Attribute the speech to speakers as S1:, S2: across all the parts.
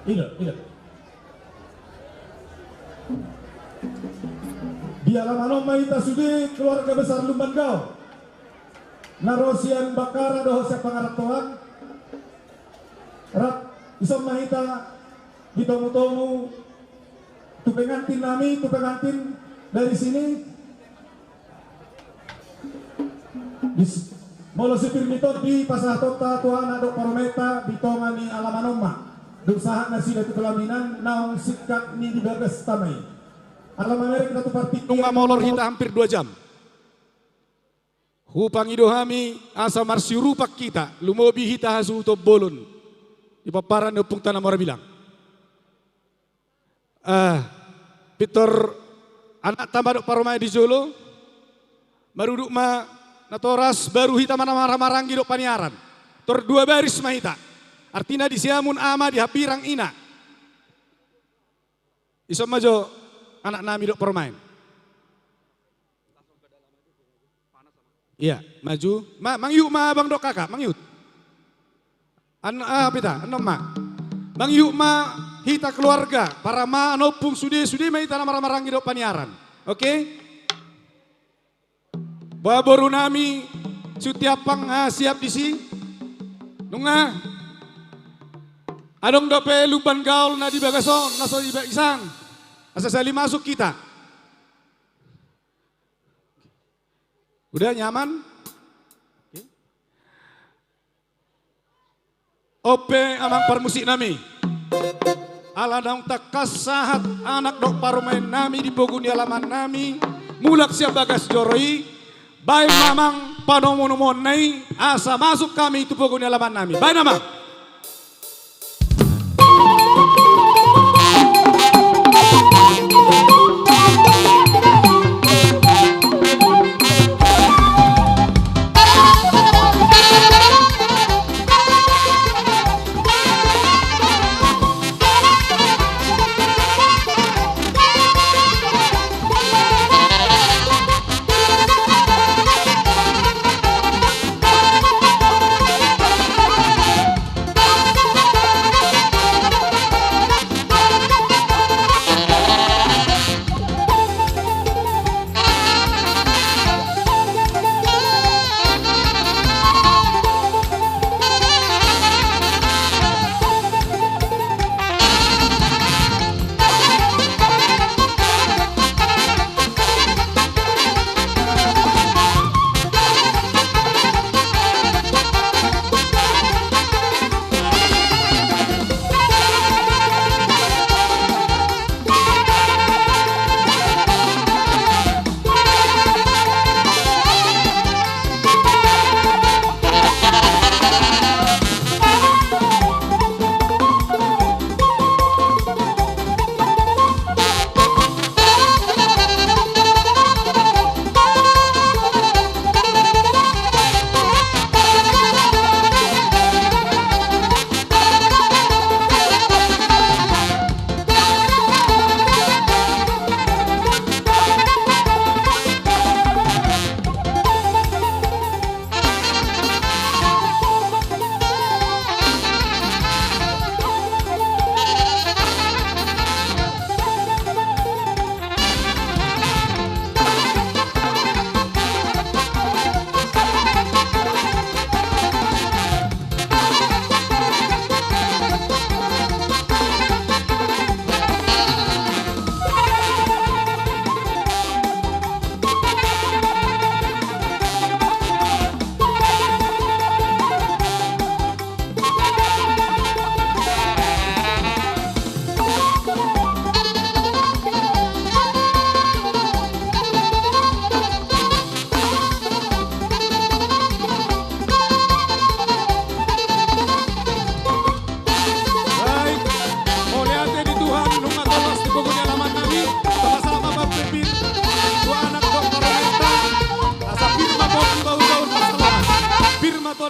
S1: Iya. Di alaman Maita Sudi keluarga besar Lumbangau. Narosian Bakara doho sa pangaratoan. Rat isang Mahita ditomu-tomu tu pengantin dari sini. Molo sipir mitot di pasatota tuan adok parometa bitongan ni alamanoma. Dusahan na sila tu kelaminan naong sikap ni dibagas tamay. Alaman mereka tu partik.
S2: Nunga molor hita hampir 2 jam. Hupang idohami asa marsirupak kita lumobi hita hasu to bolon. Di paparan upung tanah mora bilang. Pitor anak tambah dok paromai di Jolo. Maruduk ma natoras baru hita mana marah-marang dok paniaran. Tor 2 baris mahita. Artinya di siamun ama di hapirang ina. Isom majo anak nami dok paromai. Iya, maju. Mang yuk ma bang dok kakak, mang yuk. Pita, ma. Mang yuk ma hita keluarga, para ma nopung sude ma hita marah-marang dok paniaran. Oke? Baboru nami sutiapang siap di si. Nunga. Adong dope luban gaul na di bagason, naso di bagisan. Asa sali masuk kita. Udah nyaman? Ope amang permusik nami. Ala daung takas sahat anak dok parumain nami di bogun di alaman nami. Mulak siap bagas joroi. Baik mamang panomonumon nai asa masuk kami itu bogun di alaman nami. Baik namang.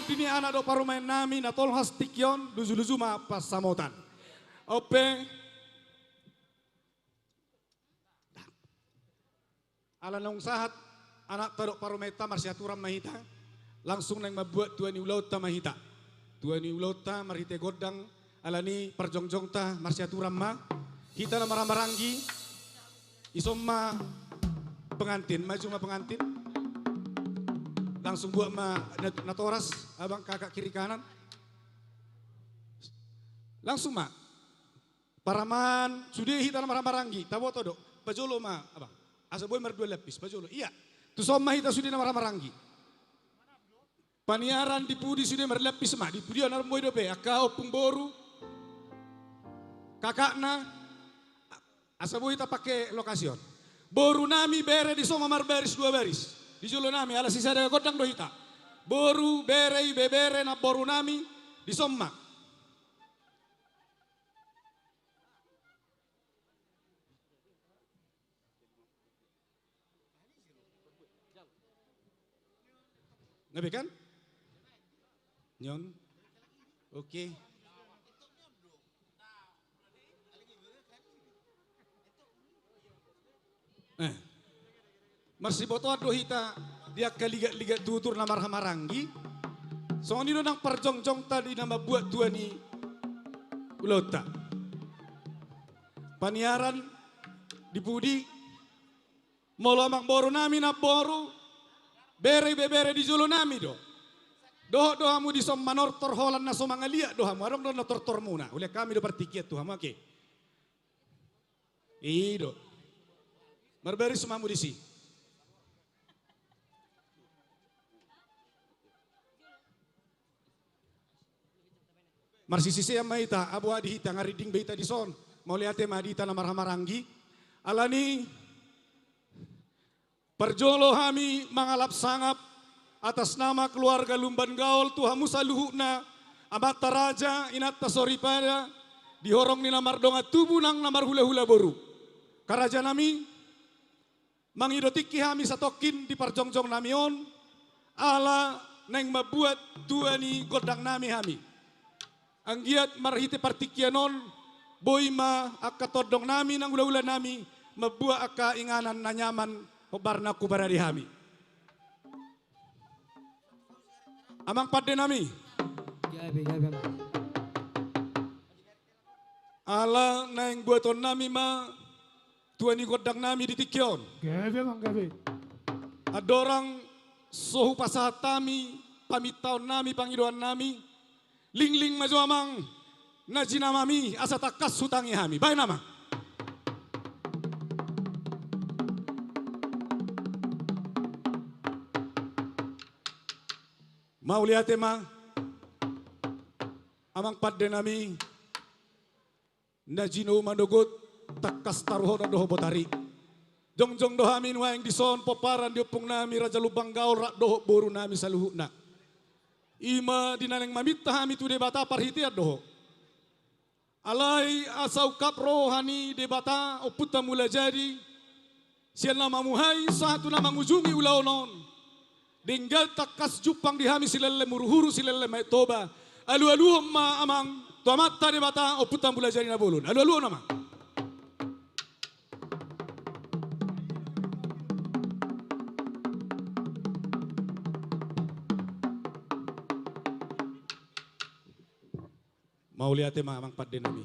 S2: Dini anak do parumain nami na tol hastikyon duzu-duzu ma pas samotan. Ope. Ala nong sahat anak tadok parumeta marsiaturam mahita. langsung nang mabuat tuan ni ulauta mahita. Tuan ni ulauta marhite godang alani perjongjong ta marsiaturam ma. Hita na maramarangi isomma pengantin, maju ma pengantin. Langsung buat ma natoras abang kakak kiri kanan. Langsung ma. Paraman sudah hita na maramarangi, tabo todo. Pajolo ma abang. Asa boy mar 2 lapis, pajolo. Iya. Tu somma hita sudah na maramarangi. Paniaran di pudi sudah marlapis ma, di pudi anar moy dope, aka opung boru. Kakakna asa boy hita pakai lokasyon. Boru nami bere di soma mar baris 2 baris. Di jolo nami ala sisa ada godang do hita. Boru bere bebere na boru nami di soma. Ngabe kan? Nyon. Oke. Marsi boto ado hita dia kaliga-liga tutur na marhamaranggi. So ni nang perjongjong tadi nama buat tua ni ulota. Paniaran di budi molo amang boru nami na boru. Bere bebere di jolo nami do. Dohamu di som manor torholan na somangalia dohamu. Adong do na tortor muna. Oleh kami do partikiat tuhamu oke. Ido. Marberi sumamu di si. Marsisisi yang maita abu adi hita ngariding beita di son. Mau lihat madita na marhamaranggi. Alani perjolo hami mangalap sangap atas nama keluarga Lumban Gaul tuhamu saluhuna amata raja inat tasori pada dihorong ni namar donga tubuh nang namar hula-hula boru. Karaja nami mangidotiki hami satokin di perjongjong namion ala neng mabuat tua ni godang nami hami. Anggiat marhite partikianon boy ma akka todong nami nang hula-hula nami mabuat akka inganan na nyaman Barna ku baradi hami. Amang padde nami. Ala naing buaton nami ma tuani godang nami di tikyon.
S3: Gabe.
S2: Adorang sohu pasatami pamitaon nami pangidoan nami. Ling maju amang najina mami asa takas hutangi hami. Baik nama. Mau lihat ma amang padde nami najino mandogot takas taruho na doho botari jongjong dohamin waeng dison poparan diopong nami raja lubang gaul rak doho boru nami saluhuna ima dinaneng mamita hami tu debata parhitiat doho alai asau kapro hani debata oputa mula jadi sian nama muhai satu nama ngujungi ulaonon Dinggal takas jupang dihami silele muruhuru silele mai toba. Alu ma amang tuamata de bata oputan bula jari na bolon. Alu nama. Mau lihat ma amang padde nami.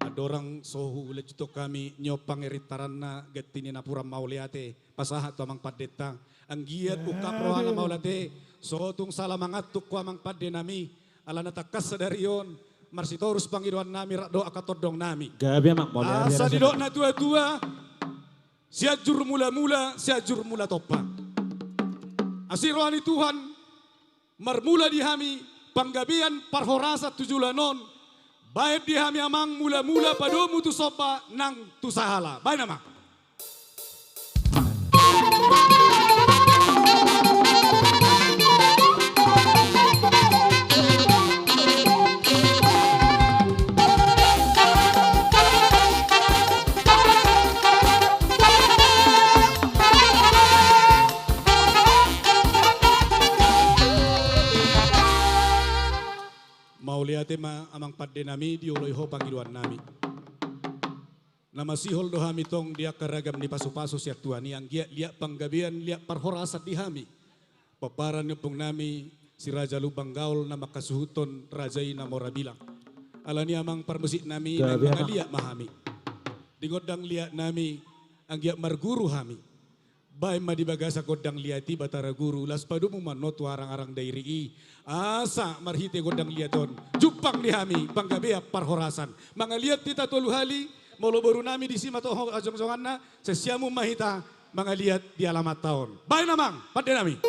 S2: Adorang sohu lejuto kami nyopang eritaran na getini na pura mau liate pasahat tu amang padeta. Anggiat ukap rohana maulate sotung salah mangatuk ku amang padde nami ala natakas sadarion marsitorus pangiduan nami rakdo akatodong nami
S3: Gabe mak boleh.
S2: asa didok na tua-tua siajur mula-mula siajur mula topa asiroani Tuhan marmula di hami panggabian parhorasa tujulanon baik di hami amang mula-mula padomu tu sopa nang tu sahala baik nama. Lihat ma amang padde nami dioloiho pangiduan nami. Nama sihol do hami tong dia karagam ni pasu-pasu siat tuan yang giat liat panggabian liat parhorasat di hami. paparan ng pong nami si Raja Lubang Gaul na makasuhuton Rajay na Morabilang. Ala niya mang parmusi nami ng
S3: Grabe,
S2: mga
S3: ama.
S2: liya mahami. Dingod ang liya nami ang giya marguru hami. Bay madibaga sa kodang liati batara guru las padu mo manot warang-arang dairi asa marhite kodang liaton jupang ni hami panggabi parhorasan mga liat tita tuluhali moloboro nami di sima toho ajong-jongan na sa siyamu mahita mga liat di alamat taon. Bay namang pande nami.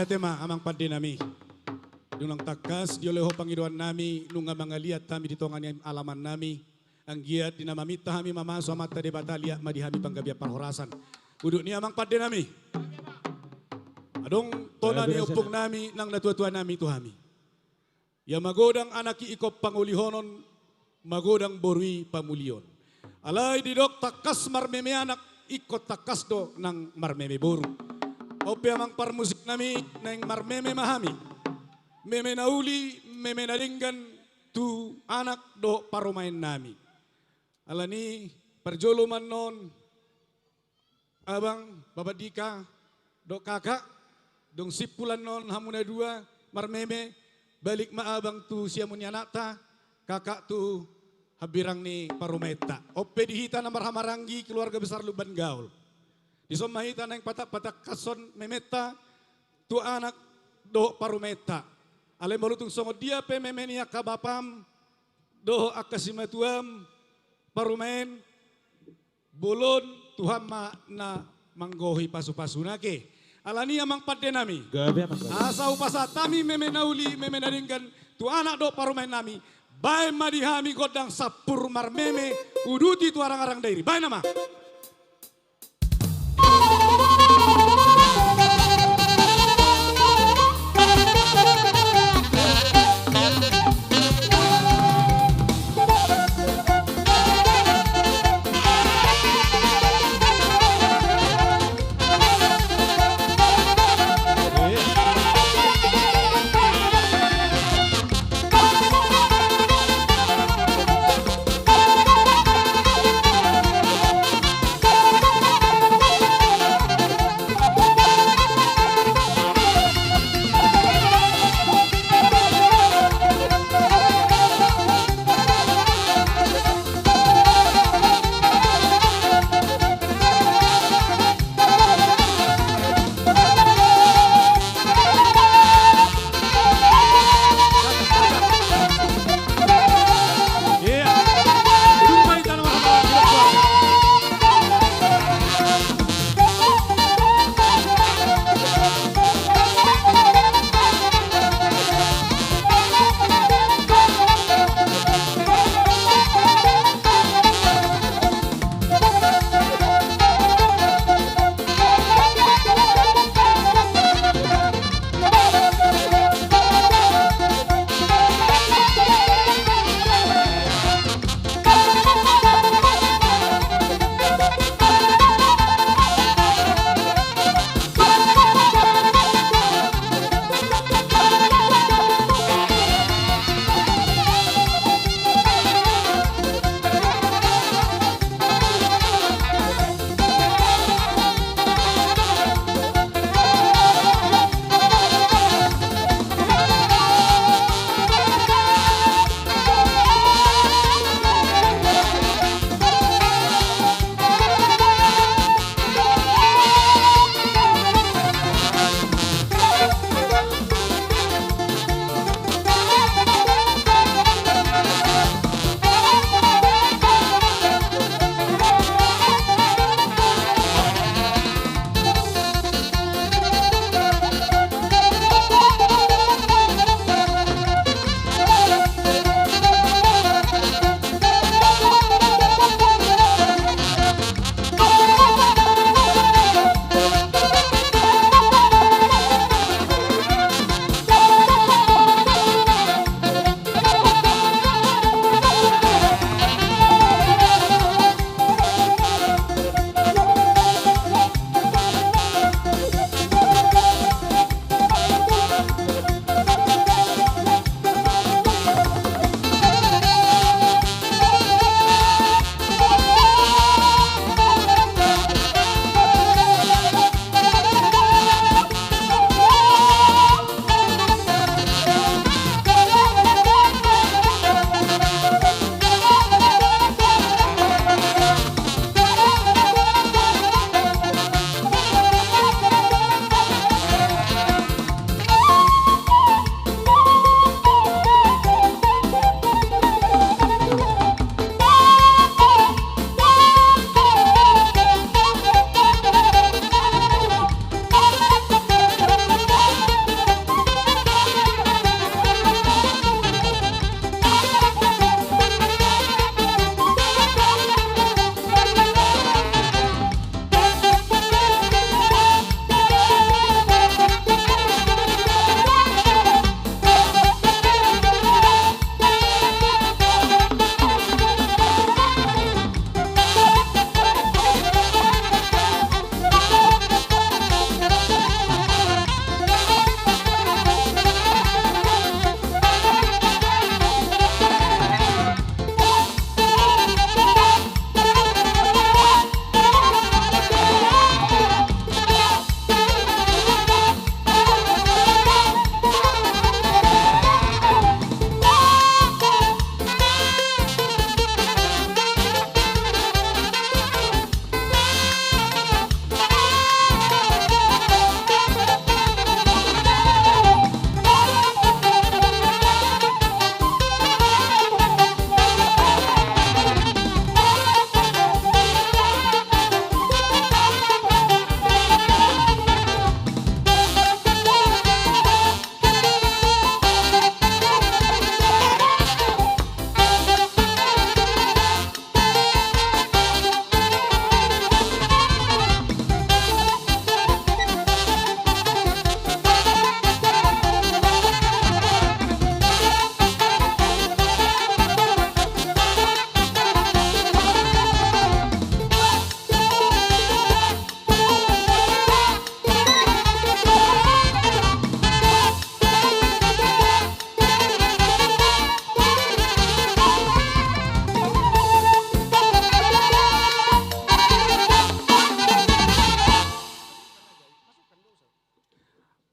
S2: tema amang pandi nami. Dunang takas dioleho pangiduan nami nunga mangaliat kami ditongan yang alaman nami. Ang giat dinamamita kami mamaso mata de batalia madihami panggabia parhorasan. Uduk ni amang pandi nami. Adong tona ni upong nami nang natua-tua nami tu kami. Ya magodang anaki ikop pangulihonon magodang borui pamulion. Alay didok takas marmeme anak ikot takas do nang marmeme boru. Ope amang parmusik nami nang marmeme mahami. Meme nauli, meme naringgan tu anak do parumain nami. Alani perjoluman non abang babadika do kakak dong sipulan non hamuna dua marmeme balik maabang tu siamun yanata kakak tu habirang ni parumeta. Ope dihita na marhamaranggi keluarga besar Luban Gaul. Disomahita na yung patak-patak kason memeta tu anak do parumeta. Alay malutung songo dia pe memenia kabapam do akasimatuam parumain bolon Tuhan ma na manggohi pasu-pasu nake. Alani amang padde nami.
S3: Gabi amang gabi.
S2: Asa upasa tami memenauli memenaringkan tu anak do parumain nami. Bae madihami godang sapur marmeme uduti tu arang-arang dairi. Bae nama.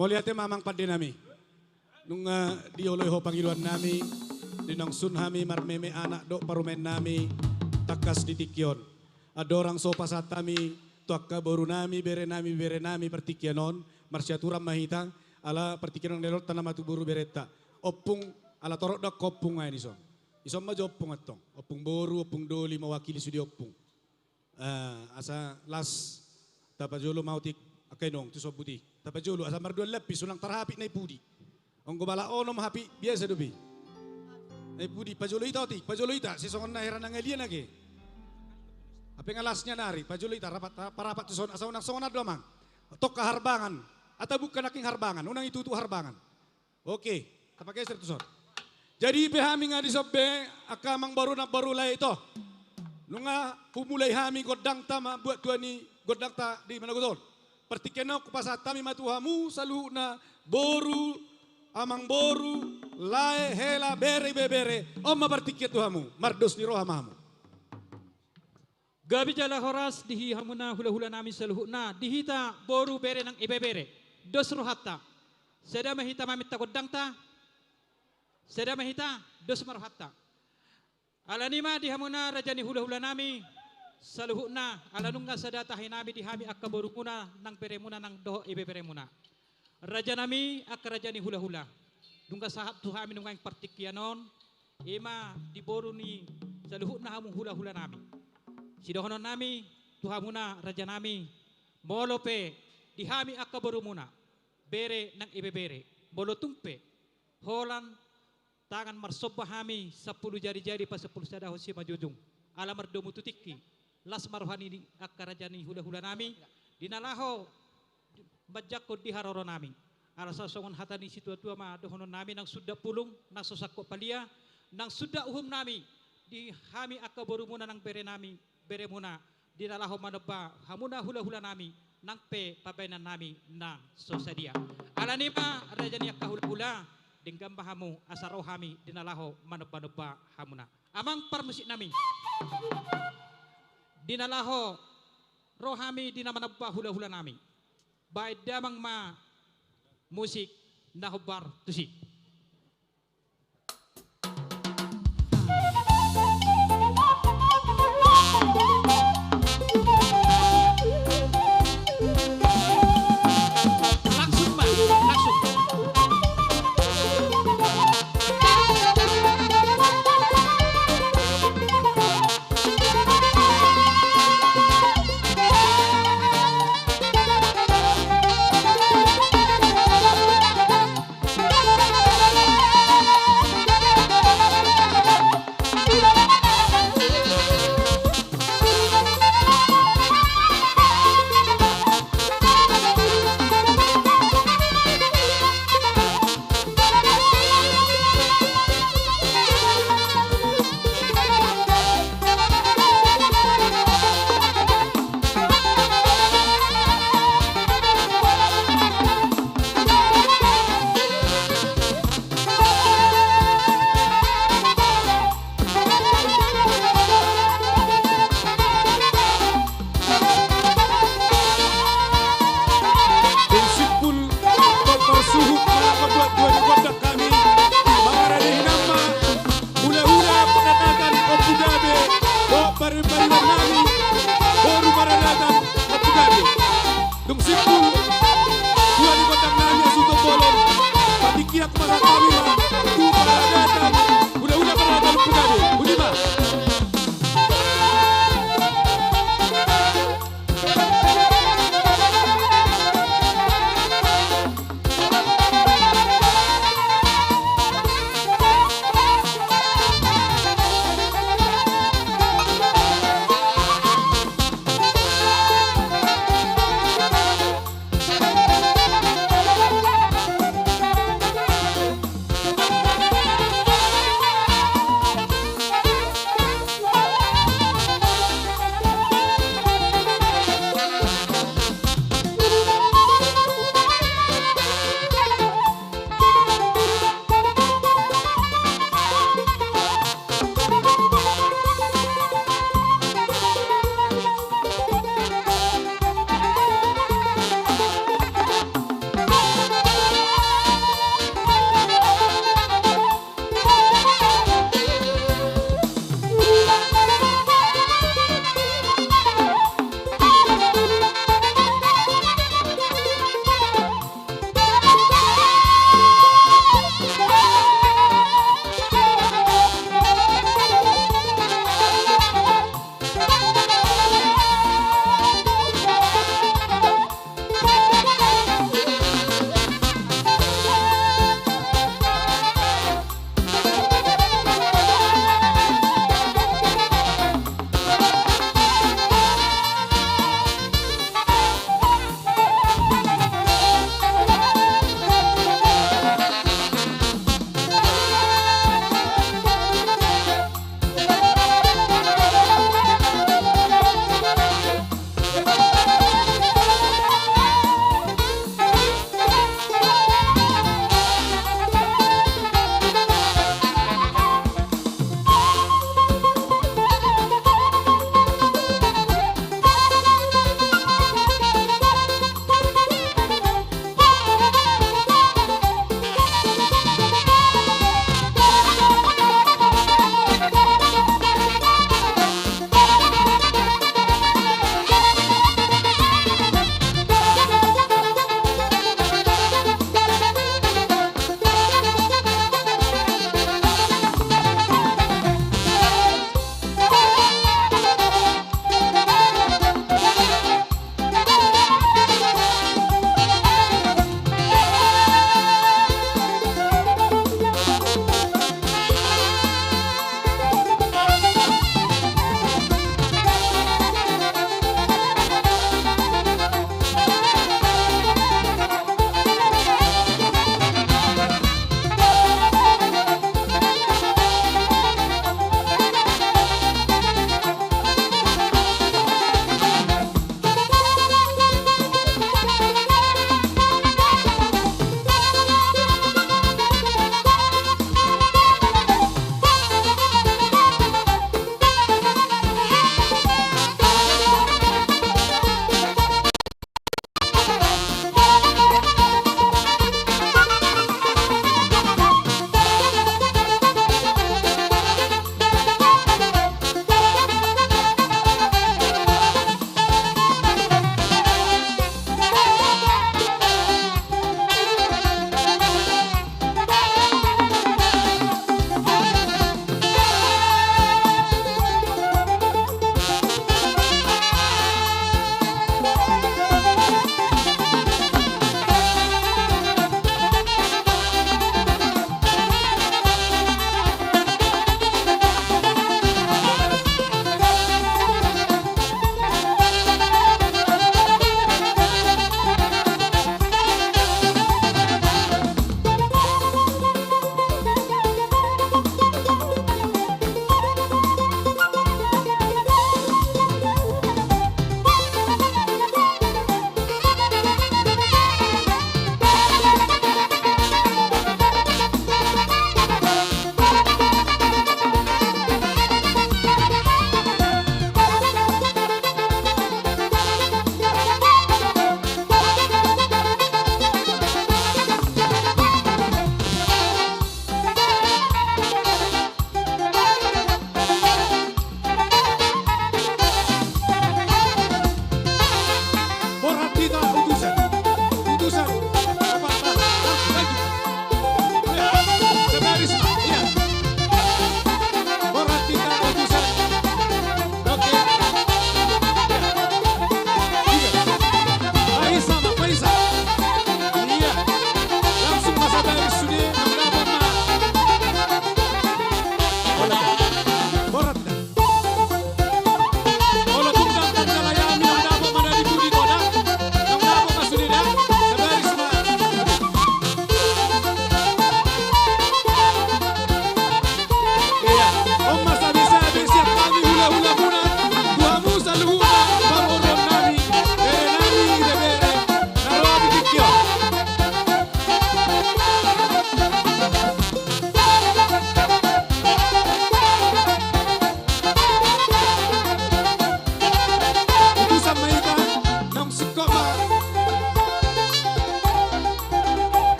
S2: Mau lihatnya mamang pandi nami. Nung dioloy ho pangiluan nami, dinang sunhami marmeme anak dok parumen nami, takas di tikyon. Adorang sopa satami, tuakka boru nami, bere nami pertikyanon, marsyaturam mahitang, ala pertikyanon delot tanamatu buru bereta. Opung ala torok dak kopung ay nison. Isom majo opung atong, opung boru, opung doli mawakili sudi opung. Asa las tapajolo mautik akainong tu sobuti. Tapajolo asa marduan lapis ulang tarhapit na ipudi. Ang gumala onom hapi biasa dobi. Na ipudi pajolo ita si songon na heran ngalian lagi. Apa ngalasnya nari pajolo ita rapat tu son asa unang songon adlo mang. Tok kaharbangan atau bukan aking harbangan, unang itu harbangan. Oke, tapakai ser tu son. Jadi behami nga di sobbe akamang baru lay ito. Nunga pumulay hami godang tama buat tuan ni godang ta di mana godol. Pertikeno kupasat kami matuhamu salu na boru amang boru lae hela bere oma pertiket tuhamu mardos ni rohamamu.
S4: Gabi jala horas dihi hamuna hula-hula nami saluhuna dihita boru bere nang ibebere dos rohatta. Seda mahita mamita godang ta. Seda mahita dos marhatta. Alanima di hamuna rajani hula-hula nami saluhuna alanunga sadata hinami di hami akka borumuna nang peremuna nang doho ibe peremuna. Raja nami akka rajani hula-hula. Dunga sahat tuhami nunga yang partikyanon ima di boru ni saluhuna hamu hula-hula nami. Sidohonon nami tuhamuna raja nami molope di hami akka borumuna bere nang ibe bere bolo tumpe holan tangan marsoba hami 10 jari-jari pas 10 sada hosi majujung alamar domu tutiki las marohani akarajani hula-hula nami dinalaho bajako di haroro nami ala sasongon hatani situa-tua ma dohonon nami nang sudah pulung nang sosakko palia nang sudah uhum nami di hami akaborumuna nang bere nami bere muna dinalaho maneba hamuna hula-hula nami nang pe pabainan nami nang sosadia alanima rajani akahula-hula dengan bahamu asaro hami dinalaho maneba-neba hamuna amang parmusik nami dinalaho rohami dinamaneba hula-hula nami baik damang ma musik nahobar tusik.
S5: Thank you.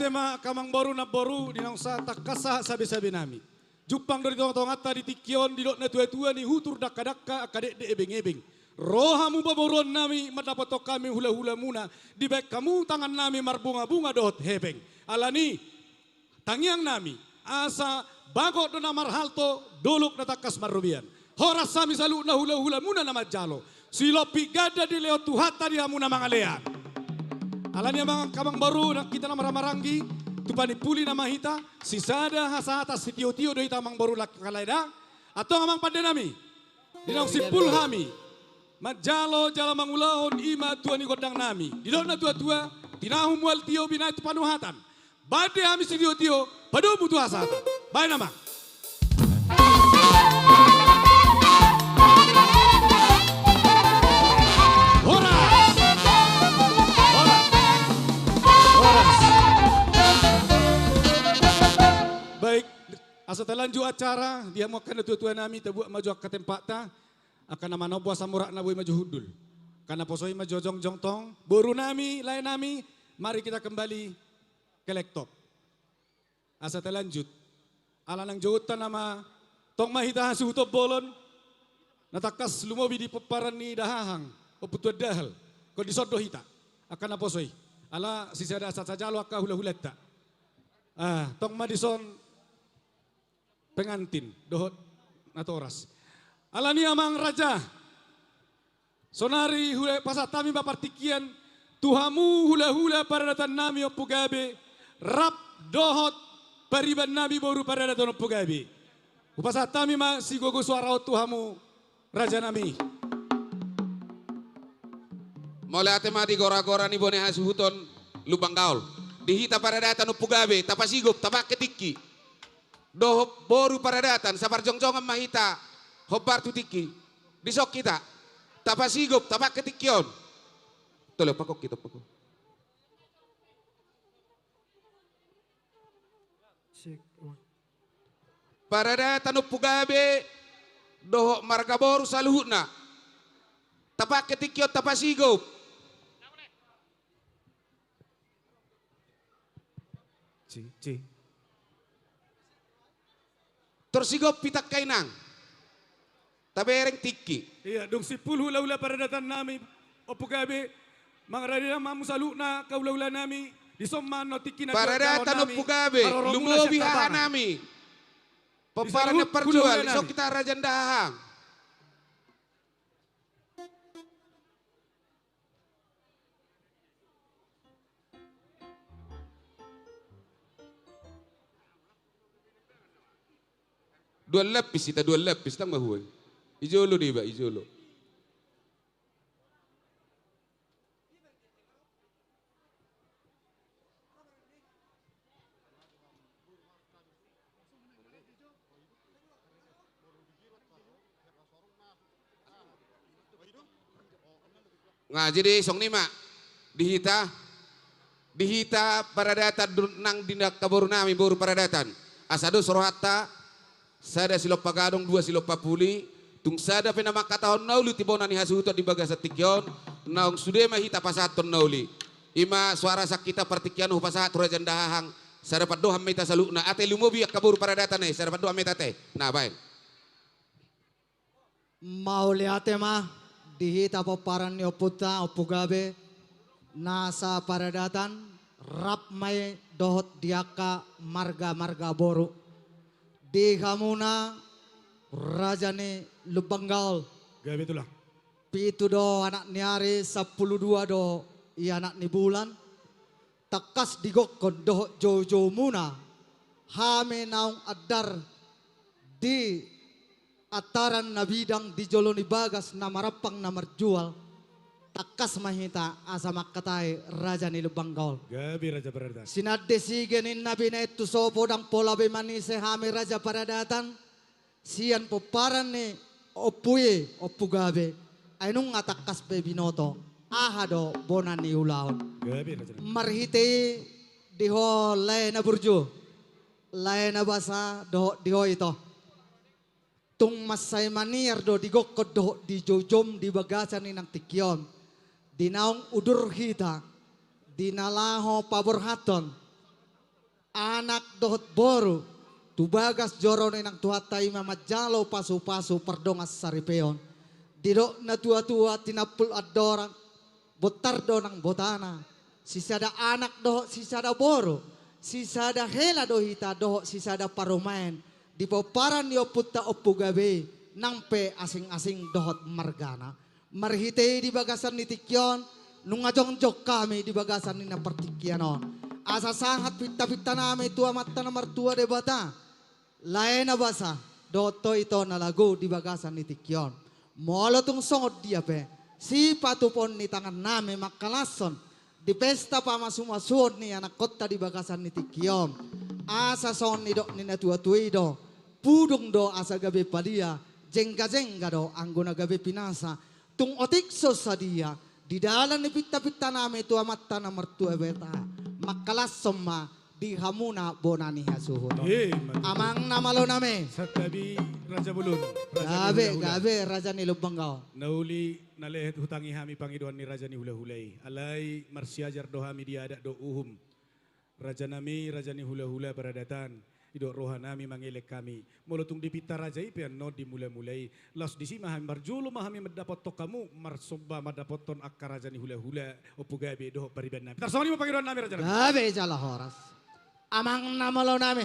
S2: tema kamang boru na boru di nang sa takasa sabi-sabi nami. Jupang dari tong-tong ata di tikion di dok na tua-tua ni hutur dakka-dakka akadek de ebeng-ebeng. Rohamu baboron nami madapatok kami hula-hula muna di baik kamu tangan nami marbunga-bunga dohot hebeng. Alani tangiang nami asa bagot na marhalto doluk na takas marubian. Horas sami salu na hula-hula muna na majalo. Silopi gada di leo tuhata di hamuna mangalean. Alani mga kamang baru na kita na maramaranggi tupani puli na mahita sisada hasata si tio-tio do ita mang baru lakalaida atau amang pandenami dinong si pulhami majalo jala mangulahon ima tuani godang nami didok na tua-tua tinahum wal tio binai tu panuhatan bade hami si tio-tio padu butuh hasata baik nama baik, asa telanjut acara, dia mau kena tua-tua nami, terbuat maju ke tempat ta, akan nama nopo samurak nabui maju hudul. Karena posoi maju jong tong, boru nami, lain nami, mari kita kembali ke laptop. Asa telanjut, ala nang jautan nama, tong mahita hasu utop bolon, natakas lumobi di peparan ni dahahang, oputua dahal, kau disodoh hita, akan apa posoi, ala sisi ada asat saja lo akah hula-hula tak. Tong Madison pengantin dohot natoras. Alani amang raja. Sonari hula pasat tami bapartikian tuhamu hula-hula pada datan nami opugabe rap dohot pariban nami boru pada datan opugabe. Upasat tami ma si gogo suara tuhamu raja nami.
S5: Mulai ate mati gora-gora ni bone hasu huton lubang gaul. Dihita pada datan opugabe tapasigop tapak ketiki. Doh boru pada datan sabar jongjongan mahita hobar tutiki disok kita tapasigop tapak ketikion tolong pakok kita pakok pada datan opugabe doh marga boru saluhutna tapak ketikion tapasigop
S3: Ci.
S5: tersigop pitak kainang tabereng tiki
S2: Iya, dong si pul hula-hula pada datan nami opugabe mangradi na mamusalu na kaula-ula nami disomman no tiki na
S5: pada datan opugabe lumobi haha nami peparannya perjual isok kita rajan dahang dua lapis tang mahuai ijolo di ba ijolo jadi song nima dihita pada datan nang dindak kaboru nami boru pada datan asado sorohatta sada silop pagadong dua silop papuli tung sada penama katahon nauli tibona ni hasuto di bagas tikyon naung sude mahita pasaton nauli ima suara sakita partikian pasahat rajan dahang sada paddo hamita saluna ate lumobi kabur pada datan sada paddo hamita te nah baik
S6: mauli ate mah dihita paparan ni oputa opugabe nasa pada datan rap may dohot diaka marga boru di kamuna raja ni lubanggal
S2: gabe itulah
S6: pitu do anak niari 12 do iya anak ni bulan takas digokon do jojo muna hame naung adar di ataran na bidang di joloni bagas na marapang na marjual takas mahita asa makatay raja ni lubanggal
S2: gabe raja pada datan
S6: sinadde sigenin nabi na itu sopo dang pola be manise hame raja pada datan sian poparan ni opuye opugabe ainung ngatakas pe binoto ahado bonan ni ulaon
S2: gabe raja
S6: marhite diho laena burju laena basa diho ito tung masay manier do digokod do di jojom di bagasan ni nang tikyon dinaong udur hita dinalaho paborhaton anak dohot boru tubagas jorone nang tuhatay mamajalo pasu-pasu perdongas saripeon didok na tua-tua tinapul adorang botardo nang botana sisada anak dohot sisada boru sisada hela dohita dohot sisada parumain di poparan yo putta oppugabe nang pe asing-asing dohot margana marhite di bagasan ni tikyon nung ajongjok kami di bagasan ni napartikyanon asa sangat pitta-pitta nami tua mata na martua de bata lain na basa doto ito na lago di bagasan ni tikyon molo tung songod dia pe si patupon ni tangan nami makalason di pesta pamasumasuod ni anak kota di bagasan ni tikyon asa son ni dok ni natua-tua do pudung do asa gabe padia jengga-jengga do anggona gabe pinasa tung otikso sa dia di dalam ni pitta-pitta nami tua mata na martua beta makalas somma di hamuna bonani hasuhut amang namalo nami
S2: Sa tabi Raja Bulun.
S6: gabe raja ni Lubanggao
S2: Nauli nalehet hutangi hami pangiduan ni Raja ni Hula-Hulay. Alay marsiajar do hami diada do uhum. Raja nami Raja ni Hula-Hula paradatan. Idok roha nami mangilek kami. Molotung dipita Raja ipian no dimulai-mulai. Las di sima hami marjulo mahami mendapot to kamu. Marsoba madapot ton akka Raja ni Hula-Hula. Opo gabi doho pariban nami. Tarsama ni pangiduan nami Raja nami.
S6: gabe jala horas amang namalo nami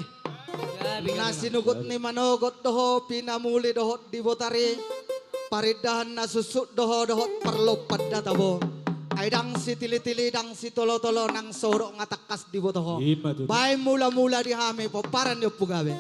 S6: nasinugot ni manogot doho pinamuli dohot di botari paridahan na susuk doho dohot perlo pada tabo ay dang si tili-tili dang si tolo-tolo nang sorok ngatakas di botoho bay mula-mula di hami po paran yo pugabe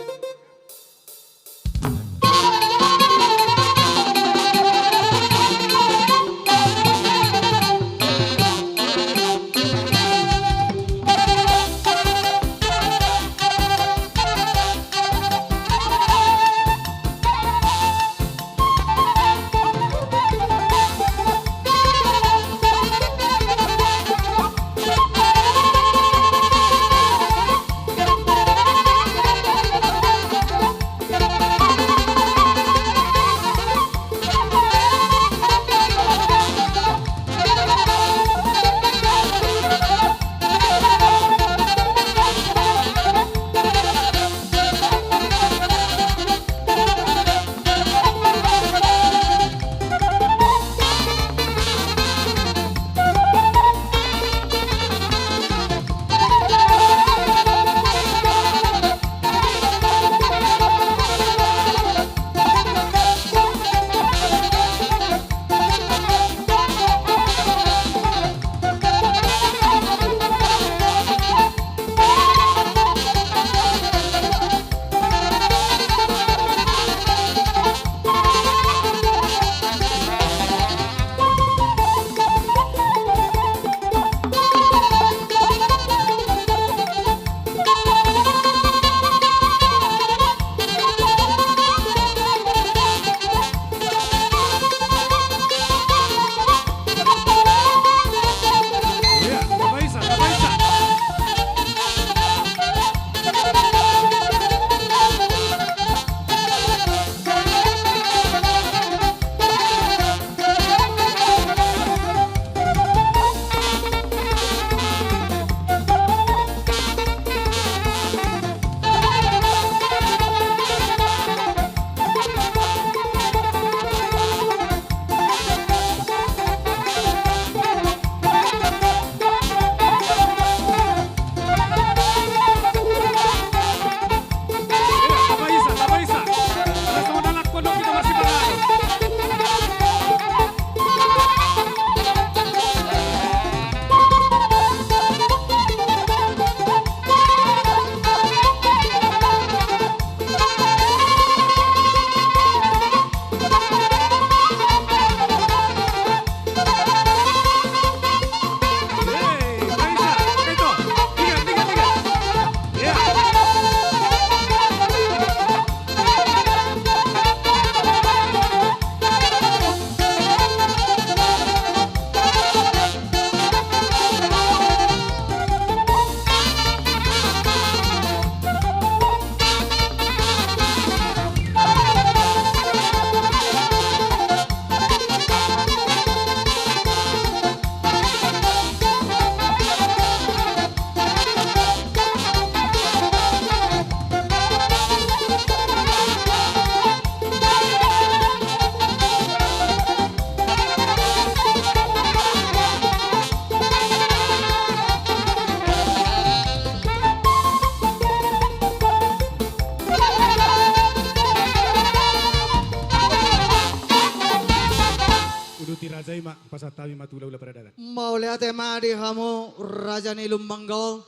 S2: pasatawi matula ula paradatan.
S6: Mau lihat madi kamu Raja ni Lumbanggol.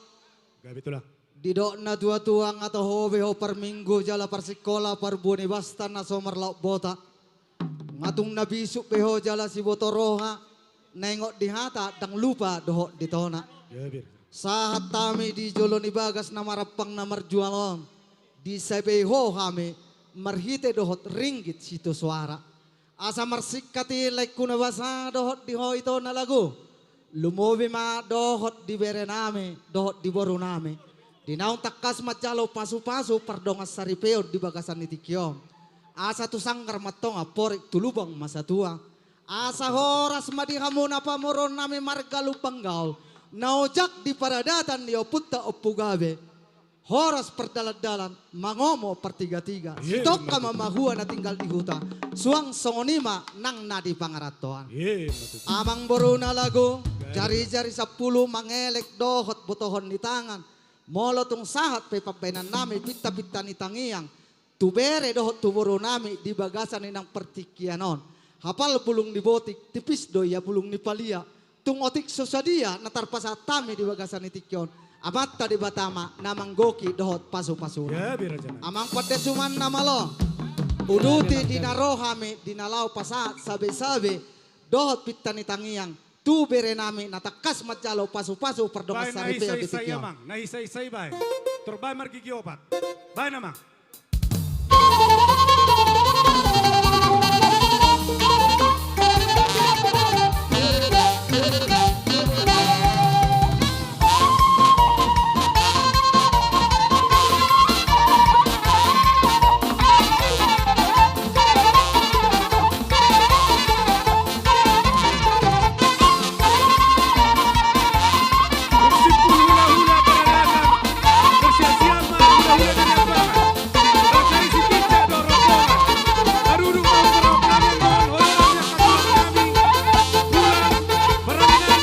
S2: Gabi itulah.
S6: Didok na dua tuang atau hobe ho per minggu jala per sekolah per buni bastan na somar lauk bota. Ngatung na bisuk beho jala si botoroha. Nengok di hata dang lupa dohok di tona.
S2: Gabi.
S6: Sahat kami di jolo ni bagas na marapang na marjualon. Di sebeho kami marhite dohot ringgit situ suara. Asa marsikati like kuna basa dohot di ho ito na lagu. Lumobi ma dohot di bere nami, dohot di boru nami. Di naong takas matjalo pasu-pasu pardongas saripeo di bagasan ni Tikyon. Asa tu sangkar matonga porik tulubang masa tua. Asa horas madihamuna pamoron nami marga Lumbanggol. Naojak di paradatan di oputta opugabe. Horas perdalan-dalan mangomo pertiga-tiga. Stok ka mamahua na tinggal di huta. Suang songonima nang nadi pangaratoan. Amang boru na lagu. Jari-jari 10 mangelek dohot botohon ni tangan. Molo tung sahat pe papenan nami pita-pita ni tangiyang. Tubere dohot tuboro nami di bagasan ni nang pertikianon. Hapal pulung di botik tipis doya pulung ni palia. Tung otik sosadia natarpasa tami di bagasan ni Tikyon. Amatta di Batama namang goki dohot pasu-pasura.
S2: Gabi raja.
S6: Amang padesuman namalo. Uduti dinarohami dinalau pasaat sabe-sabe dohot pitani tangiyang. Tu bere nami natakas matjalo pasu-pasu perdongas
S2: Bay
S6: saripeo di
S2: nahisay-isay
S6: Tikyon.
S2: amang. Nahisay-isay bay. Turbay margigiopat. Bay namang. Hula-hula paradatan. Bersiap-siap hula-hula dari abangan. Rakyat si kita dorong-dorongan. Aruduk mau berok kami mohon holarnya kami. Bulan berani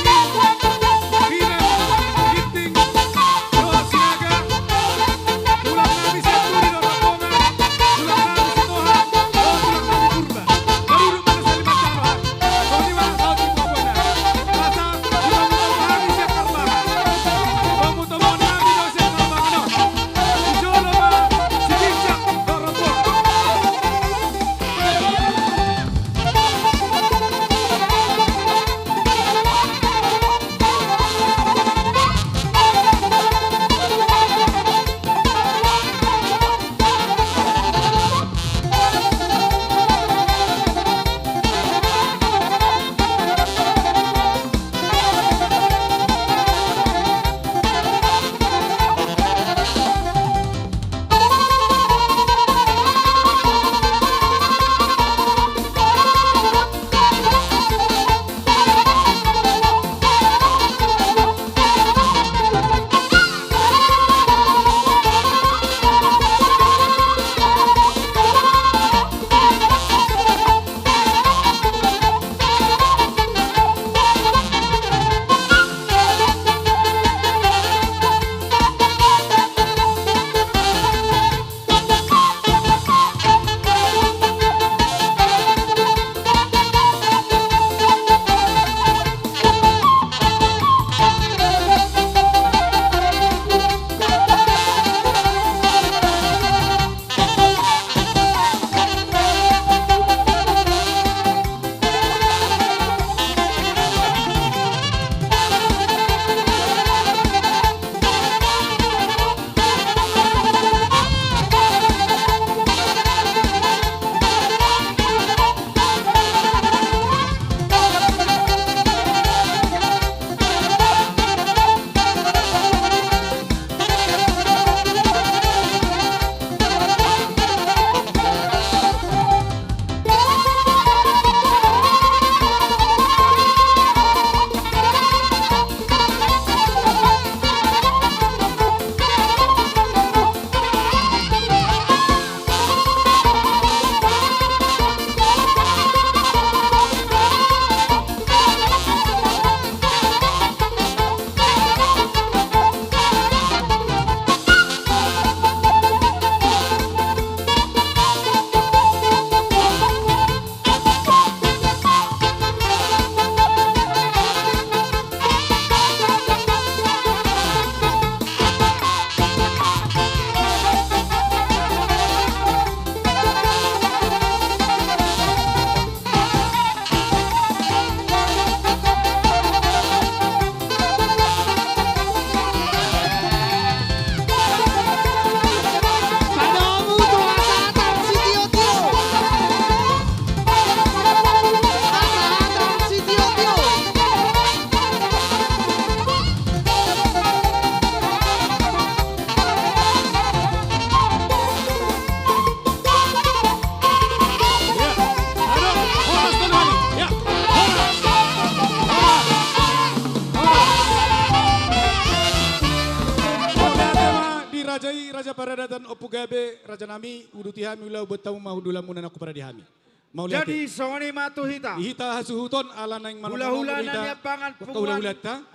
S2: Raja Paradatan Opu Gabe, Raja Nami, uduti hami ulau betamu mahudula munan aku pada dihami. Mau lihat
S3: Jadi songoni matu hita.
S2: Ihita hasuhuton ala naing
S3: Hula-hula na niya pangan punguan.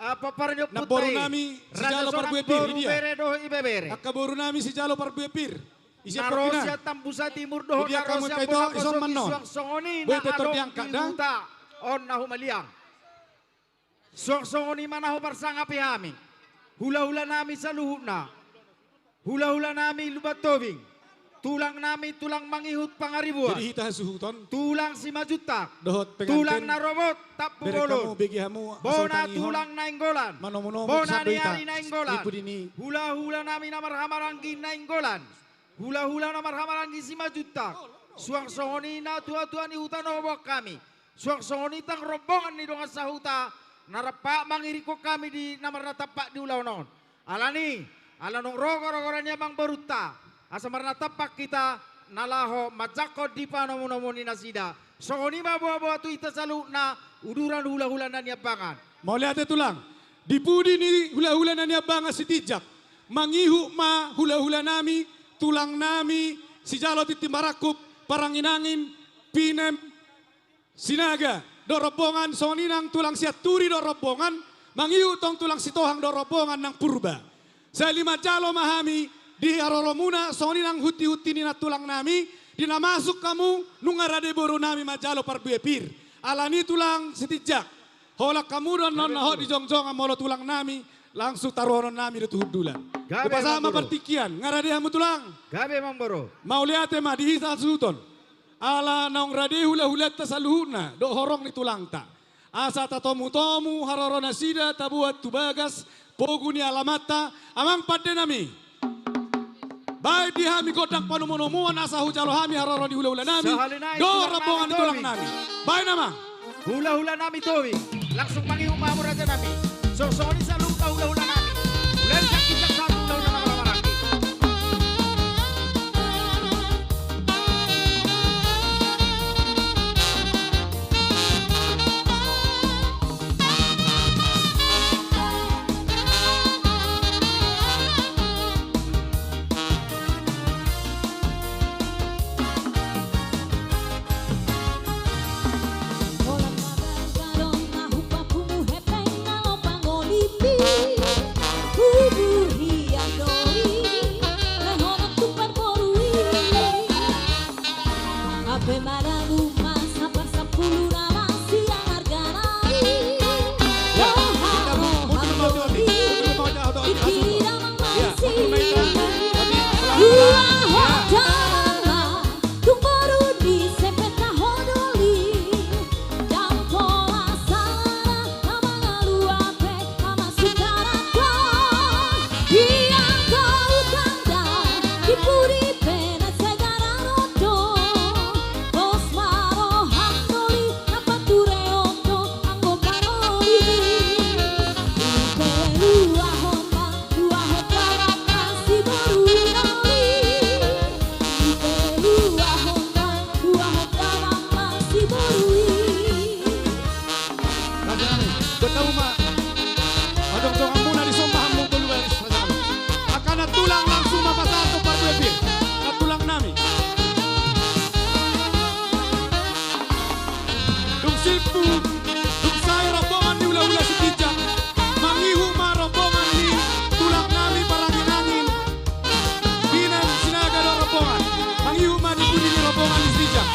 S3: Apa parnyo
S2: Naboru
S3: putay.
S2: nami si
S3: Raja
S2: Jalo
S3: sorang
S2: Parbuepir,
S3: boru
S2: ini dia.
S3: bere doh ibebere.
S2: Akaboru nami si Jalo Parbuepir. Isya
S3: Narosya
S2: Propina.
S3: tambusa timur doh
S2: Jadi kamu
S3: narosya
S2: kaito,
S3: bola
S2: isong
S3: kosong
S2: manon.
S3: isuang songoni
S2: Boy,
S3: na
S2: tetor
S3: adong
S2: diangkat dah.
S3: dihuta. On na humaliang. Suang songoni manaho parsanga pihami. Hula-hula nami sa luhut na. Hula-hula nami lubat tobing. Tulang nami tulang mangihut pangaribuan.
S2: Jadi hita hasuhuton.
S3: Tulang si majutak.
S2: Dohot
S3: Tulang
S2: pengantin.
S3: na robot tap
S2: Bere kamu
S3: pugolon.
S2: begi hamu.
S3: Bona tulang nainggolan.
S2: Manomono
S3: Bona
S2: sabdo ita.
S3: niari nainggolan.
S2: Ipu dini.
S3: Hula-hula nami na marhamaranggi nainggolan. Hula-hula na marhamaranggi si majutak. Suang songoni na tua-tua ni hutan obok kami. Suang songoni tang rombongan ni dongan sa huta. Narapak mangiriko kami di namar natapak di ulau non. Alani, alanong rogo-rogoran niya mang baruta. Asa marna tapak kita nalaho majako di panomo-nomo ni nasida. Songoni mabuah-buah tu ita salu na uduran hula-hula na niya pangan.
S2: Mau lihat itu lang. Dipudi ni hula-hula na niya banga si Tijak. Mangihu ma hula-hula nami, tulang nami, si Jalo titimbarakub, paranginangin, pinem, sinaga. Do rombongan soninang tulang siaturi do rombongan, mangihu tong tulang sitohang do rombongan ng purba. Sa lima Jalo mahami, di aroromuna soninang huti-huti ni na tulang nami, dinamasuk kamu nungarade boru nami majalo Parbuepir. Alani tulang setijak. Holak kamu don non ho di jongjong amolo tulang nami, langsung taruhan nami do tuhudulan.
S3: Gabe
S2: Kupasama
S3: mamboro.
S2: partikian, ngarade hamu tulang.
S3: Gabe mamboro.
S2: Mau lihat ma di hisa suton. Ala naong rade hula-hulat ta saluhuna, do horong ni tulang ta. Asa ta tomu-tomu harorona sida tabuat tubagas, pogu ni alamata, amang padde nami. Baik di hami godang panumonomuan asa hujalo hami haroro di hula-hula nami.
S3: Sahalinay,
S2: Do
S3: tulang
S2: rabongan
S3: nami,
S2: tulang
S3: Tobi.
S2: nami. Baik nama.
S3: Hula-hula nami towi. Langsung mangihu mamur aja nami. Songoni sa luta hula-hula nami. Ulan kita sa hula-hula na marhamaranggi.
S2: Bertemu ma. Adong jongang muna di sombahang mong tuluweris. Akan natulang langsung mapasato Parbuepir. Natulang nami. Dung sipu, dung saya rombongan di ula-ula si Tijak. Mangihu ma rombongan ni tulang nami paranginangin. Binem sinaga do rombongan. Mangihu ma di budi ni rombongan di Tijak.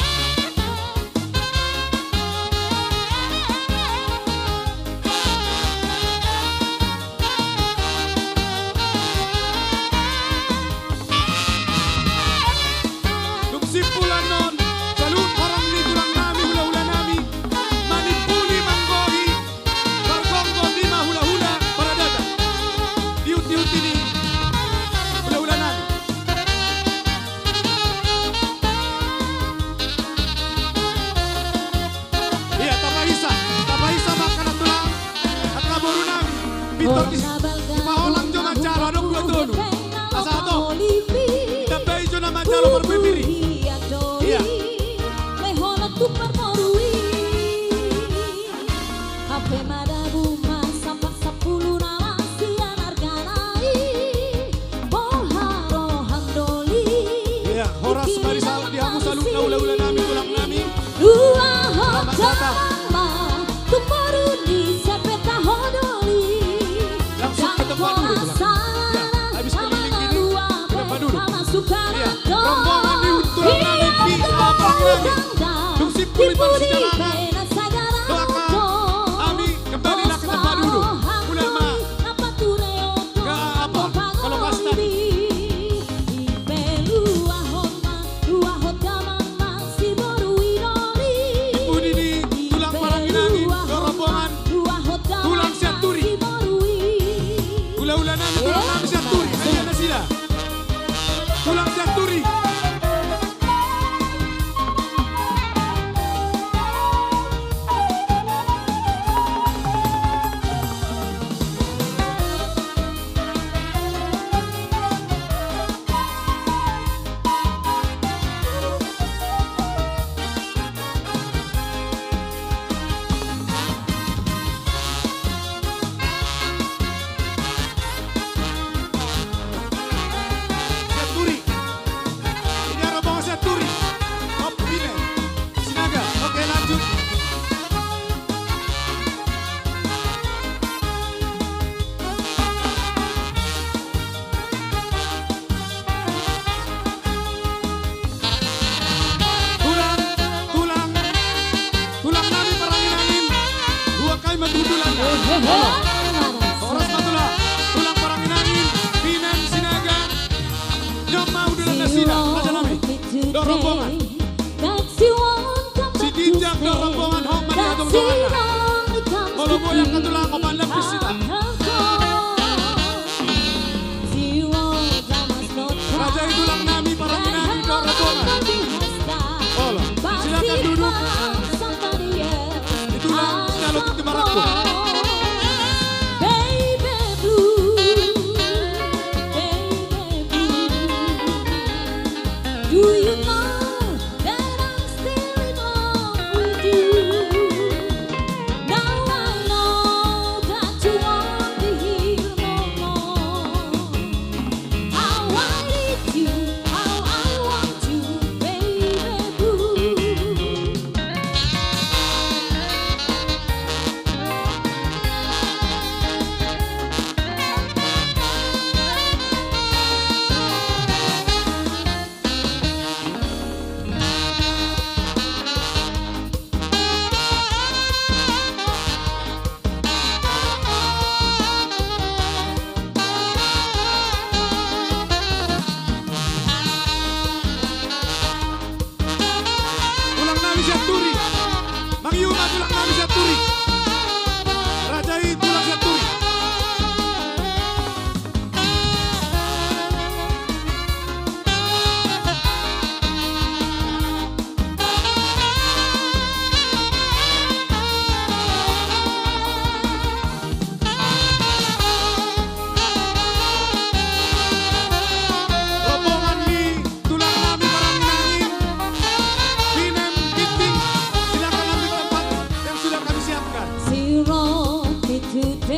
S2: Pintor di paholang jo mancalo dong dua tono. Asato. Dabei jo na mancalo Parbuepiri. Iya.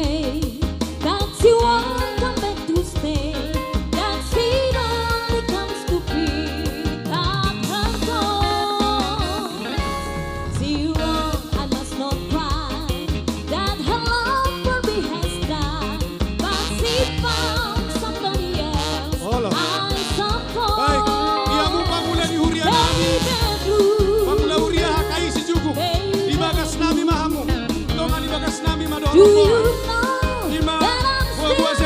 S7: say that she won't come back to stay. That she only comes to pick up her phone. She wrote, I must not cry, that her love for me has died. But she found somebody else.
S2: Hola.
S7: I suppose.
S2: Baik, ia mo pangulan ni Huria nami.
S7: Baby blue.
S2: Pangulan Huria hakai si Jugo.
S7: Baby
S2: Di bagas nami mahamu. Tongan di bagas nami
S7: Do
S2: madoro.
S7: you know
S2: Lima,
S7: that I'm
S2: buah-buah
S7: still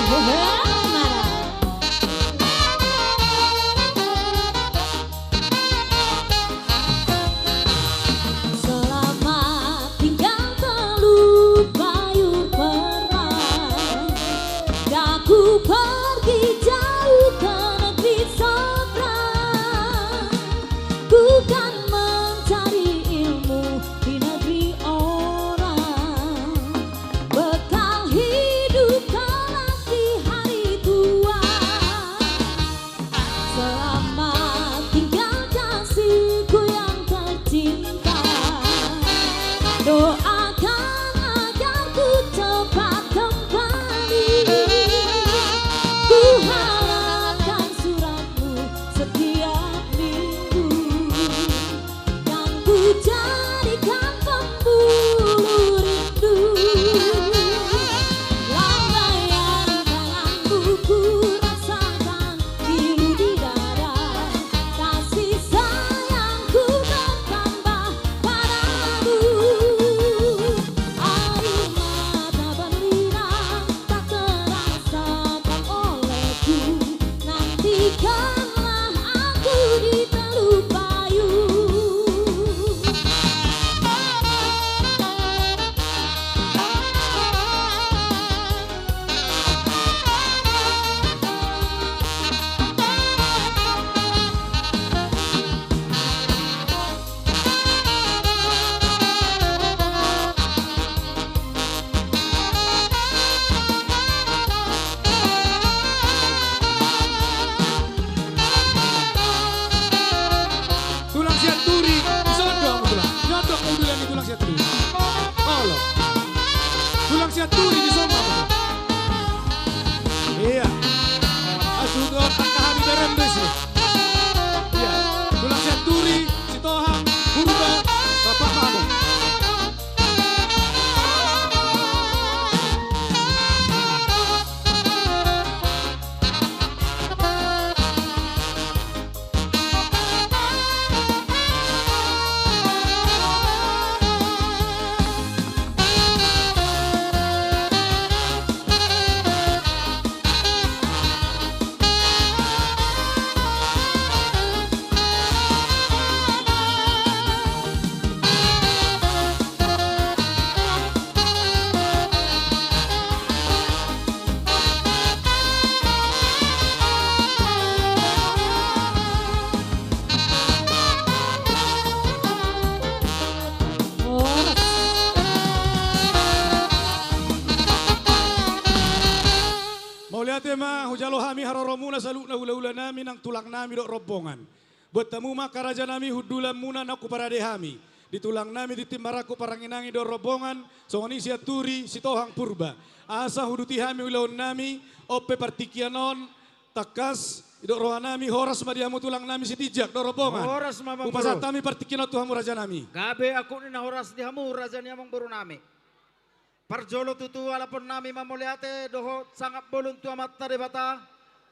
S7: Selamat tinggal Teluk Bayur Permai. Aku pergi jauh ke negeri seberang. Ku kan mencari ilmu di negeri orang. Bekal hidup kelak di hari tua. Selamat tinggal kasihku yang tercinta. Doakan agar ku cepat kembali. Ku harapkan suratmu setiap minggu. Dan ku jadikan pembuluh rindu. Lambaian tanganmu ku rasakan pilu di dada. Kasih sayangku bertambah padamu. Air mata berlinang tak terasakan olehku. Nantikanlah aku di Teluk Bayur.
S2: Tulang siat turi, disodok kamu tulang. Nyodok kamu tulang di tulang siat turi. Oh loh. Tulang siat turi disodok kamu. Iya. Asudot angka hami berembes nih. Iya. Tulang siat turi, si Tohang, Purba, Bapak kamu. Mau lihat ya mah, hujalo hami haroromuna salukna hula-hula nami nang tulang nami dok rombongan. Buat tamu maka raja nami hudulan muna naku parade hami. Di tulang nami di timbaraku paranginangi dok rombongan, songoni siat turi, si Tohang Purba. Asa huduti hami ulaun nami, ope partikianon, takas, dok roha nami, horas madiamu tulang nami si tijak dok rombongan.
S3: Horas mamang
S2: Upasat
S3: bro.
S2: nami partikianon tuhamu raja nami.
S3: Gabe aku ni nahoras di hamu raja ni amang baru nami. Parjolo tutu alapun nami mamuliate doho sangat bolon tu amat tarebata.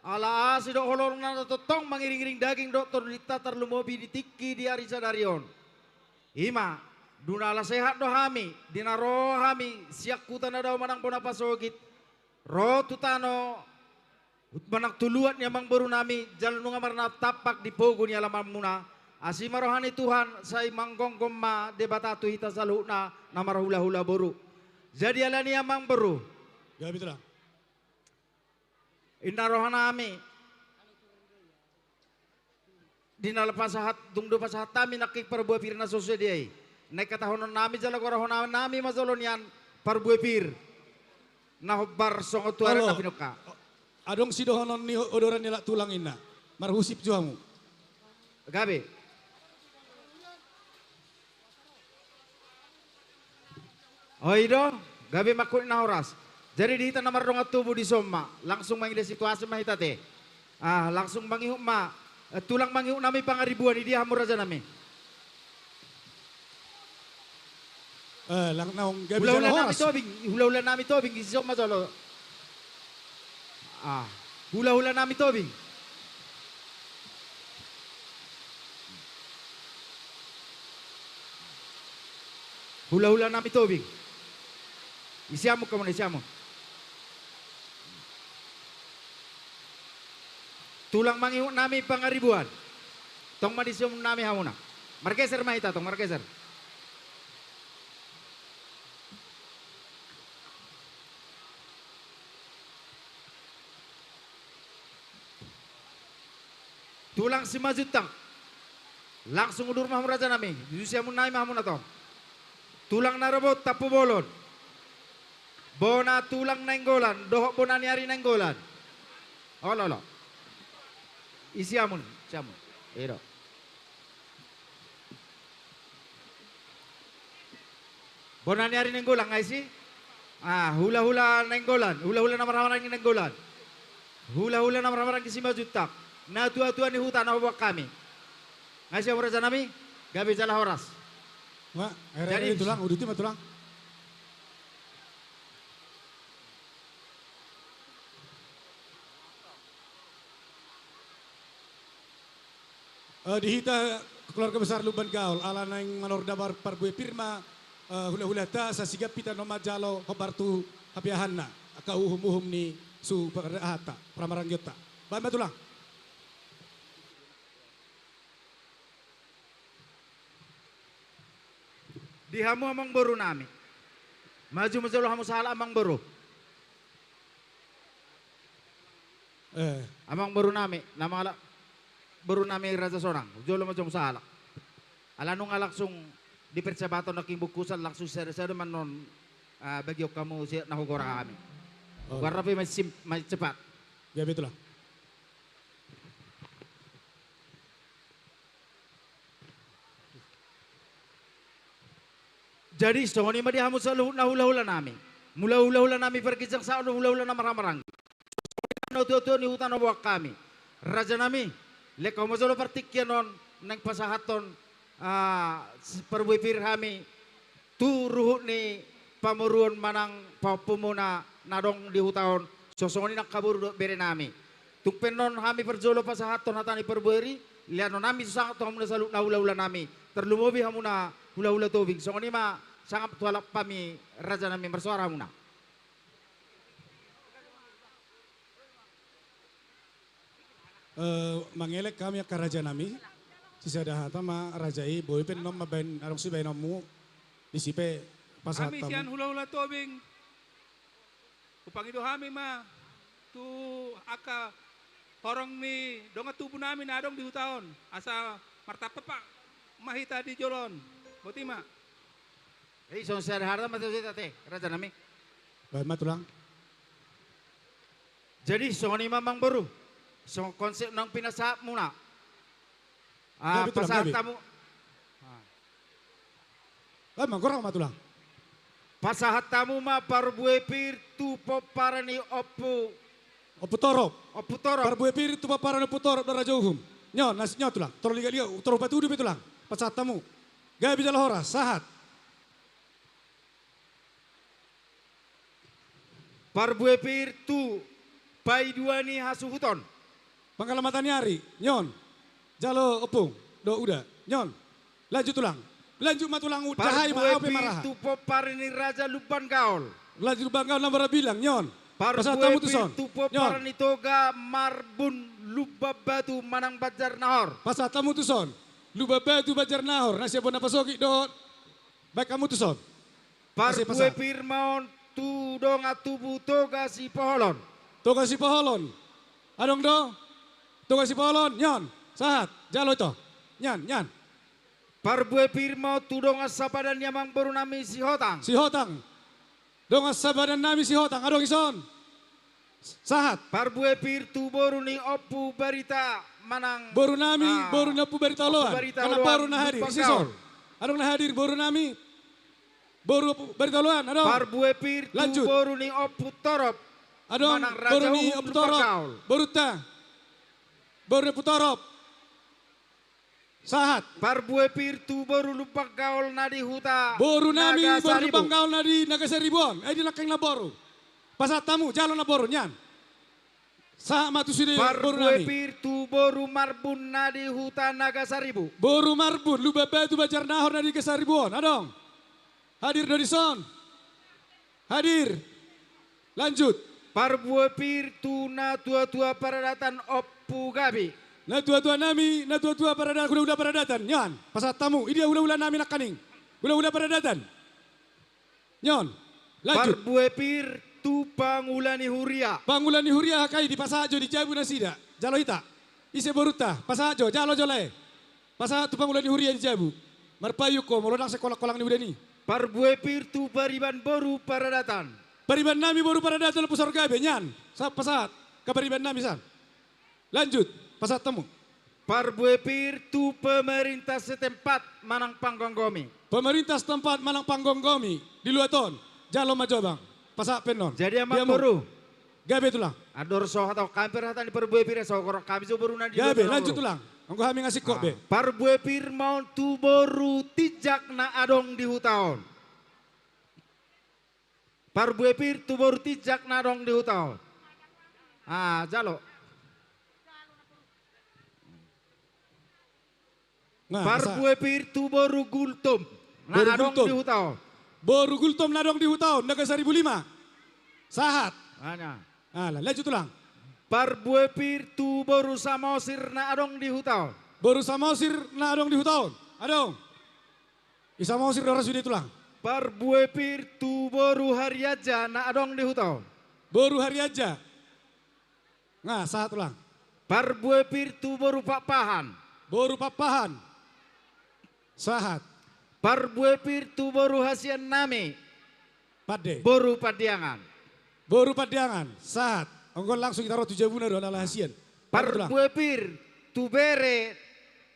S3: Ala asi do holor na totong mangiring-iring daging do tornita tarlumobi di tiki di ari sadarion. Ima dunala sehat do hami dinaro hami siak kutana daw manang pona pasogit. Ro tutano manang tuluat ni amang baru nami jalan nunga marna tapak di pogo ni alaman muna. Asi marohani Tuhan say manggong gomma debata tu hita saluna na marahula-hula boru. Jadi ala ni amang baru.
S2: Gabi tulang.
S3: Inarohan nami. Dinalapasahat dungdo pasahat kami nakik parbuah pir na sosediay. Naik katahonon nami jala korahon nami mazolon yan parbuah pir. Nahobbar songo tuara
S2: Halo.
S3: na pinuka.
S2: Adong sidohonon ni odoran nila tulang ina. Marhusip juamu.
S3: Gabi. Oh ido, gabi makul na oras. Jadi di hita namar dong tubuh di soma, langsung mangida situasi mah hita teh. Langsung mangihuk ma, tulang mangihuk nami pangaribuan di dia hamur aja nami.
S2: Lang naong gabi
S3: Hula-hula
S2: jala
S3: nami
S2: horas.
S3: tobing, hula-hula nami tobing di soma solo. Hula-hula nami tobing. Hula-hula nami tobing. Isiamo kamu isiamo. tulang mangihu nami pangaribuan. Tong madisium nami hamuna. Margeser mahita tong margeser. Tulang si majutang. Langsung udur mahmud raja nami. Yusia mun nami mahmuna tong. Tulang narobot tapu bolon. Bona tulang nenggolan. Dohok bona niari nenggolan. Oh lolo. Isi amun. Siamun. Ero. Bona niari nenggolan ngai si? Hula-hula nenggolan. Hula-hula namar-namaran nenggolan. Hula-hula namar-namaran si majutak. Na tua-tua ni hutan na huwag kami. Ngai siya raja nami. Gabi jala horas.
S2: Ma,
S3: Jadi-
S2: tulang, uduti mah tulang. Dihita keluarga besar Luban Gaul, ala nang manor dabar parbue pirma, hula-hula ta sa sigap pita no majalo hobartu hapiahanna, aka uhum-uhum ni su hata, pramarangyota. Ba tulang.
S3: Dihamu amang baru nami. Maju-maju hamu salah amang baru. Amang baru nami. Nama ala baru nami raja sorang. Jolo macam salah. Ala nung langsung di persahabatan naking bukusan langsung seri-seri manon bagi kamu siya nahugora kami. Warapi may cepat.
S2: Gabi tulang.
S3: Jadi soni madi hamu selalu na hula-hula nami. Mula hula-hula nami perkisang sa hula-hula na marang-marang. Tuwa-tuwa ni hutan obak kami. Raja nami, lekaw mo solo partikyan non nang pasahaton perbuipir kami turuh ni pamuruan manang papumuna nadong di hutan sosoni nak kabur bere nami. Tukpen non kami perjolo pasahaton hatani perbuiri liano nami sangat tuh hamu selalu na hula-hula nami. Terlumobi hamu na hula-hula tubig. Soni ma sangat tualak kami raja nami bersuara muna.
S2: Mangelek kami ke raja nami, sisa dahata ma rajai, boy pen nom maben arong si nomu disipe pasat
S8: Kami siyan hula-hula tobing. Upang itu kami ma tu aka horong ni donga tubuh namin adong di hutaon. Asa martapat pak mahita di jolon. Buti ma.
S3: So harta mati tate raja nami.
S2: Ba tulang.
S3: Jadi soni mamang baru. So konsep nang pinasa muna.
S2: Gabi tulang,
S3: Pasar
S2: gabi.
S3: tamu.
S2: Gorang matulang.
S3: Pasahat tamu ma parbue pir tu poparani opu
S2: Oputorop.
S3: oputoro.
S2: Parbue piri tu paparan oputorop da raja uhum. Nyo nasi nyo tulang. Toro liga toro batu udah tulang. Pasat tamu. Gabi jala horas sahat.
S3: Parbue pir tu pai dua ni hasuhuton.
S2: Pengalaman nyari. Nyon. Jalo opung. Do udah. Nyon. Lanjut tulang. Lanjut matulang cahai ma
S3: Parbue
S2: ape
S3: pir
S2: marah.
S3: tu poparani raja luban gaul.
S2: Lanjut bangkau nambara bilang nyon. Pasat tamu
S3: Parbue
S2: tu son.
S3: pir tu
S2: Nyon.
S3: poparani toga marbun lubab batu manang bajar nahor.
S2: Pasat tamu tu son. Luba batu bajar nahor. Nasi abon apa soki do. Baik kamu tu son. Masih
S3: Parbue
S2: pasat.
S3: pir maon tu donga tubu toga si poholon.
S2: Toga si paholon. Adong do. Toga si paholon. Nyon. Sahat. Jalo itu. Nyan.
S3: Parbue pir mau tu donga sapadan yamang baru nami si hotang.
S2: Si Hotang. Dong sabadan nami si Hotang. Adong ison. Sahat.
S3: Parbue pir tu baru ni opu barita manang.
S2: Baru nami, baru napu berita loan.
S3: Opu barita
S2: Karena
S3: loan,
S2: baru na hadir.
S3: lupa
S2: Sison.
S3: gaul.
S2: Adong na hadir baru nami. Baru berita loan. Adong.
S3: Parbue pir tu
S2: Lanjut.
S3: baru ni opu torop.
S2: Adong
S3: Manang raja
S2: baru ni
S3: umum
S2: putorop.
S3: lupa gaul.
S2: Baru ta. Baru ni putorop. Sahat.
S3: Parbue pir tu baru lupa gaul nadi huta.
S2: Baru nami
S3: Naga
S2: baru
S3: Saribu.
S2: banggaul na di Nagasaribuan. Di nakeng na baru. Pasat tamu jalan na baru nyan. Sama tu sudah baru
S3: Parbue
S2: nami.
S3: pir tu baru marbun nadi huta naga saribu.
S2: Baru marbun luba batu bajar nahor na di Kesaribuan. Adong. Hadir dari son. Hadir. Lanjut.
S3: Parbuepir tuna tua-tua paradatan oppu gabi.
S2: Na tua-tua nami, na tua-tua paradatan, hula-hula paradatan. Nyan, pasat tamu, ini hula-hula nami nak kaning. Hula-hula paradatan. Nyon, lanjut.
S3: Parbuepir tu pangulani huria.
S2: Pangulani huria hakai di pasajo di jabu nasida. Jalo hita. Ise boruta, pasajo, jalo jolai. Pasa tu pangulani huria di jabu. Marpayu ko, molodang sekolah-kolang ni udani.
S3: Parbuepir tu pariban boru paradatan.
S2: Pariban nami baru paradatan pusar gabe, nyan. Pasat, kapariban nami san. Lanjut, pasat temu.
S3: Parbuepir tu pemerintah setempat manang panggonggomi.
S2: Pemerintah setempat manang panggonggomi di Luaton. Jalo majobang. Pasak penon.
S3: Jadi amang
S2: Diamu.
S3: boru.
S2: Gabe tulang.
S3: Ador soh atau kampir hatan di parbuepir soh korok kami so boru nadi.
S2: Gabe, lanjut tulang. Anggo hami ngasih kok be.
S3: Parbuepir mau tu boru tijak na adong di hutaon. Parbuepir tu boru tijak na adong di hutaon. Ah, jalo.
S2: Nah,
S3: Parbuepir tu boru gultum. Na
S2: Boru
S3: adong
S2: gultum.
S3: di hutaon.
S2: Boru gultom nadong di hutaon, naga 1005. Sahat.
S3: Hanya.
S2: Alah, lanjut tulang.
S3: Parbuepir tu boru samosir na adong di hutaon.
S2: Boru samosir na adong di hutaon. Adong. Isamosir doras sudah tulang.
S3: Parbuepir tu boru hariaja na adong di hutaon.
S2: Boru hari aja. Nah, sahat tulang.
S3: Parbuepir tu boru papahan.
S2: Boru papahan. Sahat.
S3: Parbuepir tu boru hasian nami.
S2: Pade.
S3: Boru padiangan.
S2: Boru padiangan. Sahat. Onggol langsung kita roh 7 bulan doa hasian.
S3: Parbuepir tu bere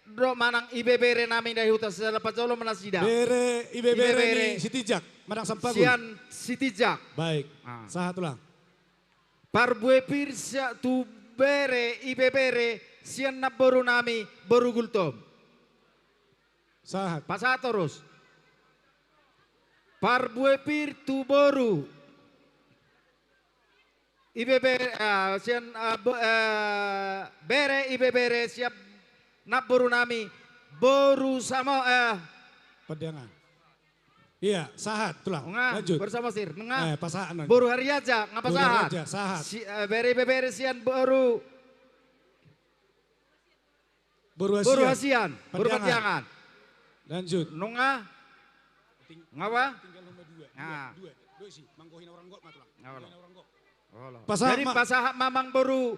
S3: do manang ibe bere nami dari hutan selepas jolo menasida.
S2: Bere, ibe bere ni sitijak. Madang sampagul.
S3: Sian sitijak.
S2: Baik.
S3: Ah.
S2: Sahat tulang.
S3: Parbuepir tu bere ibe bere sian na boru nami boru gultom.
S2: Sahat.
S3: Pasat terus. Parbuepir tu boru. Ibe bere sian bere ibe bere siap nak boru nami boru sama
S2: Padiangan. Iya, sahat tulang.
S3: nga
S2: Lanjut.
S3: bersama sir nga
S2: Pasaan.
S3: boru hari aja ngapa
S2: Boru
S3: sahat.
S2: hari aja, sahat.
S3: Bere ibe bere sian boru
S2: Boru
S3: boru
S2: hasian.
S3: hasian boru
S2: Padiangan.
S3: padiangan.
S2: Lanjut.
S3: Nunga ngapa?
S2: Tinggal nomor 2.
S3: Nah.
S2: Dua sih. Mangkohin orang gok matulang.
S3: Ngapa?
S2: Pasahat
S3: Jadi pasahat mamang boru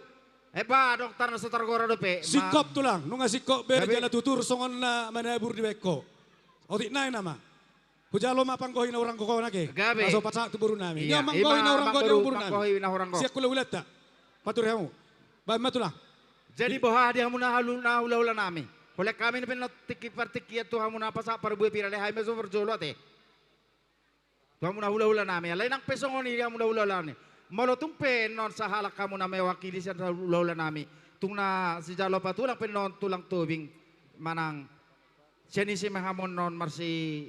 S3: dokter na setar gora dope.
S2: sikop tulang. Nunga sikop
S3: Gabi.
S2: berjala tutur songon na manabur di beko. Otik naik nama. Hujalo ma pangkohin orang koko nake.
S3: Gabi.
S2: Paso pasak tu buru nami.
S3: Iya,
S2: Dia mangkohin
S3: ima
S2: orang koko dia buru nami.
S3: mangkohin na orang kok.
S2: Siak kula ulat tak. Patur kamu. Baik matulang.
S3: Jadi bahwa dia muna hula nami. Oleh kami ni tiki partikia tu hamuna pasak para buah pirale hai meso berjolo te. Tu hamuna hula nami. Lain ang pesong ni dia muna hula nami. Malotung penon sa halak kamu na may wakili siya sa hula nami. Tung na si Jalo patulang penon tulang tubing manang siya ni si mahamon non marsi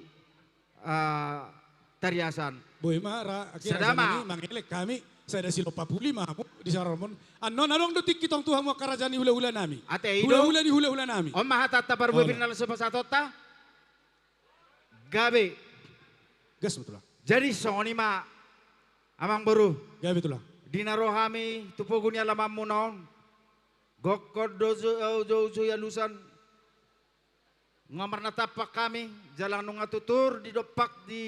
S3: tariasan.
S2: Boy mara.
S3: Sadama.
S2: Ini mangilek kami. Saya ada silo 45 di Saramon. Anon anong dutik kitong tuhan mo karajani hula-hula nami.
S3: Ate ido.
S2: Hula-hula di hula-hula nami.
S3: O mahatata para buah pirale sa pasatota. Gabi.
S2: Gas betulang.
S3: Jadi soni ma amang baru.
S2: Gabi betulang.
S3: Dinaro kami tupogon niya lamang mo noon. Gokod dozo ya lusan. Ngamar na tapak kami. Jalang nung atutur di dopak di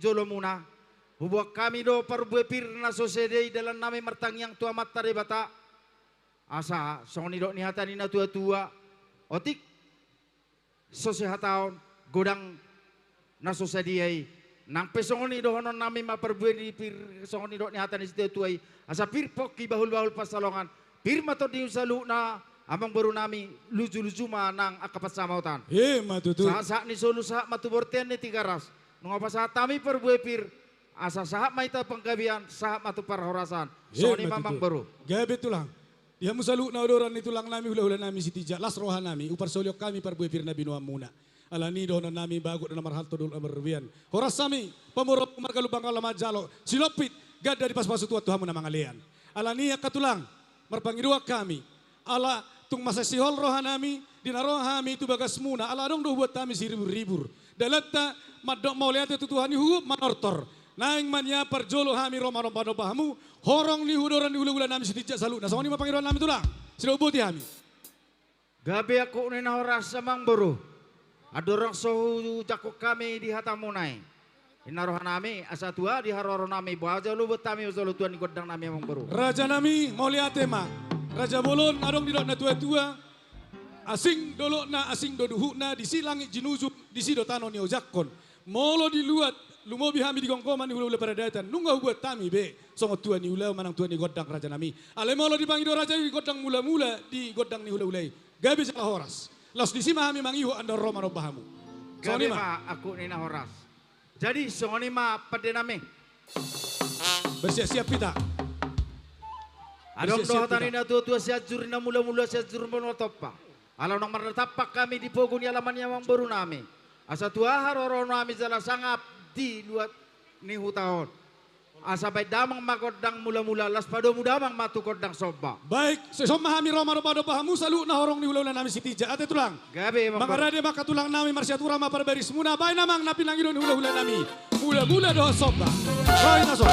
S3: jolo muna. Hubuak kami do parbuepir na sosede dalam nami martang yang tua mata de bata. Asa soni do nihatan na tua-tua. Otik sosehataon godang na sosede nang pesongoni do honon nami maparbuepir songoni do nihatan ni tuai. Asa pir pok bahul-bahul pasalongan. Pir mato di usalu na amang baru nami luju-luju manang akapat samautan.
S2: Matutur.
S3: Sa ni solu sa matuborten ni tigaras. Nung apa sa tami parbuepir asa sahap maita panggabian sahap matu parhorasan. Soni mamang baru.
S2: Gabi tulang. Dia musalu na odoran ni tulang nami hula-hula nami si tija. Las rohan nami upar solyo kami parbuepir na binuam muna. Alani doon nami bago na marhal to dul amarbian. Horas sami pamurop margalubang kalamajalo. Silopit gada di pas-pasu tua Tuhan na mga lian. Alani katulang marpangidua kami. Ala tung masasihol rohan nami dinaroha kami itu bagas muna. Ala dong do buat kami siribur-ribur. Dalata madok mau lihat itu Tuhan hukum manortor. Naing manya perjolo hami romano pahamu Horong ni hudoran ni hula-hula nami sedijak salu. Nah, songoni mapanggiran nami tulang. Sila ubuti kami.
S3: Gabi aku ni nahoras samang buru. Adorong sohu jakuk kami di hatamunai. Inarohan nami asa tua di haroro nami. Bawa jauh lu betami usah tuan di godang nami amang buru.
S2: Raja nami mau lihat tema. Raja bolon adong di na tua-tua. Asing dolok na asing doduhuk na di si langit jinuzu di si dotano ni ojakon. Molo di luat. Lumobi hami di gongkoman ni hula-hula pada datang. Nunggu buat tami be. Songo tuan ni ulau manang tuan ni godang raja nami. Ale molo di pangido raja di godang mula-mula di godang ni hula-hulai. Gabi salah horas. Los di sima hami mangihu anda roma no bahamu.
S3: Gabi ma aku ni nahoras. Jadi songoni ma pada nami.
S2: Bersiap-siap kita.
S3: Adong doa tani na tua siat juri na mula-mula siat juri mono topa. Alam nang maratapak kami di pogun ni alaman yang baru nami. Asa tua haroro nami jala sangap di luat ni hutaon. Asa baik damang makodang mula-mula las pado mudamang matu kodang soba.
S2: Baik, sesoma hami roma pada bahamu salu na horong ni hula-hula nami sitija ate tulang.
S3: Gabi emang.
S2: Mangarade maka tulang nami marsiatura ma perbaris muna baik namang napi langido ni hula-hula nami. Mula-mula doh soba. Baik naso.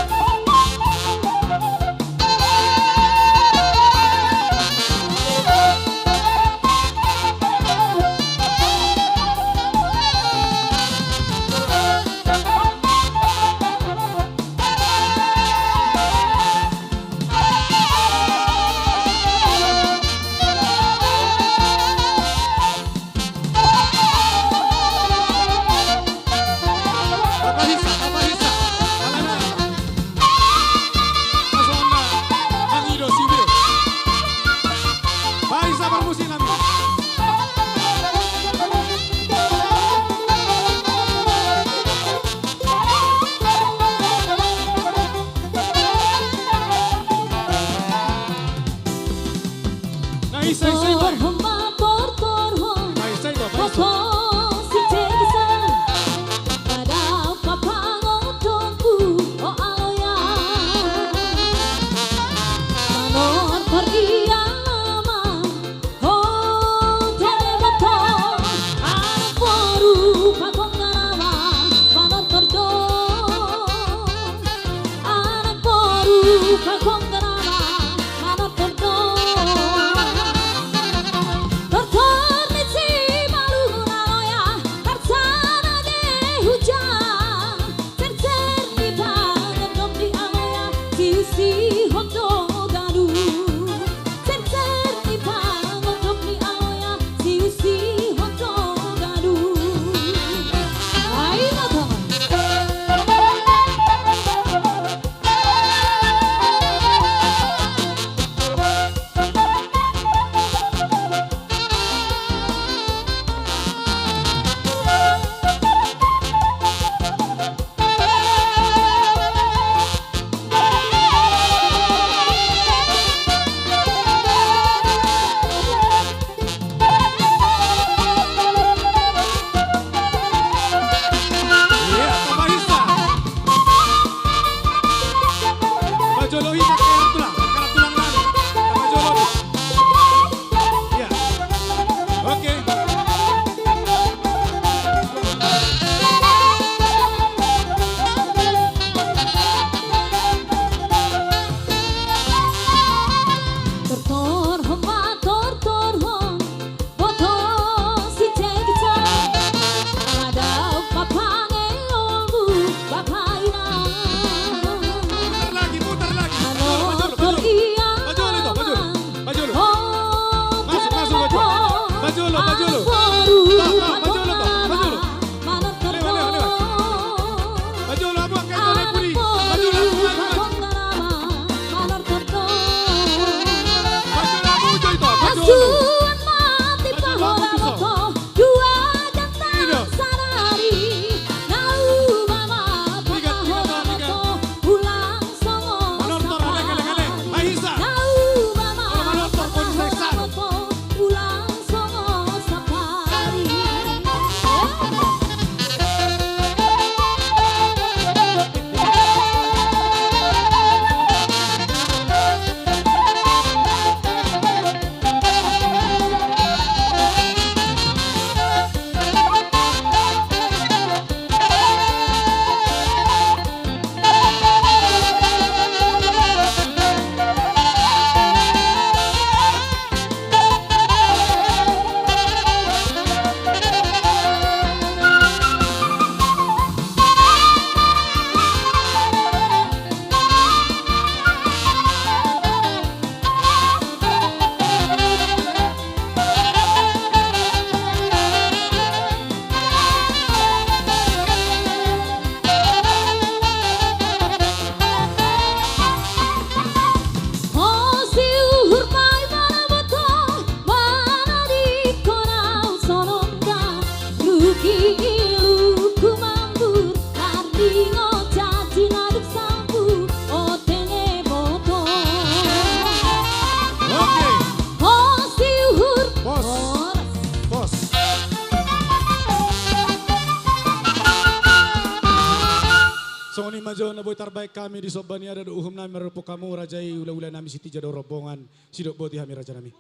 S2: Raja na boy terbaik kami di sobani ada do uhum nami merupo kamu rajai ula-ula nami siti jado rombongan sidok boti hami raja nami.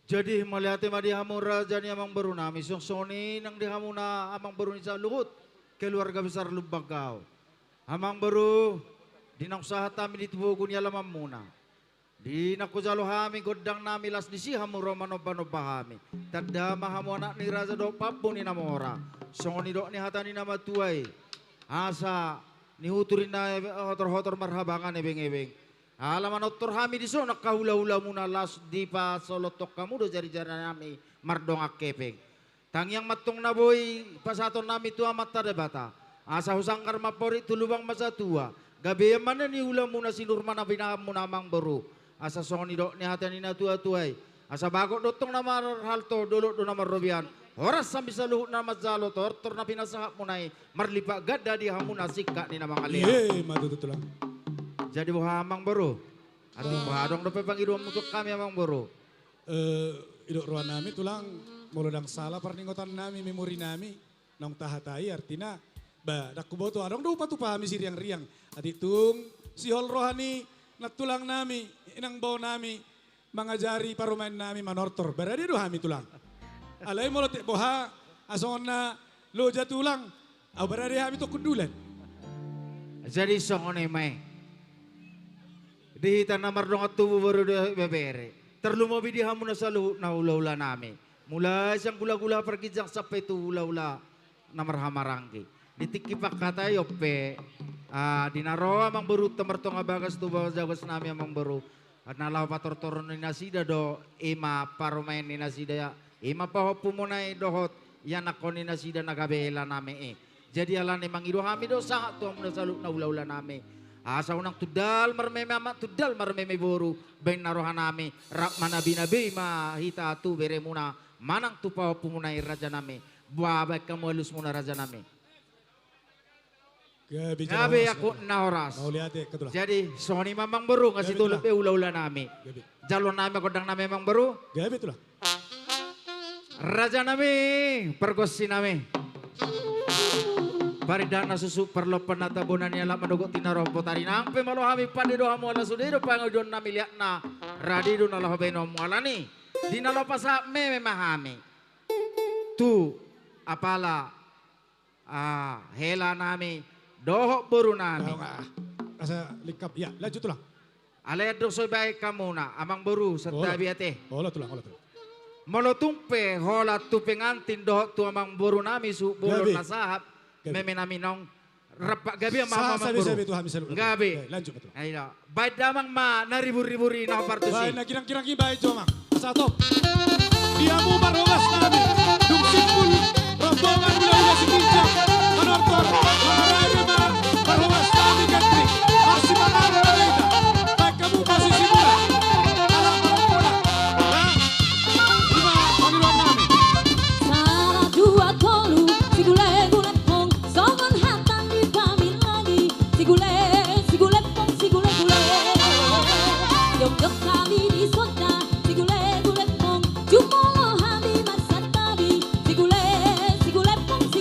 S3: Jadi melihat di hamu raja ni amang baru nami soni nang di hamu na amang baru ni sa luhut keluarga besar Lumbagao. Amang baru dinang usaha kami di tubuh ni alamam muna. Di nakujalo hami godang nami las di si hamu romano-banoba hami. Tadda mahamu anak ni raja do papu ni namora. Soni do ni hatani nama tuai. Asa ni huturin na hotor-hotor marhabangan ebeng-ebeng. Alaman otor hami di so nakahula-hula muna las di pa solotok kamu do jari-jari nami mardongak kepeng. Tangyang matong na boy pasaton nami tua mata debata. Asa husangkar mapori tulubang masa tua. Gabi mana ni hula muna sinurmana binaham muna mang baru. Asa soni do ni hatani na tua-tuai. Asa bagok dotong nama halto dolok do nama robian. Horas sambil saluhut nama zalo tor na pinasahap mo na marlipa gada di hamuna sikka ni namang alia.
S2: Matutulang.
S3: Jadi buha amang baru. Ati bahadong do pepangidom untuk kami amang baru.
S2: Idok ruan nami tulang mulodang salah perningotan nami memori nami nang tahatai artina ba dakuboto adong do patu pahami siriang-riang. Ati tung si hol rohani natulang nami inang bau nami mangajari parumain nami manortor. Berarti do hami tulang. Alay mo lote boha asongon na loja tulang. Berarti hami to kundulan.
S3: Jadi songone may. Di hitan na mardong at tubo baru do bebere. Terlumabi di hamuna sa luhut na ula-ula nami. Mula siyang gula-gula pergi jang sampai tu ula-ula na marhamaranggi. Ditikipak kata yope. Dinaro amang baru temertong abagas tu bawas jawas nami amang baru. At nalaw pator-toron ni nasida do ima parumain ni nasida ya. Ima pahopu mo na dohot yan ako ni nasida nagabela nami Jadi alan emang ido kami do sangat tuang muna saluk na ula-ula nami. Asa unang tudal marmeme amat tudal marmeme boru bain narohan nami rak manabi-nabi mahita tu bere muna manang tu pahopu mo na raja nami. Buabay kamu halus muna raja nami. Gabi ako na oras. Jadi soni mamang baru ngasih tulip ula-ula nami. Jalon nami kodang nami mamang baru.
S2: Gabi itulah.
S3: Raja nami, pergosi nami. Paridana susu perlo penatabunan yang lama dogo tinarompo tari nampe malu hami pandi doa muala sudido pangudon nami lihat na radido nalah beno muala ni. Dinalo pasak me memahami. Tu apala hela nami dohok buru nami.
S2: Asa likap ya lanjut tulang.
S3: Ale doso baik kamu na amang buru serta biate.
S2: Olah tulang.
S3: Molotumpe hola tu pengantin dohok tu amang buru nami su bulon nasahap meme nami nong rapak gabi mama buru. Gabi.
S2: Lanjut betul.
S3: Ayo. Baik damang ma nariburi-riburi na partusi.
S2: Baik na kirang-kirang baik jomang. Satu. Dia mu marhawas nami. Dung simpul rombongan bulan sebincang manortor mengarai marhawas nami gantri. Masih mengarai kita. Baik kamu posisi mula. Alam rombongan.
S7: Salah dua tolu, si gule-gule pong, songon hatan di pamit lagi. Si gule pong, si gule-gule. Yuk kami di sota, si gule-gule pong, cuma lo hami masa tadi. Si gule pong, si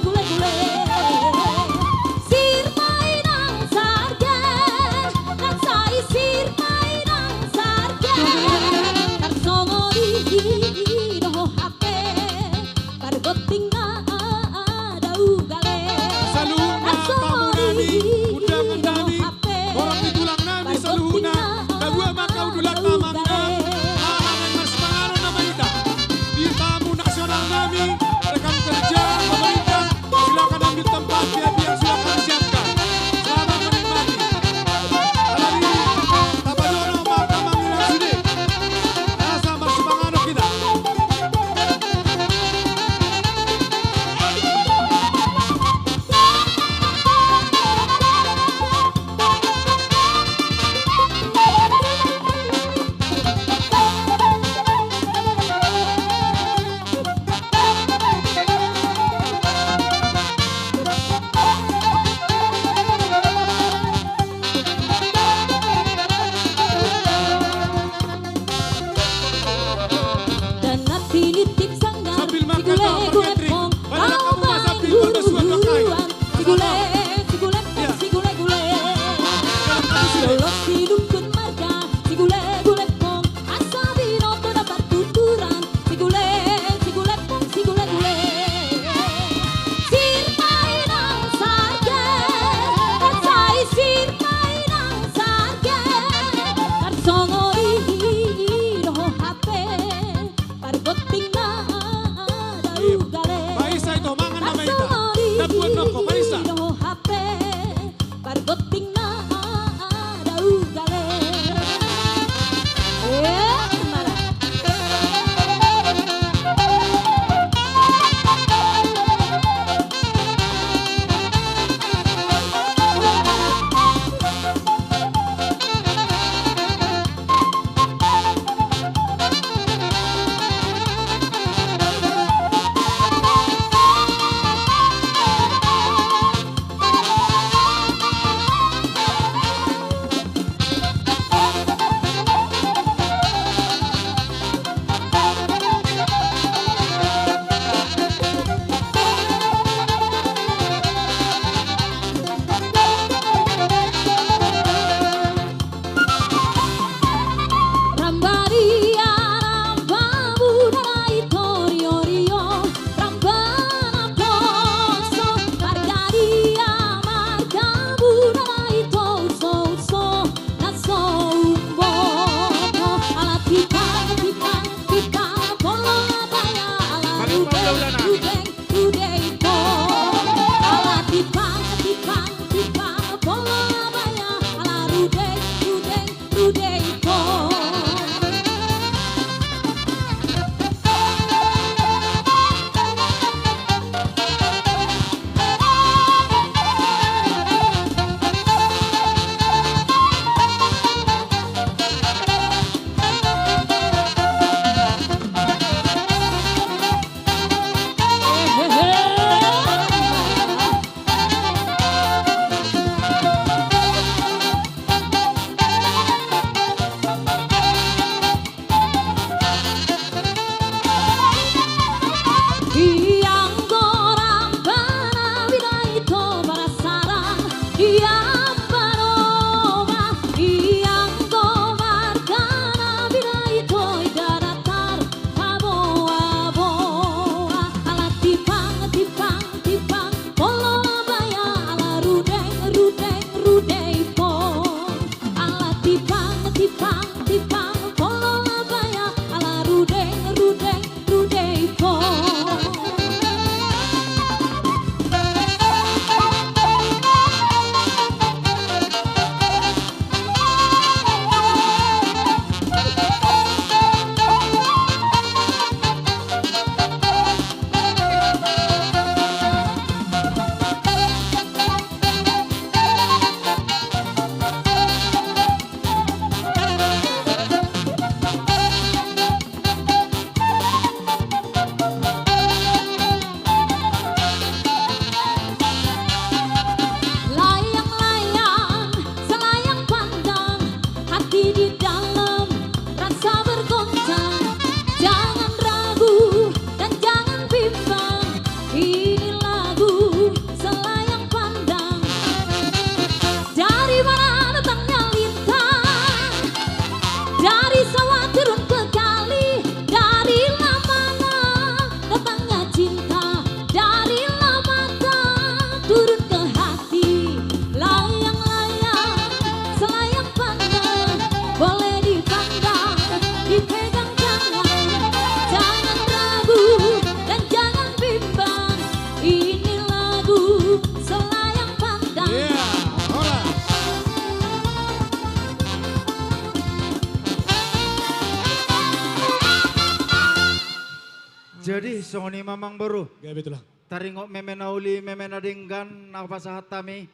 S3: Jadi soni mamang baru.
S2: Gabi itulah.
S3: Taringok memenauli memenadinggan na pasahat tami.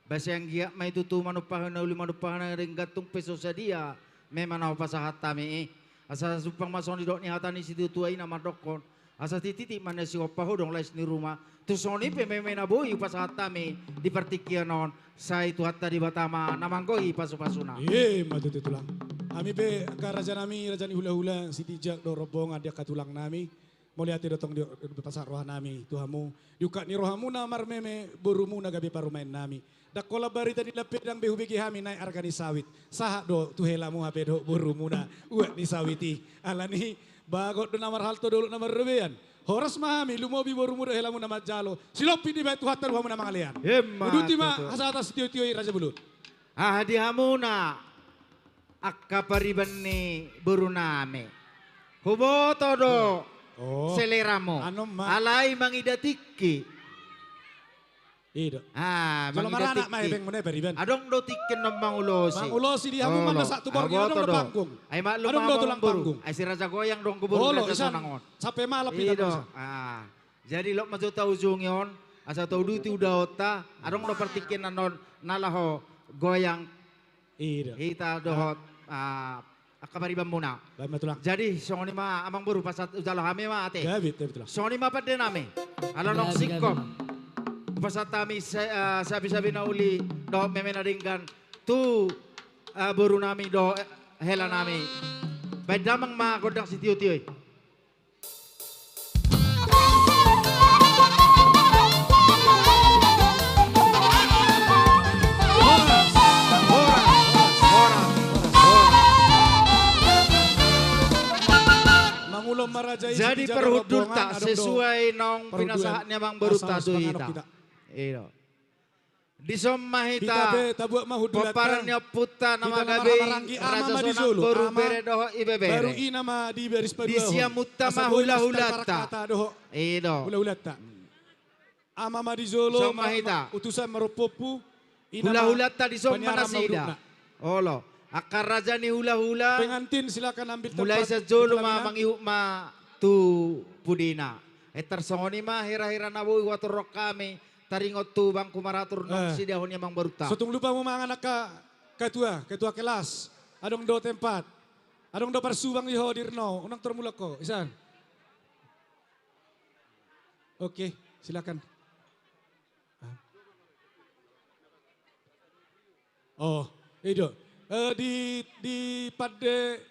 S3: Basa yang giyak may tutu manupahan na uli manupahan na ringgat tung peso sa dia. Memang na pasahat tami Asa supang masoni dok ni hatani si tutuay na madokon. Asa tititi mana si opahodong lais ni rumah. Tu soni pe memena boy pasahat tami di partikian non. Sa itu hatta di Batama namanggoi pasu-pasuna.
S2: Matut itulah. Ami be ka raja nami, raja ni hula-hula si tijak do robong adia katulang nami. Muli ati dotong di pasar roha nami tuhamu. Yuka ni rohamu na marmeme burumu na gabi parumain nami. Dak kolabarita ni lapid ang behubigi hami naik arga ni sawit. Saha do tuhelamu hape do burumu na uat ni sawiti. Alani bagot do namar halto dulu namar rebean. Horas mahami lumobi burumu do helamu nama jalo. Silopi di batu hatar ruhamu na mangalian. Uduti ma hasa atas tio-tio raja bulut.
S3: Hadihamu na akapariban ni buruname. Huboto do seleramu.
S2: Ano ma?
S3: Alay mangidatiki.
S2: Ido. Kalau
S3: Mangidatiki.
S2: marana maibeng mo na beriban.
S3: Adong do tiken ng mangulosi.
S2: Mangulosi di hamu man sa tubor ni adong do panggung.
S3: Ay maklum
S2: Adong do tulang panggung.
S3: Ay si Raja Goyang dong kubur
S2: Holo
S3: Raja
S2: isan
S3: Sonangon.
S2: sampai malap
S3: Ido.
S2: ito.
S3: Jadi lo majo tau ujung yon. Asa tau duti udah ota. Adong do partikin nanon nalaho Goyang.
S2: Ido.
S3: Kita dohot akabariban muna.
S2: Baik tulang.
S3: Jadi songoni ma amang buru pasat ujalo hame ma ate.
S2: Gabit betul.
S3: Songoni ma padde name. Alalong sikkom. Pasat kami sabi-sabi na uli do memena ringgan tu buru nami do hela nami. Baik damang ma godang si tiyo-tiyo.
S2: Mangulom marajai
S3: Jadi perhudulta sesuai nong pinasahatnya bang beruta duita. Iyo. Di sommahita
S2: tabuak mahudulata.
S3: paparannya puta nama gabe raja sonang baru bere doho ibe
S2: Baru
S3: bere.
S2: ina ma di beris padua.
S3: Di sia mutta mahula-hulata. Iyo.
S2: Hula-hulata. Ama ma di Zolo
S3: Sommahita.
S2: utusan maropopu.
S3: Hula-hulata di somma
S2: Penyaram
S3: nasida.
S2: maudukna.
S3: Olo. Akar raja ni hula-hula.
S2: Pengantin silakan ambil tempat.
S3: Mulai sa Zolo
S2: di
S3: ma
S2: pelaminan.
S3: mangihu ma tu pudina. Tersongoni ma hira-hira nabu waturok kami. Taringot tu bang kumaratur nong si dahon mang baruta.
S2: Sotung lupa mo mga anak ketua kelas. Adong do tempat. Adong do parsubang iho dirno. Unang termulak ko. Isan. Oke, silakan. Oh, itu. Di pada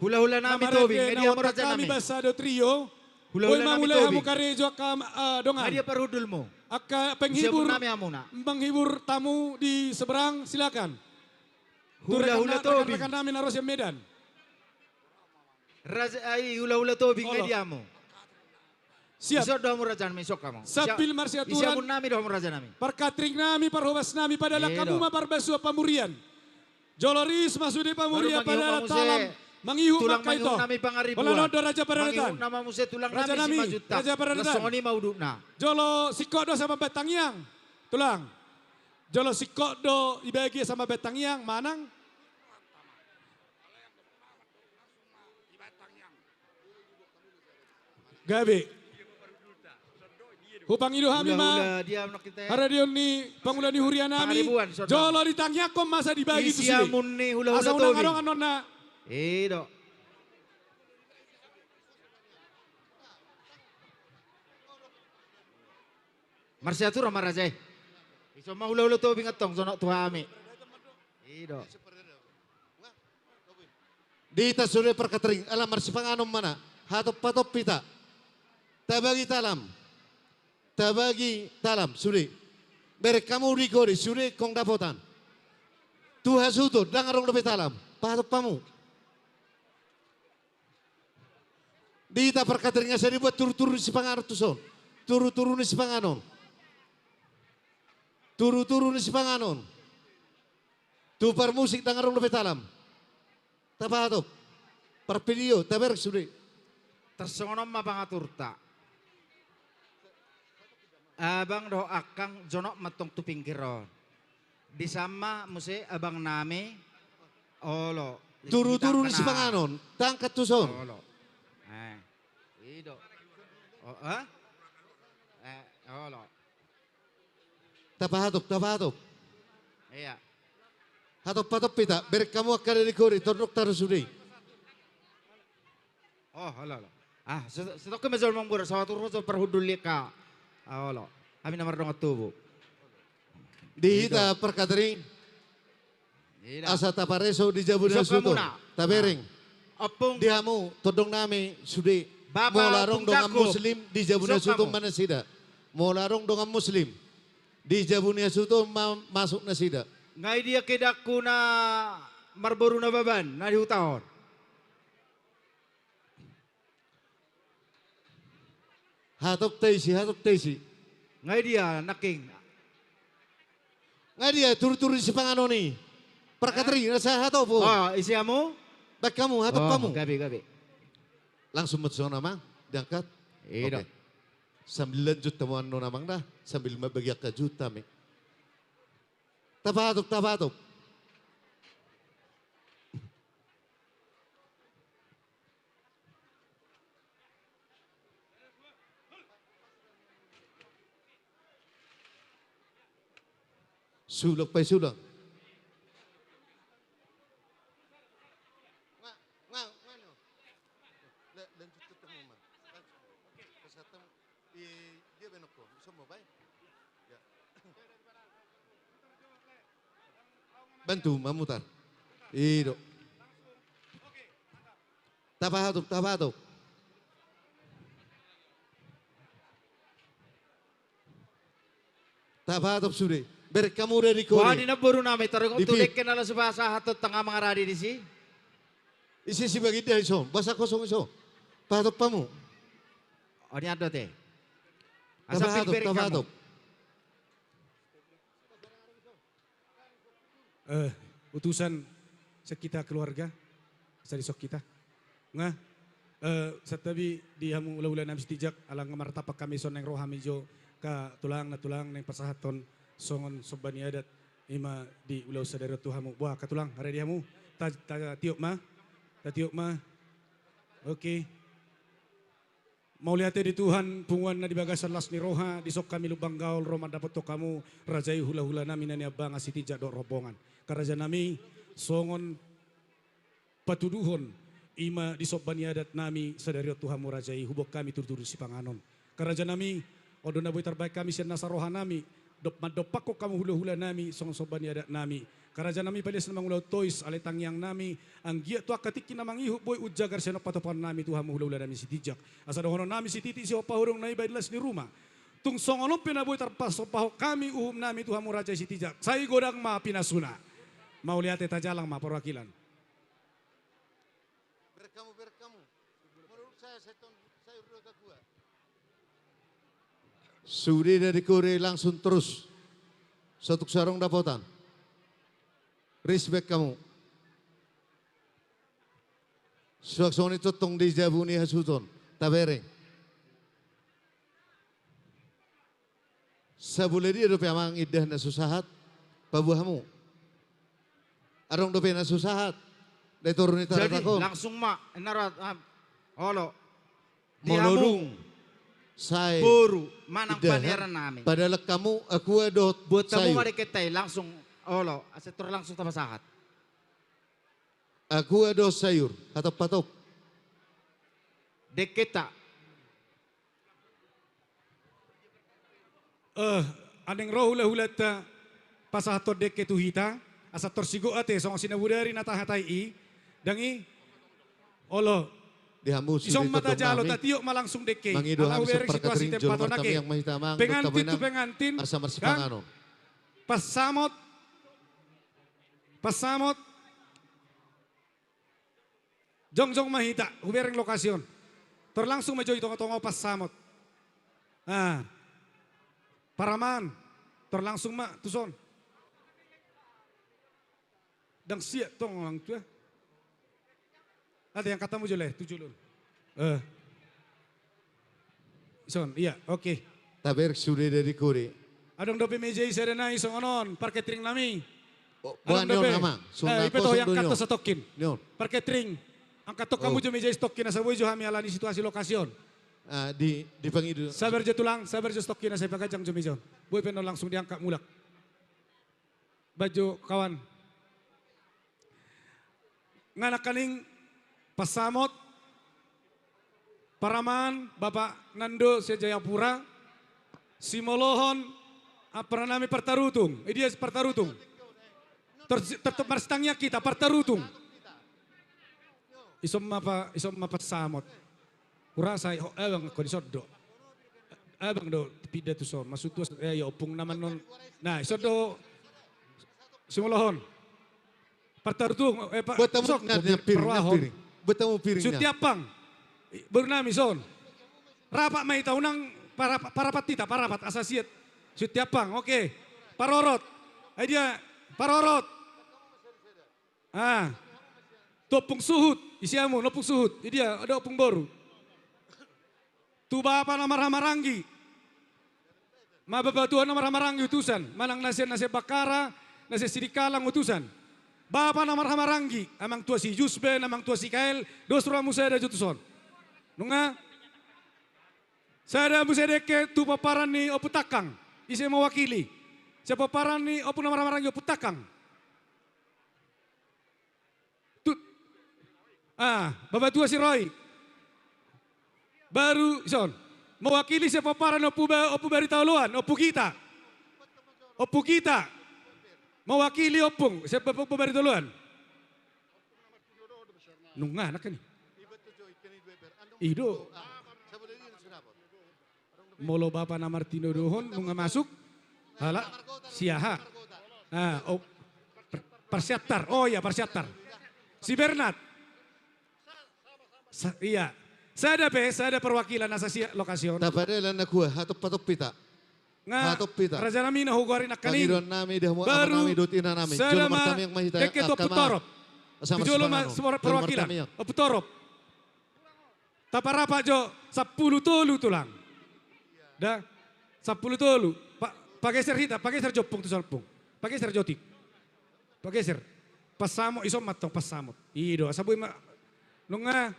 S3: Hula-hula nami tobing, media mo raja
S2: kami
S3: nami.
S2: basa do trio.
S3: Hula-hula
S2: Boy
S3: nami
S2: mamulai
S3: tobing.
S2: hamu karejo kam dongan.
S3: Media perudul mo.
S2: Aka
S3: Siapa
S2: penghibur
S3: nami amuna.
S2: menghibur tamu di seberang silakan.
S3: Hula-hula tobing.
S2: Rekan kami naros yang Medan.
S3: Raja ai hula-hula tobing
S2: Olo.
S3: media mo.
S2: Siap.
S3: Iso do mo raja nami sok kamu.
S2: Sapil marsiaturan.
S3: Isya mo nami do mo raja nami.
S2: Perkatring nami, parhobas nami padahal
S3: Iya
S2: kamu
S3: dong.
S2: ma parbasua pamurian. Joloris masudi pamuria
S3: Baru
S2: padahal
S3: mangihu
S2: talam. Mangihuk
S3: tulang
S2: maka itu.
S3: mangihu nami pangaribuan.
S2: Wala nodo Raja
S3: Mangihu
S2: Paradatan.
S3: nama muse tulang
S2: Raja
S3: nami
S2: nami,
S3: 5 juta.
S2: Raja Paradatan.
S3: Lesongoni mauduk na.
S2: Jolo sikodo sama Betangyang. Tulang. Jolo sikodo ibagi sama Betangyang. Manang. Gabi. Hupang ido hami ma.
S3: Hula-hula dia anak kita.
S2: Haradion ni pangulan di hurian nami.
S3: Pangaribuan, saudara.
S2: Jolo di Tangyakom masa dibagi itu
S3: Isya
S2: sini.
S3: munni hula-hula
S2: Asa unang
S3: tobing.
S2: arong anon na.
S3: Ido. Marsiatur sama raja. Iso mah hula-hula tobing atong sonok tuhami. Ido.
S9: Dita sudah perkatering alam marsipan anom mana hatop patop pita tabagi talam suri bere kamu rigori suri kong dapotan Tuhan suto dangarong lebih talam patop pamu Dita perkateringnya saya dibuat turu-turu si panganon tuson turu-turu ni si panganon turu-turu ni si panganon tu par musik dangarong lebih talam Tapahatop, perpilio, taber sudah.
S3: Tersonom mapangaturta. Abang do akang jonok matong tu pinggiron. Di sama muse abang name olo.
S9: Turu-turu ni si panganon, tangkat tuson.
S3: Olo. Oh, ha? Olo.
S9: Tapahatop.
S3: Iya.
S9: Hatop patop pita, ber kamu akan dari kori, tordok taruh sudah.
S3: Oh, olo. Setok ke mezol mangbura sa watu rozo perhuduli ka. Olo. Kami namar dong tubuh.
S9: Dihita perkatering,
S3: Ida.
S9: asa tapareso di Jabuna
S3: Isok
S9: Suto,
S3: kamu na.
S9: tabering.
S3: Opung
S9: Dihamu, todong nami, sudah.
S3: Baba
S9: Mau larong dengan
S3: Tunggaku.
S9: muslim di Jabuna
S3: Isok
S9: Suto
S3: kamu.
S9: mana sida. Mau larong dengan muslim di Jabuna Suto masuk na sida.
S3: ngai dia kedaku na marboru na baban na dihutahon.
S9: Hatop taisi.
S3: Ngai dia naking.
S9: Nga dia turu-turu si panganoni. Perkatering, nasa hatop po.
S3: Oh, isi kamu?
S9: Baik kamu, hatop kamu.
S3: Gabi.
S9: Langsung matso namang, diangkat.
S3: Iya.
S9: Sambil lanjut temuan no namang dah. Sambil mabagyak ka juta me. Tapahatop. Sulak pa sulak. Bantu memutar. Iyo. Tapahatop. Tapahatop sudah. Ber kamu dari
S3: Wah,
S9: kori.
S3: di naboru na may tarong
S9: Dipit.
S3: tulik ka na lang subasa hatot tanga mga radi di si.
S9: Isi si bagi dia iso. Basa kosong iso. Pahatop pamu.
S3: O ni adot eh. Asa pilberi
S9: Tapahatop.
S3: kamu.
S2: Utusan sekita keluarga, sa disok kita. Nga, sa tabi di hamong ula-ula namin tijak, alang martapak kami son ng rohami jo, ka tulang ng pasahaton, songon soban adat, ima di ulaw sa darot tu hamu. Buah, katulang, hari di hamu, tiok ma, okay. Mau lihat di Tuhan, punguan na di bagasan las ni roha, disok kami lubang gaul, Roma dapat to kamu, rajai hula-hula namin na ni abang asitijak do robongan. Karaja nami, songon patuduhon, ima disok baniadat nami, sadariot Tuhan mo rajai, hubok kami turut-turut si panganon. Karaja nami, odo na boy terbaik kami siya nasa roha nami, madopak ko kamu hula-hula nami, songon sobaniadat nami. Karaja nami palis na mangulaw toys, alitang yang nami, ang giya to akatikin na mangihu, boy ujagar siya no patopan nami, Tuhan mo hula-hula nami si tijak. Asa dohono nami si titi si opahurong na ibadlas ni rumah. Tung songono pinaboy tarpaso paho kami uhum nami Tuhan mo rajai si tijak. Say godang ma pinasuna. Mau lihat tajalang ma perwakilan.
S9: Berkamu. Menurut saya udah kuat. Suri dari Korea langsung terus. Satu sarung dapatan. Respect kamu. Suaksoni tutong di Jabuni Hasuton. Tabereng. Sabule dia dope amang idah na susahat. Pabuhamu. Arong dope na susahat. Dahil turun ni
S3: Jadi
S9: taratakon.
S3: langsung ma, narat, olo.
S9: Molodung.
S3: Dihamung,
S9: Say.
S3: buru, manang
S9: Idahan.
S3: paneran namin.
S9: Padahal kamu aku adot
S3: Buat tamu
S9: sayo.
S3: mariketay, langsung, olo, asetor langsung tapasahat.
S9: Aku adot sayur. Hatop-hatop.
S3: Deketa,
S2: Aneng roh hula-hula ta pasahato dek tuhita, asa torsigo ate song sinabudari na tahatay dangi olo
S9: Dihamu
S2: isong
S9: suri
S2: mata
S9: totong
S2: jalo
S9: nami.
S2: tatiyo malangsung deke.
S9: Mangido
S2: Alaw
S9: kami sa
S2: beri situasi
S9: perkatering
S2: tempato
S9: jurumar kami
S2: nake.
S9: yang mahitamang.
S2: Pengantin tu pengantin.
S9: Arsa marsi
S2: kan?
S9: panganon.
S2: Pasamot. Jong mahita, hubereng lokasyon. Terlangsung majo tongo-tongo pasamot. Paraman, terlangsung ma tuson. Dang siap tong orang tua. Ada yang katamu jole, tujuh lur. Son, iya, oke.
S9: Taber suri dari Korea.
S2: Adong dope meja isa na isong anon, parketring nami.
S9: Bukan nyon nama.
S2: Ipeto yang kato sa tokin.
S9: Nyon.
S2: Parketring. Ang katok kamu jo meja stokin na sa boy jo hami alani situasi lokasyon.
S9: di pangidu.
S2: Sabar je tulang, sabar je stokin na saya pagkajang jumison. Boy penon langsung diangkat mulak. Baju kawan. Nganak kaning pasamot, Paraman, Bapak Nando si Jayapura, Simolohon, apa nami Partarutung, dia Partarutung. Tetap marstangnya kita Partarutung. Isom mapa samot. Kurasa abang ko disodo. Abang do pida tu son, masuk tu ya opung naman non. Nah, isodo Simolohon. Partarutung
S9: Bertemu piring. Bertemu piringnya.
S2: Sutiapang. Bernami son. Rapat may taunang parapat tita, parapat asasiat. Sutiapang, oke. Parorot. Ay dia, parorot. Topung suhut. Isiamu, nopung suhut. Ay dia, ada opung boru. Tuba apa nama Ramarangi. Mababatuan nama Ramarangi utusan. Manang nasi bakara, nasi sidikalang utusan. Bapa nama Ramarangi. Amang tua si Jusben, amang tua si Kael. Dos ramu saya ada jutuson. Nunga. Saya ada musedeke tu paparan ni oputakang. Isi mewakili. Saya paparan ni opu nama Ramarangi oputakang. Bapak tua si Roy. Baru son. Mewakili saya paparan opu bari tauluan, opu kita. Opu kita. Mewakili opung, siapa pemberi duluan? Nunga nak ni. Ido. Molo Bapak na Martino dohon nunga masuk. Hala siaha. Persiatar. Oh ya persiatar. Si Bernard. Iya. Saya ada perwakilan asasi lokasi.
S9: Dapat ada nak kuah atau patop pita.
S2: Raja nami na hugarin akaling.
S9: Pangiron nami dahmu
S2: Baru
S9: nami dotina nami.
S2: saya yang mahita Putorop. Jolo perwakilan. Putorop. Taparapa jo 10 tolu tulang. Dah 10 tolu. Pakai ser hita, pakai ser jopung tu salpung. Pakai ser jotik. Pakai ser. Pasamo isom matong pasamot. Ido asaboy nunga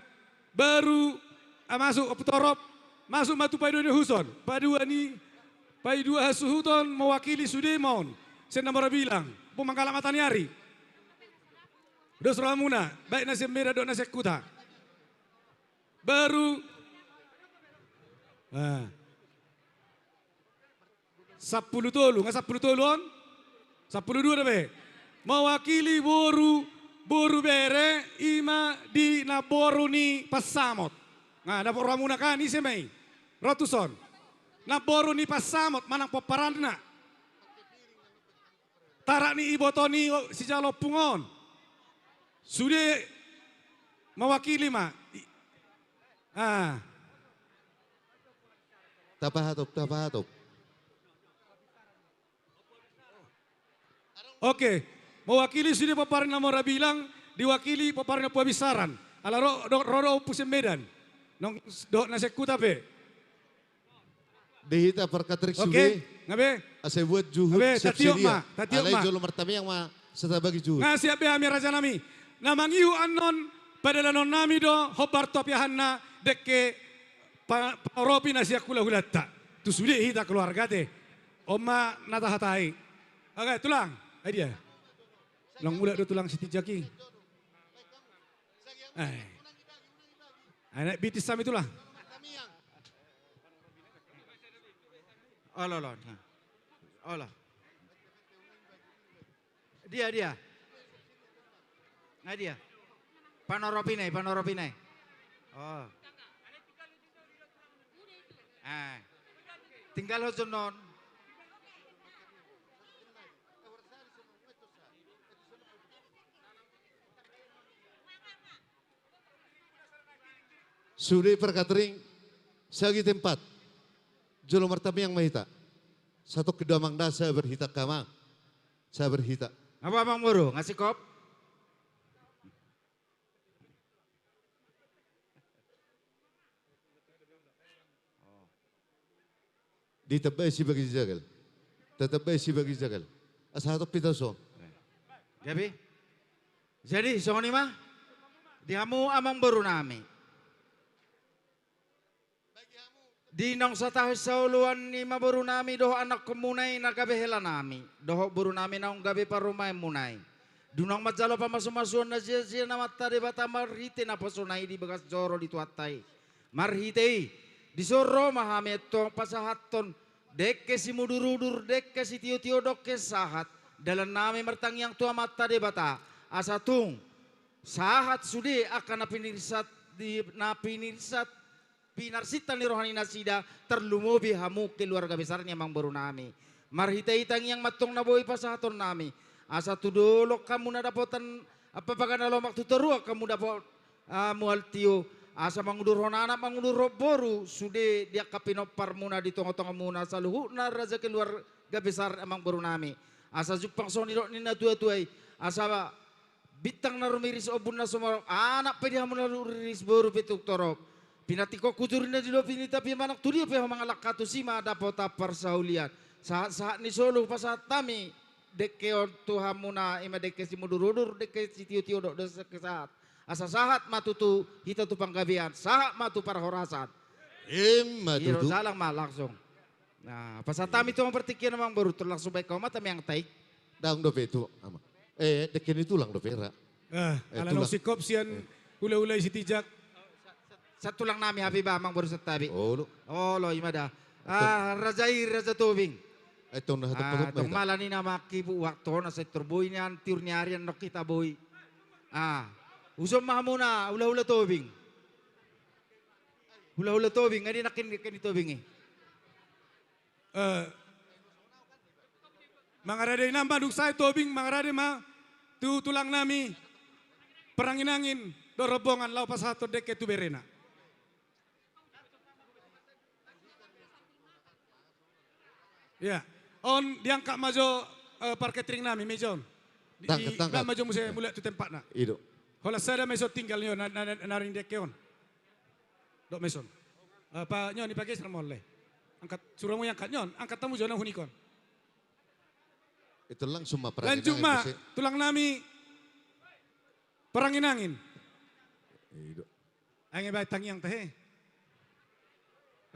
S2: baru masuk Putorop. Masuk matu paido ni huson. Padua ni Pai dua hasuhuton mewakili Sudemon. Saya nama bilang, pemangkala mataniari. Dos ramuna, baik nasi merah do nasi kuta. Baru 10 tolu, nggak 10 tolon? 10 dua be. Mewakili boru bere ima di naboru ni pasamot. Nah, dapur ramuna kan ni semai. Rotuson. Naboru ni pasamot manang paparanna. Tarak ni ibotoni si jalo pungon. Sudah mewakili ma.
S9: Tapahatop.
S2: Oke, mewakili sudah paparan namora bilang diwakili paparan Puabisaran. Ala rodo pusing Medan. Nong do nasekuta pe.
S9: Dihita perkatrik sudah.
S2: Oke, ngabe.
S9: Asa buat juhud siap sedia. Alai jolo martami yang serta bagi juhud.
S2: Nga siap ya raja nami. Namangiu anon pada lanon nami do hobar top yahanna deke paropi na siya kula-hulata. Tu sudah hita keluarga teh. Oma natahatai. Oke, tulang. Ay dia. Lang mula do tulang Siti Jaki. Anak bitis sami tulang.
S3: Olah. Dia. Nah dia. Panoropinai. Oh. Tinggal hojonon.
S9: Sudah perkatring sagi tempat. Jolo martami yang mahita. Satu kedua mangda saya berhita kama. Saya berhita.
S3: Apa Bang Muru? Ngasih kop?
S9: Ditabay si bagi jagal. Tatabay si bagi jagal. Asal pita so.
S3: Jadi sohoni mah dihamu amang baru nami. Dinong sa tayo sa uluan ni maburu nami doho anak komunay na gabihela nami. Doho buru nami na gabi parumay munay. Dunang majalo pa masumasuan na siya na mata di bata marhite na pasunay di bagas joro di tuatay. Marhite di soro mahami itong pasahaton. Dekke si mudurudur dekke si tiyo-tiyo dokke sahat. Dalam nami martangyang tua mata di bata. Asatung sahat sudi akan napinirsat pinarsitan ni rohani nasida terlumubi hamu keluarga besarnya mang baru nami. Marhita-hitang yang matong naboy pa sa haton nami. Asa tudulok kamu na dapotan apa pagana lomak tuterua kamu dapot mual tiyo. Asa mangudur honana mangudur boru sude dia kapinopar muna di tongotong muna sa luhu na raja keluarga besar amang baru nami. Asa jupang soni dok nina tua-tuai. Asa bitang na rumiris obun na sumarok anak pedi hamu na rumiris boru pituk torok. Pinatiko kujurin na dilo pinita pimanak tudio pe mga lakatu sima dapota parsaulian. Saat ni solo pasat tami dekeon Tuhan muna ima deke si mudurudur deke si tiyo-tiyo dok desa kesat. Asa sahat matutu hita tu panggabian sahat matu para horasan. Iro
S9: Matutu.
S3: salang ma langsung. Nah pasat tami tu mempertikian namang baru terlangsung baik kau mata yang taik.
S9: Daang dope itu. Ama. Dekin itu lang dope ra.
S2: Alanong sikop siyan ulay-ulay si Tijak.
S3: Satu lang nami happy ba mang baru setabi.
S9: Oh, lo.
S3: Oh lo imada. Raja Tubing.
S9: Ito na
S3: Tong malani na makibu waktu na sa turboy niyan tiur niarian no kita boy. Usom mahamuna ula-ula Tubing. Ula-ula Tubing ngadi nakin Tubing eh.
S2: Mga raday na madugsa Tubing mga raday ma tutulang nami peranginangin dorobongan lau pasato deke tuberena. Ya, on diangkat majo parketring nami mejon.
S9: Tangkat.
S2: Majo musa mulai tu tempat na.
S9: Ido.
S2: Hola sada meso tinggal nyo naring deke on. Dok meson. Pa nyo ni pagi sermol le. Angkat suruh mo yang angkat nyon, angkat tamu jona hunikon.
S9: Ito lang suma
S2: Dan cuma tulang nami peranginangin.
S9: Ido.
S2: Angin bay tangyang tahe.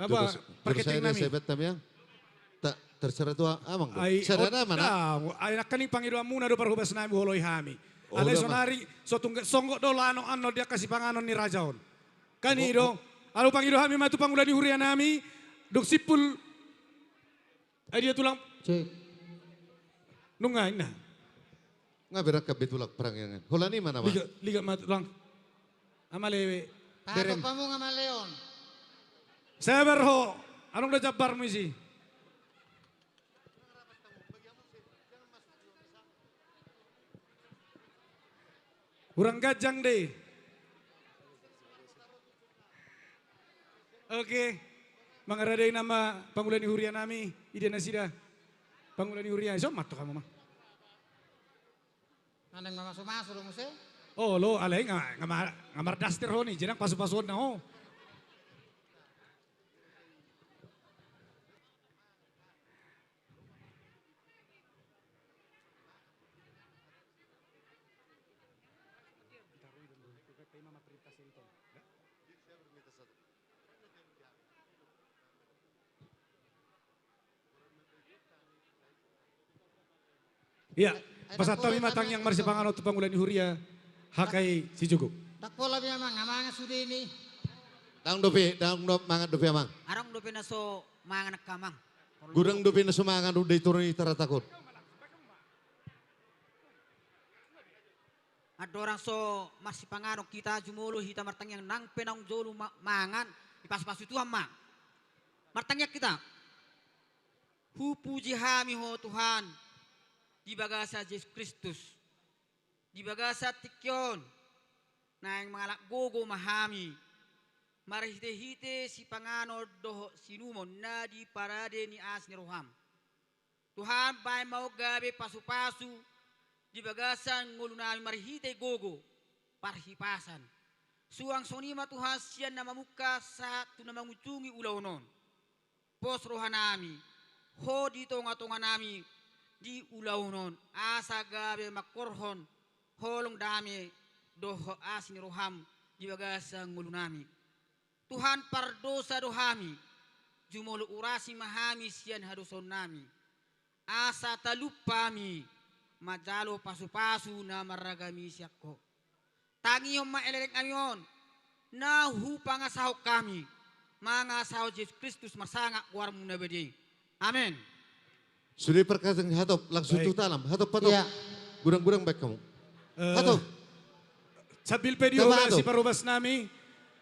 S2: Apa parketring nami?
S9: Sebet tamyang. Tak terserah tua amang.
S2: Ay,
S9: Sadana mana?
S2: Ay nakaning pangiduan muna do parhubas nami holoy hami. Alay sonari so songgok do lano ano dia kasih panganon ni rajaon. Kanido, alo pangidu hami matu pangulan di hurian nami, dok sipul. Ay dia tulang
S6: Cek.
S2: nungay na.
S9: Nga berak kabitulak perang Holani mana ba?
S2: Liga matu lang. Amale
S6: Patok pa mo nga maleon.
S2: Sabar ho. Anong najabar mo isi? Kurang gajang deh. Oke. Mangaraday nama pangulan ni hurian nami. Ida nasida. Pangulan ni hurian. So mato kamu mah.
S6: Anang mamasok-masok mo siya?
S2: Oh lo alay ngamar daster ho ni. Jangan pasu-pasuan na ho. Iya, pasat kami matang yang marsipangan atau pangulan ni huria hakai si cukup.
S6: Takpo labi amang, amang sudi ini.
S9: Daang dope mangan dope amang.
S10: Arang dope na so mga kamang.
S9: Gudang dope na sumangan uday turun taratakot.
S10: Ada orang so masih pangarok kita jumulu hita martang yang nang penang jolu mangan ipas-pas itu ama. Martangnya kita. Puji hami ho Tuhan. Di bagasa Yesus Kristus. Di bagasa tikyon. Na yang mangalak gogo mahami. Marhite-hite si pangano doho sinumon na di parade ni as ni roham. Tuhan bay mau gabe pasu-pasu. Di bagasan ngulu nami marhite gogo. Parhipasan. Suang sonima Tuhan siyan na mamuka saat tu na mangucungi ulaw non. Pos rohanami. Ho di tonga-tonga nami. Di ulaw non. Asa gabe makorhon. Holong dami. Doho as ni roham. Di bagasan ngulu nami. Tuhan pardosa dohami. jumolo urasi mahami sian haruson nami. Asa talupami majalo pasu-pasu na maragami siyakko. Tangi yung maelelek ayon na hupangasaw kami. Mga asaw Yesus Kristus masanga kuar muna beding. Amen.
S9: Sudah perkataan hatop langsung
S2: Baik.
S9: tuh talam. Hatop patop.
S6: Iya.
S9: Gurang-gurang baik kamu. Hatop.
S2: Sabil pedio
S9: Dapat
S2: si
S9: ato.
S2: parubas nami.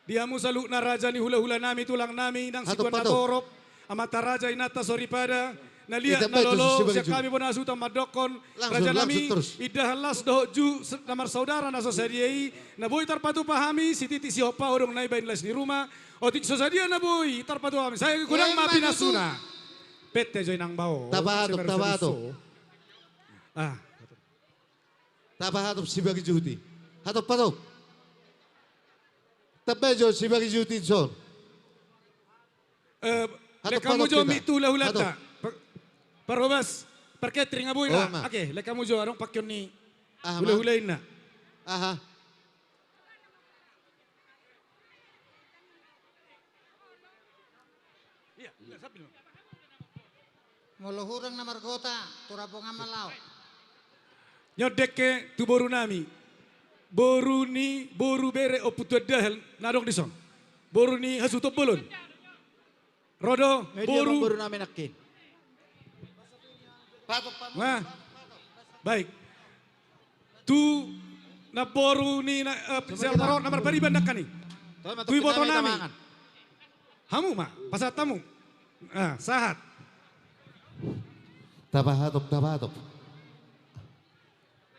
S2: Dia musaluk na raja ni hula-hula nami tulang nami nang
S9: Ato,
S2: sikuan na
S9: pato.
S2: torop. Amata raja inata soripada. Naliat
S9: Kita
S2: na
S9: betul,
S2: lolo
S9: sebagai
S2: siya kami pun asuta madokon. Raja
S9: Langsung
S2: nami
S9: terus.
S2: idahalas doh ju namar saudara na sosadiai. Na boy tarpatu pahami si titi si hopa odong na ibain las ni rumah. O tik sosadia na boy tarpatu pahami. Saya kurang mapi nasuna. Pete joy nang bao.
S9: Tabahatok, tabahatok.
S2: Ah.
S9: Tapa hatop si bagi juti. Hatop patop. Tabejo si bagi juti son. Hatop,
S2: Lekamu
S9: hatop
S2: jo
S9: kita.
S2: mitu lahulata.
S9: Hatop.
S2: Parobas, perketring aboy
S9: Oh,
S2: na.
S9: ma.
S2: Ake, lekamu jo anong pakyon ni
S9: Ah, ma.
S2: hula-hulain na.
S9: Aha.
S6: Muluhurang na margota, turapong amalaw.
S2: Nyodeke tu boru nami. Boru ni, boru bere o putu dahel nadong dison. Boru ni hasuto bolon. Rodo, boru.
S3: namin akin.
S2: Wah, baik. Tu na boru ni na sel parot namar pariban nakani. Tu boto nami. Hamu ma, pasat tamu. Ah, sahat.
S9: Tapa hatop, tapa hatop.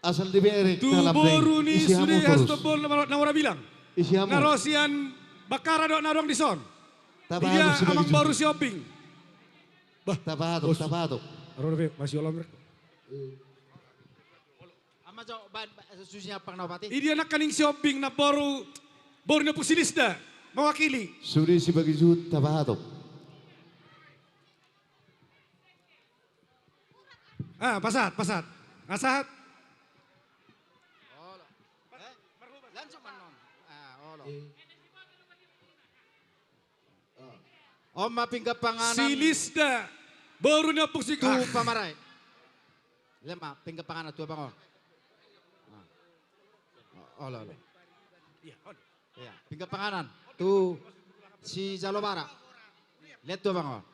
S9: Asal di beri
S2: Tu
S9: dalam
S2: boru
S9: ring.
S2: ni
S9: Isi hamu
S2: sudah
S9: terus.
S2: hasuto bol namara bilang.
S9: Isi hamu.
S2: Narosian bakara dok nadong dison.
S9: Tapa
S2: Dia
S9: hatop si bagi
S2: amang
S9: juti.
S2: baru shopping.
S9: Tapa hatop, tapa hatop.
S2: Rodo masih olam.
S3: Ama jo susunya pang napati.
S2: Ini anak kaning shopping na baru na pusilisda mewakili.
S9: Sudah si bagi juti tapa hatop.
S2: Ah, pasat. Asahat.
S3: Langsung manon. Olo. Om mapingga panganan.
S2: Silisda baru na pusik.
S3: Tu pamaray. Lema pingga panganan tu bangon. Olo. Iya, pingga panganan. Tu si Jalobara. Lihat tu bangon.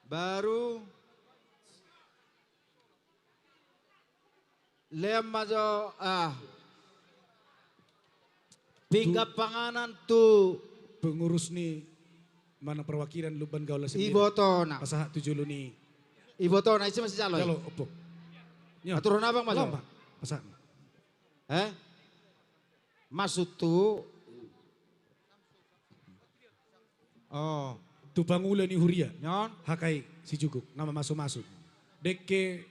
S3: Baru lem majo pingga panganan tu
S2: Pengurus ni mana perwakilan Luban Gaula sendiri.
S3: ibotona.
S2: Pasahat tujuh lu ni.
S3: Ibotona isi masih jalo.
S2: Kalau opo.
S3: Aturan abang majo.
S2: Lomba. Pasahat.
S3: Maksud tu
S2: Tu pangula ni Huria.
S3: nyon
S2: Hakai si Juguk. Nama masuk-masuk. Deke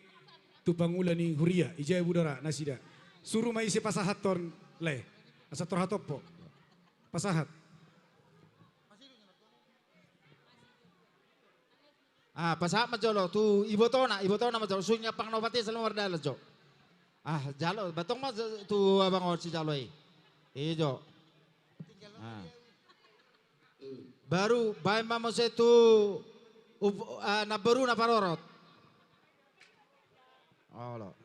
S2: tu pangula ni Huria. Ijay budara nasida. Suruh maisi pasahaton le. Asator hatopo. Pasahat.
S3: pasahat majolo tu ibotona majolo sunya pang nopati selalu wardala jo. Jalo batong mas tu abang si jalo Ijo. Baru bay mamo se tu na baru na parorot. Olo.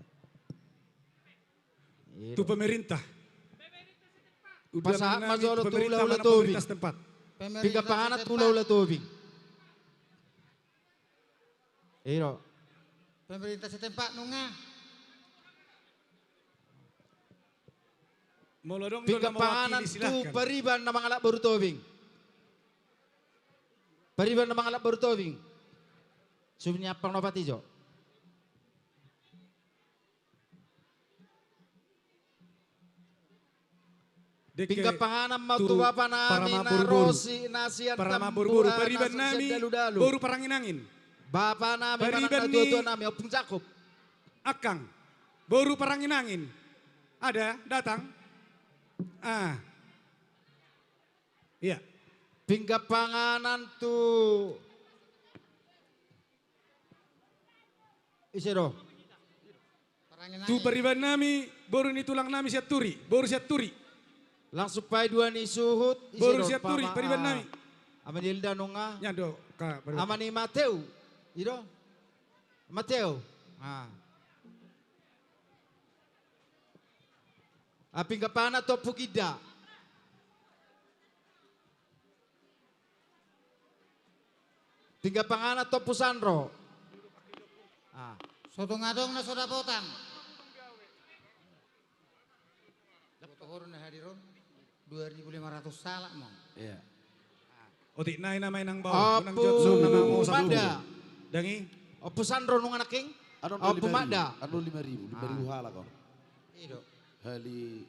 S2: Tu pemerintah.
S3: Pasahat
S2: Udah
S3: majolo tu
S2: pemerintah
S3: ula-ula
S2: mana
S3: tubi.
S2: pemerintah setempat.
S3: Pingga panganat ula-ula tubing. Iro.
S6: Pemerintah setempat nunga.
S2: Molodong
S3: Pingga panganan tu pariban na mga alak baru tubing. Pariban na mga alak baru tubing. Sunya pang nopati jo. Pingga panganan matuwa pa namin na rosi nasian
S2: para maburu-buru pariban nami baru parangin angin.
S3: Bapa namin
S2: Pariban
S3: manak
S2: ni-
S3: natutuan namin opung cakup.
S2: Akang baru parangin angin. Ada datang. Iya.
S3: Pingga panganan tu isero.
S2: Tu pariban nami baru ni tulang nami siat turi. Baru siat turi.
S3: Langsung pai dua ni suhut.
S2: Boru siap turi, periban nami.
S3: Amanilda nonga.
S2: Nyado, ka, periban.
S3: Amani Mateo. Ido. Mateo. Aping kapana to pukida. Tingga pangana to pusandro.
S11: Sotong adong na soda potang. Turun na hadiron 2.500 salak mo.
S9: Iya.
S2: Otik na namay nang bawo. Nang jotso na mo sa
S3: Mada.
S2: Dangi.
S3: O pusandro nung anaking. O pumada.
S9: Ano 5.000? 5.000 hala ko.
S11: Ido.
S9: Hali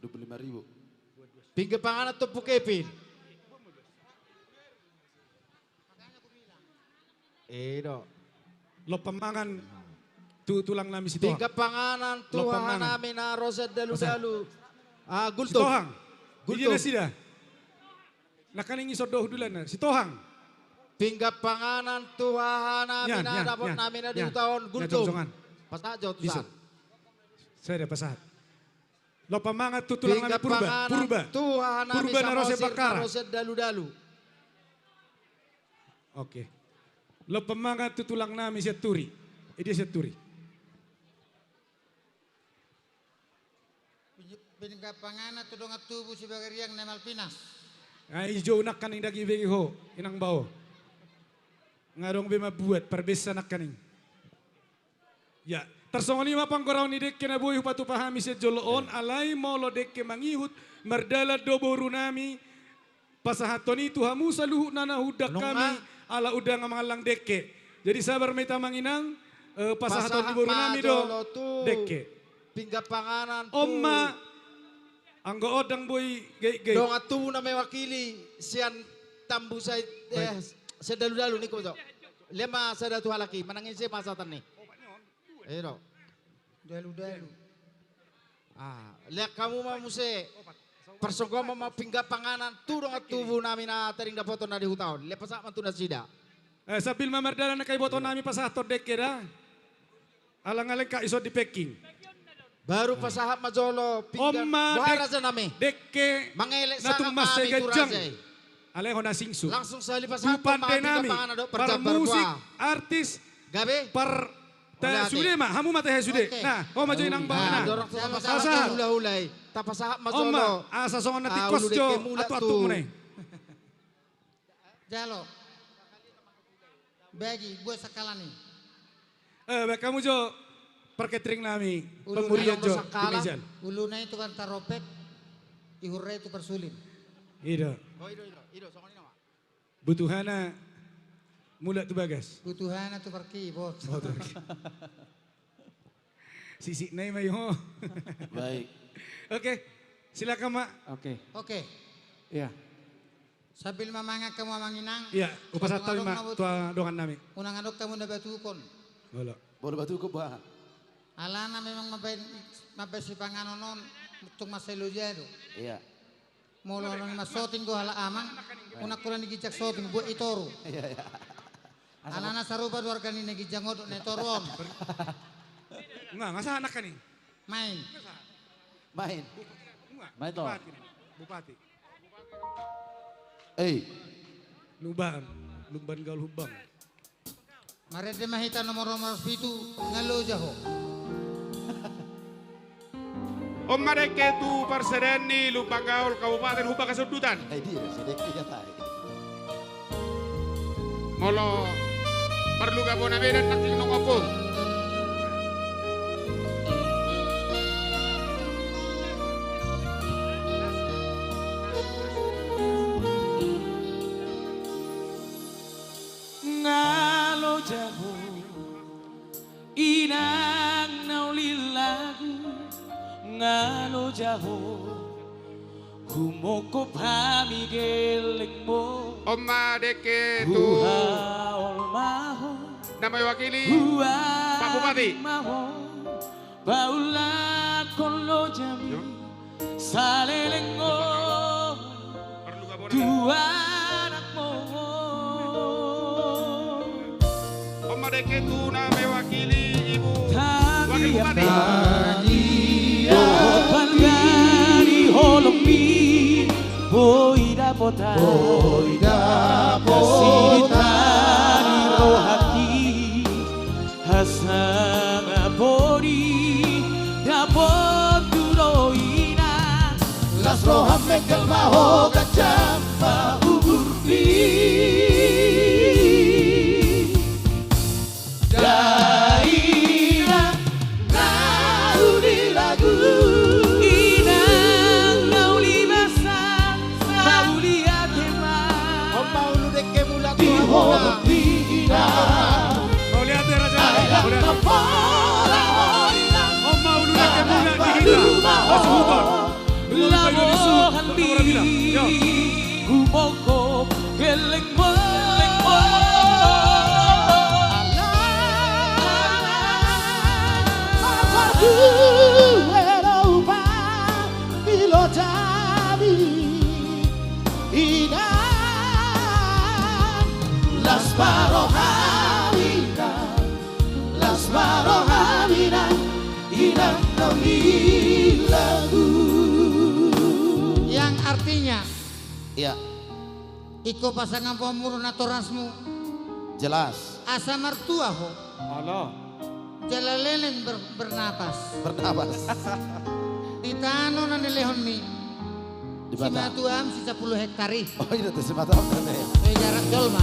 S9: 25.000.
S3: Tingga pangana to pukepin. Ido.
S2: Lo pamangan tulang nami si Tohang.
S3: Tingga panganan
S2: Lo
S3: Tuhan
S2: pamangan.
S3: namin na roset dalu-dalu.
S2: Si
S3: Gulto.
S2: Tohang. Hindi
S3: Gulto.
S2: na sida. Nakaning isodoh dulan na. Si Tohang.
S3: Tingga panganan Tuhan namin
S2: Yan,
S3: na
S2: yan,
S3: dapat
S2: yan,
S3: namin na di
S2: yan.
S3: tahun
S2: Yan,
S3: gulto.
S2: jongjongan.
S3: Pasajo
S2: Iso.
S3: tusan.
S2: Saya ada pasahat. Lo pamangan tulang
S3: Tingga
S2: nami purba.
S3: panganan
S2: Purba.
S3: Tuhan namin
S2: Purba
S3: sa
S2: na roset
S3: mosir
S2: bakara.
S3: na roset dalu-dalu.
S2: Oke. Lo pamangan tulang nami siya turi. Ini siya turi.
S11: Pinagapangana to dong at tubo si Bagariang na Malpinas.
S2: Ay ijo nak kaning dagi begi ho. Inang bao. Ngarong be mabuat perbesa nak kaning. Ya. Tersongoni mapang korau ni dek kena buih patu pahami siya joloon. Alay mo lo dek ke mangihut. Mardala dobo runami. Pasahatoni tuhamu saluhu nanahudak kami. Ala udang ngamangalang deke. Jadi sabar meta manginang. Pasahaton di boru nami do. Deke.
S3: Tingga panganan
S2: Oma. Anggo odang boy gay.
S3: Dong atu na may wakili siyan tambu sa dalu-dalu ni ko. Lema sa datu halaki manangin siya masatan ni. Ero.
S11: Dalu-dalu.
S3: Lihat kamu mamuse. Persogoma mapingga panganan tu dong atubu namin na taring dapoto na di hutaon. Lepas man tu na sida.
S2: Sabil mamardala na kay boto nami pasahaton deke da. Alang-alang ka iso di Peking.
S3: Baru pasahap majolo pinggan
S2: Oma
S3: buhara sa nami.
S2: deke
S3: Mangelek
S2: natung
S3: sangat
S2: mas
S3: nami
S2: segajang.
S3: turasay.
S2: Aleho na singsu.
S3: Langsung sa lipas hapon
S2: Dupante
S3: mga
S2: nami.
S3: panganan do
S2: Par
S3: perjabar
S2: musik,
S3: buah.
S2: artis,
S3: Gabi.
S2: par
S3: Wala,
S2: sude ma, hamu mata sude.
S11: Okay.
S2: Nah, ho majoy nang bana.
S3: Dorong sa
S11: Sama-sama.
S3: pasahap
S2: Pasahap.
S3: hula-hulay. Tapasahap majolo.
S2: Oma, asa songon na tikos
S3: ulu
S2: jo,
S3: deke mula
S2: atu-atu
S3: tu.
S2: mo na.
S11: Jalo. Bagi buat sakalani.
S2: Kamu jo, perketring nami,
S11: Ulu
S2: pemurian
S3: nang
S2: jo,
S3: masakala.
S2: Dimejan.
S11: Uluna itu kan taropek. Ihurre itu persulin.
S2: Ida,
S3: Oh, ido, songoni nama.
S2: butuhana mula tu bagas.
S11: Butuhan itu pergi bos.
S2: Sisi nai may ho.
S9: Baik.
S2: Oke, silakan mak.
S11: Oke.
S9: Iya.
S11: Sambil mamanga kamu manginang.
S2: Iya, upasat tawi mak tua dongan nami.
S11: Unang adok kamu na batukon.
S2: Wala.
S9: Boleh batu ko ba?
S11: Alana memang mabay si panganonon untuk maselo jado.
S9: Iya.
S11: Molo nang masoting ko hala amang. Una ko lang nigijak soting buat itoro.
S9: Iya, iya.
S11: Alana sarupa duar kanin nagijangot na itoron.
S2: Ngasa anak kaning.
S11: Main.
S9: Main. Main to.
S2: Bupati. Luban gaul hubang.
S11: Marede mahita nomor pitu ngalo jaho.
S8: Om Mareke tu Parsereni Lupagaul Kabupaten Hubang Kasudutan.
S9: Ay di, sedek ya tayo.
S8: Molo perlu gabon abedan naking nong opong.
S12: Ngalo jago inang naulilagu ngalo jago kumoko pami geleng mo
S8: Om Mareke tu
S12: buhaol maho
S8: namay wakili
S12: buah
S8: Pak Bupati.
S12: maho baula kolo jami saleleng mo
S8: perlu gabon
S12: tuanak mo
S8: Om Mareke tu namay wakili Ibu Wakil
S12: Tagi
S8: Bupati.
S12: Tagi Palgari holong mi dapota
S9: Oi
S12: Kasita di rohati Hasanga bori Dapot turoina
S9: Las rojas me calma hoga chamba Daira naudi lagu
S12: Inang nauli basa Nauli atema
S9: di hoga pina
S2: Kau lihat ya Raja.
S9: Ayam
S2: Kau lihat.
S9: napora hoina
S2: Om mau lu nak mula gihila. Masuk hutan.
S12: Labo halbi
S2: Yo.
S12: Kumoko geleng mo
S9: Las barohamina inang nauli lagu.
S11: Yang artinya,
S9: Ya,
S11: iko pasangan pemurun atau rasmu,
S9: jelas.
S11: asa mertua ho,
S2: Allah.
S11: jalalelen bernapas.
S9: Bernabas.
S11: Di tanah na nilehon mi,
S9: Di
S11: si
S9: Batam.
S11: matuam si 10 hektari.
S9: Oh iya, itu sebatang kan ya.
S11: Jarak dolma.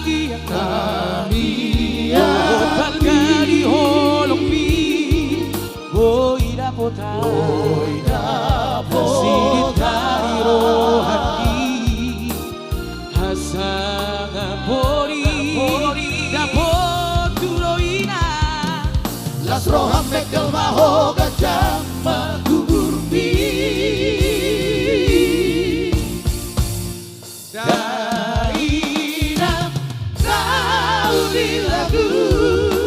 S12: Tangi Talgari holong mi Boy dapota Kasih dari rohati Hasanga bori Dapot turoina
S9: Las rojas me calma hoga chamba gugurbi. Daina nauli lagu.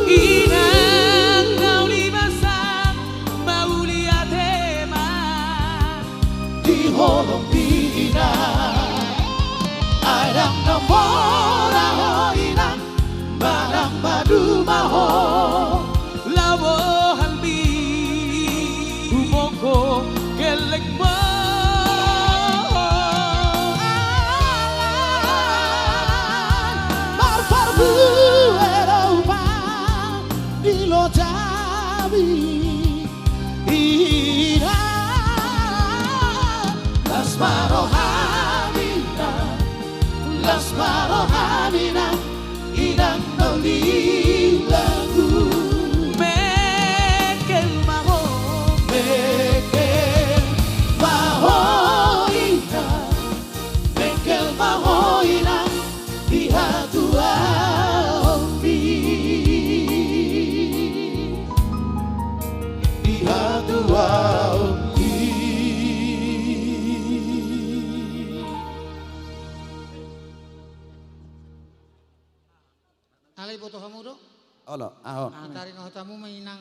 S12: Inang nauli basa Mauli atema
S9: Di holong pina Ayam namora hoina Barang madu maho.
S12: Labo halbi Kumoko geleng mo
S9: Marfarbu Eropa Dilo Javi Ira Las Marohamina Las Marohamina Inang nauli lagu.
S12: Mekel maho
S9: Mekel mahoina Mekel mahoina Dihatua ombi Dihatua ombi.
S11: Alay boto kamu do,
S9: Olo, ahon.
S11: atari no tamu mainang,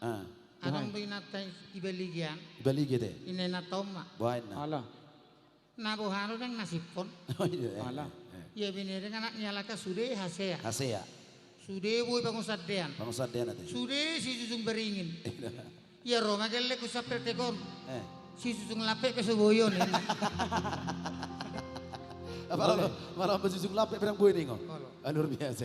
S9: Ah,
S11: anong binatay ibaligyan,
S9: balik gitu.
S11: inenatoma.
S9: Buain na.
S2: Allah.
S11: Nabuhano ng nasipon.
S9: Oh iya.
S2: Allah.
S11: Ya binirang anak niya laka sude hasea.
S9: Asea.
S11: Sude boy pangusaddean.
S9: Pangsad dia nanti.
S11: Sude si susung beringin. Ya roma kelle ku sapertekon. Si susung lapek ke suboyon.
S9: Malah bersusung lapik perang buih nih kok. Luar biasa.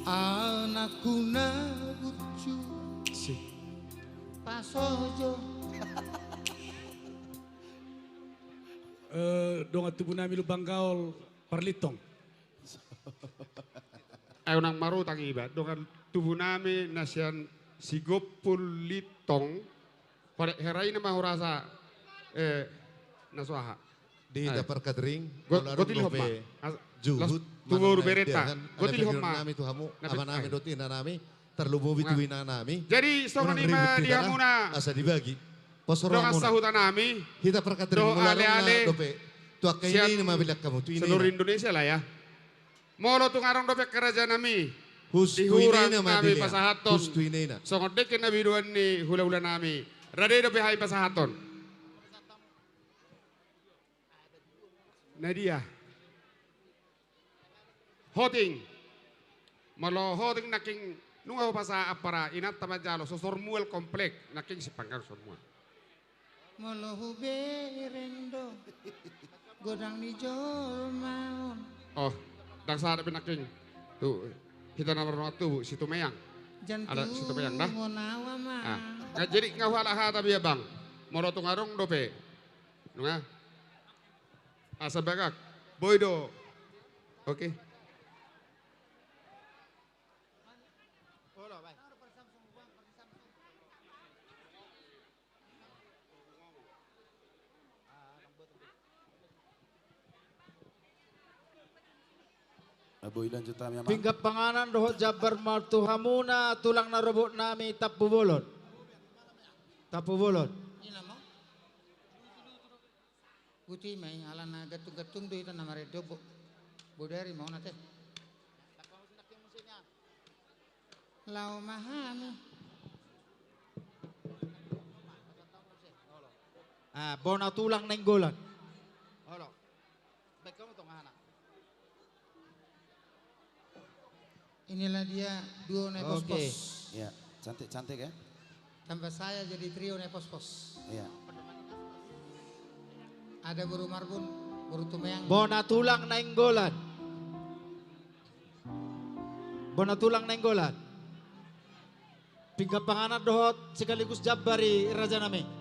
S11: Anakku na lucu pasojo
S2: Donga tubuh nami lubang gaul parlitong.
S13: Ayo nang maru tangi iba. Dongan tubuh nami nasian sigopul litong. Pada herai nama rasa naswaha.
S9: Di perkadring,
S13: Gotil homa.
S9: juhud,
S13: Tumur bereta. Gotil homa.
S9: Nami tuhamu, ama nami dotina nami, terlububi tuwina nami.
S13: Jadi songan ima dihamuna.
S9: Asa dibagi. Posoro
S13: Dongas
S9: muna.
S13: sahutan nami.
S9: Kita perkadring
S13: Do
S9: mula
S13: ale-ale.
S9: na dope. Tuak kayo ini mabilak kamu. Tu ini.
S13: Seluruh Indonesia lah ya. Molo tu ngarang dope kerajaan nami.
S9: Hus tu
S13: Dihurang
S9: ini na
S13: kami
S9: mabilia.
S13: pasahaton.
S9: Hus tu ini na.
S13: Songon dekin na biduan ni hula-hula nami. Radai dope hai pasahaton. Nadia. Hoting. Malo hoting naking nungaw pasa apara inat tamajalo sosormuel komplek naking si panggar sormuel.
S11: Molohu berendo, godang ni jol maon.
S13: Oh, dang sa ada naking. Tu, kita nomor tu situ meyang. Ada situ meyang dah.
S11: Ngonawa mah.
S13: Ah, jadi ngawala ha tabi bang. Moro tungarong dope. Nunga. Asa bagak. Boydo. Oke.
S14: Aboy lanjut kami,
S3: Pinggap panganan dohot jabar martuhamuna tulang narobot nami tapu bolon. Tapu bolon.
S11: Ina mo? Puti may ala na gatung-gatung do ita na maredo bo. Bodari mo nate. Lau mahami.
S3: Bona tulang nenggolan. Halo. Baik kamu tong anak.
S11: Inilah dia duo nepos-pos.
S14: Ya, cantik-cantik ya.
S11: Tambah saya jadi trio nepos-pos.
S14: Iya.
S11: Ada buru marbun, buru tumeyang.
S3: Bona tulang nenggolan. Bona tulang nenggolan. Pinggap panganan dohot sekaligus jabari raja nami.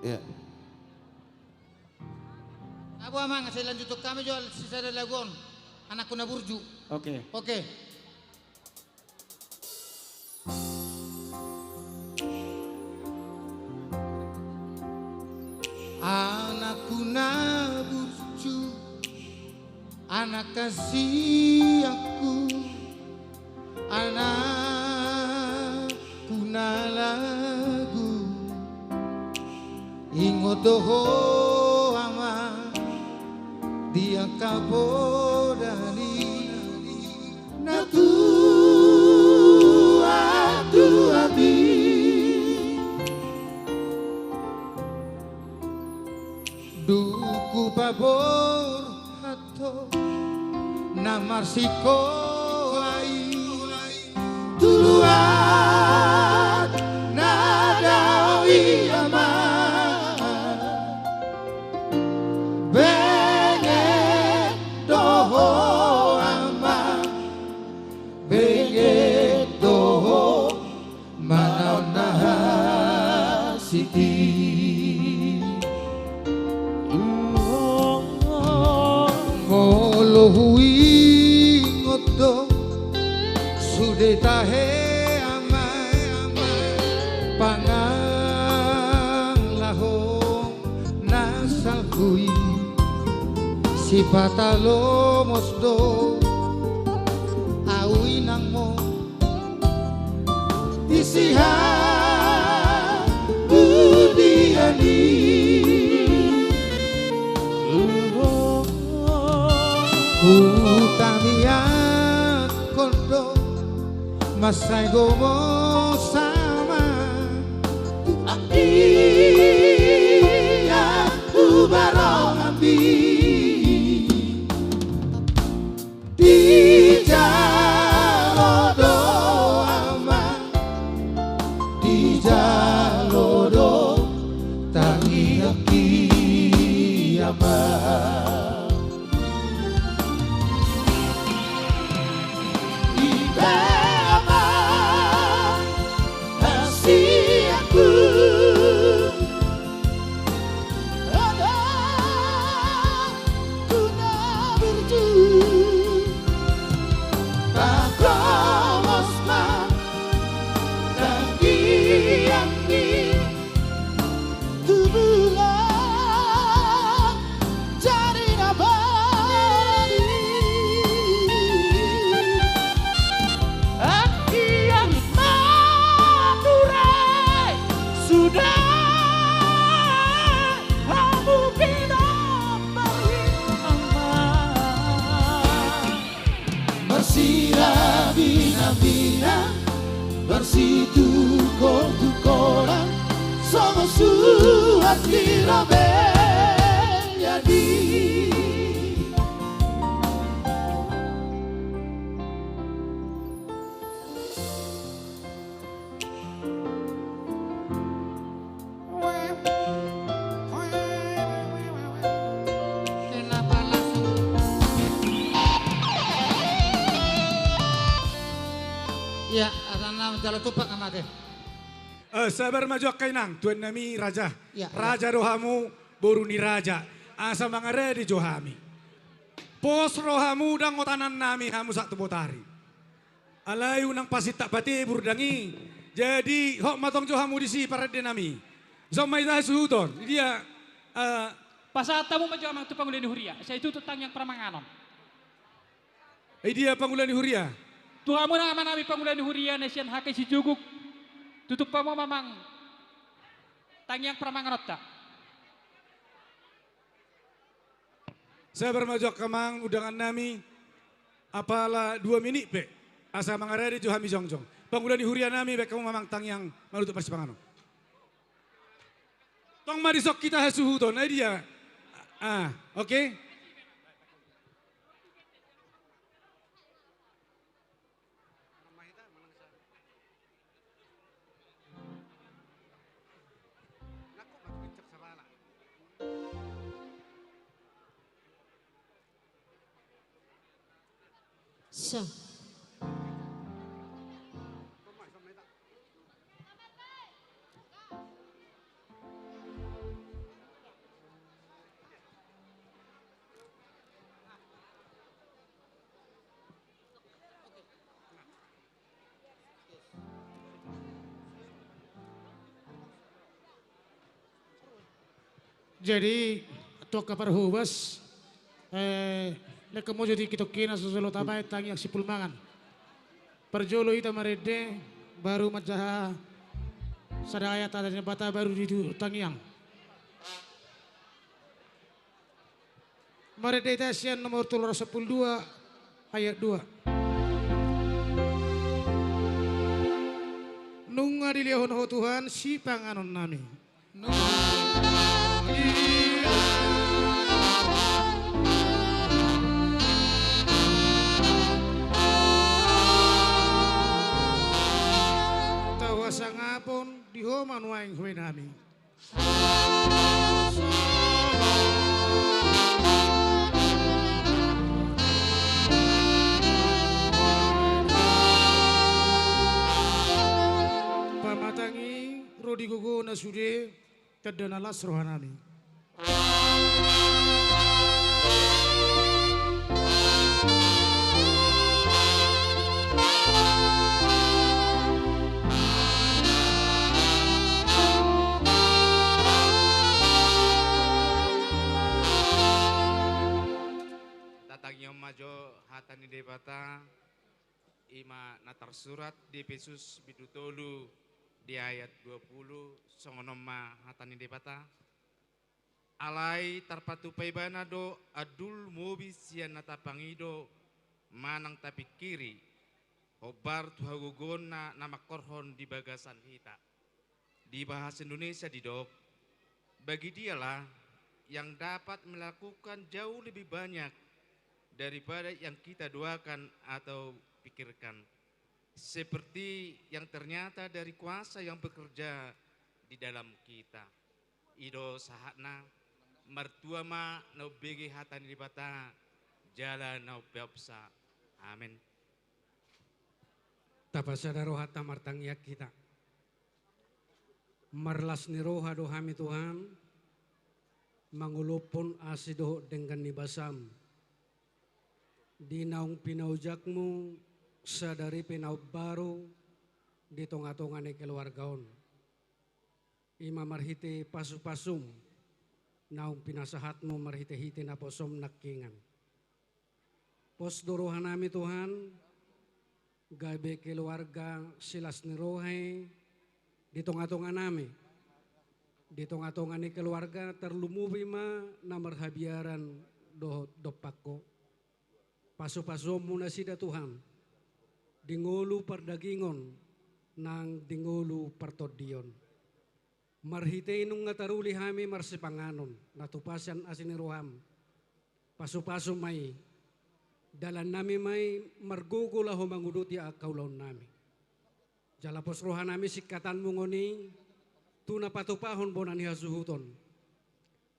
S14: Iya.
S11: Abu amang saya lanjut kami jual sisa lagon. Anakku na burju.
S14: Oke.
S11: Oke. Anakku na burju, anak kasih aku, anakku na lagu, ingot doho ama dia kabodani na tua abi. Duku pabor hato na marsiko ai tuluan na dawi ama benget doho ama benget doho manaw na siti.
S6: hui ngoto sude tahe amai pangang lahong nasal hui si patalo mosdo awi nang mo isihan budiani utamian kondo masai gomo sama iya ubarong ambi di jalodo ama di jalodo tangi aki ama Bersitu tukoran sama suat dirabe jadi
S11: Ya, asana jalo tupak amate.
S2: Sabar maju kainang tuan nami raja.
S11: Ya,
S2: Raja rohamu boru ni raja. Asa mangare di johami. Pos rohamu dang otanan nami hamu satu botari. Alayu nang pasit tak pati burdangi. Jadi hok matong johamu di si parade nami. Zomai dah suhuton. Dia
S4: Pasatamu maju amang tu pangulian huria. Saya itu tentang yang pramanganon.
S2: Dia pangulian huria.
S4: Tuhamu nang aman nami pangulian huria nasian hakai si juguk. Tutup pamo mamang tangyang pramanganot ta.
S2: Saya bermajak kemang undangan nami apalah 2 minit pe. Asa mangare di johami jongjong. Pangulian huria nami be kamu mamang tangyang malutuk persipangano. Tong marisok kita hasuhuton dia. Oke.
S7: So.
S15: Jadi toka parhubas leka mo jadi kitokina susolo tabay tangi ang sipulmangan. Perjolo ita marede baru majaha sadaya tadanya bata baru di tangiang. Marede ita sian nomor 312 ayat 2. Nunga dilihon ho Tuhan si panganon nami. Sangapon di homan waing huwi nami. Pamatangi rodi gogo na sude tadanalas rohanami.
S3: majo hatani debata ima natar surat di Efesus bidutolu di ayat 20 songonoma hatani debata alai tarpatupai banado adul mobi sian nata pangido manang tapi kiri obar tuhagugon na nama korhon di bagasan hita di bahasa Indonesia didok bagi dialah yang dapat melakukan jauh lebih banyak daripada yang kita doakan atau pikirkan. Seperti yang ternyata dari kuasa yang bekerja di dalam kita. Ido sahatna mertua ma no begi hatani dibata jalan no beopsa. Amin.
S16: Tapasada rohata martangya kita. Marlas ni roha dohami Tuhan. Mangulupon asido dengan nibasam. Di naung pinaujakmu sadari pinau baru di tonga-tonga ni keluargaon. Ima marhite pasu-pasum naung pinasahatmu marhite-hite na posom nakingan. Pos dorohan nami Tuhan gabe keluarga silas ni rohe di tonga-tonga nami. Di tonga-tonga ni keluarga terlumubi ma na marhabiaran dopako. Paso-paso muna sida Tuhan, dingulu perdagingon, nang dingulu pertodion. Marhite nung ngataruli hami marsipanganon, natupasan asiniruham. Paso-paso may, dalan nami may margugula ho manguduti akaulaon nami. Jalapos rohan nami sikatan mungoni, tuna patupahon bonan hasuhuton.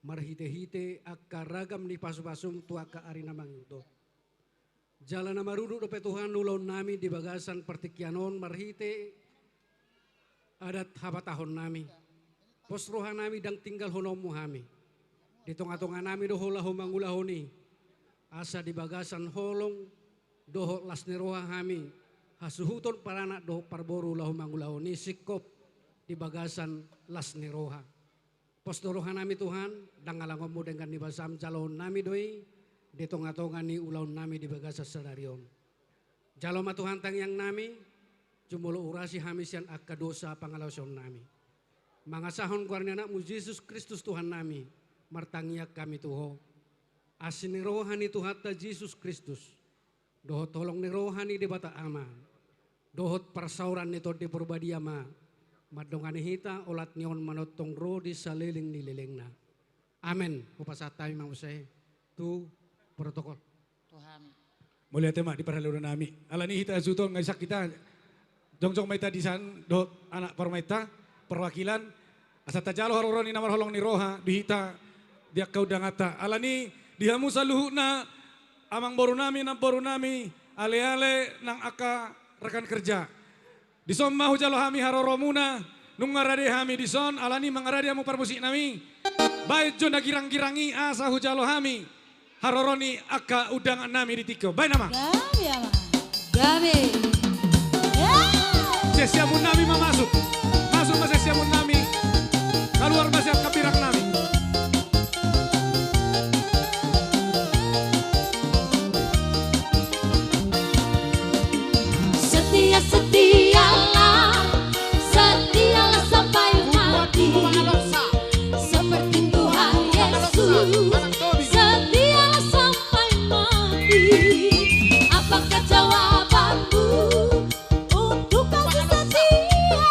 S16: Marhite-hite akaragam ni paso-pasong tuaka ari namang ito. Jalan na marunod dope Tuhan nulon nami di bagasan pertikyanon marhite adat habatahon nami. Posrohan nami dang tinggal honom muhami. Di tonga-tonga nami doholah humangulahoni. Asa di bagasan holong doho lasniroha hami. Hasuhuton paranak doho parboru lahu mangulahoni sikop di bagasan lasniroha. Posdorohan nami Tuhan dang alangomu dengan nibasam calon nami doi. Di tonga-tonga ni ulaun nami di bagasa sadarion. Jaloma Tuhan tangyang nami, jumulo urasi hamisian akka dosa pangalauson nami. Mangasahon kuarnya anakmu Yesus Kristus Tuhan nami, martangyak kami Tuho. Asini rohani Tuhata Yesus Kristus, dohot tolong ni rohani di bata ama, dohot persauran ni di purbadiama, madongani hita olat nyon manotong ro di saliling nililingna. Amen. Upasatay mangusay. Tu protokol.
S11: Tuhan.
S2: Mulia tema di parhaluro nami. Alani hita zutong ngaisak kita. Jongjong maita disan do anak parmaita perwakilan asa tajalo haroroni namar holong ni roha dihita dia kau dangata. Alani dihamu saluhuna amang boru nami nang boru nami ale-ale nang aka rekan kerja. Dison mahu jalo hami haroromuna nung ngarade hami dison alani mangarade amu parmusik nami. Baik jona girang-girangi asa hujalo hami. Haroroni aka udangan nami di tiko. Baik nama.
S7: Gabi ama. Gabi.
S2: Sesiamun nami masuk. Masuk mas sesiamun nami. Keluar mas yang kapirang nami.
S7: Setialah sampai mati. Seperti Tuhan Yesus. Setialah sampai mati. Apakah jawabanmu untuk kasih setianya?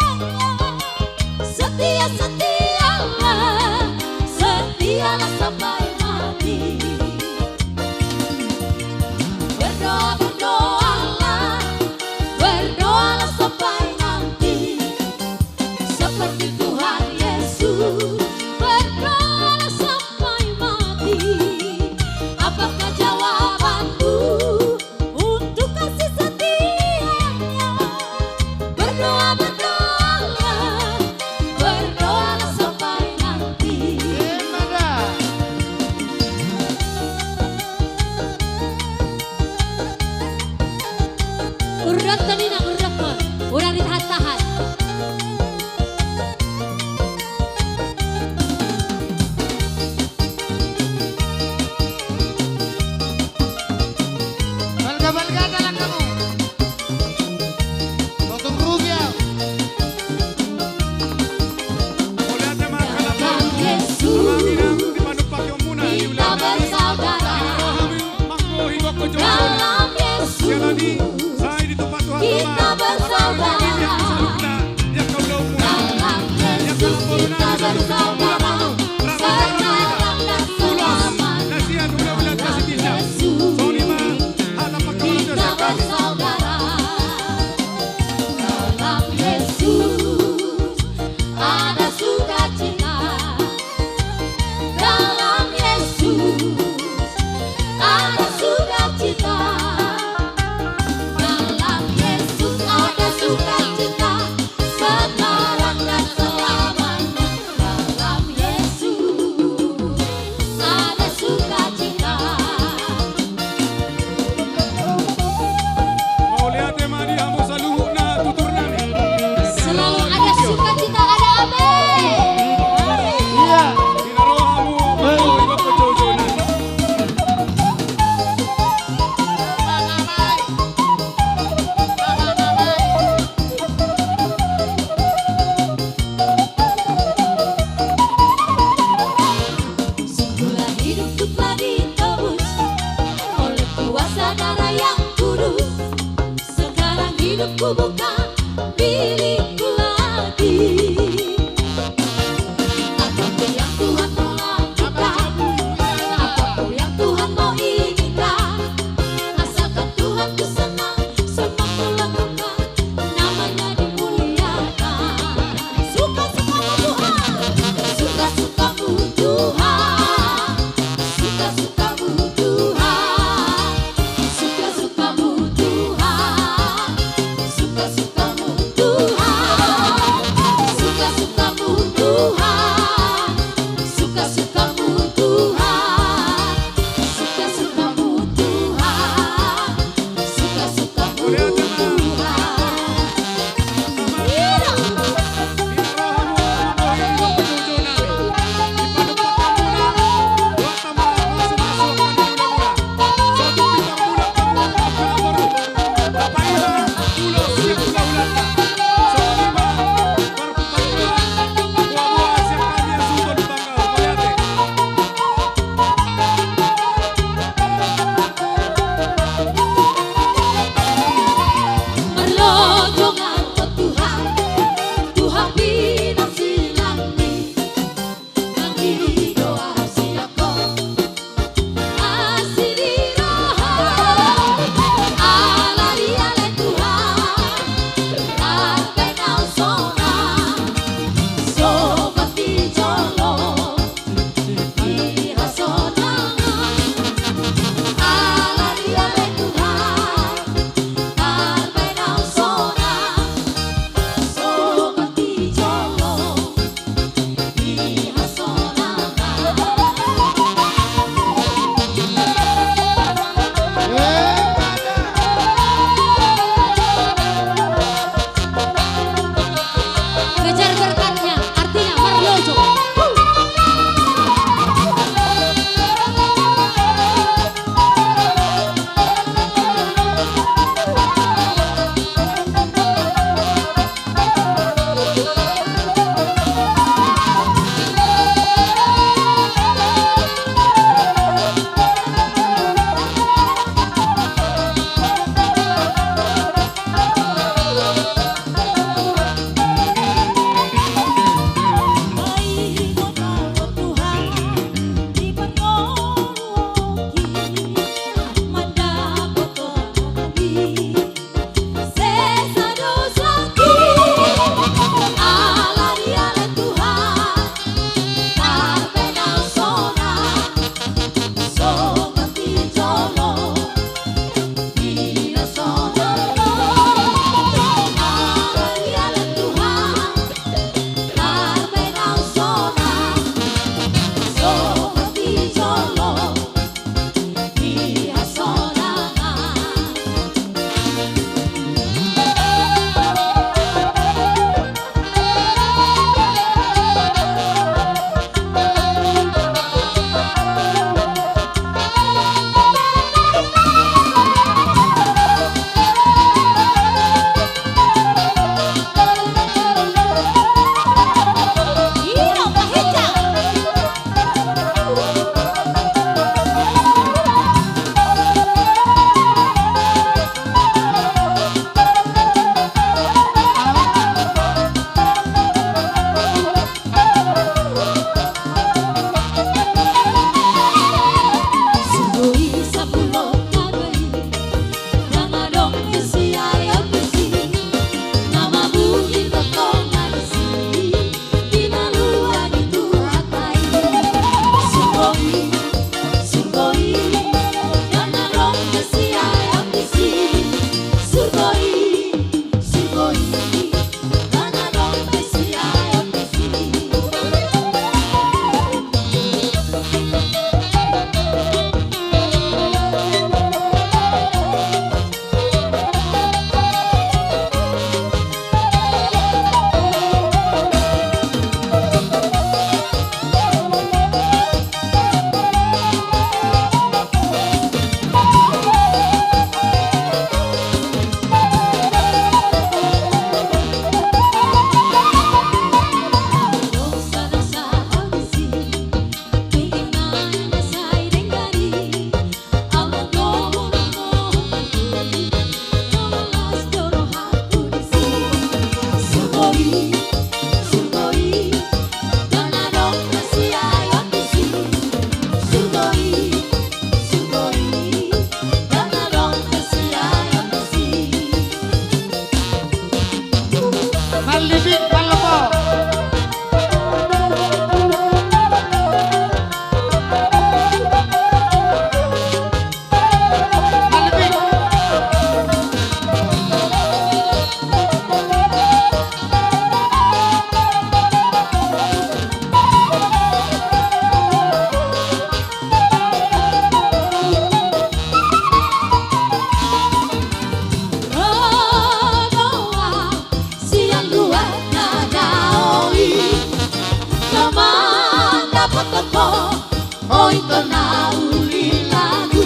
S7: Hoy torna uli lagu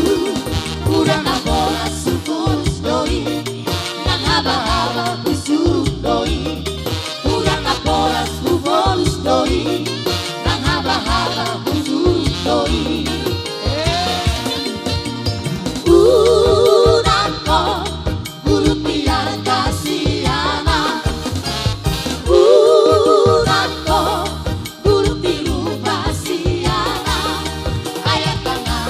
S7: Kurang na bola sukulis doi Nang haba-haba kusuruk doi Kurang na bola sukulis doi Nang haba-haba kusuruk doi Udah kok guru tiar kasih anak Udah kok guru tiru kasih anak Ayat tangan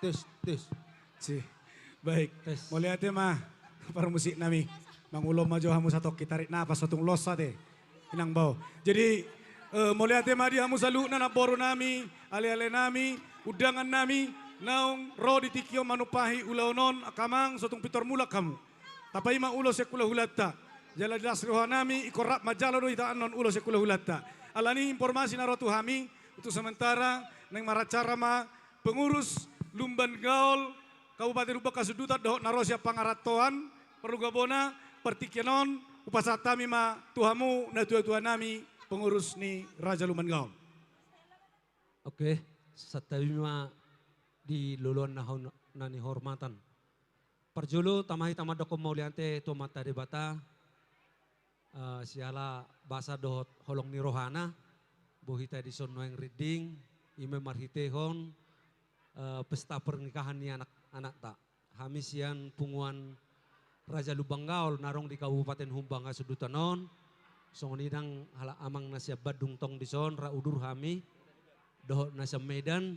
S2: Tes. Si. Baik. Mulai ate mah para musik nami. Mangulom majo hamu satok kitarik napas satong losa te. Inang bau. Jadi mulai ate mah di hamu salu na naporo nami, ale-ale nami, udangan nami, naong ro di tikyo manupahi ulaunon akamang satong pitor mulak kamu. Tapay ma ulo sekula hulatta. Jala jelas roha nami ikorap majalo do itaan non ulo sekula hulatta. Alani informasi na rotu hami untuk sementara neng maracara ma pengurus Lumban Gaul Kabupaten Rubak Kasudutat dohok narosia pangaratoan perlu gabona pertikienon upasata mima tuhamu na tua nami pengurus ni Raja Lumban Gaul.
S17: Oke, satawi ma di luluan nani hormatan. Perjulu tamahi tamadoko mauliante tu mata debata siala bahasa dohot holong ni rohana bohita di sonnoeng reading ime marhitehon pesta pernikahan ni anak-anak tak. Hamisian punguan Raja Lubang Gaul narong di Kabupaten Humbang Kasudutanon. Songonidang hala amang nasya badung tong dison raudur hami dohot nasya Medan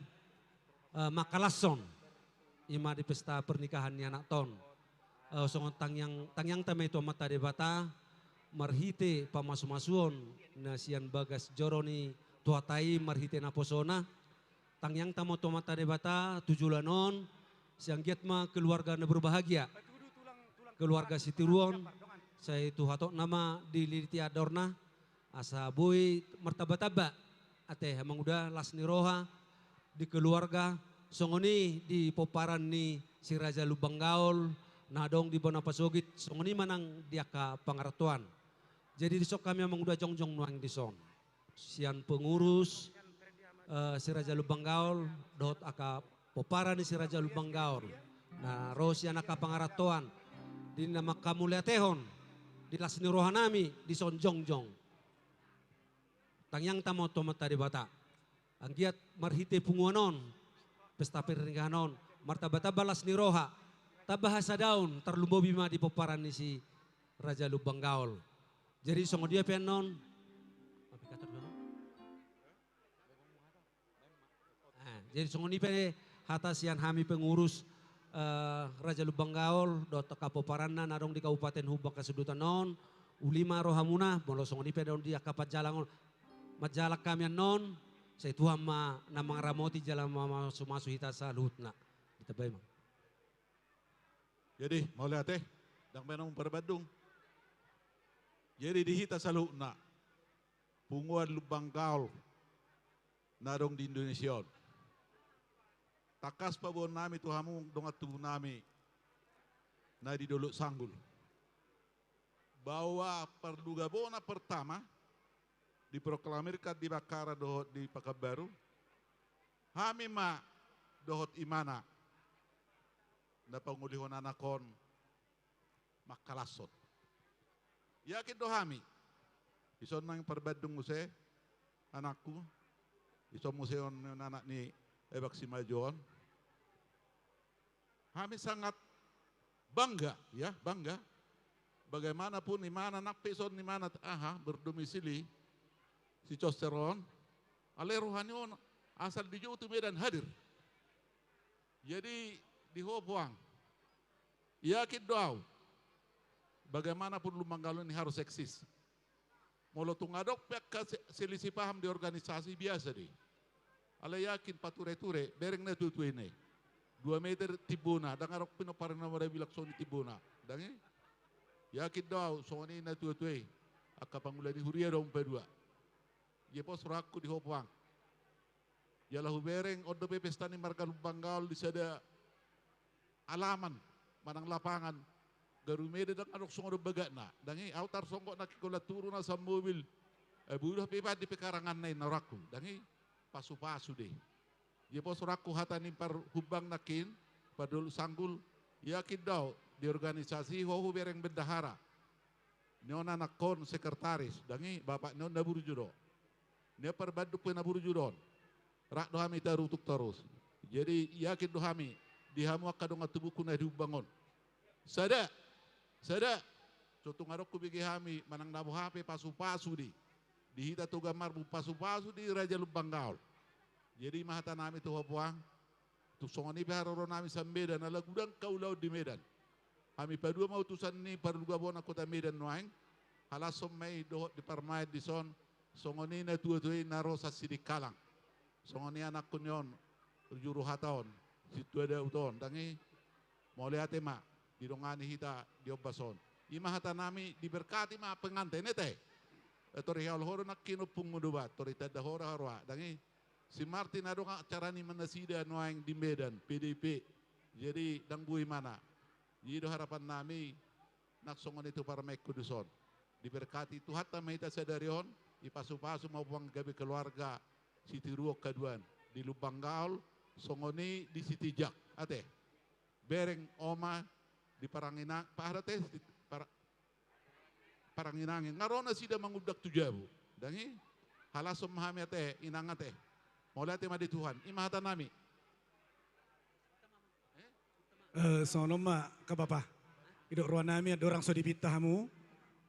S17: Makalason ima di pesta pernikahan ni anak ton. Songon tangyang tamay to mata debata marhite pamasu-masuon nasian bagas joroni tuatai marhite na posona. Tangyang tamo to mata debata tujulanon siang giatma keluarga na berbahagia. Keluarga Sitiruon saya itu hatok nama di Liti Adorna asa boy martaba-taba ate hamang udah las ni roha di keluarga songoni di poparan ni si Raja Lubang Gaul nadong di Bonapasogit songoni manang dia ka pangaratuan. Jadi disok kami hamang udah jongjong nuang dison. Sian pengurus si Raja Lubang Gaul dot aka poparan ni si Raja Lubang Gaul. Nah rosia naka pangaratuan di nama kamuliatehon di lasni rohanami di sonjongjong. Tangyang tamo tomata di bata. Anggiat marhite punguanon pesta pernikahanon martabata balas ni roha tabahasa daun terlumbo bima di poparan ni si Raja Lubang Gaul. Jadi songo dia penon jadi songoni pe hatasian hami pengurus Raja Lubang Gaul dot kapoparanna narong di Kabupaten Humbang Kasudutanon ulima rohamuna molo songoni pe daun dia kapat jalangon majalak kami non saya tuhan ma namang ramoti jalan mama sumasu hita salutna kita bay mang.
S18: Jadi mau lihat dang menong perbadung. Jadi di hita salutna punguan Lubang Gaul narong di Indonesia. Takas pabon nami tuhamu dongat tubuh nami na di Dolok Sanggul. Bahwa perduga bona pertama diproklamirkan di Bakara dohot di Pakabaru. Hami ma dohot imana na pangulihon anakon makalasot. Yakin dohami. Ison nang perbadung use anakku. Ison museon anak ni Ebak Simajon. Kami sangat bangga, ya bangga. Bagaimanapun di mana anak peson di mana berdomisili si Costeron, ale rohanion asal di Jawa Medan hadir. Jadi di Hopuang, yakin doa. Bagaimanapun Lubang Gaul ini harus eksis. Molo tungadok pek selisih paham di organisasi biasa deh. Ale yakin pature-ture, bereng na tutu ini. 2 meter tibuna, dangarok pino parang na bilang soni tibuna. Dangi, yakin daw, soni na tutu ini. Aka pangula di Huria dong pedua. Ye pos raku di Hopuang. Yalahu bereng, odo pesta ni marga Lubang Gaul di sada alaman, manang lapangan. Garu mede dang anok songo bagat na. Dangi, autar songo na kikola turu na sa mobil. Budah pepat di pekarangan na inaraku. Dangi, pasu-pasu deh. Dia pos raku hatani par hubang nakin padul sanggul yakin daw di organisasi hohu bereng bendahara. Nyon anak kon sekretaris dangi bapak nyon naburu judo. Nia perbadu pun naburu judon. Rak dohami tarutuk terus. Jadi yakin dohami dihamu akadong atubuku na diubangon. Sada Cotung arok bigi hami manang nabu hape pasu-pasu di. Dihita tu gambar pasu-pasu di Raja Lubang Gaul. Jadi mahata nami tu Hopuang, Tu songoni biharoro nami sa Medan, ala gudang kaulau di Medan. Ami padua mau tusan ni parluga bona kota Medan noaing. Halasom may dohot di parmayat di son. Songoni na tuwa-tuwa naro sa sidikalang. Songoni anak kunyon, juru hataon, situ ada uton. Dangi, mulai atema, didongani hita diobason. Ima hata nami diberkati ma pengantin ete. Tori hal horo nak kinupung mudubat, tori tada hora harwa. Dangi, si Martin adong acara ni manasida noaing di Medan, PDP. Jadi dangbui mana. Jadi harapan nami nak songon itu para mek kuduson. Diberkati Tuhan tamita sadarion, ipasu-pasu maupun gabi keluarga Siti Ruok kaduan di Lubang Gaul, songoni di Siti Jak. Ate, bereng oma di Paranginang, paharate Paranginangin. Ngarona sida mengudak tujabu. Dangi halasom mahami ate inang ate. Mulai ate madi Tuhan. Imahata nami.
S15: Sono ma kabapa. Idok ruang nami ada orang so dipitahamu.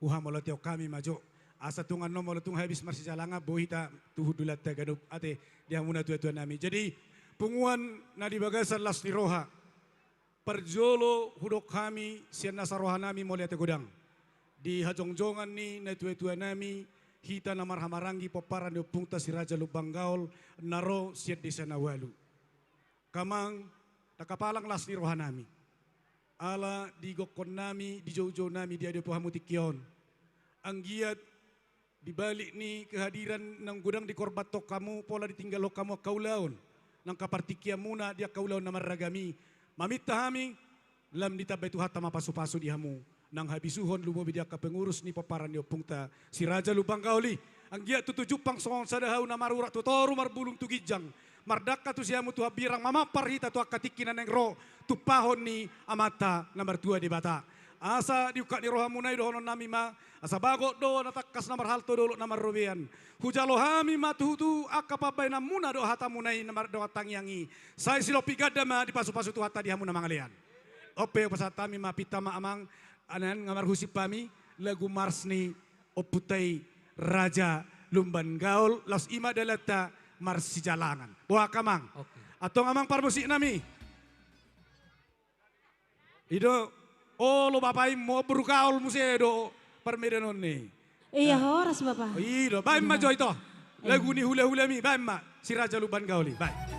S15: Uha molo tiok kami maju. Asa tungan no molo tung habis marsi jalanga bohita tuhudulat tagadup ate dia muna tua-tua nami. Jadi punguan na di bagasan las roha. Perjolo hudok kami sian nasaroha nami moli ate godang. Di hajong-jongan ni na tua-tua nami hita na marhamarangi paparan di pungta si Raja Lubang Gaul naro siat di sana walu. Kamang takapalang las ni roha nami. Ala di gokon nami, di jauh-jauh nami di adepo hamutikion. Ang giat di balik ni kehadiran ng gudang di korbatok kamu pola ditinggal kamu kaulaon. Nang kapartikia muna dia kaulaon na maragami. Mamita hami lam ditabay tuhata mapasu-pasu di hamu. Nang habisuhon lumobi dia ka pengurus ni paparan ni opungta si Raja Lubang Gauli. Ang giat tutujupang songon sadahaw na marurak tutoru marbulung tugijang. Mardaka tu siamu tu habirang mamapar hita tu akatikinan ng ro tu pahon ni amata nomor 2 di bata. Asa diuka ni rohamunay dohonon nami ma. Asa bago do natakas nomor halto dolo nomor robian. Hujalo hami matuhutu akapabay na muna do hatamunay nomor do hatangyangi. Saya silopi gadama di pasu-pasu tu hata di hamu na mangalian. Ope pasatami mapita maamang anan ngamar husip pami lagu marsni oputay Raja Lumban Gaul las ima dalata marsi jalangan. Buah kamang. Atau ngamang parmusik nami. Ido lo bapai mau berukaul musedo permedanon ni.
S7: Iya horas bapak.
S15: Ido baik ma joy to. Lagu ni hula-hula mi baik ma si Raja Lubang Gauli baik.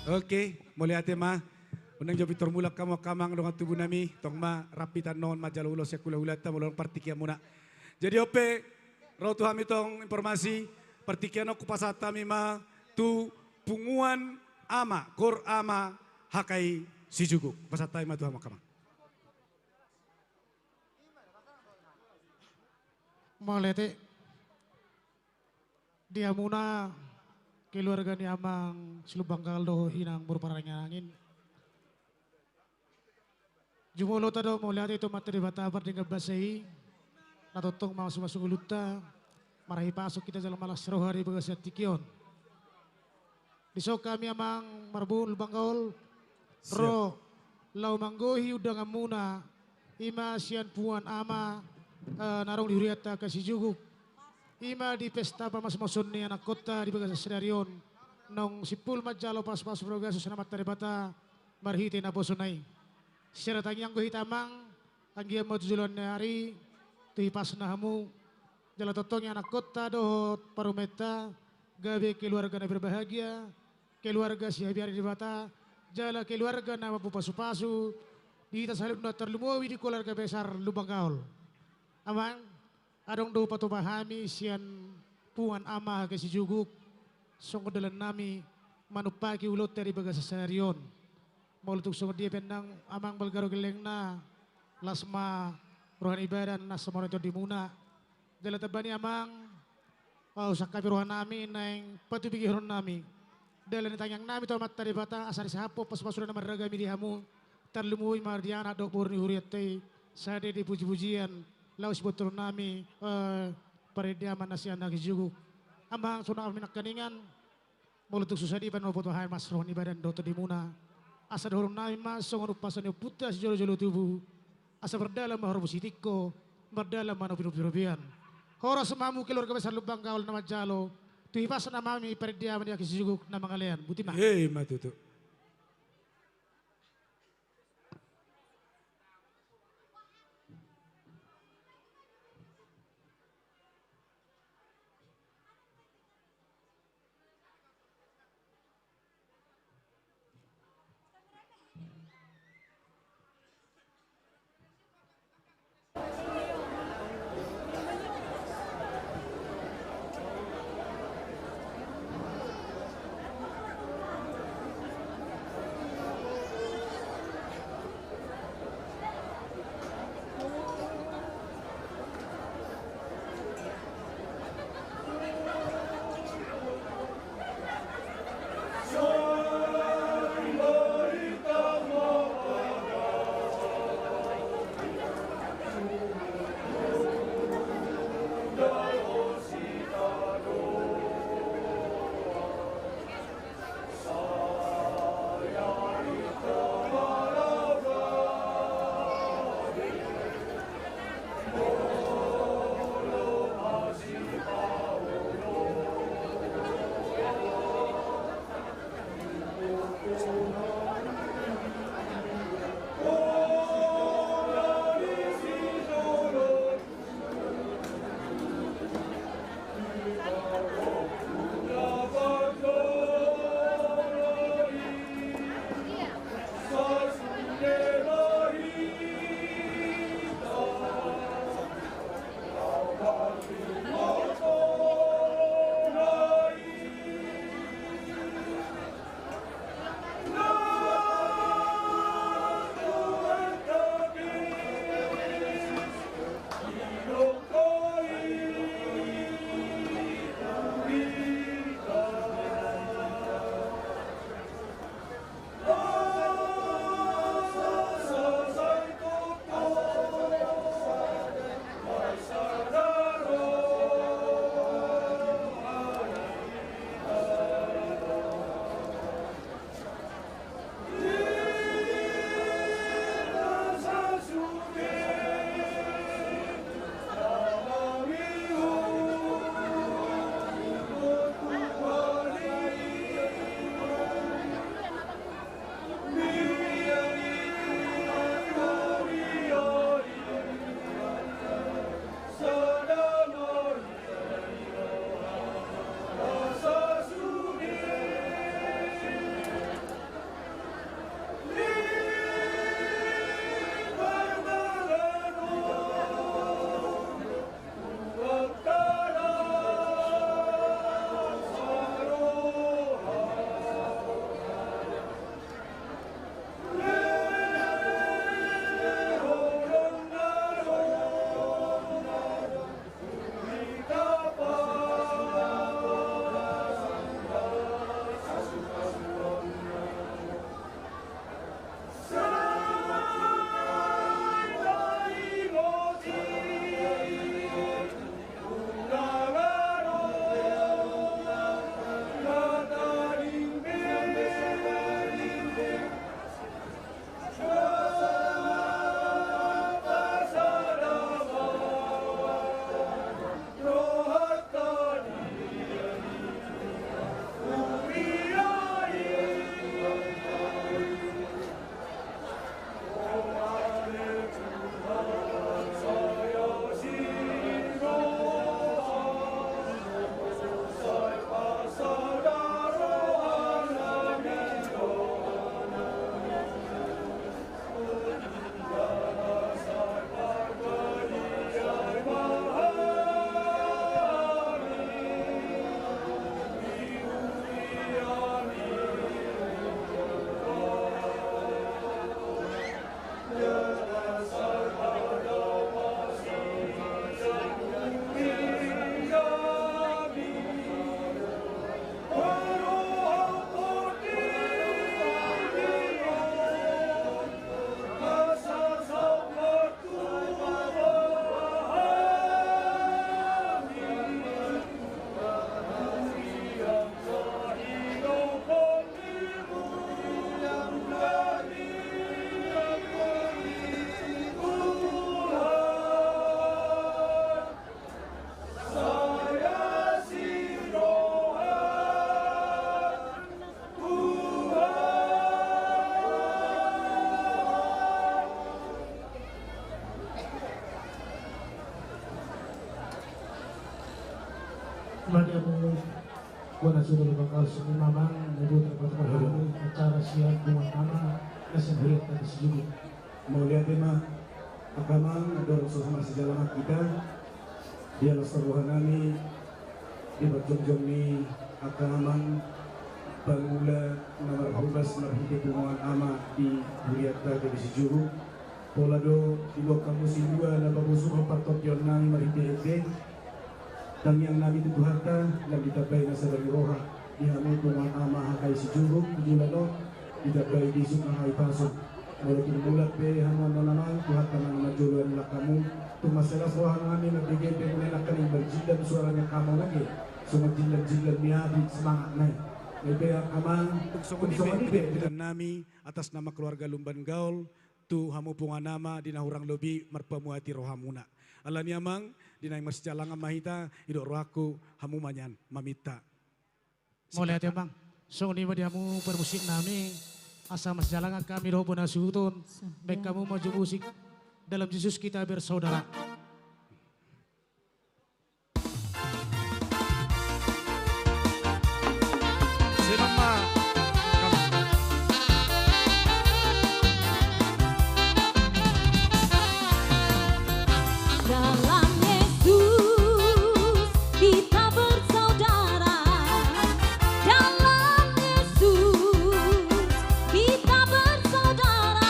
S15: Oke, mulai ate ma. Unang jobi tormulak kamu kamang dengan tubuh nami. Tong ma rapitan non majalulo siya kula-hulata mulong partikia muna. Jadi ope, raw tu hami tong informasi. Partikia no kupasata mi ma. Tu punguan ama, kor ama hakai si juguk. Pasatay ma tu hama kamang. Malete dia muna keluarga ni amang silubang kaldo hinang berparangin angin. Jumulo tado mo lihat itu materi batabar dengan basai. Natotong masuk luta. Marahi pasok kita dalam malas rohari bagas tikion. Disok kami amang marbun lubang kaul. Ro lau manggohi udang amuna. Ima sian puan ama narong dihuriata kasih juguk. Ima di pesta pamas-masun ni anak kota di bagas sedarion. Nong sipul majalo pas-pas progas selamat taribata marhiti na bosunay. Sira tangyang ko hitamang anggiam mo tujulan na hari tuhipas na hamu jala totong anak kota dohot parumeta gabi keluarga na berbahagia keluarga si habiari di bata jala keluarga na mapupasu-pasu di tasalip na terlumuwi di keluarga besar lubang kaul amang adong do patupahami sian puan ama kasi juguk sungguh dalam nami manupaki ulot dari bagas sarion Maulutuk sumber dia pendang amang balgaro geleng na lasma rohan ibadan na semono di muna jala tabani amang usakapi rohan nami naing patu bigiron nami dalam tanyang nami to mat tari bata asari sahapo pas pasuran na maragami di hamu terlumui mardiana dok burni huriate sade di puji-pujian laus botur nami parediaman nasian nagi jugu amang sunang aminak kaningan maulutuk susadi pan mauput wahai mas rohan ibadan doto di muna asa dorong nami masong anupasan yung putas jolo-jolo tubuh. Asa berdalam mahor musitiko, berdalam mano pinupirupian. Hora semamu keluarga besar lubang kaul nama jalo. Tuhipasan na mami perdiaman yang kisijuguk na mga lean. Buti ma.
S2: Hei matutu.
S15: dia mau buat sudah bakal semua mamang mau terbuat acara siap buat nama nasi berit tadi sejujur.
S1: Mau lihat tema agama ada sesama sejalan kita. Dia lasaruhanami di berjong ni akamang pangula nomor 14 marhite bungan ama di Buriata di Sijuru. Polado ibo kamu sindua na babuso ko patokyon nami marhite ete. Tang yang nabi itu harta dan ditabai na sa roha. Dihamu bungan ama hakai Sijuru kujulano ditabai di sukang ay pasok. Walau kinulat pe hamuan na naman tuhat ka ng majuluan nila kamu. Tumasalas rohan namin nagbigay pe muna na kaning berjilad suaranya kamu lagi. Sumajilad-jilad niya di semangat na. Kaya kamang
S2: dengan nami atas nama keluarga Lumban Gaul tu hamu punga nama di nahurang lobi marpamuati rohamuna. Ala niamang di nai masjalangan mahita idok rohaku hamu manyan mamita.
S15: Mau lihat ya bang, so ini dia mu permusik nami asal masjalangan kami doh pun asutun. Baik kamu maju musik dalam Yesus kita bersaudara.
S7: Dalam Yesus kita bersaudara. Dalam Yesus kita bersaudara.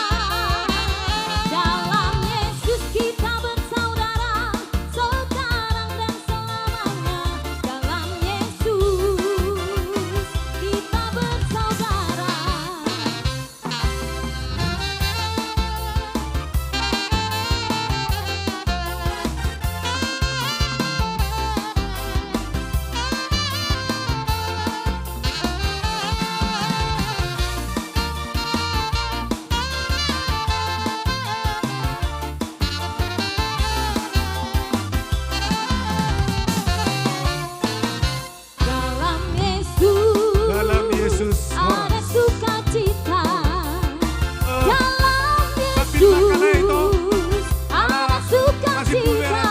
S7: Dalam Yesus kita bersaudara sekarang dan selamanya. Dalam Yesus kita bersaudara. Dalam Yesus ada sukacita. Dalam Yesus ada sukacita.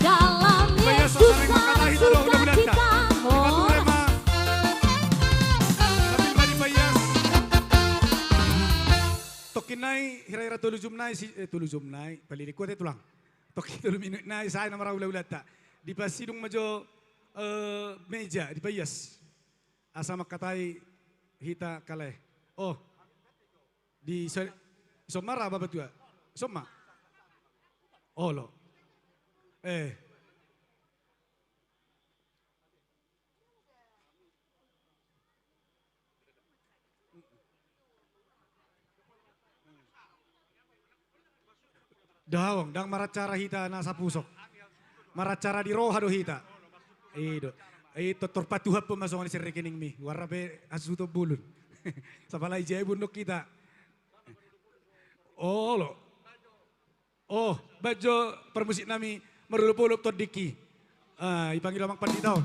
S7: Dalam Yesus ada sukacita.
S2: Tokinay hirayra tulujumnay tulujumnay palilikuat tulang. Tokin tuluminut na saya namara ula-ulata. Di pasidung majo meja di payas. Asa makatay hita kaleh. Oh. Di somara apa betul? Soma. Oh lo. Dawang dang maracara hita nasa pusok. Maracara di roha do hita. Itu terpatuhat pemasangan si rekening mi. Warabe asuto bulun. Sapalay jay bundok kita. Oh lo. Oh, bajo permusik nami merulupulup todiki. Ipanggil amang panditaw.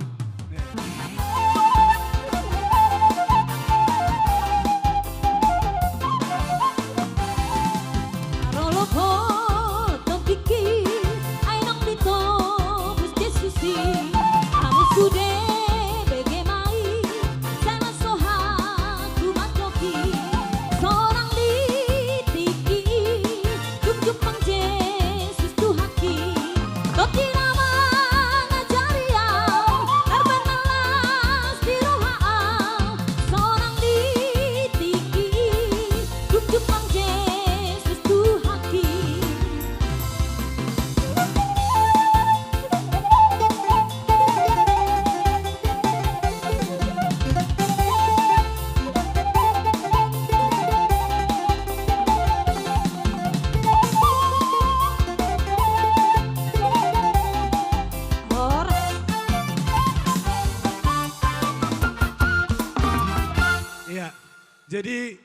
S2: Jadi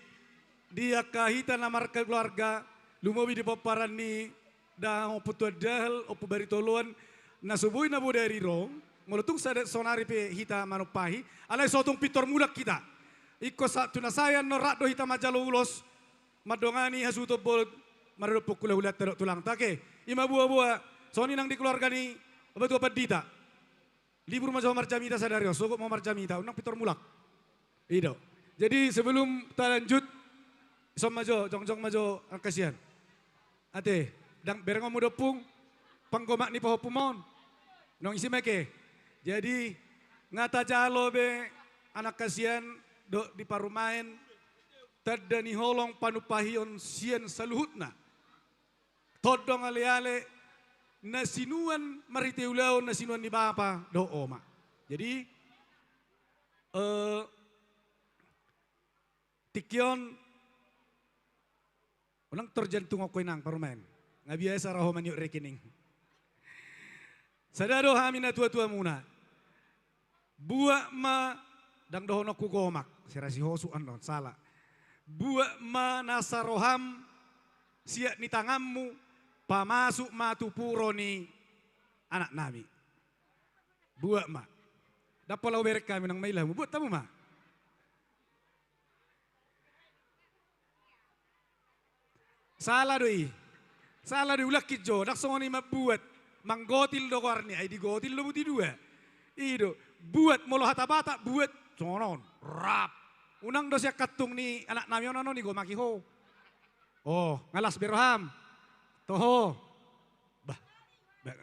S2: dia kahita namar keluarga lumobi di paparan ni dah oputua dahal opu bari toluan nasubui nabu dari rong molutung sadet sonari pe hita manupahi alai sotong pitor mudak kita iko satu nasayan norak do hita majalo ulos madongani hasuto bol marudo pukula hulat terok tulang take ima buah-buah soni nang di keluarga ni betul apa dita libur majo marjamita sadario, sogok mau marjamita, unang pitor mulak. Ido. Jadi sebelum kita lanjut, isom majo, jong majo ang kasihan. Ate, dang bereng mo dopung, panggomak ni pahopumon. Nong isi meke. Jadi ngata jalo be anak kasihan do di parumain tadda ni holong panupahion sien saluhutna. Todong ale-ale nasinuan mariteulaw nasinuan ni bapa do oma. Jadi tikyon unang terjantung ako nang parumain. Nga biasa raho man yung rekening. Sadado hamin na tua-tua muna. Buwa ma dang dohon ako gomak. Sira si Hosu anon, salah. Buwa ma nasa roham siya ni tangammu pamasuk matupuro ni anak nami. Buwa ma. Dapalaw berek kami ng mailah mo. Buat tamu ma. Salah doi. Salah doi ulah kijo. Dak songoni mabuat. Manggotil do korni. Ay di gotil do buti dua. Ido. Buat molo hata-bata. Buat. Sonon. Rap. Unang do siya katung ni anak nami ono ni gomaki ho. Oh. Ngalas beroham. Toho. Bah.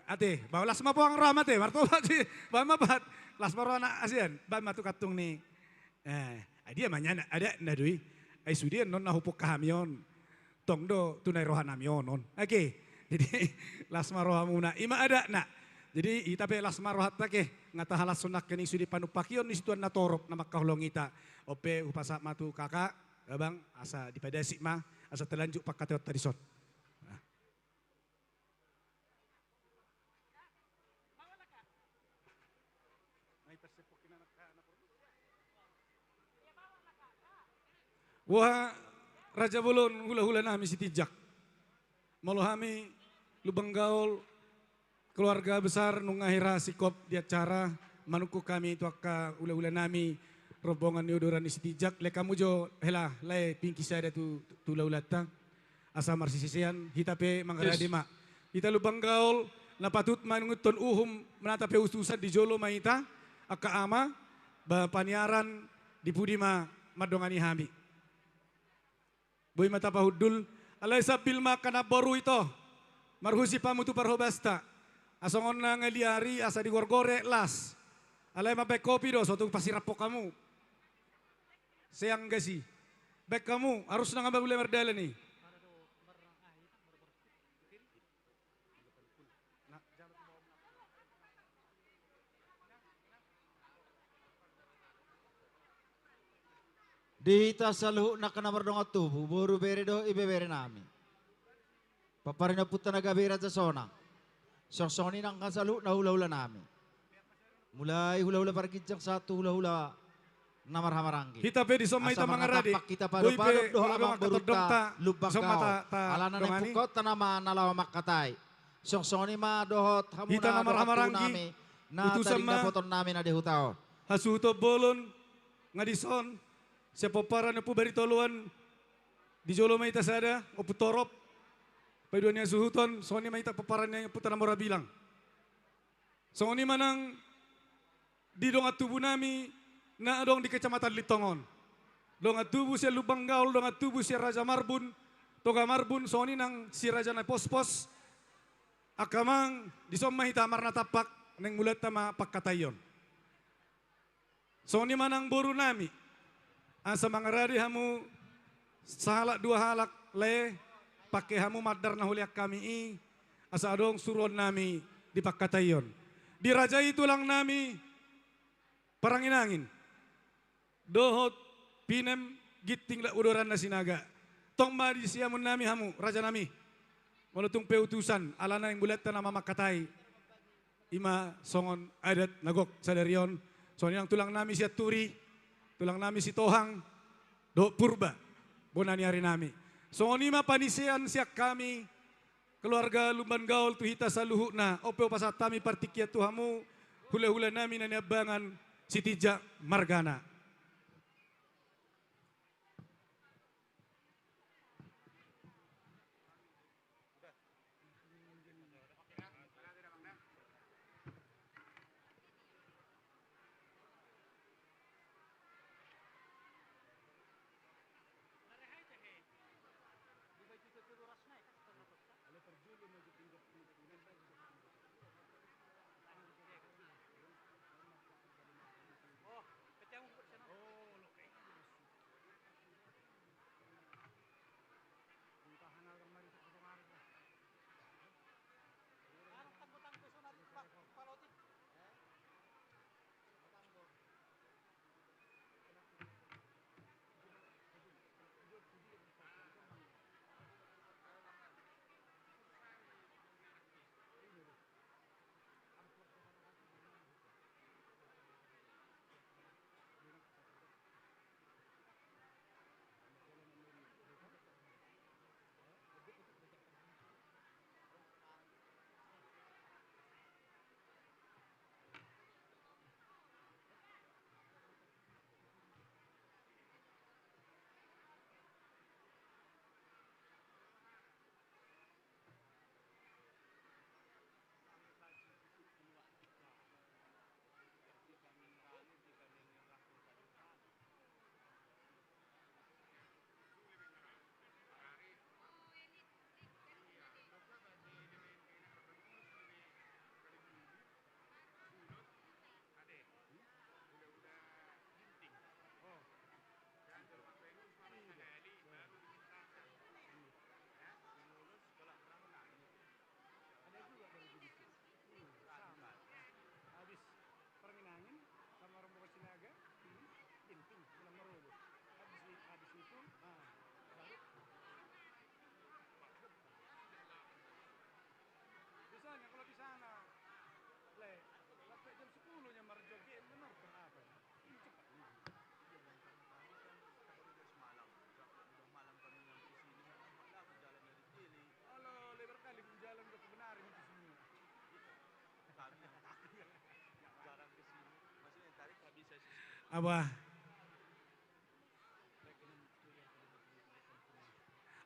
S2: Ate. Bawalas ma po ang ram ate. Martobat si. Bama bat. Las maro anak asian. Bama tu katung ni. Dia manya ada na doi. Ay sudian non nahupok kahamion. Tongdo tunai rohan namionon. Oke. Jadi lasma roha muna. Ima ada nak. Jadi itape lasma rohat take ngata halas sunak kini sudi panupakion ni situan na torop na makahulong ita. Ope upasa matu kakak, abang asa dipadasi mah asa telanjuk pakateot tadi sot. Wah Raja Bolon hula-hula nami si Tijak. Malu kami lubang gaul keluarga besar nungahira sikop di acara manuku kami itu akka hula-hula nami rombongan yodoran si Tijak. Le kamu jo hela le pinki saya tu hula-hulata asa marsisisian hitape mangrade ma. Kita lubang gaul na patut manunguton uhum menatape ustusan di jolo maita akka ama ba paniaran di pudima madongani hami. Boy mata pahudul, alay sa pilma kana boru ito. Marhusi pamutu parhobasta. Asongon na ngaliari asa di gorgore las. Alay mapay kopi do, sotong pasirapo kamu. Sayang gasi. Bek kamu, harus na nga babulay merdala ni.
S3: Dihita sa luho na kanamardong at tubo, buru bere do ibebere nami. Paparin na puta na gabira sa sona. Songsoni ng kasalu na hula-hula nami. Mulai hula-hula parkitsang satu hula-hula na marhamaranggi.
S2: Kita pe di somay ta mga radi.
S3: Kita pado-pado doha amang beruta lubang kau. Alana na pukot na naman nalawa makatay. Songsoni ma dohot hamuna dohatu nami. Na taling na poton namin na dihutao.
S2: Hasuto bolon nga dison. Siya popara na po baritoluan di jolo may tasada o putorop. Paiduan niya suhuton, so ni may tapaparan niya puta na mora bilang. So ni manang di dong at tubo nami na adong di kecamatan Litongon. Dong at tubo siya Lubang Gaul, dong at tubo siya Raja Marbun, Toga Marbun, so ni nang si Raja na pospos. Akamang di som mahitamar na tapak nang mulat na mapagkatayon. So ni manang buru nami. Asa mga radi hamu sa halak dua halak le pakai hamu madar na huliak kami asa adong suron nami di Pagkatayon. Di raja itu lang nami paranginangin. Dohot pinem giting la udoran na sinaga. Tong madi siyamun nami hamu raja nami. Malutung peutusan alana yang bulat na mamakatay. Ima songon adat nagok sadarion. So yang tulang nami siya turi. Tulang nami si Tohang, do purba, bonani hari nami. So nima panisian siak kami, keluarga Lumban Gaul tuhita sa luhu na, opo pasatami partikya tuhamu, hula-hula nami na niabangan si Tijak Margana.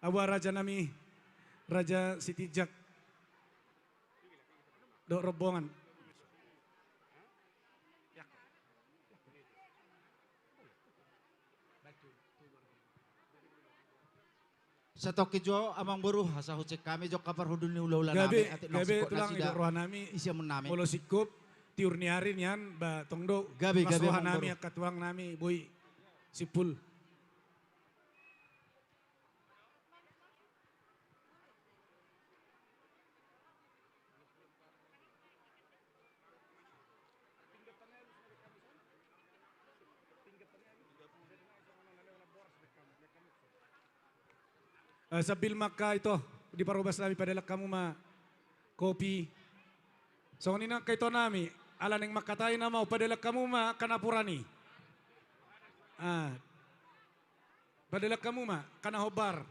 S2: Abah raja nami, Raja Sitijak, dok rombongan.
S3: Satoki jo amang buruh asa hucek kami jo kapar hudun ni ulah-ulah nami.
S2: Gabe tulang idok rohanami,
S3: isya menami.
S2: molo sikup, tiurniarin yan, ba tongdo,
S3: Gabe
S2: mas
S3: amang
S2: rohanami
S3: buruh.
S2: katuang nami, boy, sipul. Sa Bilmaka ito, di parubas namin padala kamu ma kopi. So nina kaito nami, ala neng makatay na mau padala kamu ma kanapurani. Padala kamu ma kanahobar.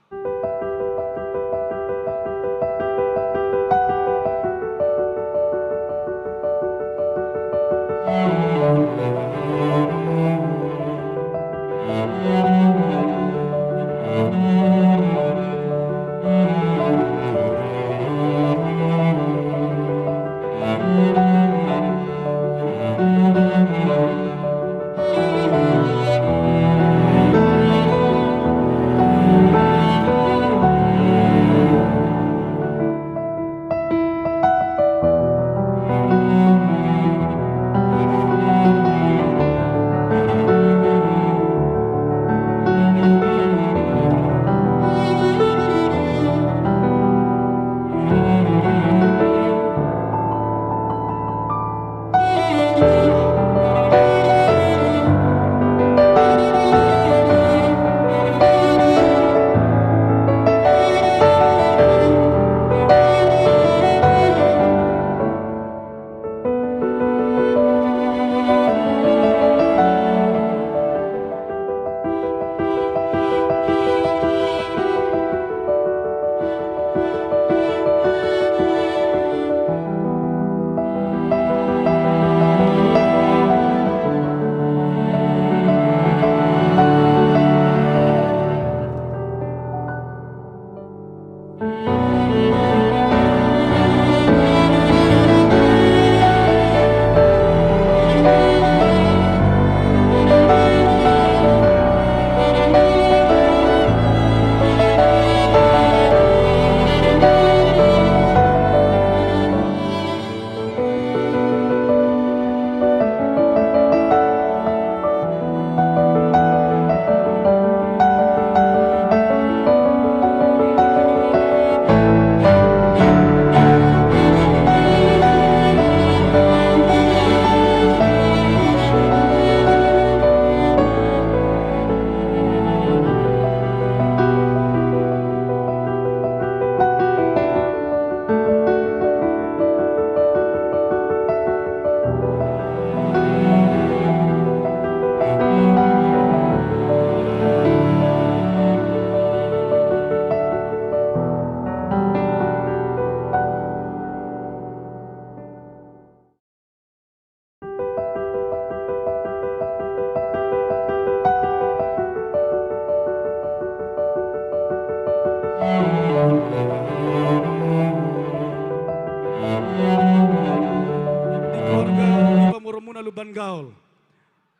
S2: Luban gaul.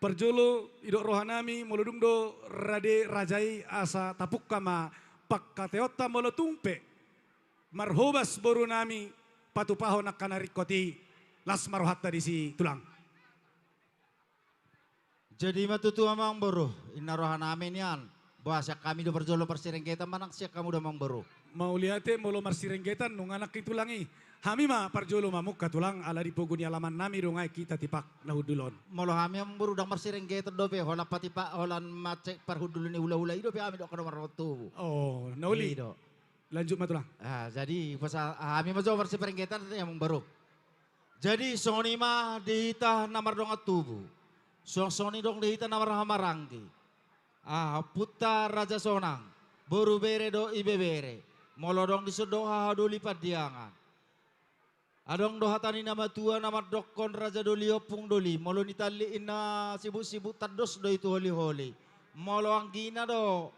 S2: Perjolo idok rohanami molodungdo rade rajai asa tapuk kama pakkateota molotumpe. Marhobas boru nami patupaho nak kanarikoti las marohatta di si tulang.
S3: Jadi matutu amang boru inna rohanami nian. Bahasa kami do perjolo persirengketan manang siya kamu do mang boru.
S2: Mau liate molo marsirengketan nung anak itulangi. Hami ma parjolo mamuk katulang ala di poguni alaman nami rungai kita tipak nahudulon.
S3: Molo hami ang buru dang marsirengketan dope hola patipa holan macek parhudulun ni hula-hula ido pe hami do kana marotu.
S2: Oh, nauli. Lanjut matulang.
S3: Jadi pas hami majo marsirengketan yang baru. Jadi soni mah dihita namar dong atubu. Soni dong dihita namar hamaranggi. Puta raja sonang. Boru bere do ibe bere. Molo dong disedoha do lipat diangan. Adong dohatani nama tua nama dokon Raja Doli Opung Doli. Molo nitali ina sibuk-sibuk tados do itu holi-holi. Molo anggina do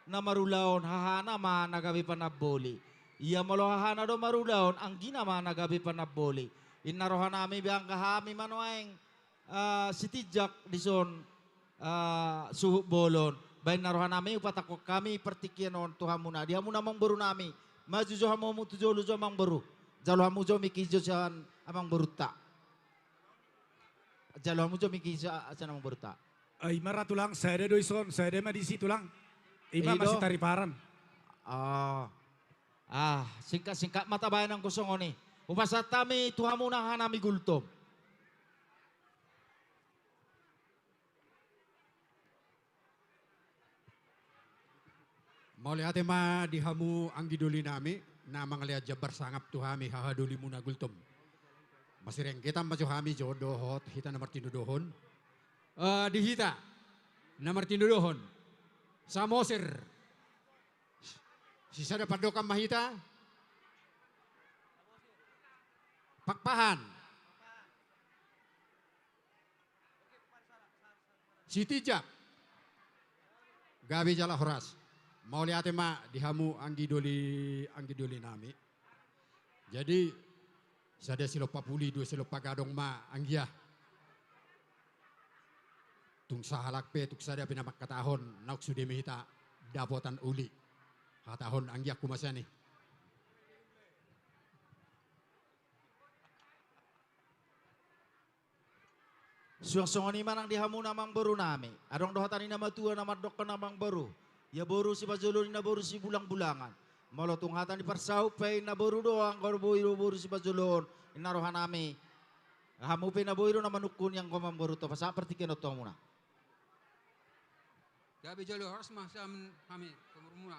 S3: na marulaon hahana ma nagabi panaboli. Iya molo hahana do marulaon anggina ma nagabi panaboli. Inna rohanami biang kahami manuaeng sitijak dison suhu bolon. Bain narohanami upatakok kami pertikianon Tuhan muna. Dia muna mangbaru nami. Maju johamu mutu jolu jo mangbaru. Jalo hamu jo miki jo san amang beruta. Jalo hamu jo miki san amang beruta.
S2: Ay maratulang saya do ison, saya ma di situ lang. Ima masih tariparan.
S3: Singkat-singkat mata bayan ang kusong oni. Upasatami Tuhan muna hanami gultom.
S19: Mauli ate ma dihamu ang giduli nami na mga jabar sangap tuhami hahaduli muna gultom. Masireng kita majuhami jodohot hita na martinudohon. Dihita na martinudohon. Samosir. Sisa na padokam mahita. Pakpahan. Sitijak. Gabi jala horas. Mauli ate ma dihamu anggi doli nami. Jadi sada silo papuli dua silo pagadong ma anggia. Tung sahalak pe tuk sada pinamak katahon nauk sude mehita dapotan uli. Katahon anggia kumasani.
S3: Suang-suang manang dihamu namang baru nami. Adong dohatani nama tua nama dokon namang baru. Ya boru si bajulun na boru si bulang-bulangan. Molo tunghatan di parsau pe na boru doang kor boru si bajulun. Inarohan nami. Hamu pe na boru na manukun yang komang boru to. Pasang pertikin to muna.
S19: Gabi jalo harus masam kami kemurmuna.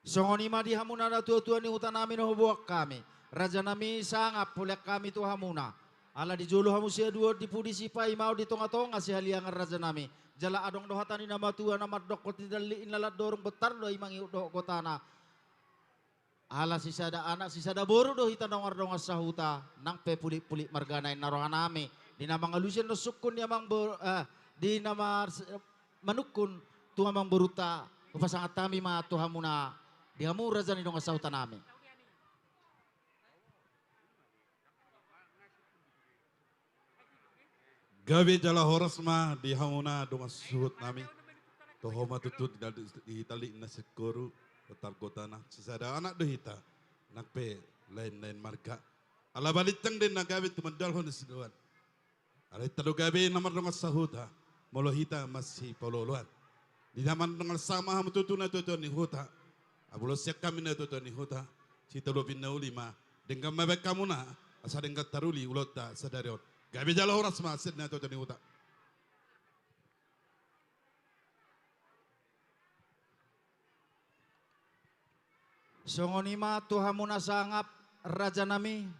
S3: Songoni ma di hamuna na tua-tua ni utan namin na hubuak kami. Raja nami sangap pulek kami tu hamuna. Ala di jolo hamu siya dua di pudi si pai mau di tonga-tonga si haliangan raja nami. Jala adong dohatan ni nama tua nama dokot tidali inalat dorong betar do imang do kotana. Ala sisada anak sisada boru do hita nongor dong sahuta nang pe pulik-pulik marganay narohan nami. Di nama ngalusin no sukun yamang di nama manukun tua mang beruta upasangat kami ma Tuhan muna. Di hamu raja ni dong sahuta nami.
S18: Gabi jala horas ma di hamuna donga suhut nami. Toho matutut di tali na sekoru petar kota na sisada anak do hita nak pe lain-lain marga. Ala balitang din na gabi tumandal hon sinuan. Ala tado gabi namar donga sahuta molo hita masih pololuan. Di naman donga sama hamu tutuna tutu ni huta. Abulo siak kami na tutu ni huta. Si tado pinauli ma dengan mabek kamu na asa dengan taruli ulota sadarion. Gabi jala horas ma sidna to tani uta.
S3: Songoni ma Tuhan muna sangap raja nami.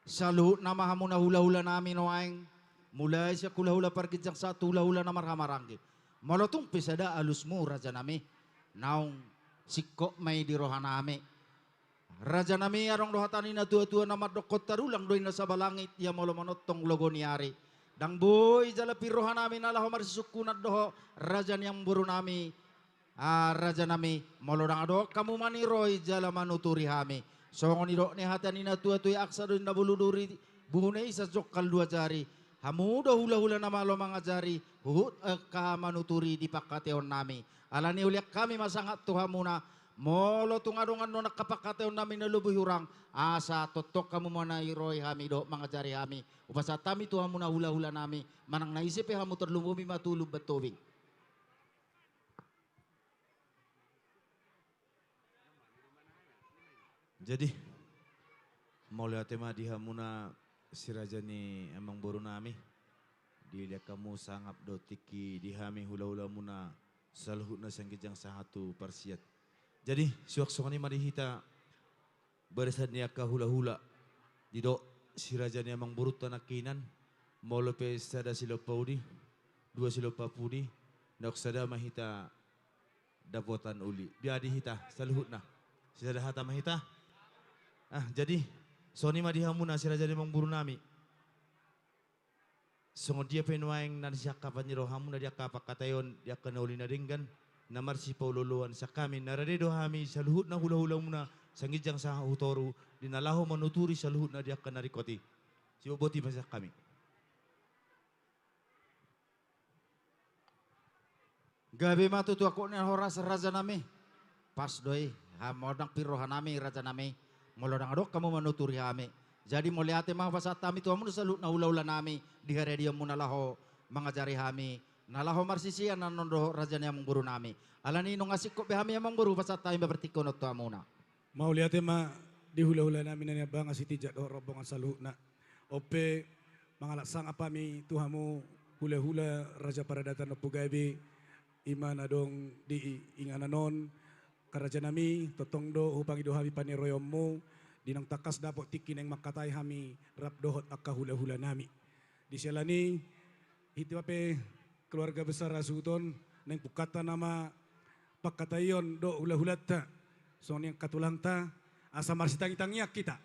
S3: Saluhut nama hamuna hula-hula nami noaeng. Mulai siya hula-hula parkijang satu hula-hula na marhamaranggi. Malotong pisada alusmu raja nami. Naong sikko may di rohan nami. Raja nami arong dohatani na tua-tua na madokot tarulang doy na sa balangit ya molo manotong logo niari. Dang boy jala pirohan nami na laho marisukunat doho raja niyang buru nami. Raja nami molo dang ado kamu maniroy jala manuturi hami. So ngoni do ni hatani na tua-tua aksa doy na buluduri buhunay sa jokal dua jari. Hamudo hula-hula na malo mga jari huhut ka manuturi di pakateon nami. Alani uliak kami masangat Tuhan muna. Molo tungadongan no nakapakateon namin na lubuhi hurang. Asa totok kamu mana iroy hami do mga jari hami. Upasa tami Tuhan muna hula-hula nami. Manang naisip hamu terlumumi matulog batubing.
S20: Jadi molo atema diha muna si raja ni emang boru nami. Dilihat kamu sangap do tiki dihami hula-hula muna saluhut na sanggijang sahatu parsiat. Jadi suak-suak ni marihita barisan niya ka hula-hula. Dido si raja ni amang burut tanak kinan. Molo pe sada silo paudi. Dua silo papudi. Nak sada mahita dapotan uli. Biadi hita saluhut na. Sada hata mahita. Jadi Soni ma dihamuna si raja memang buru nami. Songo dia penuaing nan siya kapaniro hamuna dia kapak katayon dia kanauli na ringgan. Namar si paululuan sa kami naradedo hami sa luhut na hula-hula muna sangijang sa utoru dinalaho manuturi sa luhut na dia kanarikoti. Si boboti pa sa kami.
S21: Gabi matutu ako ni horas raja nami. Pas doi, modang pirohan nami raja nami. Molodang adok kamu manuturi hami. Jadi melihat mga pasat kami tuamu salut na ula-ula nami di hari dia muna laho mangajari hami. Nalaho marsisian nanondo raja niya mong guru nami. Alani nung asik ko behami amang guru pasat tayo bertikunot tuamu na.
S2: Mau lihat ma di hula-hula namin na niya bang asiti jado robongan salut na. Ope mangalaksang apami tuhamu hula-hula raja paradatan na pugabi. Iman adong di ingananon karaja nami totong do upang idohami paniroyom mo dinang takas dapot tikin yang makatay hami rap dohot akka hula-hula nami di selani iti pape keluarga besar Rasuton nang pukata nama pakatayon do hula-hulat ta so yang katulang ta asa marsitang-tangyak kita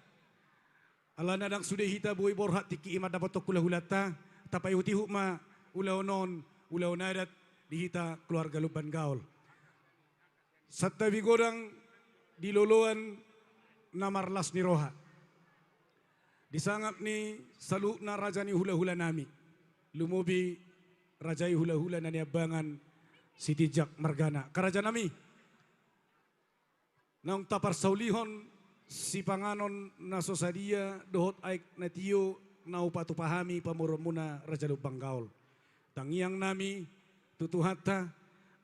S2: ala nadang sudah hita buhay borhat tiki ima dapat to hula-hulat ta tapay uti hukma ulaw-non ulaw-nadat dihita keluarga Luban Gaul. Satta bigodang diloloan namarlas ni roha. Disangap ni saluk na raja ni hula-hula nami. Lumubi rajai hula-hula na niabangan si Tijak Margana. Karaja nami. Nang tapar saulihon si panganon na sosadia dohot aik na tiyo na upatupahami pamurumuna raja Lubang Gaul. Tangiang nami tutuhata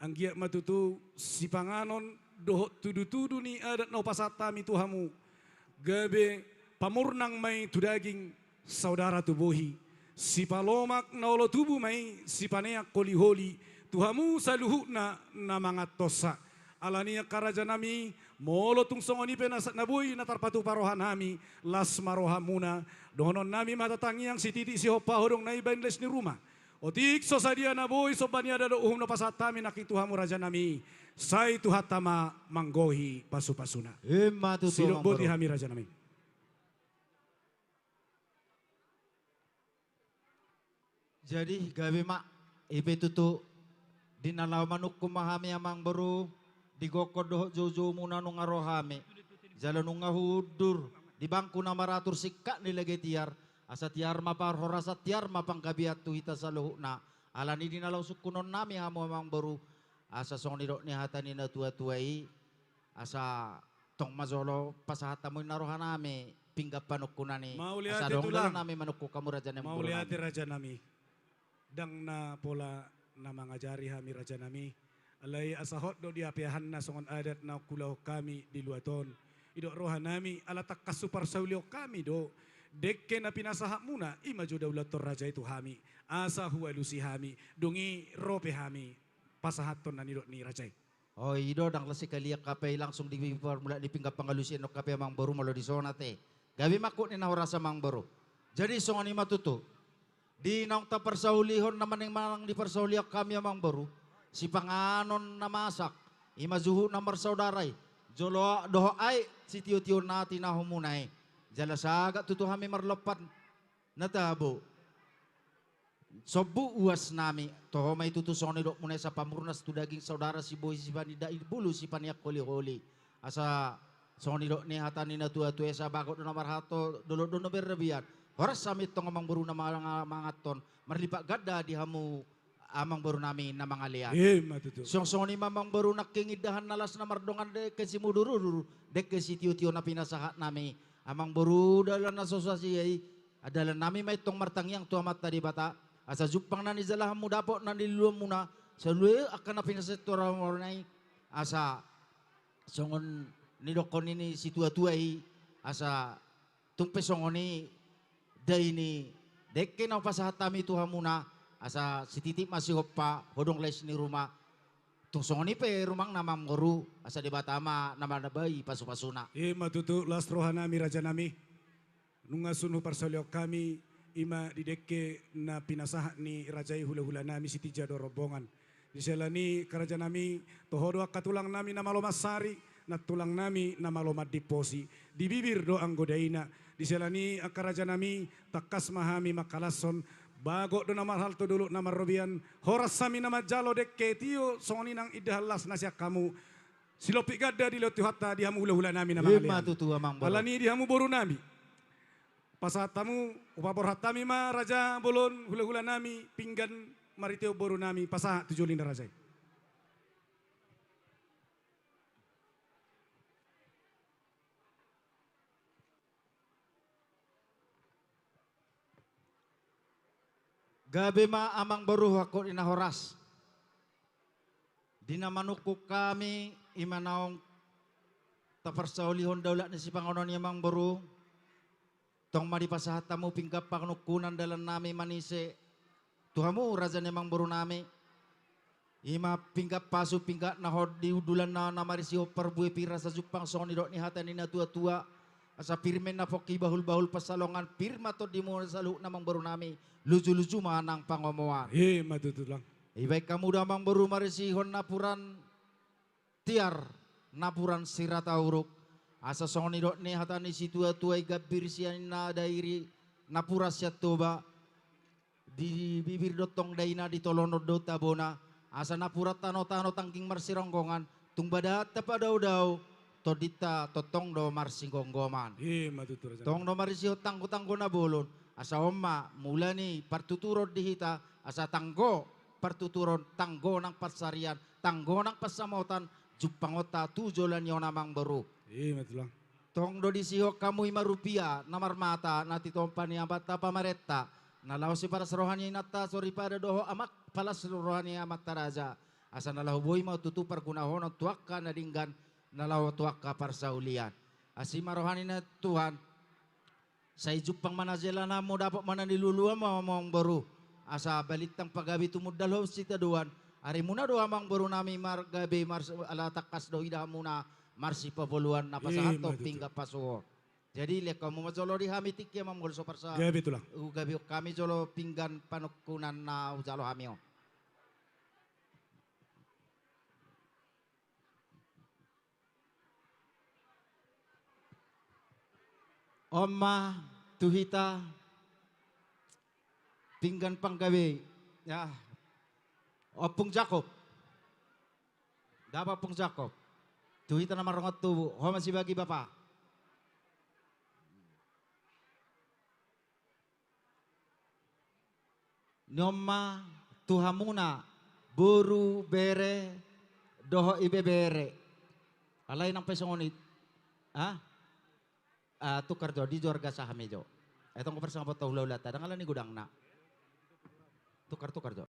S2: ang giyak matutu si panganon dohot tudu-tudu ni adat na upasatami tuhamu gabe pamurnang may tudaging saudara tubuhi si palomak na ulo tubu may si paneak koliholi tuhamu sa luhut na mga tosa alania karaja nami molo tung songoni penasat nabuhi na tarpatu parohan nami las maroha muna dohonon nami matatangiang si titi si hopa hodong na ibainles ni rumah otik so sadia na boy so banyada do uhum na pasatami nakituhamu raja nami say tuhatama manggohi pasu-pasuna. Silok boti hami raja nami.
S21: Jadi gabi mak ibe tutu dinalaw manuk kumahami amang baru digokod doh jojo muna nung arohami jalan nung ngahudur di bangku na maratur sikka nilagay tiar. Asa tiar mapar horasa tiar mapang kabiat tu hita sa luhuk na alani dinalaw sukunon nami hamo amang baru asa song nidok ni hatani na tua-tuai asa tong mazolo pasahata mo narohan nami pinggap panukunani asa dong dalam nami manukku kamu raja nami
S2: mau lihat raja nami dang na pola na mangajari hami raja nami alay asahot do diapiahan na songon adat na kulau kami di luaton idok rohan nami alatak kasupar saulio kami do dekke na pinasahak muna imaju daulator raja itu hami asa huwalusi hami dungi rope hami pasahaton na nidok ni raja.
S21: Oh ido dang lasi kaliak kape langsung di mula dipinggap pangalusin no kape mang baru malo di zona te gabi makut ni nahorasa mang baru jadi songani matutu di nang ta persaulihon naman yang manang di persauliak kami mang baru si panganon na masak imajuhu na marsaudaray jolo doho ay si tiyo-tiyo nati na humunay jala saga tutu kami marlepat natabo sobu uas nami toho may tutu soni dok munay sa pamurnas tu daging saudara si boy si panida bulu si paniak koli-koli asa soni dok ni hatani na tua-tua sa bakot na marhato dolo-dolo berlebihan horas samit tong amang baru na mangaton marlipak gada di hamu amang baru nami na mga lian. Song-song ni mamang baru nakingidahan nalas na mardongan de ke si mudurur de ke si tiyo-tiyo na pinasahat nami. Amang baru dalam asosiasi ay adalah nami may tong martangyang tuamat tadi bata asa jupang nani zalah mu dapot nani luam muna salue akan na pinasetora mornay asa songon ni dokon ini si tua-tua asa tung pesongon ni day ni dekke na pasahat kami tuha muna asa si titip masih hopa hodong les ni rumah tungsong ni pe rumang namang guru asa di batama nama nabai pasu-pasuna.
S2: Matutu las rohanami raja nami nunga sunu parsolio kami ima didekke na pinasahat ni rajai hula-hula nami si tija do robongan. Di selani kerajaan nami tohodo katulang nami nama lomasari na tulang nami nama lomad diposi di bibir do anggodaina diselani akaraja nami takas mahami makalason bago do nama hal to dulu nama robian horas sami nama jalo dek ketio songoni nang idahalas nasya kamu silopi gada di loti hatta dihamu hula-hula nami nama
S21: Hima
S2: kalian.
S21: tutu amang boro.
S2: Alani dihamu boru nami. Pasatamu upabor hatami ma raja bolon hula-hula nami pinggan mariteo boru nami pasah tujuh linda rajai.
S21: Gabe ma amang baru hakot ina horas. Dina manukuk kami imanaong taparsaulihon daulat ni si Pangonon amang baru. Tong maripasahat tamu pinggap panukunan dalam nami manise. Tuhamu raja ni amang baru nami. Ima pinggap pasu pinggap nahod di udulan na namarisiho perbuhe pira sa Jepang soni dok ni hatan ina tua-tua. Asa pirmen na poki bahul-bahul pasalongan pirma to di mo salu namang baru nami. Lucu-lucu manang pangomoan.
S2: Matutu lang.
S21: Baik kamu damang baru marisihon napuran tiar napuran sirata uruk. Asa soni dok ni hatani si tua-tua gabir siya na dairi napura siya toba. Di bibir dotong daina di tolono do tabona. Asa napura tano-tano tangking marsironggongan. Tung badat tapadau-dau. Todita totong do marsingonggoman.
S2: Matutu raja.
S21: Tong do marisiho tanggo-tanggo na bolon. Asa oma mula ni partuturod dihita. Asa tanggo partuturon tanggo ng pasarian. Tanggo ng pasamotan. Jupangota tujolan yon namang baru.
S2: Matulang.
S21: Tong do disiho kamuy marupia na marmata na titompa ni abata pamareta. Nalaw si para serohani nata sorry pada doho amak palas serohani amat taraja. Asa nalaw boy mau tutu pergunahon tuakka na dinggan nalaw tuakka parsaulian. Asi marohani na Tuhan. Sa ijupang manazela na mo dapat mana niluluwa mamang baru. Asa balitang pagabi tumudal si taduan. Ari muna do amang baru nami margabi ala takas do ida muna marsi pavoluan na pasahato pingga pasuo. Jadi lihat kamu majolo di hami tikya mamgol so parsa.
S2: Gabi itulah.
S21: Gabi kami jolo pinggan panukunan na ujalo hamio. Oma tuhita pinggan panggawi ya opung Jakob dapat pung Jakob tuhita nama rongot tubuh ho masih bagi bapak nyoma tuhamuna buru bere doho ibe bere alay ng pesongonit tukar jo di jorga sahame jo. Etong ko persang potong laulat. Tadang ni gudang na. Tukar jo.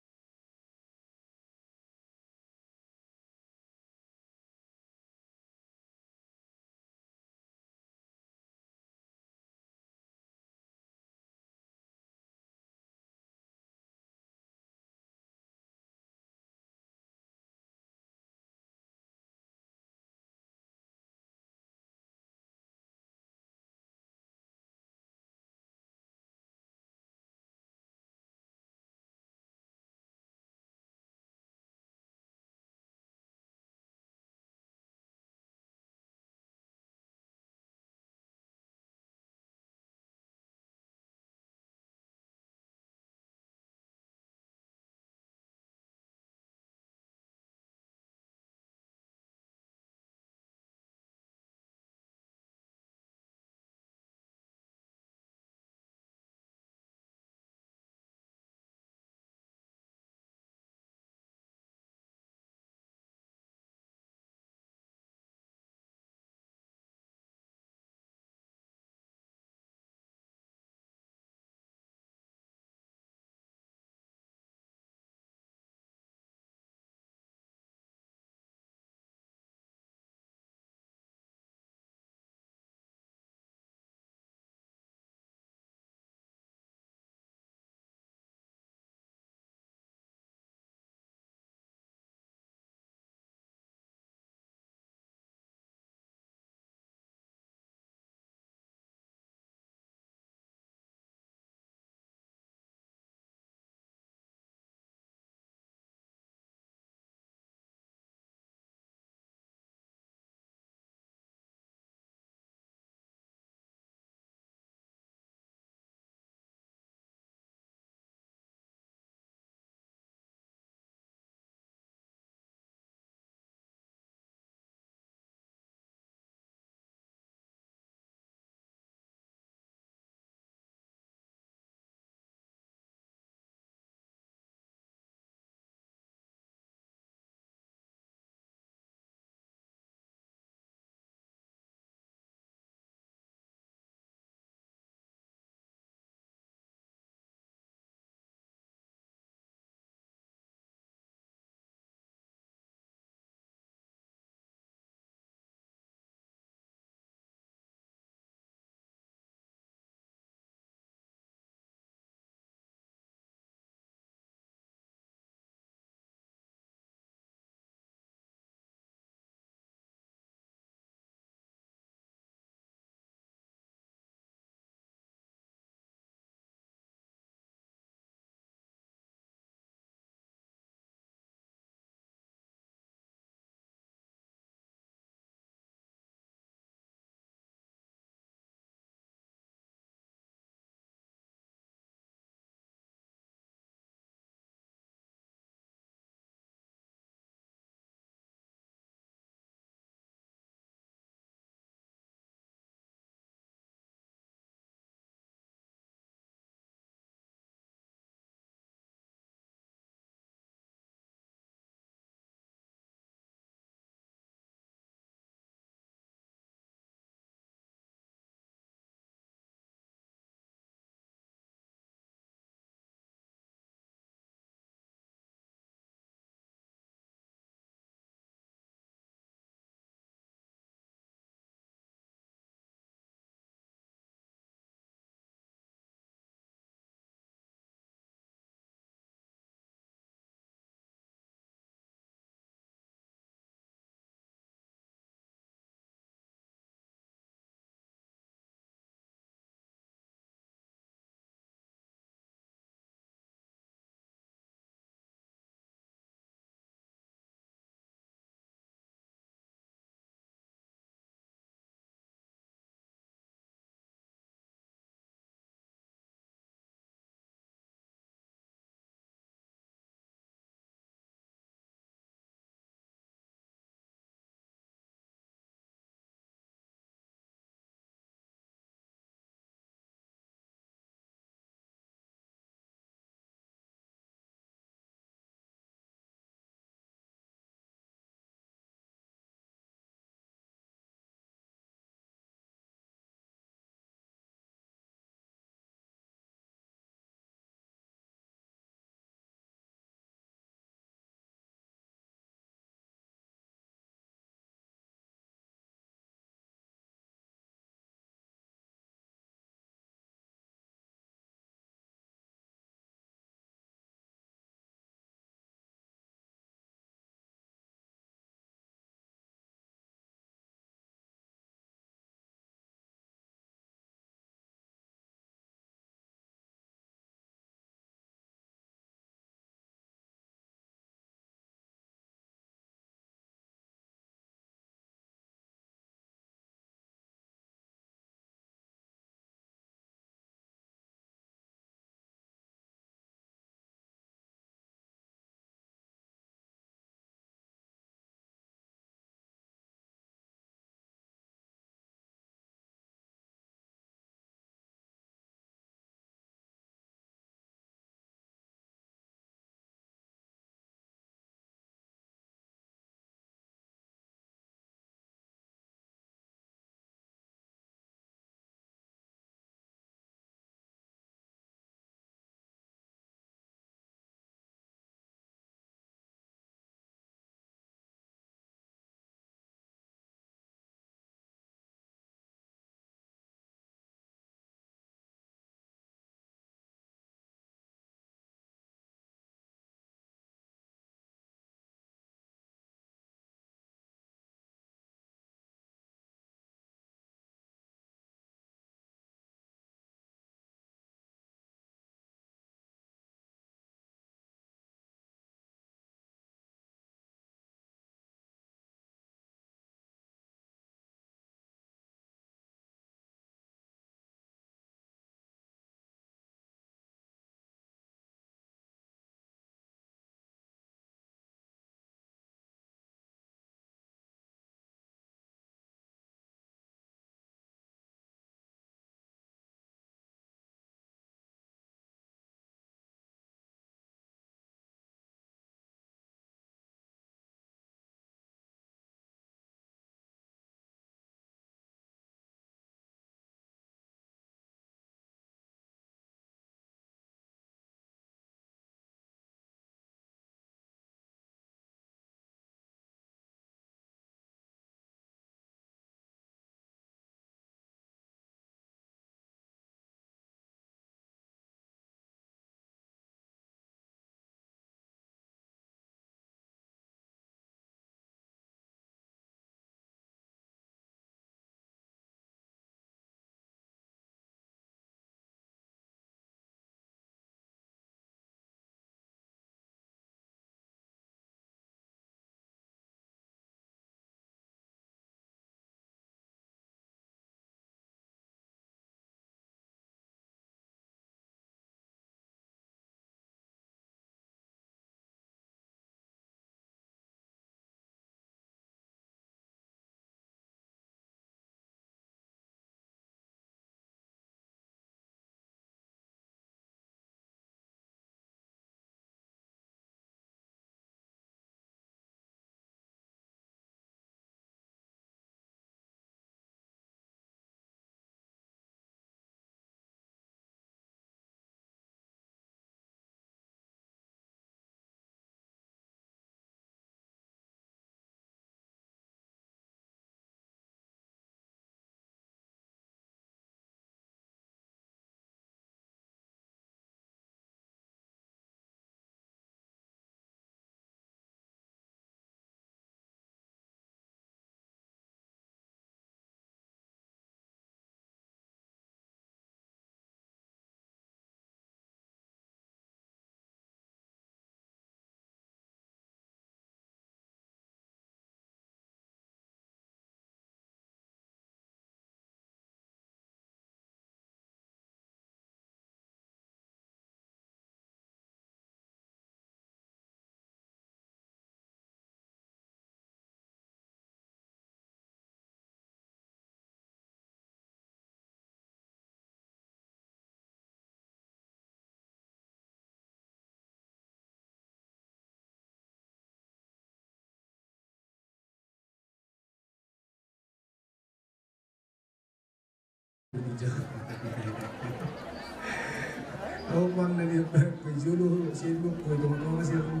S1: Oh, bang na niya ko Zulu, sibuk ko itong mga siya kong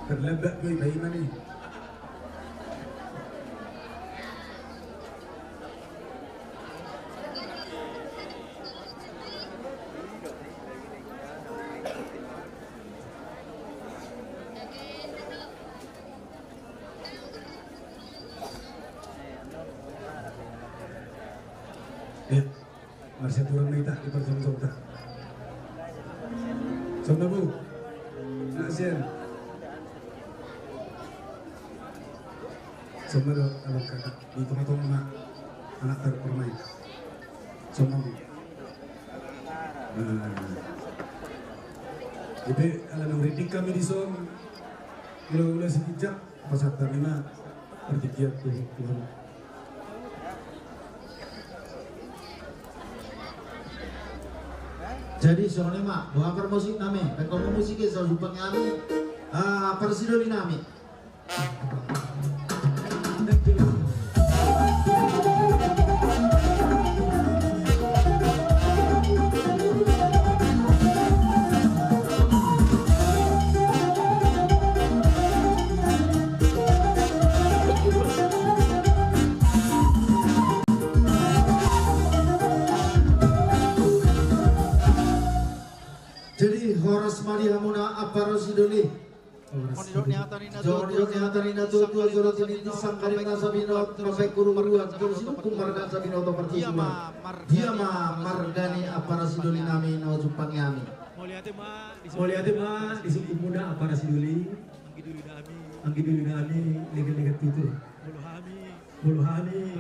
S1: terlebak ko iba ni. Masih turun kita di perjalanan kita. Coba bu, nasian. Coba dong kalau kakak di tengah-tengah anak bermain. Coba bu. Jadi kalau reading kami di son, kalau sekejap pasal terima pertikian Tuhan.
S21: Jadi soalnya mak, bukan musik nami, kalau musik itu lupa kami, persidoli nami. Jadi horas mari hamuna apa rosidoli. Jodok ni hatarina tu jorot ini sangkarina sabino sampai guru-guru terus itu kumarga sabino to pertama. Dia margani apa rosidoli nami no jupang yami.
S1: Moliate ma disuku muda apa rosidoli. Anggi dulu nami legat-legat itu. Bulu hami.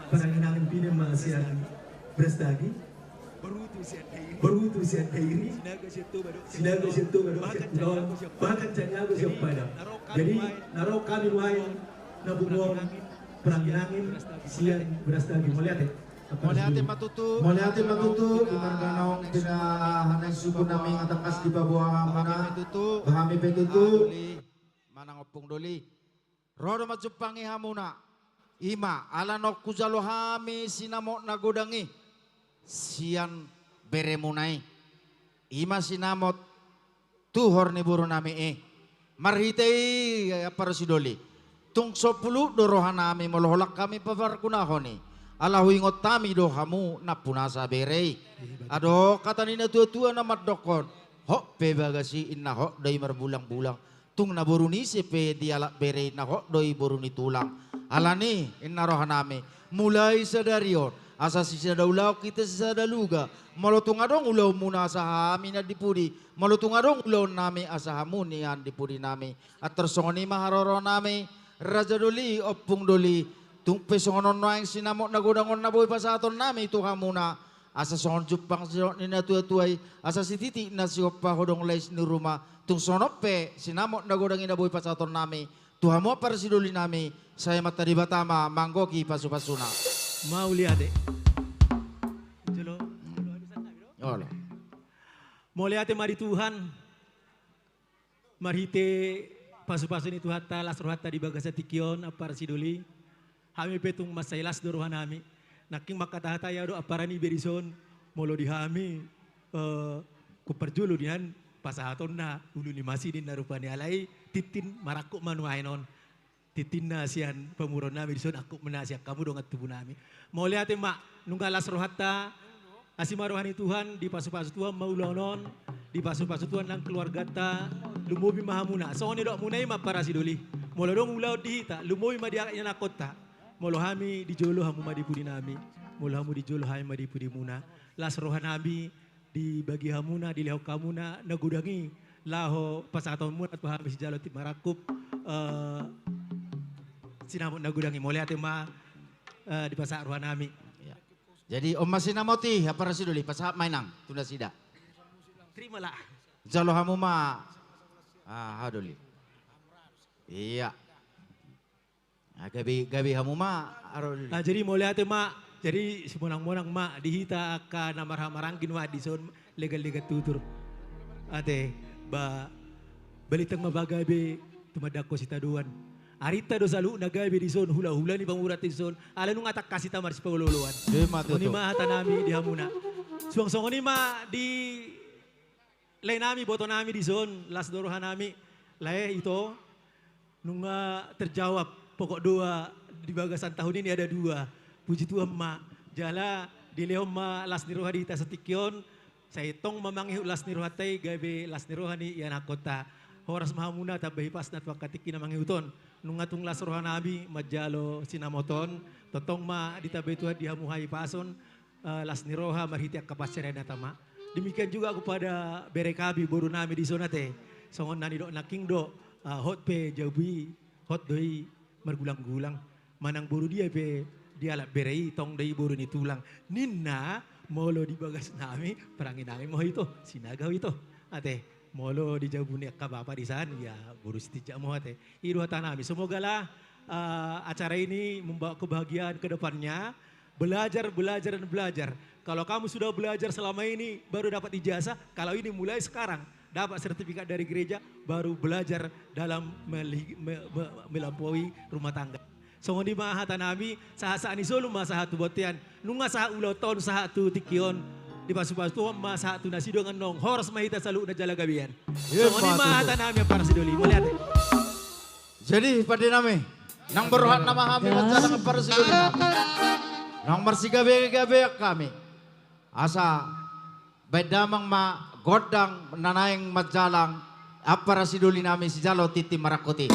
S1: Parangin pinem masian berstagi. Berutu siat kairi, sinaga situ baru bahkan canya aku siap pada. Jadi naro kami main nabungong perangin sian beras lagi. Melihat ya?
S21: Moliate matutu, imarganong pinahanay suku namin atakas di bawah mana, bahami petutu, manang opung doli. Rodo macupangi hamuna, ima alanok kujalo hami sinamok nagodangi. Sian beremunai ima sinamot tuhor ni buru nami marhitei apa rosidoli tung 10 dorohan nami moloholak kami pavarkunahoni alahu ingot tami dohamu napunasa berei ado kata nina tua-tua namat dokon hok pe bagasi inna hok doi marbulang-bulang tung na buruni sepe dialak berei na hok doi buruni tulang alani inna rohanami mulai sadarion asa sisa daulau kita sisa daluga malotung adong ulau muna asahami na dipudi malotung adong ulau nami asahamu nian dipudi nami atar songoni maharoro nami raja doli opung doli tung pesongonon noeng sinamok nagodangon naboy pasaton nami tu hamuna asa songon jupang sinok ni natuatuay asa si titi na sioppa hodong lais ni rumah tung sonope sinamok nagodangin naboy pasaton nami tuhamu parsidoli nami saya mata di batama manggoki pasu-pasuna.
S5: Mau lihat deh. Mau lihat mari Tuhan. Marhite pasu-pasu ni Tuhan ta las rohata di bagasa tikion apar siduli. Hami petung masailas dorohan hami. Naking makatahata ya do aparani berison molo di hami kuperjulu dihan pasahaton na ulu ni masih din narupani alai titin marakuk manuainon. Titin na siyan pamuron namin son aku menasiak kamu dong at tubuh namin. Mau lihat mak nunggalas rohata asimarohani Tuhan di pasu-pasu Tuhan maulonon di pasu-pasu Tuhan nang keluarga ta lumubi mahamuna. So ni dok munai ma para sidoli. Molo dong ulau dihita lumubi ma dia na kota. Molo hami di jolo hamu ma dipudi nami. Molo hamu di jolo hami ma dipudi muna. Las rohan hami di bagi hamuna di leho kamuna nagudangi laho pasaton muna tu hami sijalo ti marakup sinamot nagudangi mo lihat ma di pasar ruan nami.
S21: Jadi om masih namoti apa rasiduli pasahap mainang tunda sida.
S5: Terimalah.
S21: Jalo hamu ma haduli. Iya. Gabi hamu ma aroli.
S5: Jadi mo lihat ma jadi semonang-monang ma dihita ka namar-marangkin wa di son legal-legal tutur. Ate ba balitang mabagay be tumadako si taduan. Arita do salu nagabi di zon hula-hula ni bangurat di zon. Ala nung atak kasih tamar si pagululuan. Ni ma hatanami di hamuna. Suang-suang ni ma di lay nami boto nami di zon las dorohan nami. Lay itu nung terjawab pokok doa di bagasan tahun ini ada 2. Puji Tuhan ma jala di leom ma las niroha di tasatikion. Saya tong memanggil las nirohatay gabi las nirohani yan akota. Horas mahamuna tabahi pas na wakatiki na manghiuton. Nung atong las rohan nabi majalo sinamoton. Totong ma ditabay Tuhan dihamuhay pason. Las niroha marhiti ak kapasyaran na tama. Demikian juga kepada berekabi boru nami di zona te. Songon nani do naking do hot pe jawi hot doi margulang-gulang. Manang boru dia pe dia lah berei tong dai boru ni tulang. Ninna molo di bagas nami perangin nami mo itu sinagaw itu. Ate molo di jabuni kabapa di sana ya burus tijak mo ate. Iru nami. Semoga lah acara ini membawa kebahagiaan ke depannya. Belajar, belajar, dan belajar. Kalau kamu sudah belajar selama ini baru dapat ijazah. Kalau ini mulai sekarang dapat sertifikat dari gereja baru belajar dalam melampaui rumah tangga. Songon di mahata nami saha-saha ni solo masaha tu botian. Nunga saha uloton saha tu tikion. Di pasu-pasu masaha tu nasi dengan nong. Horas mahita salu na jala gabian. Songon di mahata nami para sidoli. Melihat.
S21: Jadi pada nami nang berhak nama kami macam para sidoli nami. Nang marsigabe-gabe kami. Asa bedamang ma godang nanaing majalang apara sidoli nami si jalo titi marakuti.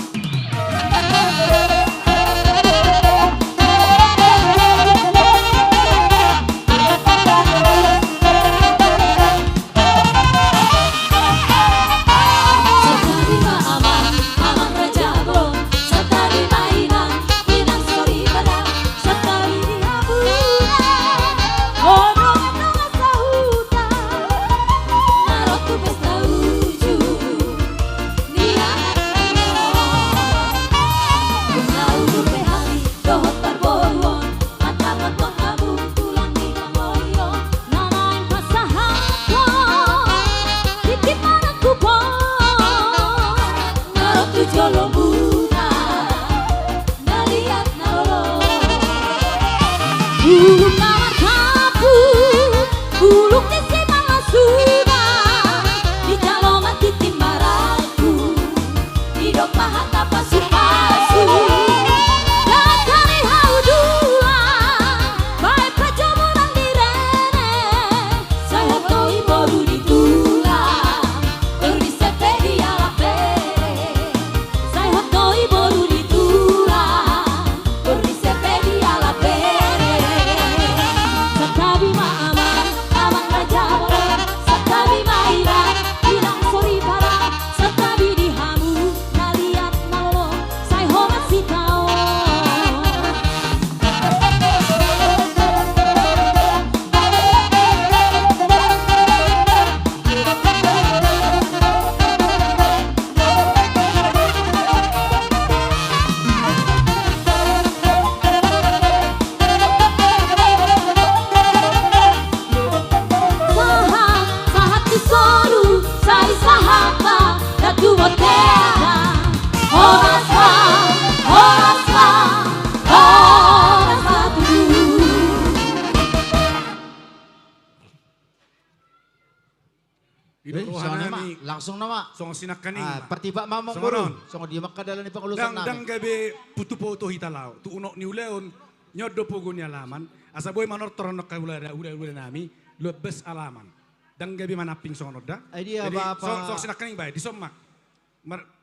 S21: Langsung nama.
S2: Song sinak kaning.
S21: Pertiba mamong guru. Song dia makadalan ni pangulusan namin.
S2: Dang gabe putu poto hitalaw. Tu unok ni uleon nyodo pogo ni alaman. Asa boy manor toronok ka ulada nami lebes alaman. Dang gabe manaping song noda.
S21: Ay dia apa?
S2: Song sinak kaning bay di somak.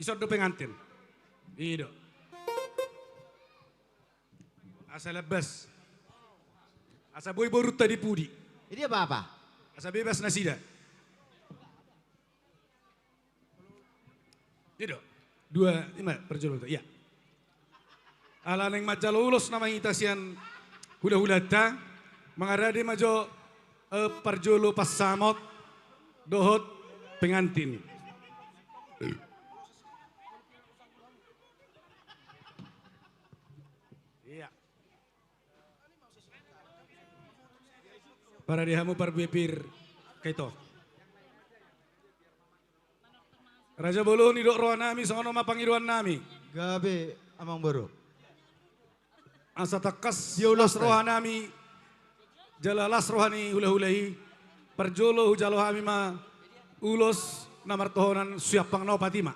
S2: Isod do pengantin. Ido. Asa lebes. Asa boy borut tadi pudi.
S21: Ini apa?
S2: Asa bebas nasida. Itu 2 5 perjolo itu, iya. Ala neng majalo ulos nama itasian hula-hula ta, mengarade majo perjolo pas samot dohot pengantin. Iya. Para dihamu parbepir kaito. Raja Bolo ni dok roh nami sono mapangiruan nami.
S21: Gabe amang baru.
S2: Asa takas las rohanami jalalas rohani hula-hulahi perjolo hujalo hami ma ulos namar tohonan siapang no patima.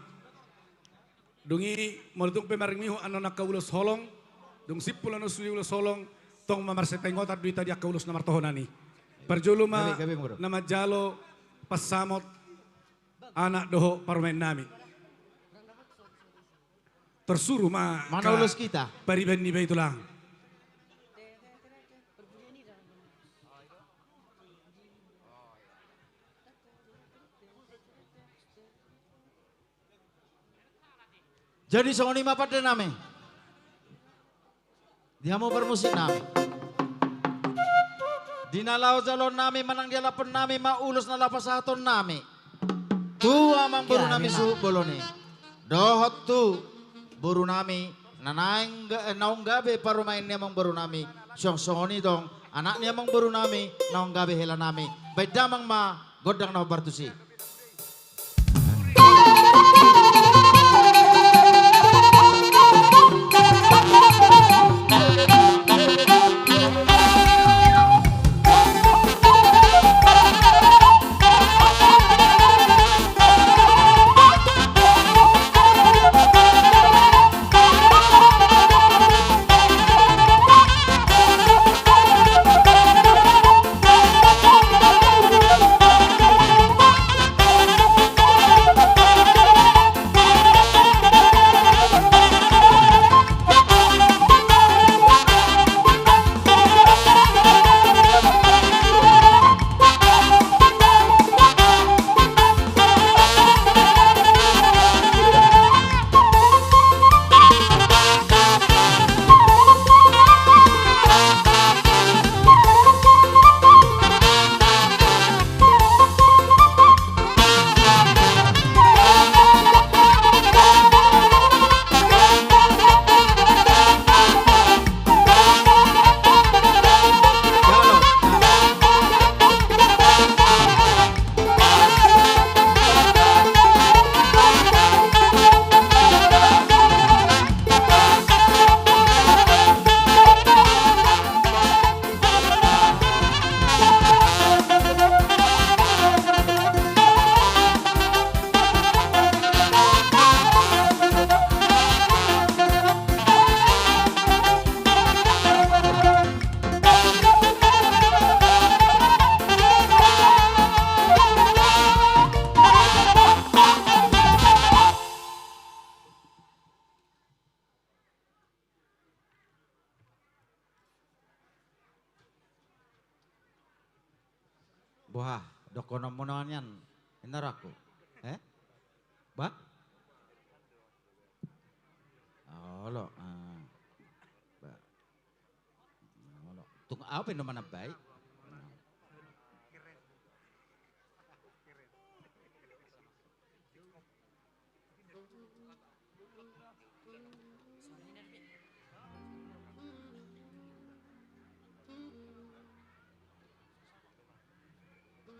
S2: Dungi molutung pemaring miho ano nakaulos holong dung sipul ano ulos holong tong mamar setengotar duita dia kaulos namar tohonani. Perjolo ma nama jalo pasamot anak doho parmen nami. Tersuruh ma
S21: mana ulus kita?
S2: Pariban ni baitulang.
S21: Jadi songoni ma pada nami. Dia mau bermusik nami. Dinalau jalon nami manang dia lapan nami ma ulus na lapas haton nami. Tu amang buru nami suhu boloni. Dohot tu buru nami nanaing naung gabe parumain ni amang buru nami. Siong songoni dong anak ni amang buru nami naung gabe hela nami. Baik damang ma godang na bartusi. Wah, dokono mononyan inaraku. Ba? Olo. Ba. Olo. Tung apa naman na baik?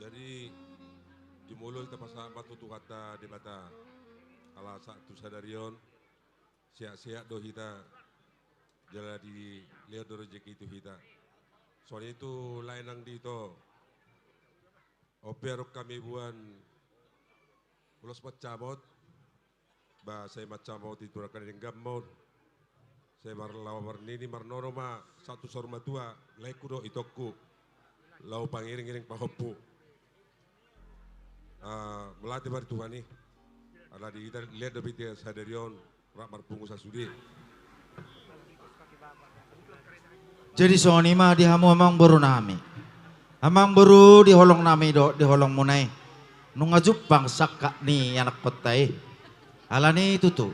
S10: Jadi di mulut terpasang batu tu kata di bata ala satu sadarion siap-siap do hita jala di lihat do rezeki itu hita. Soalnya itu lain nang di itu oper kami buan ulos macamot ba saya macamot itu rakan dengan gamot saya marlawa warnini marnono ma satu sorma tua leku do itoku lau pangiring-iring pahopu. Melatih bar Tuhan nih, ada di kita lihat lebih dia sadarion ramar pengusaha sudi.
S21: Jadi soni mah di hamu amang baru nami, amang baru di holong nami do di holong munai, nunga jupang sakak ni anak kotai, alani itu tu.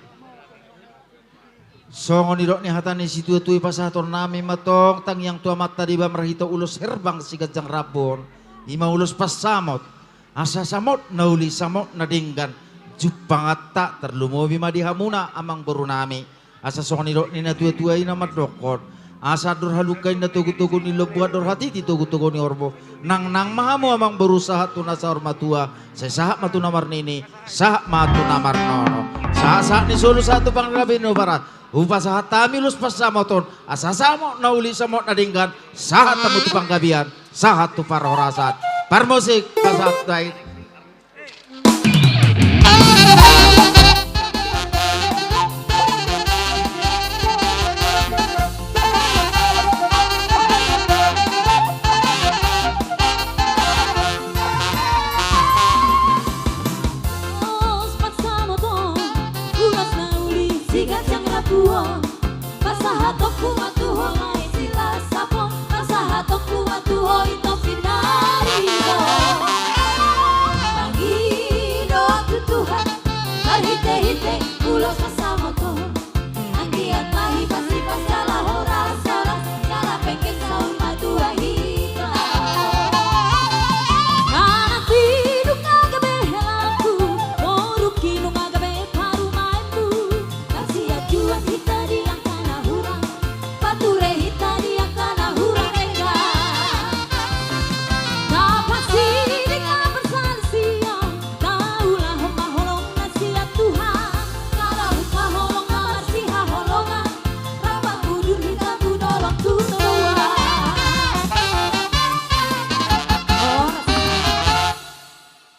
S21: Songoni do ni hatani situ tu ipasator nami matong tang yang tua mata di bamrahito ulus herbang si gajang rabon, ima ulus pasamot. Asa samot nauli samot nadinggan jupang atta terlumobi madihamuna amang berunami asa songni dok ni natua-tua ina madokon asa dur halukai na tugu-tugu ni lebuat dur hati ti tugu-tugu ni orbo nang mahamu amang berusaha tuna sa ormatua sesahat matu namar nini sahak matu namar nono Sasak ni sulu satu pangrabino barat. Upa sahat tamilus pasamoton. Asasamo nauli samot nadinggan. Sahat tamu tu panggabian. Sahat tu parhorasan. Parmusik pasahat dain.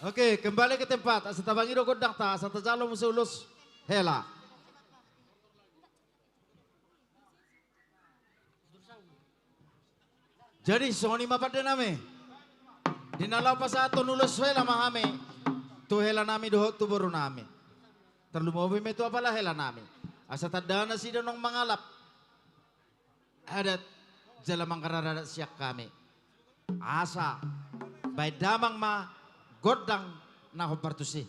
S21: Oke, kembali ke tempat. Asa tabangido godang ta, asa tajalo musulus hela. Jadi soni mapada nami. Dinalaw pa sa ato nulus hela mahami. Tu hela nami dohot tu baru nami. Terlumobi me tu apala hela nami. Asa tadana si donong mangalap. Adat jalamang kararadat siyak kami. Asa bay damang ma godang na partusi.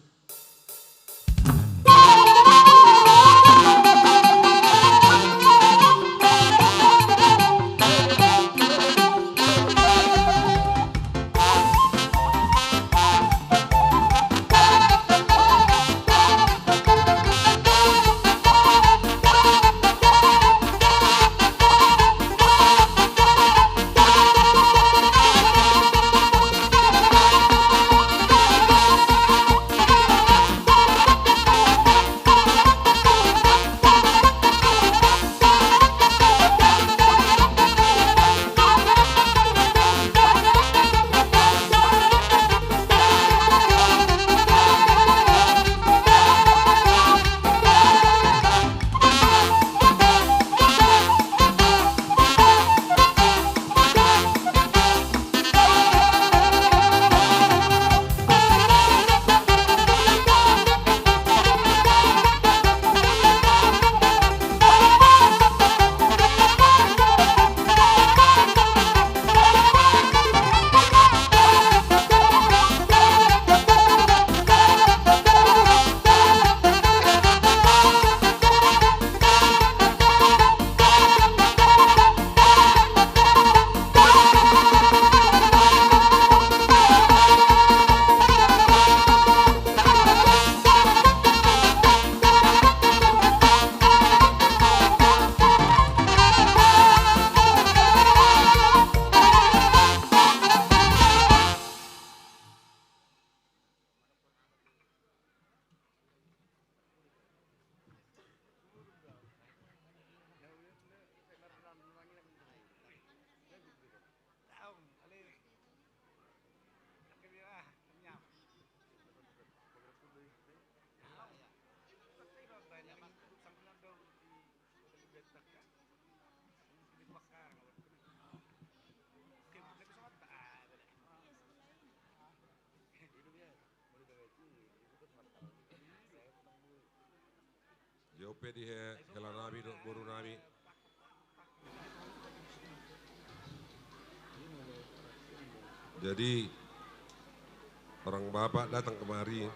S10: Jope di hela nami do boru nami. Jadi orang bapak datang kemari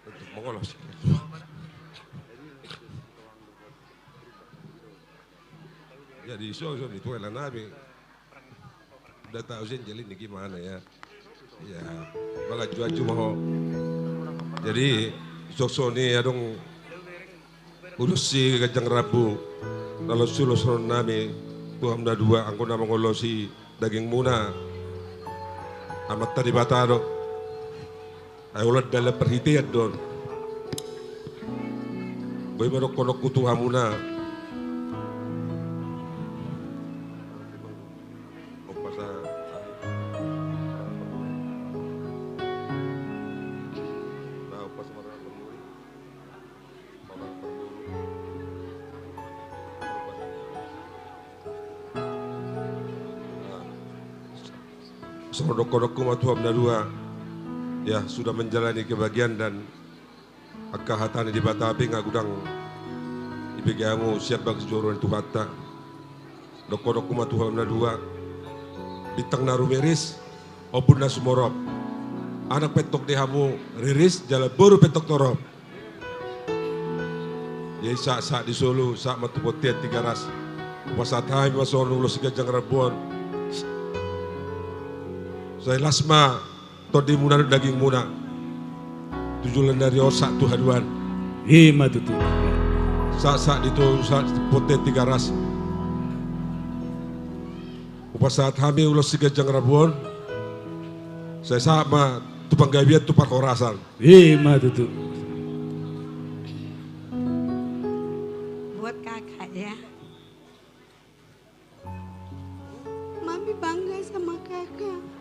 S10: untuk mengolos. Jadi so itu hela nami. Udah tahu sih jadi ini gimana ya. Ya, baga juaju mau. Jadi soksoni adong urusi kajang rabu kalau sulus ron nami tuam da dua angko na mengolosi daging muna amat tadi batado Ay ulat dalam perhitian don. Boy manok konok kutuha muna. Kodok-kodok kumatuam dua ya sudah menjalani kebagian dan akka hatani di batapi ngagudang ibigamu siap bagi joron tu hatta dok-kodok kumatuam dua bintang narumeris opun nasumorop anak petok dehamu riris jalan baru petok torop ya saat di Solo saat matupotiat 3 ras pasat hai masuk nulos gajang rabuan saya lasma todi muna daging muna tujuan dari osak tu haduan
S1: hima tutu
S10: saat itu saat potet 3 ras saat hamil ulos si gajang rabuan saya sama tu panggabian tu pakorasan
S1: hima tutu
S8: buat kakak ya. Mami bangga sama kakak.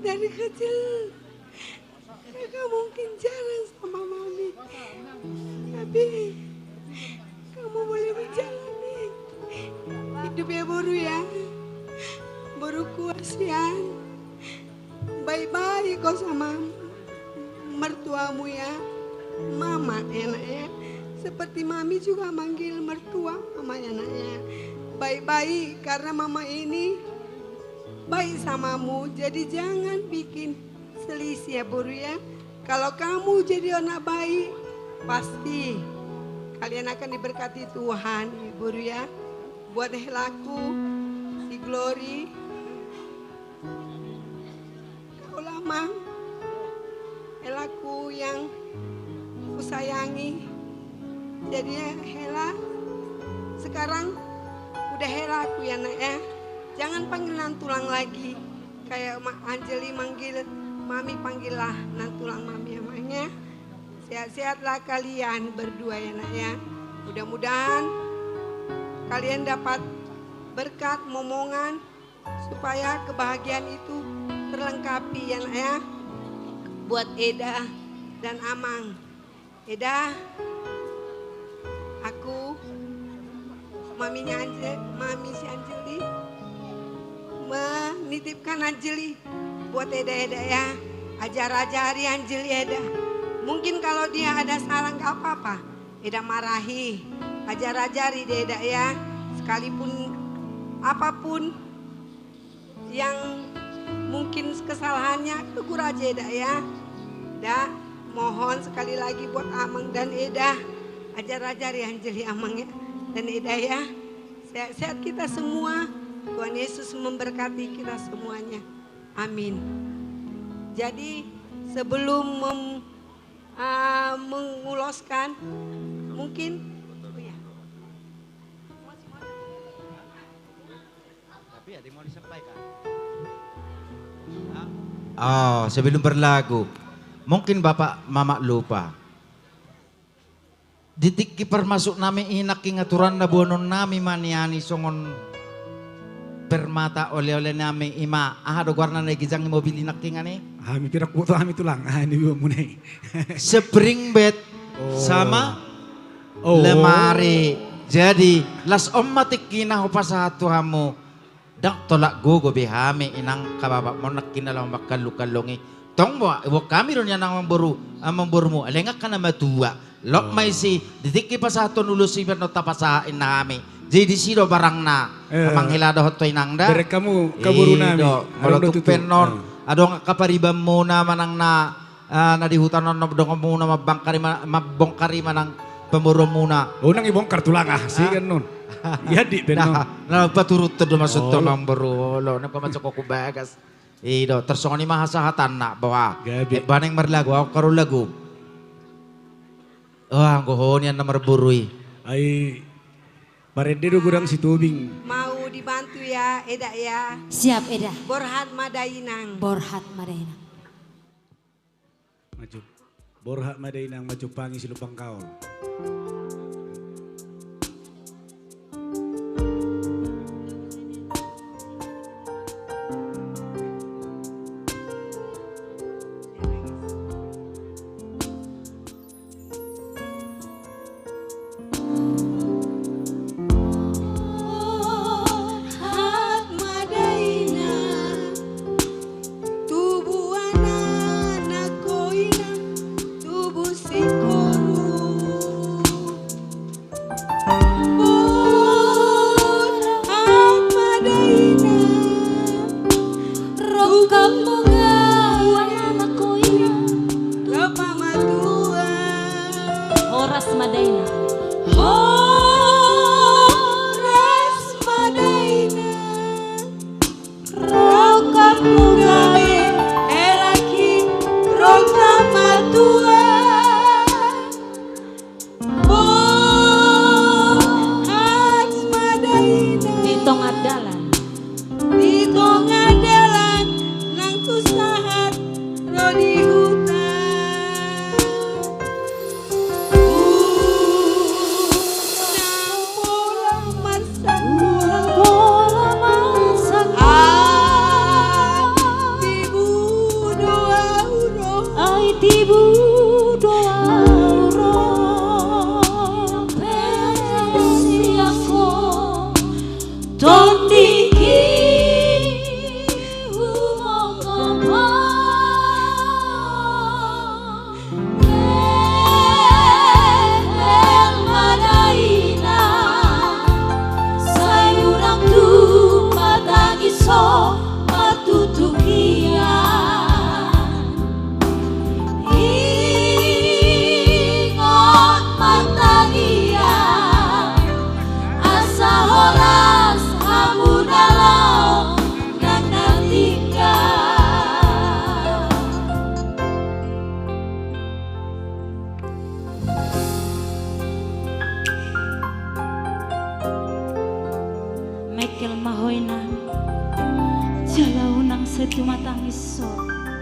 S8: Dari kecil kakak mungkin jarang sama mami, tapi kamu boleh menjalani hidupnya baru ya, baru kuasian, baik-baik kau sama mertuamu ya, mama enaknya, seperti mami juga manggil mertua mama enaknya, baik-baik karena mama ini baik samamu, jadi jangan bikin selisih ya Buru ya. Kalau kamu jadi anak baik, pasti kalian akan diberkati Tuhan ya Buru ya. Buat helaku, si Glory, kau lama, helaku yang ku sayangi. Jadi Hela, sekarang udah helaku ya nak ya. Jangan panggil nantulang lagi. Kayak Anjeli manggil mami, panggillah nantulang mami emangnya. Sehat-sehatlah kalian berdua ya nak ya. Mudah-mudahan kalian dapat berkat momongan supaya kebahagiaan itu terlengkapi ya nak ya. Buat Eda dan Amang. Eda, aku maminya mami si Anjeli menitipkan Anjeli buat Eda ya. Ajar-ajari Anjeli Eda. Mungkin kalau dia ada salah gak apa-apa, Eda marahi. Ajar-ajari Eda ya. Sekalipun apapun yang mungkin kesalahannya, tegur aja Eda ya. Eda mohon sekali lagi buat Amang dan Eda. Ajar-ajari Anjeli Amang ya. Dan Eda ya. Sehat-sehat kita semua. Tuhan Yesus memberkati kita semuanya. Amin. Jadi sebelum menguloskan, mungkin
S21: tapi ada yang mau disampaikan. Oh, sebelum berlagu, mungkin Bapak Mama lupa. Ditik kiper masuk nami inak ingaturan na buonon nami maniani songon permata oleh-oleh nami ima ahado warna na gijang mobil inak tingane.
S1: Kami pirak foto kami tulang. Ini juga munai.
S21: Spring bed sama lemari. Jadi las matik kina satu hamu. Dak tolak gogo behame inang kababa mo nakinalang makalukalongi. Tong mo kami ron yan ang memburu mo. Alengak ka na matua. Lok may si ditik pa sa nulo si no tapasain nami. Jadi siro barang na manghilado hotoy nangda.
S1: Berek kamu kaburu nami.
S21: Kalau tu penor adong kaparibam mo na manang na di hutan na dong mo na mabongkari manang pemuro muna.
S1: Unang ibongkar tulang sih kan nun. Iya di penor.
S21: Na paturut to masuk to mang berulo na pamasok ko bagas. Ido tersongoni mahasahatan na bawa. Baneng marlagu ako karo lagu. Wah, gohon yan na marburui.
S1: Ay Marende do gudang si Tubing.
S8: Mau dibantu ya Eda ya.
S7: Siap Eda.
S8: Borhat Madainang.
S7: Borhat Madainang.
S2: maju. Borhak madainang maju pangi silupang kaol.
S8: Hak madaina tubuh anak koina tubuh sikoru hak madaina
S7: Rokam bunga anak koina
S8: Gapa matua
S7: Horas madaina
S8: Horas madaina Rokam mugabe eraki rokam matua Horas madaina
S7: di tengah dalan
S8: di tengah dalan nang kusahat rodi hutan
S7: tibu doa urang pensiako tondiki humongkoma el madaina sayurang tu matagiso matutukia ingon matagia asa horas hamunalau nang natinggal Mekel mahoina jalau nang setu matangiso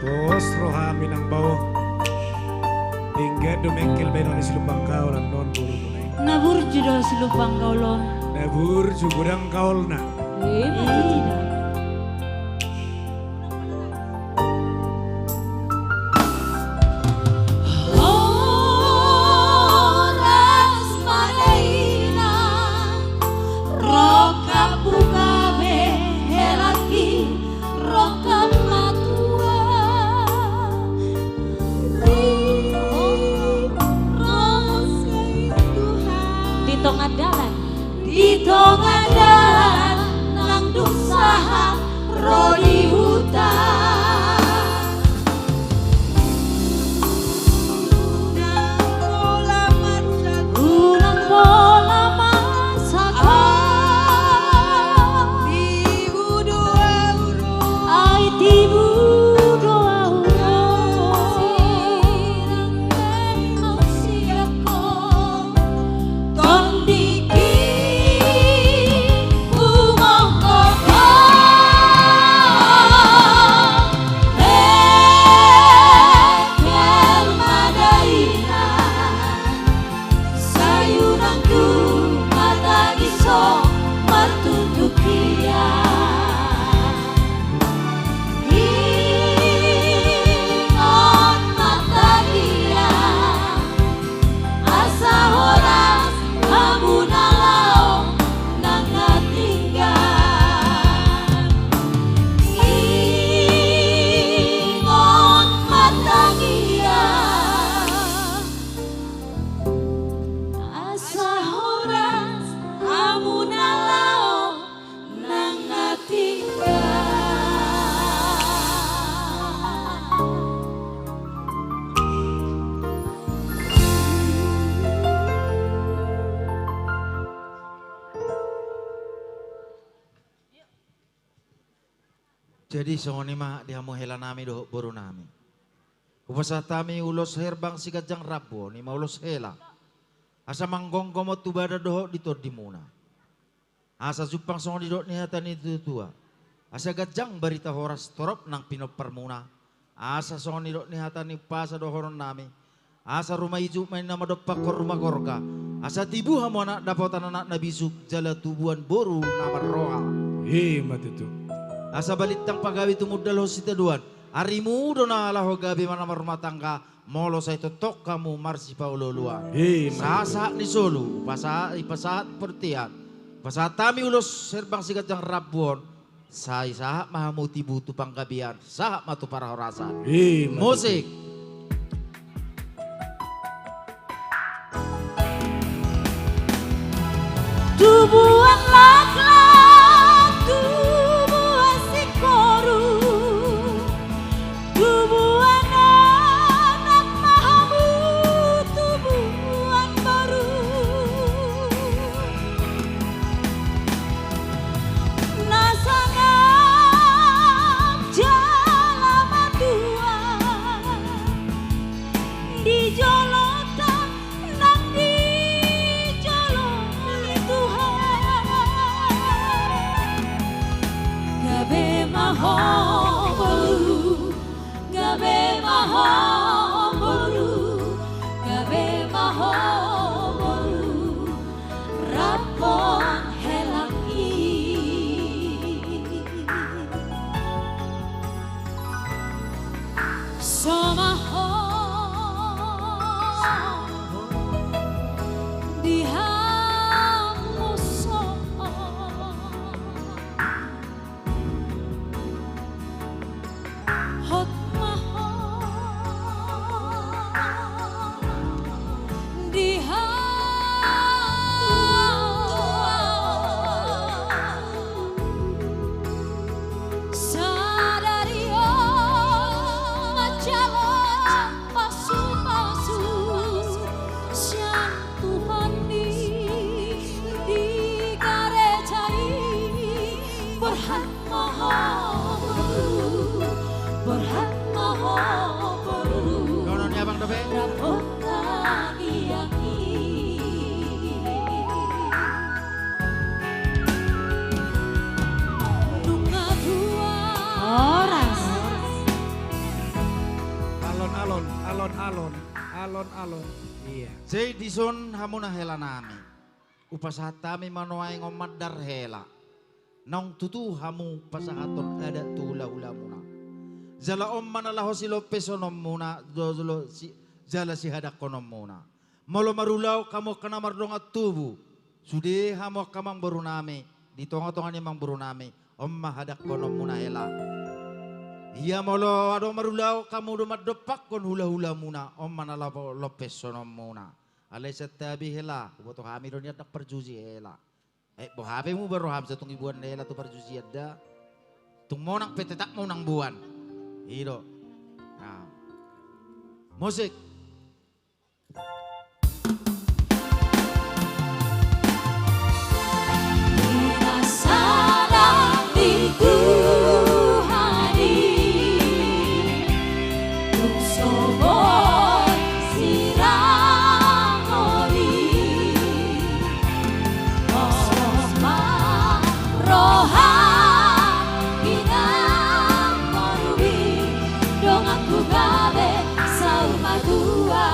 S2: Bos rohami nang bau. Hingga dumengkel benon di silupang kaol ang non buru mulai.
S7: nabur judo silupang kaulon
S2: Nabur jugurang kaol na.
S7: tidak Horas madaina roka bukabe helaki roka matua di tengah dalan nang dusaha rodi hutan ulang bola masaka tibu doa urang ai tibu doa urang siako tondiki umongkoma Mekel madaina sayurang tu matagiso matutukia ingon matagia asa horas hamunalau nang natinggal ingon matagia asa horas hamunalau nang natinggal
S21: Jadi songoni mah dihamu hela nami doh boru nami. Upasatami ulos herbang sikajang rabo ni maulos hela. Asa manggong komot tubada doh ditor dimuna. Asa supang songoni doh ni hatan itu tua. Asa gajang barita horas torop nang pinop permuna. Asa soni dok ni hatani pasa do horon nami. Asa rumah ijuk main nama dopak kor rumah korka. Asa tibu hamu anak dapatan anak nabisuk jala tubuhan boru nama roha.
S2: Hemat itu.
S21: Asa balitang pagawi tumudal hosita duan. Arimu do na ala hogabi mana rumah tangga. Molo saya totok kamu marsi paulo luar. Sasak ni solo. Pasahat pertian. Pasahat tami ulos serbang sigat yang rabuan. Saya sahak mahamu tibu tupang gabian. Sahak matu para horasan. Musik.
S7: Tubuhan lak-lak, tubuhan si koru, tubuhan anak mahamu, tubuhan baru. Nasangan jalan dua, di jolotan nang di gabe mahomboru, gabe mahomboru, gabe mahomboru, rapon helangi. Somahon dihamuson. Hot mahon sadario macalon pasu-pasu siang Tuhan di garejai berhat mahon berhat mahon
S21: Nono ni abang dobe.
S7: rapot lagi-lagi nunga dua oras
S2: Alon-alon, alon-alon, alon-alon. Iya.
S21: Say dison hamuna hela nami. Upasatami manuay ngomadar hela. Nang tutu hamu pasahaton ada tula ulamuna. Jala om manalah si Lopez onom muna, dozolo si jala si hadak konom muna. Molo marulaw kamu kena mardonga tubu. Sude hamu kamang berunami, di tonga-tonga mang berunami. Om mahadak konom muna hela. Iya molo ado marulaw kamu do madopak kon hula-hula muna. Om manalah Lopez onom muna. Alay sa tabi hela, buto kami do niya perjuzi hela. Bo hape mo baru ham sa tung ibuan hela tu perjuzi ada. Tung monang petetak mo nang buwan. Hiro. Nah. Musik.
S7: Sarang di Tuhani Tung sobor sirang oli Osma roha inang marubi Dong aku gabe sauma dua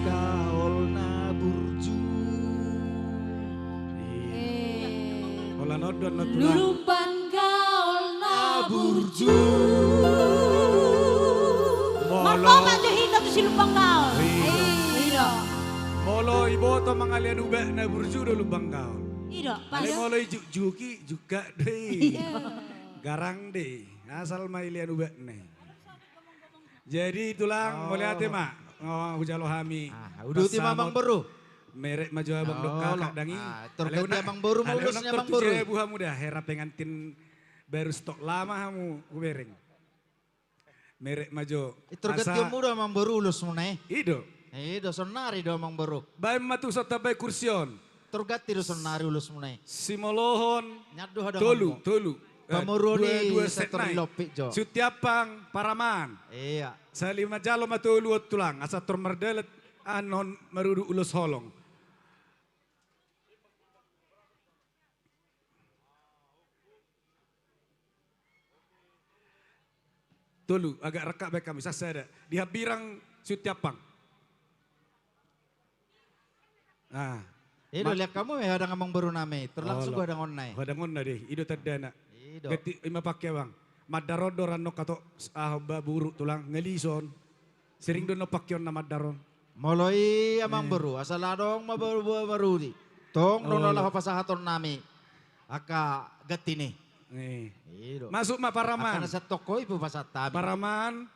S21: Gaul na burju.
S2: Ola nodon not tulang.
S7: Lulumban gaol na burju Marpapa jahita to si lupang gaol Iro
S2: Molo iboto mga lian ube na burju do lubanggaw.
S7: Iro
S2: Ale
S7: pas
S2: molo juki juga deh. Garang deh. Asal may lian ube nih. Jadi tulang mulai ate mak. Oh, hujalo hami.
S21: Udah ti mamang baru.
S2: Merek maju abang dok kakak dangi.
S21: Terganti abang baru mau ulusnya abang baru.
S2: Buah muda hera pengantin baru stok lama hamu kubereng. Merek maju.
S21: Terganti muda abang baru ulus munai.
S2: Ido.
S21: Ido sonari do abang baru.
S2: Baim matu sota bay kursion.
S21: Terganti do sonari ulus munai.
S2: Simolohon.
S21: Nyadu ada
S2: Tolu.
S21: Pamuroni
S2: dua
S21: sektor
S2: setnai.
S21: lopik jo.
S2: Sutiapang Paraman.
S21: Iya.
S2: Sa lima jalo matulu at tulang. Asa tormardelet anon marudu ulos holong. Tolu agak rekak baik kami sasada. Dia birang sutiapang. Ah.
S21: Ido lihat kamu ya ada ngomong baru name. Terlangsung gua ada ngonai.
S2: Ada ngonai deh. Ido terdana.
S21: Ido.
S2: Gati ima pakai bang. Madarodo ranok atau baburu tulang ngelison. Sering dono pakai on nama daron.
S21: Moloi amang baru. Asal adong baru di. Tong dono lah pasahaton nami. Aka gati nih. Ido.
S2: Masuk ma Paraman.
S21: Akan sa toko ibu pasat tabi.
S2: Paraman.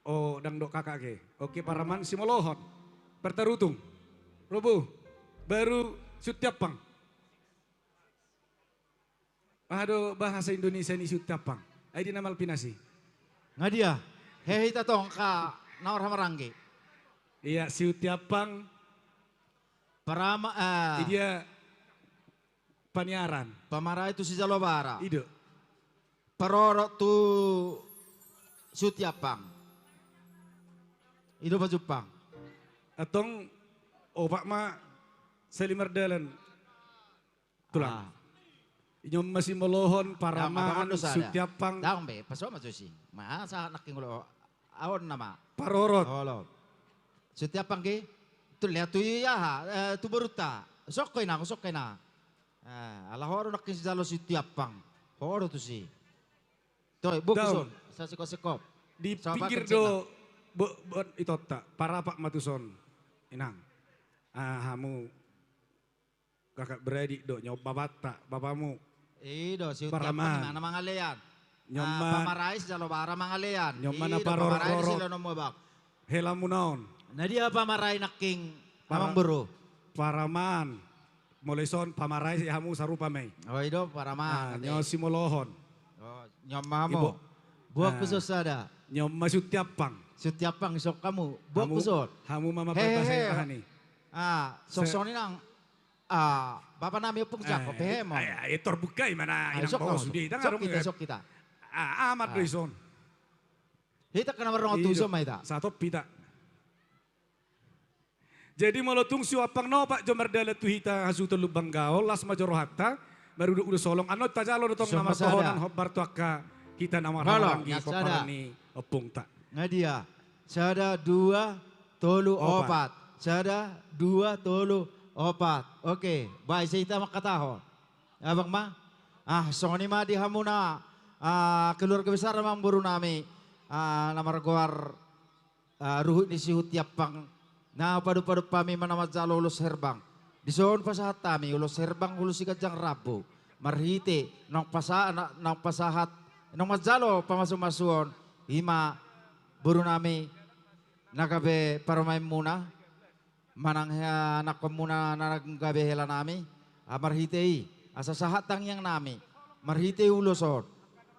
S2: Oh dang dok kakak ke. Oke Paraman Simolohon. Pertarutung. Robo. Baru Sutiapang. Aduh bahasa Indonesia ini Sutiapang. Ay di namal pinasi.
S21: Nga dia. Hehe tatong ka nawar hamarangge.
S2: Iya Sutiapang.
S21: Parama.
S2: Dia Paniaran.
S21: Pamara itu si Jalobara.
S2: Ido.
S21: Parorok tu Sutiapang. Ido pa Jepang.
S2: Atong opak ma Selimardalan. Tulang. Inyom masih melohon Paraman Sutiapang.
S21: Daong be, paso masusi. Masa naking ulo awon nama.
S2: Parorot.
S21: Olo. Sutiapang ke. Tu lihat tu ya tu beruta. Sok kay na. Ala horo nakin si Jalo Sutiapang. Horo tu si. Toy, bukuson. Sa sikop-sikop.
S2: Di pinggir do itu tak para pak matuson. Inang. Hamu kakak beradik do nyoba bata bapamu.
S21: Ido Sutiapang na mangalean.
S2: Nyoma
S21: pamarais Jalo bara mangalean.
S2: Nyoma na parororo. Hela munaon.
S21: Na dia pamaray naking pamang buru.
S2: Paraman. Moleson pamaray si hamu sarupa may.
S21: Oh ido Paraman.
S2: Nyo Simolohon.
S21: Oh nyoma mo. Buak kusot sada.
S2: Nyoma Sutiapang.
S21: Sutiapang sok kamu. Buak kusot.
S2: Hamu mama berbahasa ni.
S21: Sok nang bapak nami upung jako pehe mo.
S2: Ay terbuka mana inang bawa sudi.
S21: Sok kita.
S2: Amat doison.
S21: Hita kana marong tuso may ta.
S2: Satu pita. Jadi malotung siwapang no Pak Jomardala tu hita hasutul lubang gaol las majoro hatta baru udah solong anot tajalo dotong nama tohonan hobar tuaka kita nama rangi koparani opung tak.
S21: Ngadia. Sada 2 tolu 4. Sada 2 tolu 4. Oke, baik saya makataho. Abang ma. Soni ma di hamuna keluarga besar mang buru nami namar goar ruhut ni si Sutiapang. Nah padu-padu pami manamat jalo ulus herbang. Di soon pasahat tami ulus herbang ulus si Gajang Rabu. Marhite nang pasahat nang majalo pamasu-masuon. Hima buru nami nagabe paramay muna. Manang anak muna nagabe hela nami. Marhite asa sahat tang yang nami. Marhite uluson.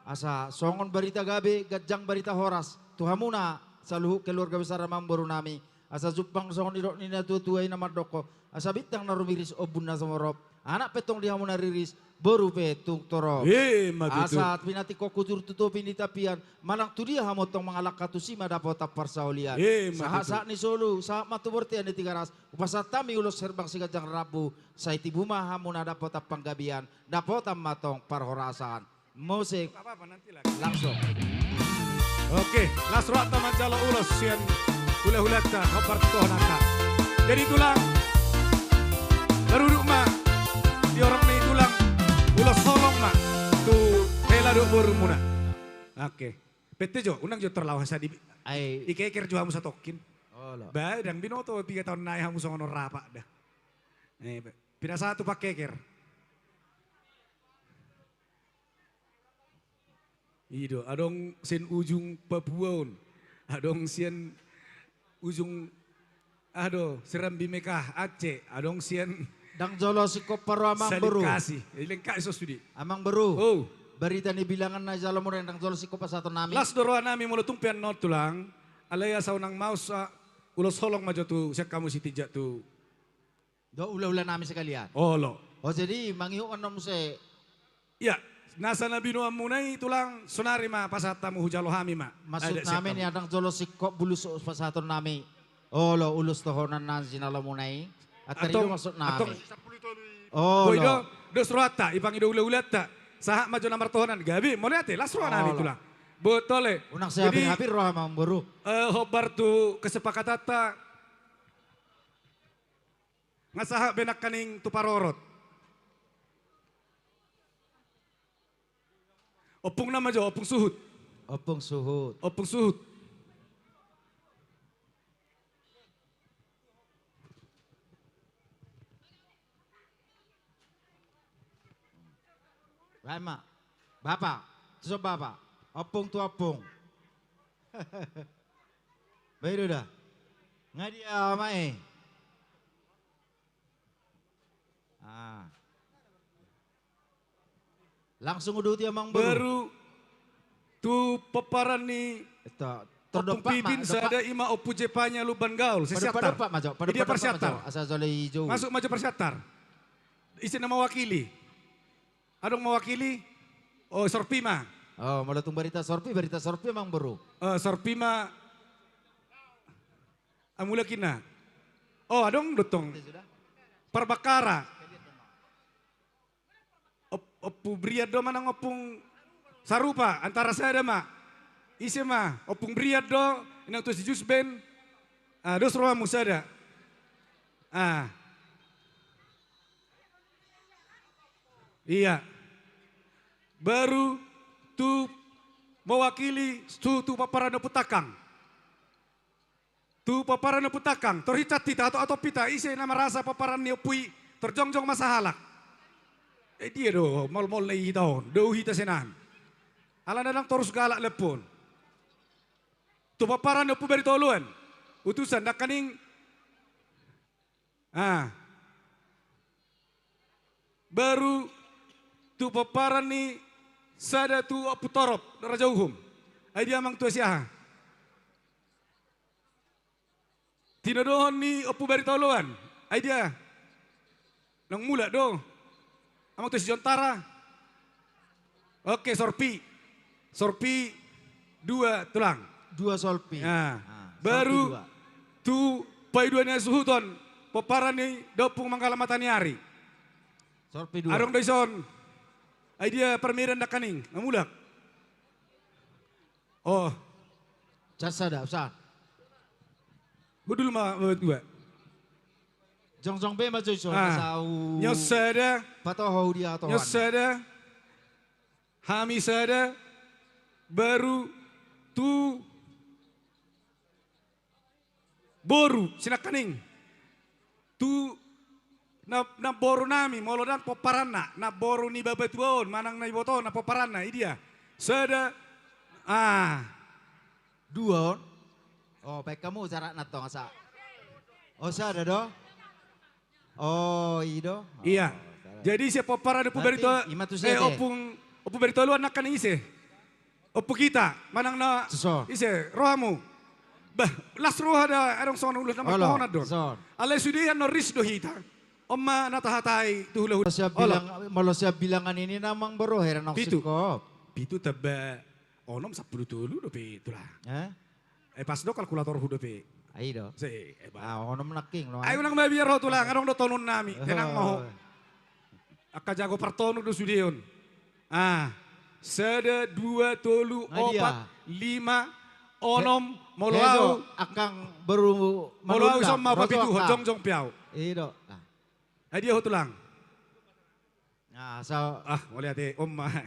S21: Asa songon barita gabe Gajang barita horas. Tuhamuna saluhu keluarga besar mang buru nami. Asa Jepang songon irok ni natutuay na madoko. Asa bitang narumiris obun na sumorop. Anak petong diha mo nariris. Boru petong torop. Asa pinati ko kutur tutupin di tapian. Malang tu dia hamotong mga lakatusima dapat tapar sa ulian. Sa ni solo. Sa matubortian di tigaras. Upasat tami ulos herbang si Gajang Rabu. Sa itibuma hamo na dapat tapang gabian. Dapat matong parhorasan. Musik. Langsung.
S2: Oke. Lasruat taman jalo ulos sian. Hula-hulata, hopar tohonata. Jadi tulang, baruduk ma, di orang ni tulang, ulos solong ma, tu pela do muna. Oke, pete jo, unang jo terlawas di, ikeker jo hamu satokin. Ba, dan binoto 3 tahun naik hamu songono rapak dah. Pindah satu pak keker. Ido, adong sen ujung Papuaun, adong sen ujung Serambi Mekah Aceh adong sian
S21: dang jolo siko paro amang beru
S2: kasih lengkap iso studi
S21: amang beru berita ni bilangan na jalo mo ren dang jolo siko pasato nami
S2: las doroa nami mulutung pian not tulang alaya saunang maus ulos holong majo tu siak kamu si tijak tu
S21: do ula-ula nami sekalian
S2: lo
S21: jadi mangiu onom se
S2: ya nasa nabi no amunai tulang sonari ma pasatamu hujalo hami ma
S21: maksud namin ya dang jolo siko bulus pasato nami lo ulus tohonan nan sinala munai atau maksud nami
S2: Boido dos roata ipang ido ula-ula ta sahak majo namar tohonan gabi mo lihat las roa nami tulang Betul.
S21: Unak saya hampir roh mang baru.
S2: Hobar tu kesepakatan ta ngasaha benak kaning tu parorot. Opung nama jo, opung suhut.
S21: Opung suhut.
S2: Opung suhut.
S21: Bapak, bapak, tu bapak. Opung tu opung. Baik dah. Ngadia mai. Langsung udah dia mang
S2: baru tu paparan ni opung pibin sada ima opu jepanya luban gaul sesiatar. Dia persyatar. Masuk maju persyatar. Isi nama wakili. Adong mewakili. Oh Sorpima.
S21: Oh, malatung berita Sorpi mang baru.
S2: Sorpima amula kina. Oh, adong dotong. Parbakara. Opu briad do manang opung sarupa antara saya ma. Isi ma opung briad do inang tu si Jusben. Dos roa musada. Iya. Baru tu mewakili tu paparana putakang. Tu paparana putakang. Torhicat tita atau pita isi nama rasa paparan ni opui terjongjong masahalak. Dia do mal lay tahun. Do hita senan. Ala nadang torus galak lepon. Tu paparan opu beri toluan. Utusan nak kaning. Baru tu paparan ni sada tu opu torop raja uhum. Ai dia mang tu siaha. Tinodohon ni opu beri toluan. Ai dia. Nang mula do. Amang tu si Jontara. Oke, Sorpi. Sorpi 2 tulang.
S21: 2 Sorpi.
S2: Baru tu pai duanya suhuton. Paparan ni dopung manggala mataniari.
S21: Sorpi 2.
S2: Arong doison. Ai dia permiran dak kaning. Ngamulak. Oh.
S21: Jasa dah, usah.
S2: Budul ma dua.
S21: Jong be ma joiso
S2: sau. Nyosada.
S21: Patohou dia atau.
S2: Nyosada. Hamisada. Baru tu boru sinak kaning. Tu na boru nami molodan poparana na boru ni babatuon manang na iboto na poparana idia. Sada
S21: 2. Oh, baik kamu cara natong asa. Oh, sada do. Oh, ido.
S2: Iya. Jadi si poparana opu berito opu berito luan nak kaning ise. Opu kita manang na ise rohamu. Bah, las roha da arong sono ulus nama pohon adon. Ale sudian no ris do hita. Oma natahatai tu hula hula.
S21: Malah siap bilangan ini namang baru heran nong sikop.
S2: Pitu tebe onom 10 tulu do pitu lah. Pas do kalkulator hudo pe.
S21: Ai do. Onom naking lo.
S2: Ayo nang babiar ho tulang arong do tonun nami. Tenang mau. Aka jago partonu do sudion. Sada 2 tulu 4 5 onom moloau
S21: akang baru
S2: moloau sama papitu jong piau.
S21: Ido.
S2: Dia ho tulang.
S21: So
S2: mau lihat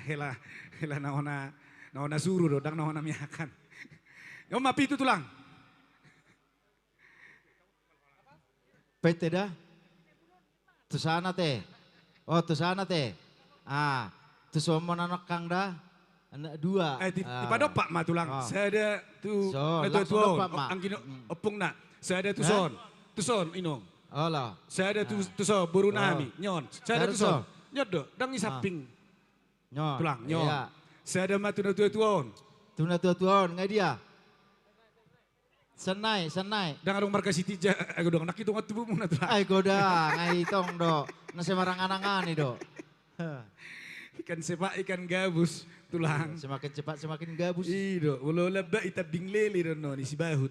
S2: hela naona suruh do dang naona miakan. Om pitu tulang.
S21: Pete dah. Tu sana teh. Oh tu sana teh. Tu semua anak kang dah. Anak 2.
S2: Di pada pak ma tulang. Saya tu tuon. Angkin opung nak. Saya tu son. Tu son inong.
S21: Allah.
S2: Saya tu son buru nami nyon. Saya tu son. Nyod do dang isaping. Tulang nyon. Saya ma tu tuon.
S21: Tu tuon ngai dia. Senai.
S2: Dang arong marga Siti aku dong nak itu ngatubu muna tulang.
S21: Ai goda ngai tong do. Nase marang-anangan do.
S2: Ikan sepak ikan gabus tulang.
S21: Semakin cepat semakin gabus.
S2: Ido, ulo laba itabing lele no ni si bahut.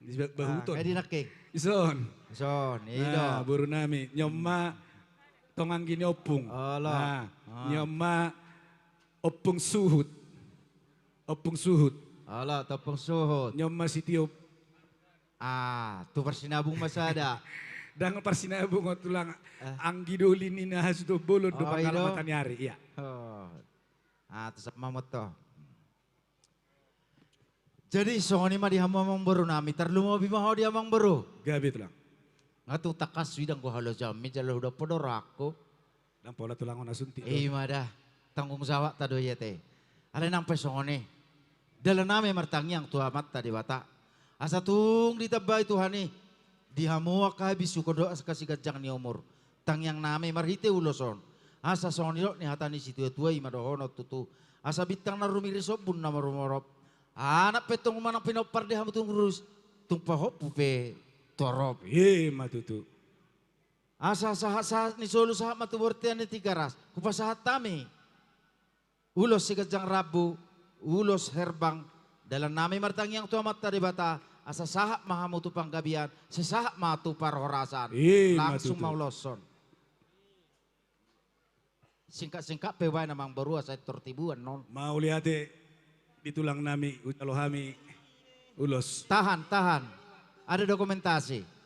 S2: Ni si bahuton.
S21: Kadi naking.
S2: Ison,
S21: ido.
S2: Buru nami nyoma tongang gini opung.
S21: Allah.
S2: Nyoma opung suhut. Opung suhut.
S21: Ala topong suhut.
S2: Nyom masih tiup.
S21: Tu persinabung masa ada.
S2: Dan persinabung tulang anggi dolin ini has do bolot do pangkal mata nyari. Iya.
S21: Tu sama moto. Jadi songoni mah di hamamang baru nami terlalu mau bimah di hamang baru.
S2: Gabi tulang.
S21: Ngatu takas widang ko halo jami jalo udah podor aku.
S2: Dan pola tulang ona sunti.
S21: Madah tanggung jawab tado ya teh. Ale nang pesongoni. Dalam nami martangyang tua mata di bata. Asa tung ditabay Tuhani. Dihamuak habis sukodo as kasih gajang ni umur. Tangyang nami marhite uloson. Asa soniro ni hatani situ tua imadohono tutu. Asa bitang na rumirisob bun na marumorop. Anak petong manang pinopar di hamu tungrus. Tungpahop pupe torop.
S2: Matutu.
S21: Asa sahat ni solo sahat matubortian ni tigaras. Kupasahat tami. Ulos si gajang rabu. Ulos herbang. Dalam nami martangyang tua mata di bata. Asa sahat mahamutu panggabian. Sesahat matu parhorasan. Langsung mau loson. Singkat-singkat pewai namang baru asa tertibuan non.
S2: Mau lihat ditulang nami kalau hami ulos.
S21: Tahan. Ada dokumentasi.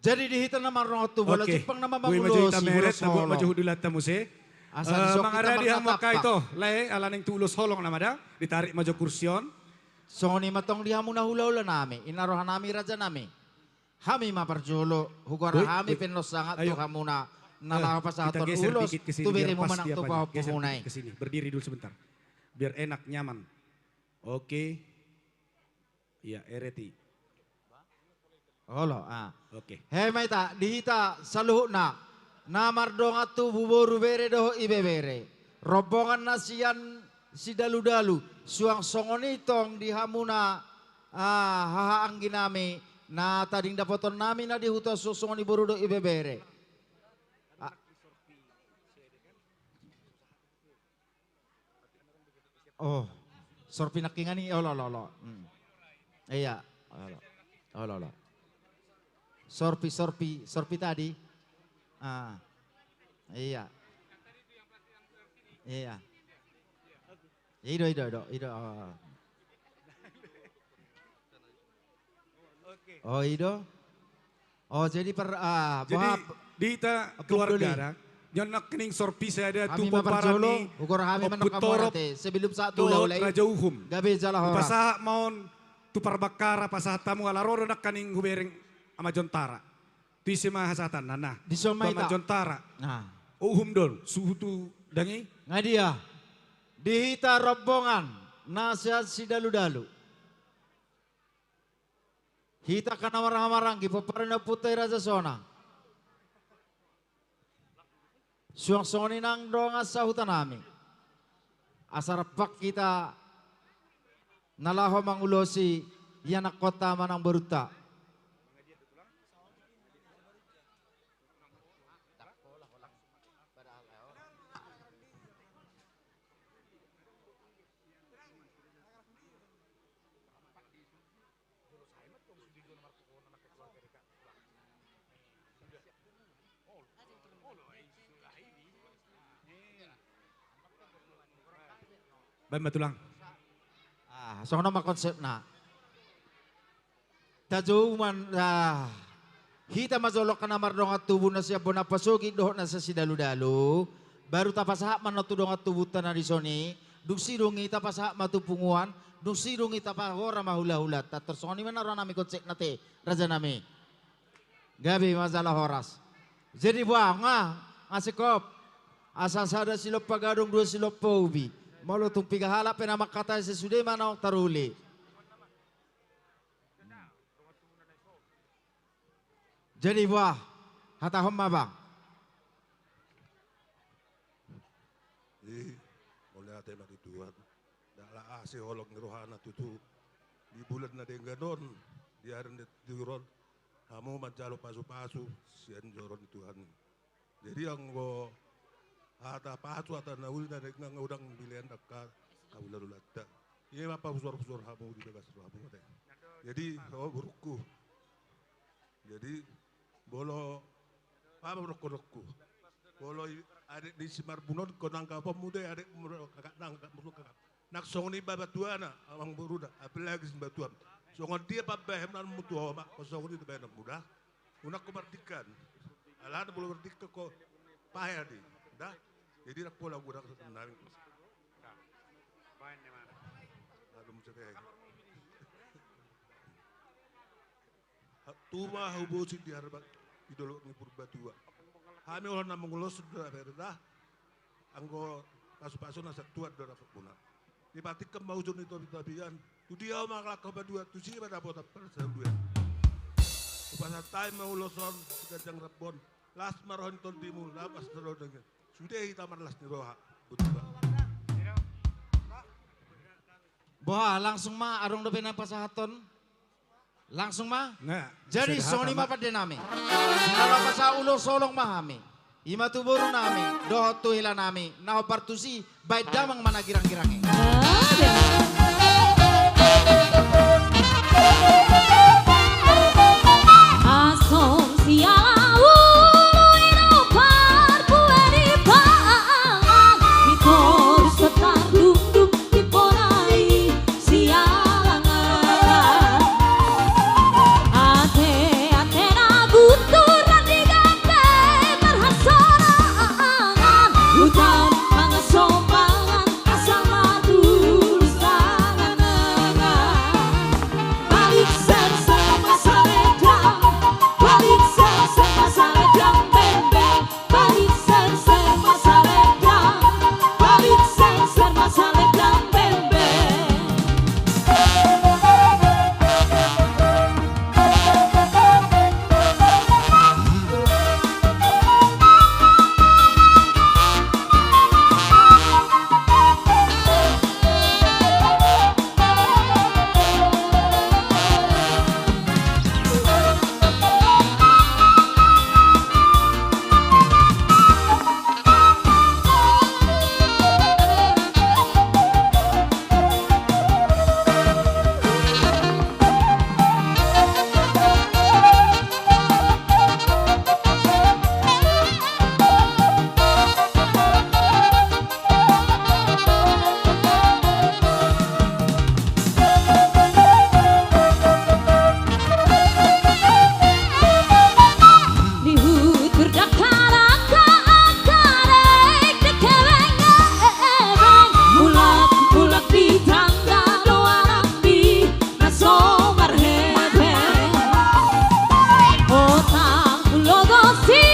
S21: Jadi dihitan nama rotu bola Jepang nama
S2: Mangulo
S21: si
S2: meret nabo maju hudulat tamuse. Mangara di hamaka ito lay alaning tulos holong namada ditarik maju kursion.
S21: Soni matong di hamu na hula-hula nami inarohan nami raja nami. Hami maparjolo hugara hami penlos sangat tu hamu na nalaha pasahaton ulos tu beri mo manang tu paho pumunay.
S2: Kesini berdiri dulu sebentar biar enak nyaman. Oke. Iya ereti.
S21: Holo,
S2: Oke.
S21: Hei maita, dihita saluhuk na. Namar dong atu buboru bere doho ibe bere. Rombongan nasian si dalu-dalu. Suang songoni tong di hamuna haha anggi nami. Na tading dapoton nami na dihuta songoni boru do ibe bere. Oh, sorpi nakingani. Oh lo. Iya. Oh lo. Sorpi tadi. Iya. Ido. Oh ido. Oh jadi
S2: jadi dita keluarga nyonak kening sorpi saya ada tu parani
S21: ukur kami menok sebelum saat dulu
S2: raja uhum
S21: gabe jala horas
S2: pasah maun tu parbakara pasah tamu alaroro nak kening hubereng ama jontara. Tu isi mahasatan nana.
S21: Di Somaita.
S2: Ama jontara.
S21: Nah.
S2: Uhum don suhu tu dangi.
S21: Ngadia. Dihita rombongan nasihat si dalu-dalu. Hita kana marang-marang gipaparana putay raja sona. Suang-soni nang donga sa hutan nami. Asarapak kita nalaho mangulosi yanak kota manang beruta.
S2: Baik matulang.
S21: Soalnya nama konsep na. Tajuman hita mazolok ka namar dong at tubo na siya bona pasugi doon na sa si dalu-dalu. Baru tapasahak man na tudong at tubutan na risoni. Dugsidong ita pasahak matupunguan. Dugsidong ita pa hora mahula-hulat. Tatersoni man naroon namin konsep na te. Raja nami. Gabi masalah horas. Jadi buah nga sikop. Asasada silop pagadong dua silop paubi. Malu tung pigahala penamak kata sesudah mana taruli. Jadi buah hata homma bang.
S10: Mulai ada lagi Tuhan. Dah asih holok ngerohana tutu. Di bulan na dengganon. Di hari diuron. Kamu mancalo pasu-pasu. Sian joron Tuhan. Jadi yang go ata pasu ata naul na nang udang bilian dakka. Kaula lulata. Iya apa usur-usur hamu di bagas hamu teh. Jadi buruku. Jadi bolo apa buruku. Bolo adik di Simar Bunon konang kapal muda adik kakak nang kakak. Nak songoni babatuana awang buruda apalagi batuan. Songon dia pabehem nan mutu mak songoni tebena muda. Unak ko mardikan. Alah bolo merdika ko payah di. Dah. Jadi nak pola gua nak naring. Aduh muncul Tuma hubusi di harbat idolo ni purbatua. Kami orang nama ngulos sudah berdah. Anggo pasu-pasu nasa tuat dah dapat punah. Di batik kemausun itu tabian. Tu dia maklak kebadua tu sih pada apa tak perseduan. Pasal time mau loson sedang rebon. Las marohon ton timul lapas terodengnya. Sudah kita marlas ni roha.
S21: Boha langsung mah arong dobe nang pasahaton. Langsung mah?
S2: Nah,
S21: jadi soni mah pada nami. Kalau pasal ulo solong mahami. Ima tu boru nami, doh tu hila nami. Nah partusi baik damang mana girang-girangnya.
S7: Asom sialau ino parpueri pangan mitor setar dum-dum diponai sialangan ate naguturan di gambe marhasorangan hutan mangasomangan asal matur sanganengan balik ser-ser masa ledang balik ser-ser masa ledang bembeng balik ser-ser masa ledang balik ser-ser masa ledang bembeng Lihut berdakar akarek dekeweng ebeng mulak di tangga doa di naso marhebeng otang ulogosi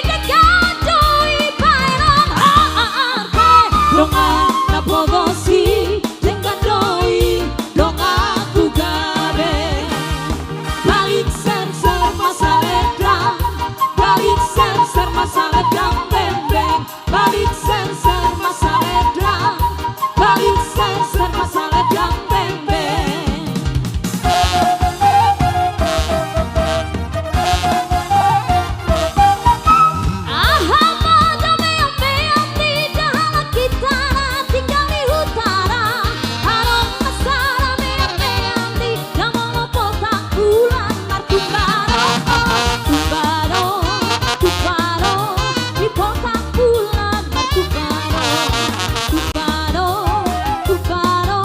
S7: dekadoi pairan arte dongan napogosi dekadoi dongaku gabe balik ser-ser masa ledang balik ser-ser masa ledang bembeng balik ser-ser masa ledang balik ser-ser masa ledang bembeng Ahmad ame-amean di dalam kita tinggal di utara Harong besar ame-amean di dalam potang bulan martubaro tubaro tubaro di potang bulan martubaro tubaro tubaro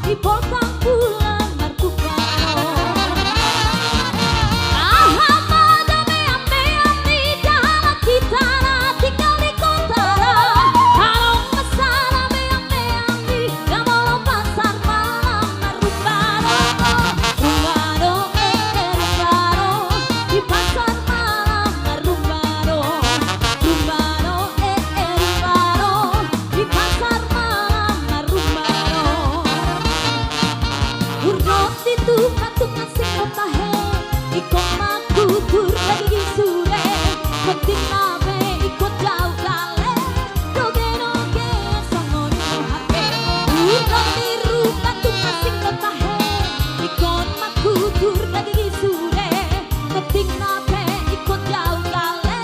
S7: di potang bulan martubaro Ahmad ame-amean di dalam kita tinggal di kotara Harong besar ame-amean di dalam pasar malam martubaro rumbaro rumbaro di pasar malam rumbaro rumbaro rumbaro di pasar malam rumbaro Urnot itu patungan sing otahe ikut makutur lagi sure penting nabe ikut jauh lale doge-doge songoni rohake Urnot biru patungan sing otahe ikut makutur lagi sure penting nabe ikut jauh lale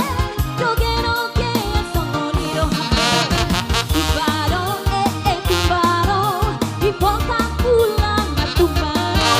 S7: doge-doge songoni rohake tubaro tubaro di potang bulan tumbaro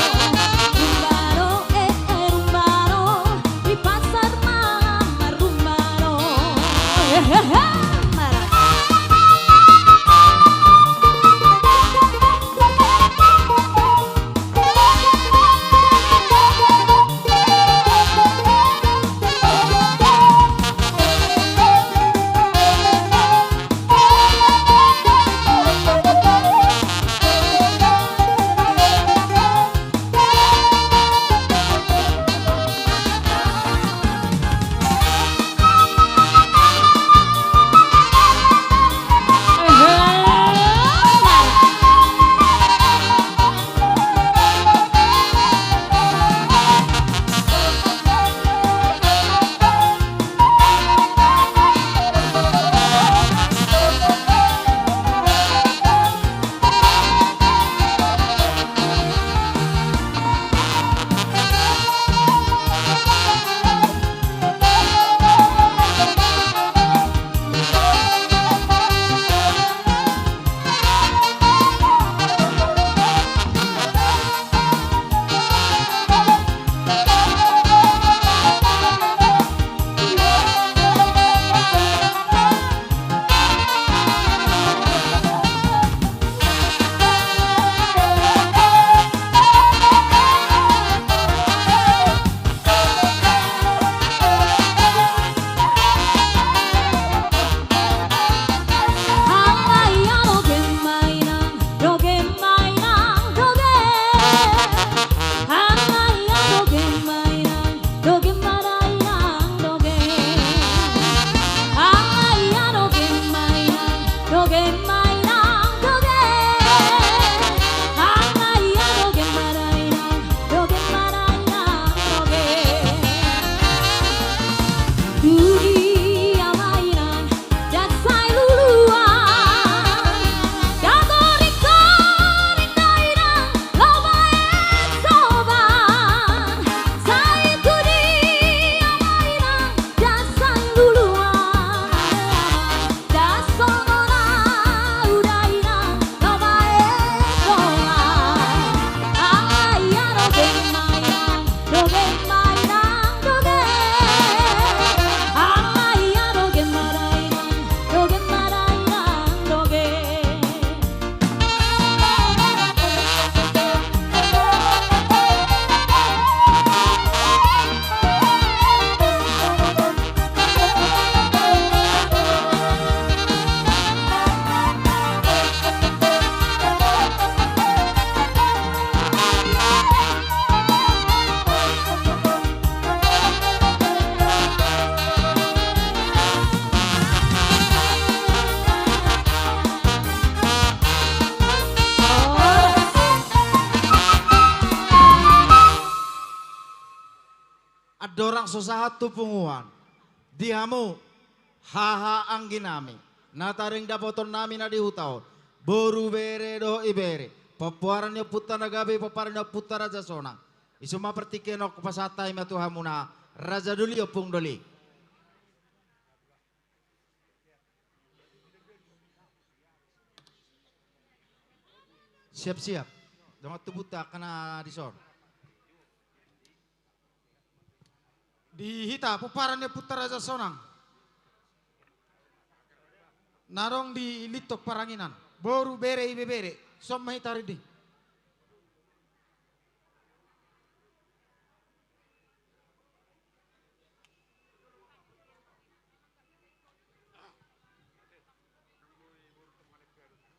S21: dorang sosahatu punguan. Dihamu haha angginami. Nataring dapoton nami na dihutaon. Boru bere do ibere. Papuarannya putra nagabe paparannya putra Raja Sonang. Isuma pertikenok pasatay matuhamuna Raja Duli opung doli. Siap-siap. Dongat tubuta kena dison. Dihita paparannya putra Raja Sonang. Narong di litok paranginan. Boru bere ibe bere. Somma hitaridi.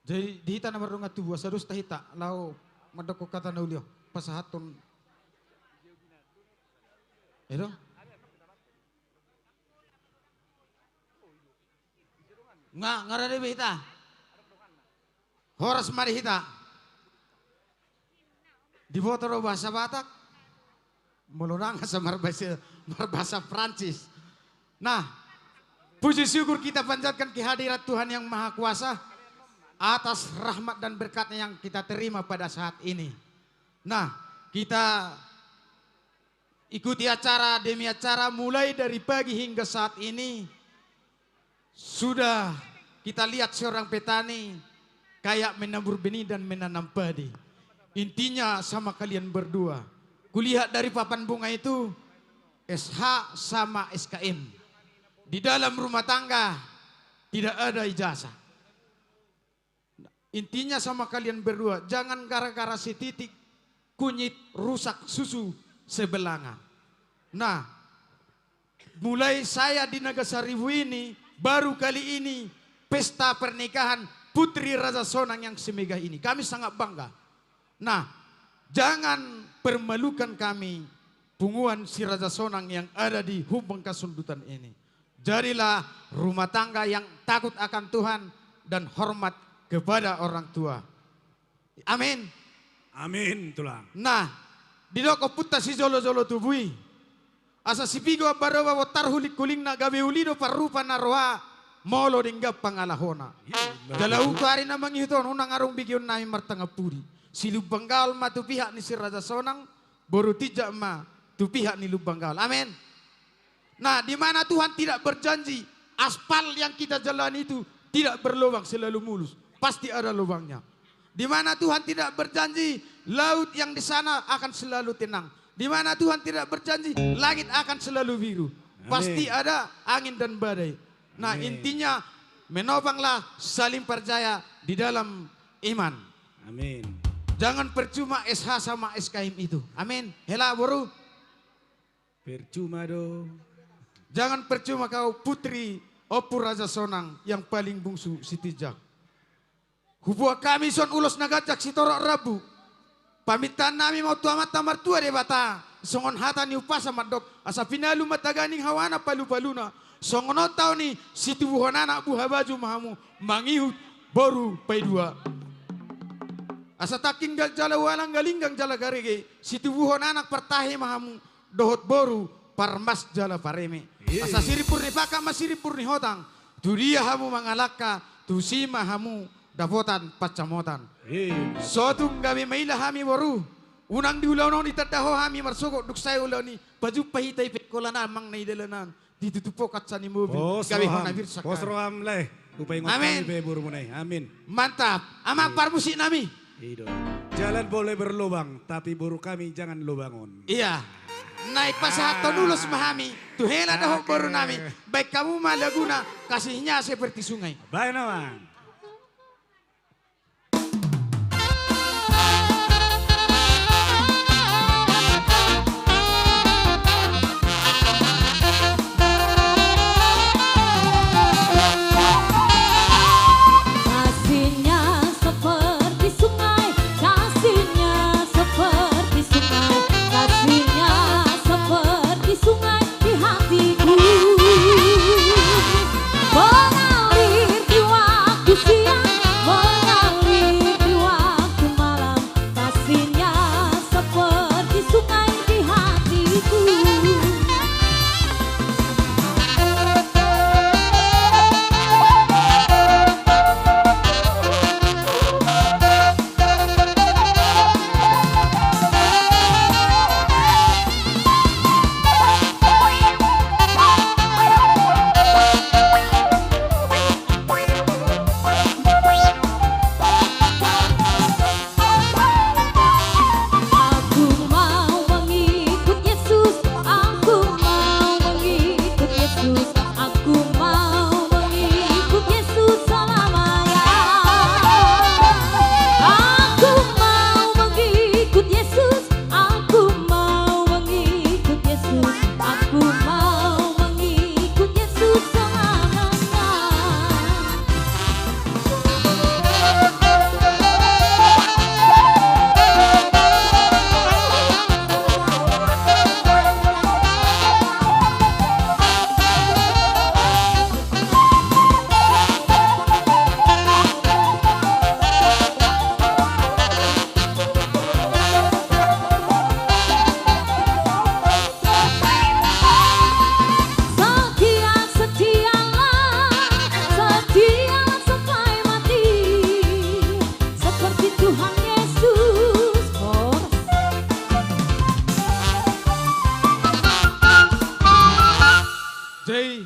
S21: Jadi dihita na marunga tubuh sadus tahita lau madako kata na ulio pasahaton. Edo? Ngarade hita. Horas mari hita. Di botoro bahasa Batak. Mulunang sa marbahasa Prancis. Nah, puji syukur kita panjatkan kehadirat Tuhan yang Maha Kuasa atas rahmat dan berkatnya yang kita terima pada saat ini. Nah, kita ikuti acara demi acara mulai dari pagi hingga saat ini. Sudah kita lihat seorang petani kayak menabur benih dan menanam padi. Intinya sama kalian berdua. Kulihat dari papan bunga itu SH sama SKM. Di dalam rumah tangga tidak ada ijazah. Intinya sama kalian berdua, jangan gara-gara setitik kunyit rusak susu sebelanga. Nah, mulai saya di Nagasaribu ini, baru kali ini pesta pernikahan Putri Raja Sonang yang semegah ini. Kami sangat bangga. Nah, jangan permalukan kami, punguan si Raja Sonang yang ada di Hubeng Kasundutan ini. Jadilah rumah tangga yang takut akan Tuhan dan hormat kepada orang tua. Amin.
S2: Amin tulang.
S21: Nah, di doko putta si jolo-jolo tubui. Asa si pigo baroba wotar hulik kuling na gabe ulido parupa na roha molo dingga pangalahona. Jalau kari na manghiton unang arong bigyon namin martanga puri. Si Lubanggal ma tu pihak ni si Raja Sonang, boru tijak ma tu pihak ni Lubanggal. Amin. Nah, di mana Tuhan tidak berjanji aspal yang kita jalani itu tidak berlubang selalu mulus. Pasti ada lubangnya. Di mana Tuhan tidak berjanji laut yang di sana akan selalu tenang. Di mana Tuhan tidak berjanji langit akan selalu biru. Pasti ada angin dan badai. Nah, intinya menopanglah saling percaya di dalam iman.
S2: Amin.
S21: Jangan percuma SH sama SKM itu. Amin. Hela boru.
S2: Percuma do.
S21: Jangan percuma kau putri Opur Raja Sonang yang paling bungsu Siti Jak. Hubua kami son ulos nagajak si torok Rabu. Pamitan nami mau tuamat tamar tua de bata. Songon hata ni upasa madok. Asa pinalu mataganing hawana palu-paluna. Songon tau ni si tubuhon anak buha baju mahamu. Mangihut boru pai dua. Asa taking jala walang galinggang jala garege. Si tubuhon anak pertahe mahamu. Dohot boru parmas jala pareme. Asa siripur ni paka masiripur ni hotang. Tu dia hamu mangalaka. Tu sima hamu dapotan pacamotan. Sotung gabi maila hami boru. Unang diulaw no ditadaho hami marsoko duk saya ulaw ni baju pahitay pekolana mang naidalanan ditutupo katsa ni mobil. Gabi ho nabir sakay.
S2: Posroham leh. Upay ngot kami bebur munay. Amin.
S21: Mantap. Ama parmusik nami.
S2: Jalan boleh berlubang tapi buru kami jangan lubangon.
S21: Iya. Naik pasahato nulos mahami. Tuhela daho boru nami. Baik kamu malaguna kasihnya seperti sungai.
S2: Baik naman.
S7: Mengalir di waktu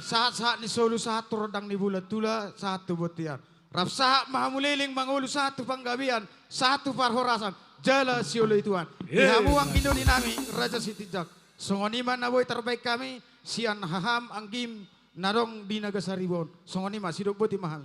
S12: saat-saat ni solo satu rodang ni bulat tula satu botian. Rap saat mahamuliling mangulu satu panggabian satu parhorasan jala siolo ituan. Dihamuang Indoni nami Raja Sitijak. Songoniman na boy terbaik kami sian haham anggim narong di Nagasaribon. Songonima sidok boti mahal.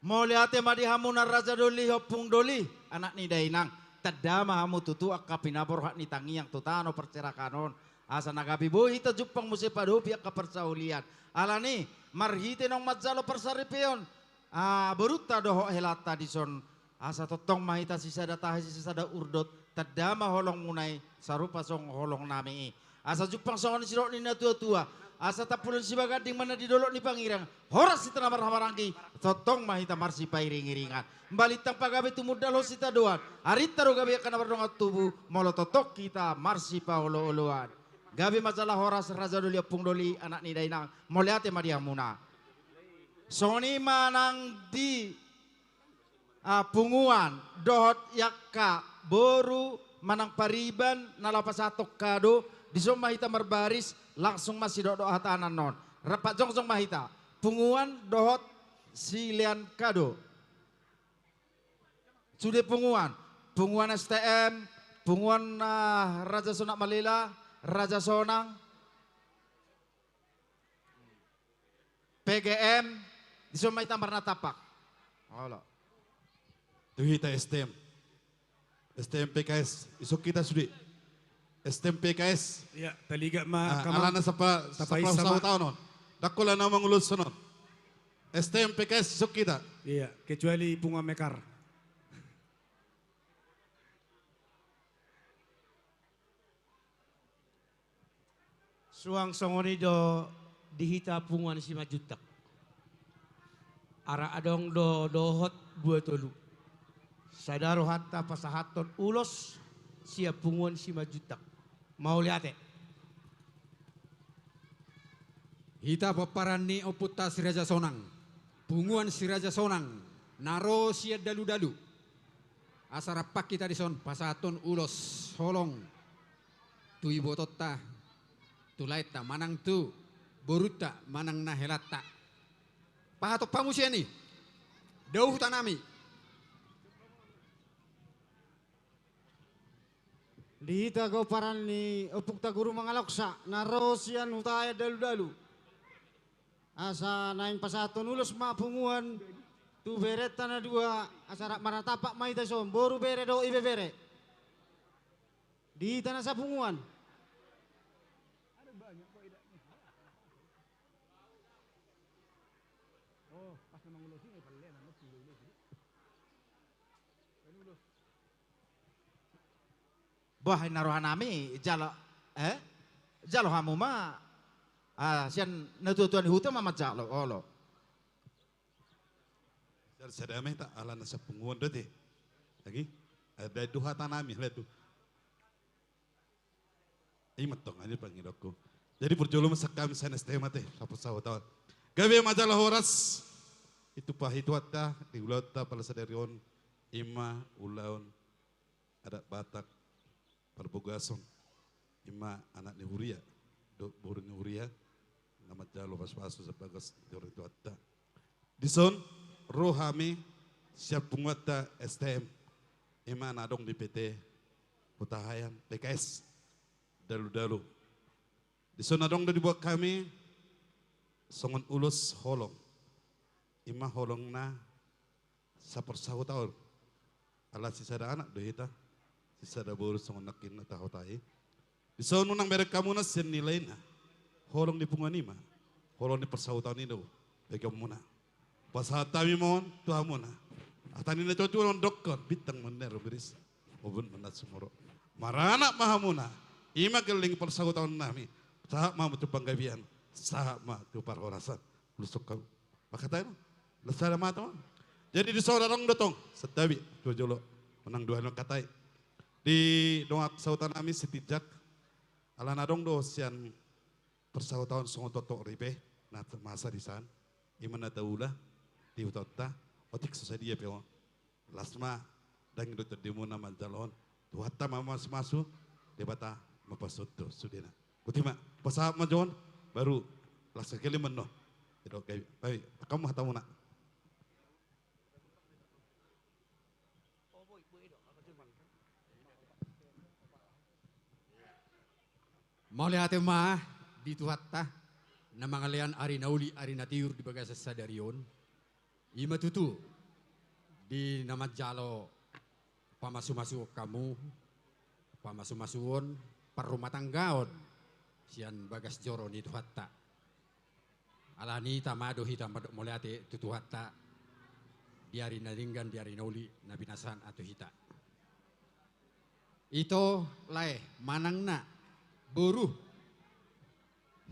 S21: Moliate madihamu na Raja Doli hopung Doli anak ni Dainang. Tada mahamu tutu akapinabor hak ni tangi yang tutano percerakanon. Asa nagabi boy ita jupang musipado pihak kepersaulian. Alani marhite nong madzalo persaripion. Beruta doho helata dison. Asa totong mahita sisada tahi sisada urdot. Tada maholong munai sarupa song holong nami. Asa jupang songon sirok ni na tua-tua. Asa tapulan si bagading mana didolok ni pangirang. Horas si tanamar hamarangki. Totong mahita marsi pairing-iringan. Balitang pagabi tumudalo si taduan. Arita ro gabi akan berdongat tubuh. Molo totok kita marsi paolo-oloan. Gabi masalah horas Raja Doli Opung Doli anak ni Dainang. Moliate madiamuna. Soni manang di punguan. Dohot yakka boru manang pariban nalapasatok kado. Disom mahita merbaris langsung masih doa hatanan non. Rapat jongsong mahita. Punguan dohot silian kado. Sudah punguan. Punguan STM. Punguan Raja Sonak Malila. Raja Sonang. PGM. Disom mahita marna tapak. Halo.
S18: Tuhita STM. STM PKS. Isok kita sudah. STM PKS.
S2: Ya, taliga ma
S18: alana sa usaha tahun non. Dakola na mangulod sonon. STM PKS isok kita.
S2: Iya, kecuali Bunga Mekar.
S22: Suang songoni do dihita punguan si majutak. Ara adong do dohot buat tolu. Sadaro hatta pasahaton ulos siap punguan si majutak. Mau lihat.
S19: Hita paparan ni oputa si Raja Sonang. Punguan si Raja Sonang. Naro siya dalu-dalu. Asarapak kita di son pasaton ulos holong. Tu ibu tota. Tulaita manang tu. Boruta manang nahelata. Pahato pamusia ni. Dauh tanami.
S6: Dihita kau paran ni opuk ta guru mangaloksa narosian utaya dalu-dalu. Asa naing pasaton ulos mapunguan tu beret tanah dua asara maratapak maita som boru bere do ibe bere. Di tanah sapunguan.
S21: Bah naruhan nami jalo jalo hamu ma sian natutuan huta mama jalo olo.
S18: Sadame tak ala nasa punguan dote. Lagi ada duha tanami letu. Imat tong ani pangidokku. Jadi perjolo masakam sana STM teh sapu sawo tahun. Gawe majalah horas itu pahitu atta di ulata pala sadarion ima ulaon adat Batak Parbogason ima anak ni Huria do boru ni Huria nama jalo pas-pasu sebagas teori itu atta. Dison rohami siap penguata STM ima nadong di PT Putahayan PKS dalu-dalu. Dison nadong do dibuat kami songon ulus holong ima holong na sapersahu tahun ala sisada anak do hita sisada boru songon nakin na tahu tahi di sono nang merek kamu na sen nilai na holong di pungan ima holong di persahu tahun ini do pegang muna pas hatami mon tuha muna atani na cocu on dokon bitang mener beris obun menat sumoro marana mahamuna ima keling persahu tahun nami sahak ma mucupang gabian sahak ma tu parhorasan lusuk kau makata no lesara mata jadi di saudara dotong setabi dua jolo menang dua no katai di doak sautan ami setijak ala nadong do sian persautan songo toto ripe na masa di san imana taula di utota otik sosadia peo lasma dang do terdemo na manjalon tuhatta mama masu debata mapasoto sudena kutima pasahap majon baru Lah sekali meno. Itu kayak baik. Kamu tahu nak?
S19: Mau lihat mah di tuhatta na mga lian ari nauli ari natiur di bagas sa darion. Ima tutu di namadjalo pamasu-masu kamu pamasu-masuon parumah tanggaon sian bagas joro ni tuhatta. Alani tamado hitam padok moliate tutuhatta di ari naringgan di ari nauli na binasan atau hita. Ito lae manang na buruh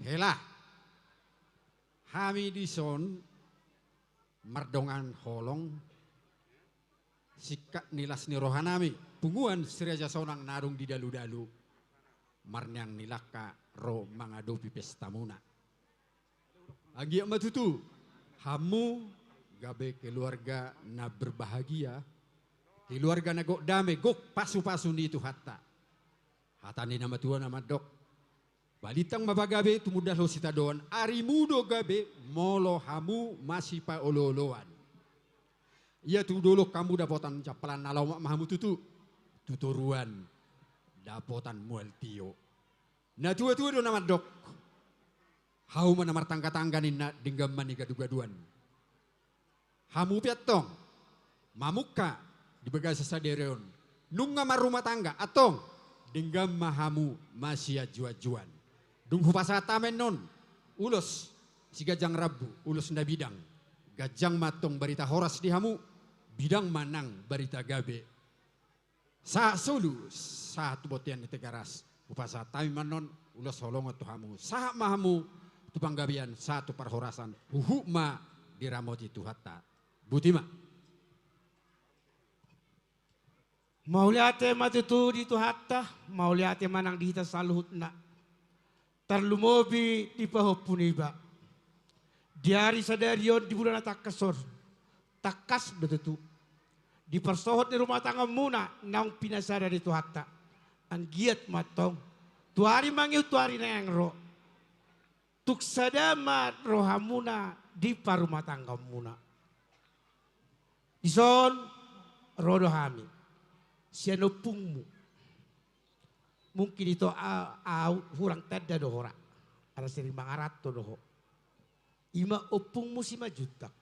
S19: hela hami dison mardongan holong sikak nilas ni rohanami punguan siraja sonang narung di dalu-dalu marnyang nilaka ro mangadopi pestamuna agi matutu hamu gabe keluarga na berbahagia keluarga na gok dame gok pasu-pasu ni itu hatta hatani nama Tuhan nama dok balitang mabagabe tumudah lo sitadon ari mudo gabe molo hamu masih pa olo-oloan ia tu dulu kamu dapotan capalan nalaw mahamu tutu tuturuan dapotan muel tio na tua-tua do nama dok hau manamar tangga-tangga nina dinggam mani gadu-gaduan hamu piatong mamuka di bagas sadereon nunga marumah tangga atong dinggam mahamu masih juan-juan. Dunghu pasatamen non ulos si gajang rabu ulos nda bidang gajang matong barita horas di hamu bidang manang barita gabe sa sulu satu botian di tegaras upasatamen non ulos holongo tu hamu sa mahamu tu panggabian satu parhorasan uhuma diramoti tu hatta butima.
S22: Mau lihat matutu di tuhatta, mau lihat manang dihita saluhut na. Tarlumobi di pahopuniba. Diari sadarion di bulan takasor. Takas betutu. Di persohot di rumah tangga muna naung pinasara di tuhatta. An giat matong. Tuari mangiu tuari na yang ro. Tuk sadama rohamuna di parumah tangga muna. Ison rodo hami. Siano pungmu mungkin itu hurang tada dohora ada 1.500 doho ima opungmu si majutak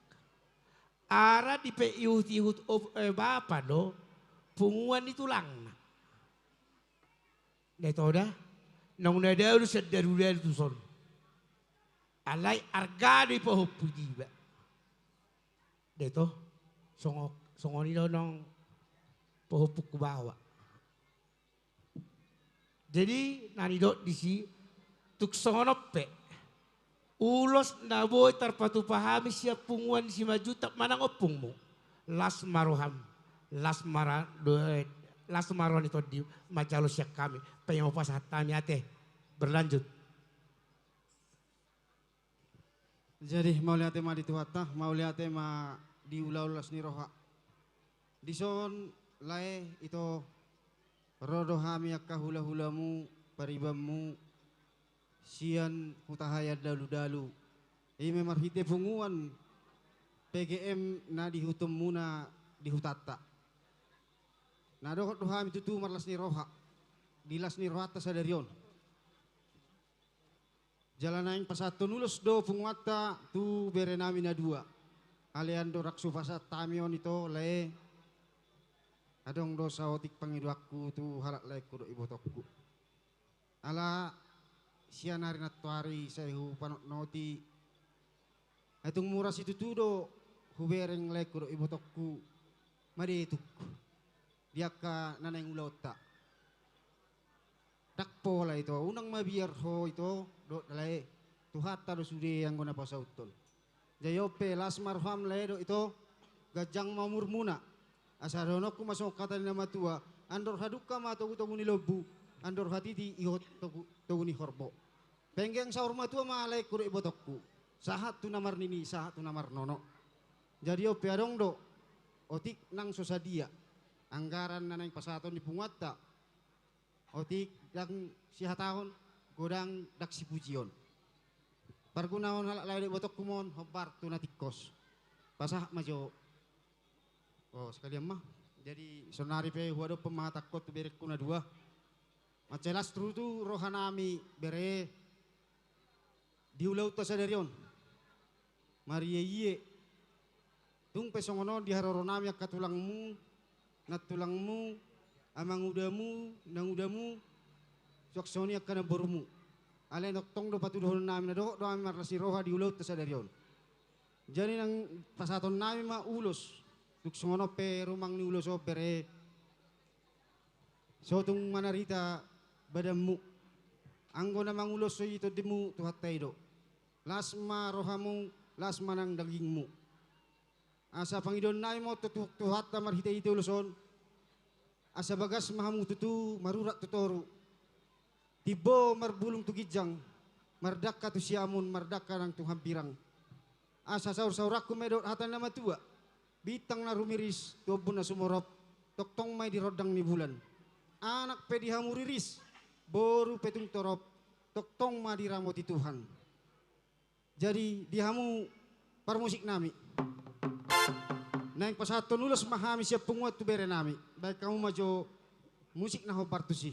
S22: ara di peiut bapa do punguan itu langna neto dah nang nada lu sadarudan tu son alai arga di pahopu diba deto songoni do nong pohopuk ke bawah. Jadi nani dok disi tuk songonope ulos naboy tarpatu pahami siap punguan si majutak manang opungmu las maroham las maron itu di macalo siak kami pengen pas hatami ate berlanjut.
S9: Jadi mau lihat tema di tuhatah mau lihat tema di ulas ni roha dison lae itu rodo hami akka hula-hulamu paribammu sian hutahaya dalu-dalu ime marhite punguan PGM na dihutum muna dihutata na dohot hami tutu marlas ni roha dilas ni rohata sadarion jalanaing pasato nulos do punguata tu berenami na dua alian do raksu pasat tamion itu lae adong dosa otik pangiduakku tu halak laiku do ibu tokku. Ala sianari natuari sehu panok noti. Atung muras itu tu do hubereng laiku do ibu tokku. Mari itu. Dia ka naneng ulota. Dakpo lah itu. Unang mabiar ho itu do dalai tuhata do sude yang guna pasautol. Jayope las marham lai do itu gajang mamur muna. Asarono ku masuk kata nama tua andor haduka ma togu ni lobu andor hatiti ihot togu ni horbo penggeng saur ma tua ma alai kuru ibotokku sahat tu namar nini sahat tu namar nono jadi ope adong do otik nang sosadia anggaran nanang pasaton di pungatta otik dang sihatahon godang dak si pujion Pargunaon halak lain botok kumon hobar tu natikos. Pasah majo. Oh sekalian mah. Jadi sonari pe huado pemah takut berek kuna dua. Macelas tru tu rohanami bere diulau ta sadarion. Maria iye. Tung pesongono di haroronami akatulangmu, natulangmu, amang udamu, nang udamu, soksoni akana borumu. Ale noktong do patudohon nami na do ami marlasi roha di ulau ta sadarion. Jadi nang pasaton nami ma ulos. Tuksono pe rumang ni ulos opere. So tung manarita badamu. Anggo namang ulos so ito dimu tuhatay do. Lasma rohamu, lasma nang dagingmu. Asa pangidon nai mo tuhat ta marhita ito uloson. Asa bagas mahamu tutu marurat tutoru. Tibo marbulung tugijang. Mardaka tu siamun mardaka nang tunghampirang. Asa saur-saurak kumedot hatan nama tua. Bitang na rumiris tuobun na sumorop. Toktong may dirodang ni bulan. Anak pedihamu riris. Boru petung torop. Toktong madiramo ti Tuhan. Jadi dihamu parmusik nami. Nang pasaton ulos mahami siap penguat tu bere nami. Baik kamu majo musik na hobar tu si.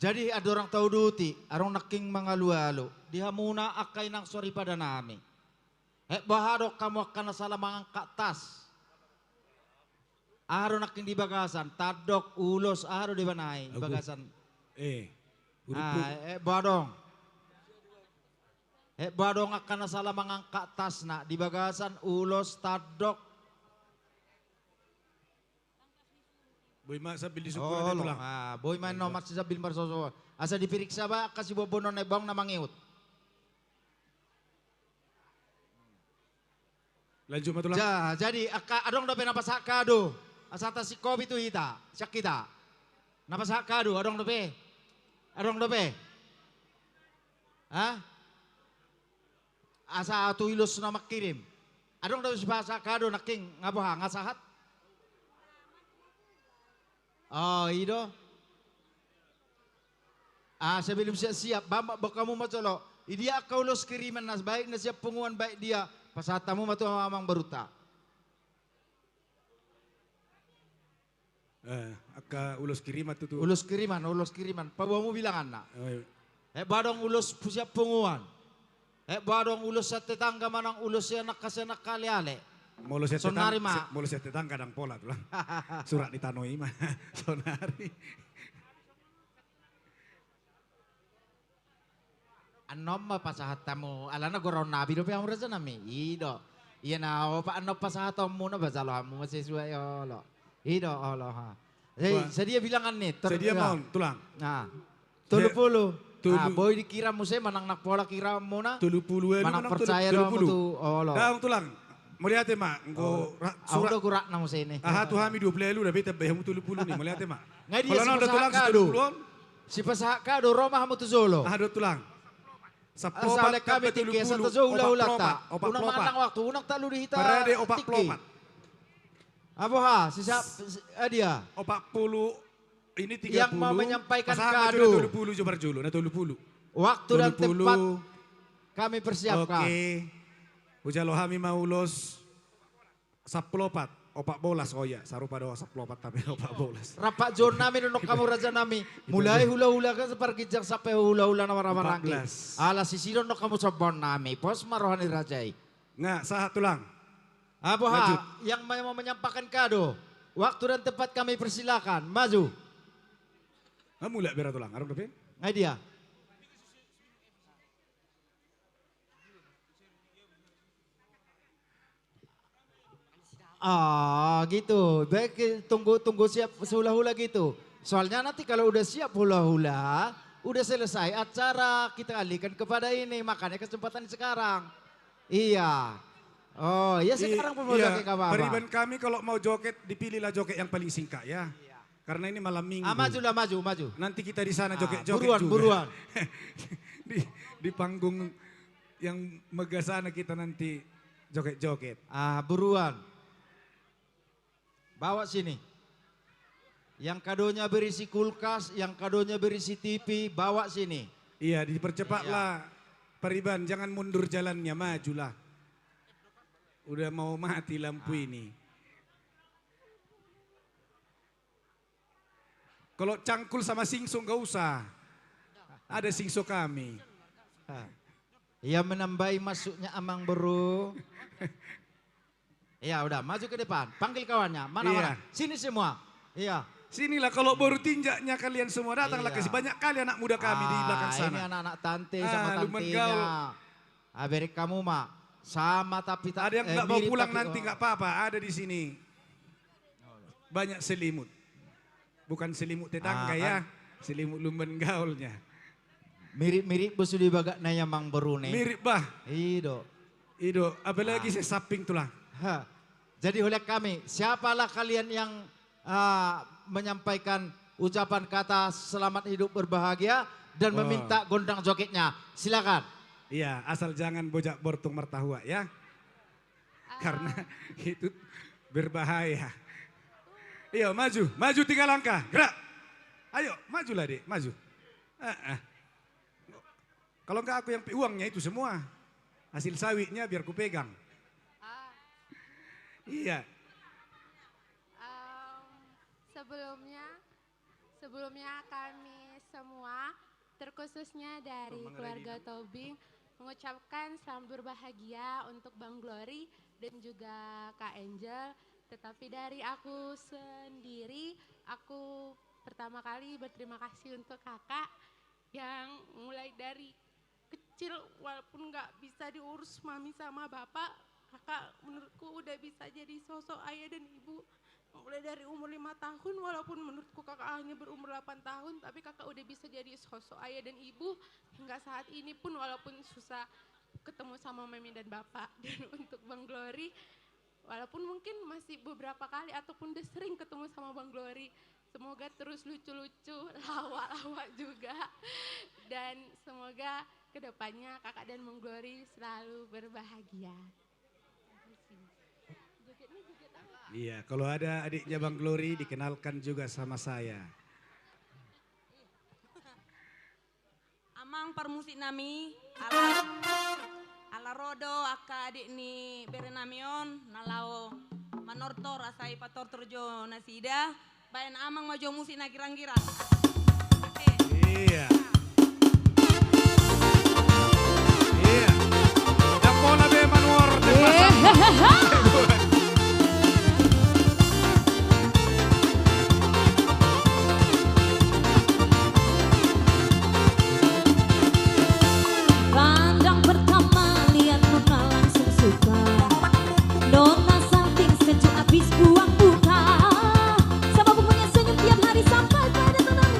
S9: Jadi ada orang tahu duti, arong naking mga lualo. Dihamuna akay nang sorry pada nami. Bahado kamu akan salah mangangkat tas. Aro naking di bagasan, tadok ulos aro di banai bagasan. Badong. Badong akan salah mangangkat tas na di bagasan ulos tadok.
S2: Boy ma sabil di suku na tulang.
S21: Boy man no mat sabil marsoso. Asa dipiriksa ba kasi bobonon na bang na mangiut.
S2: Lanjut matulang.
S21: Jadi adong dope napasaka do. Asata si Kobe tu hita, siak kita. Napasaka do adong dope. Adong dope. Ha? Asa tu ilos na makirim. Adong dope si pasaka do naking ngaboha ngasahat. Oh, ido. Sebelum siap, bamba kamu macolo. Dia kaulos kiriman nas baik na siap punguan baik dia. Pasatamu matu mamang baruta.
S2: Aka ulos kiriman tu.
S21: Ulos kiriman. Pabuamu bilangan na. Badong ulos siap punguan. Badong ulos sa tetangga manang ulos yang nakasenak kali-ale.
S2: Molo siya tetangga ng pola tulang. Surat ni Tanoy ma. Sonari.
S21: Anom mapasahat mo. Alana gorow nabi do pa amra nami. Ido. Iya na pa ano pasahat mo na basalo mo masiswa yolo. Ido olo ha. Sedia bilangan nih.
S2: Sedia mau tulang.
S21: Nah. 30. Boy dikira mo manang nakpola kira mo na.
S2: 30
S21: manang percaya do mo tu olo.
S2: Daang tulang. Melihat mak,
S21: Aku udah kurak namu sini.
S2: Tu hami 20 elu dah beta bayar mutu puluh ni. Melihat mak.
S21: Ngai dia
S2: Kalau
S21: si
S2: nak tulang
S21: pasaka
S2: sudah
S21: do. Si pasaka do Roma hamu tu zolo.
S2: Do tulang.
S21: Asal kami tinggi satu zo ulah tak. Unang matang waktu, unang talu di hita.
S2: Parade opak plopat.
S21: Apa ha? Sisa dia.
S2: Opak puluh. Ini 30.
S21: Yang mau menyampaikan
S2: kado.
S21: kado.
S2: 20 coba julu, 20.
S21: Waktu dan tempat kami persiapkan.
S2: Oke. Ujalo kami mau ulos 14. Opak bolas oh ya, sarupa doa 14 tapi opak bolas.
S21: Rapak John nami nunok kamu raja nami. Mulai hula-hula kan seperti kijang sampai hula-hula nama ramarangki. Ala sisiron nok kamu sabon nami. Pos marohani rajai.
S2: Nggak, sah tulang.
S21: Apa ha? Yang mau menyampaikan kado. Waktu dan tempat kami persilakan. Maju.
S2: Mulai berat tulang. Arung dapin?
S21: Ngai dia. Gitu. Baik, tunggu siap hula-hula gitu. Soalnya nanti kalau udah siap hula-hula, udah selesai acara, kita alihkan kepada ini. Makanya kesempatan sekarang. Iya. Oh, ya sekarang pun mau joget gak apa-apa.
S2: Periban kami kalau mau joget, dipilihlah joget yang paling singkat ya. Karena ini malam minggu.
S21: Majulah, maju.
S2: Nanti kita di sana joget-joget
S21: buruan.
S2: di panggung yang megah sana kita nanti joget-joget.
S21: Buruan. Bawa sini. Yang kadonya berisi kulkas, yang kadonya berisi TV, bawa sini.
S2: Iya, dipercepatlah. Periban, jangan mundur jalannya, majulah. Udah mau mati lampu ini. Kalau cangkul sama singso gak usah. Ada singso kami.
S21: Ia menambahi masuknya amang bro. Iya udah maju ke depan, panggil kawannya, mana? Sini semua. Iya.
S2: Sinilah kalau baru tinjaknya kalian semua datanglah ke sini. Banyak kali anak muda kami di belakang sana.
S21: Ini anak-anak tante sama tantenya. Berik kamu mak, sama tapi tak.
S2: Ada yang nggak mau pulang nanti nggak apa-apa, ada di sini. Banyak selimut. Bukan selimut tetangga ya, selimut lumban gaulnya.
S21: Mirip-mirip besu di bagak naya mang berune.
S2: Mirip bah.
S21: Ido,
S2: apalagi saya saping tulah.
S21: Jadi oleh kami, siapalah kalian yang menyampaikan ucapan kata selamat hidup berbahagia dan meminta gondang jogetnya. Silakan.
S2: Iya, asal jangan bojak bortung mertahua ya. Karena itu berbahaya. Iya, maju 3 langkah, gerak. Ayo, majulah dek, maju. Kalau enggak aku yang uangnya itu semua. Hasil sawitnya biar ku pegang. Iya.
S13: Sebelumnya kami semua, terkhususnya dari keluarga Tobing, mengucapkan selamat berbahagia untuk Bang Glory dan juga Kak Angel. Tetapi dari aku sendiri, aku pertama kali berterima kasih untuk kakak yang mulai dari kecil walaupun nggak bisa diurus mami sama bapak, kakak menurutku udah bisa jadi sosok ayah dan ibu. Mulai dari umur 5 tahun walaupun menurutku kakak hanya berumur 8 tahun, tapi kakak udah bisa jadi sosok ayah dan ibu hingga saat ini pun walaupun susah ketemu sama mami dan bapak. Dan untuk Bang Glory, walaupun mungkin masih beberapa kali ataupun udah sering ketemu sama Bang Glory, semoga terus lucu-lucu, lawak-lawak juga. Dan semoga kedepannya kakak dan Bang Glory selalu berbahagia.
S2: Iya, kalau ada adiknya Bang Glory dikenalkan juga sama saya.
S14: Amang permusik nami ala rodo aka adik ni berenamion nalao manortor asai pator terjo nasida bayan amang majo musik na girang-girang.
S2: Iya. Iya. Yang mau nabe manuor de
S7: Pandang pertama lihat Nona langsung suka. Nona salting sejuk habis buang buka. Sama punya senyum tiap hari sampai pada tunangan.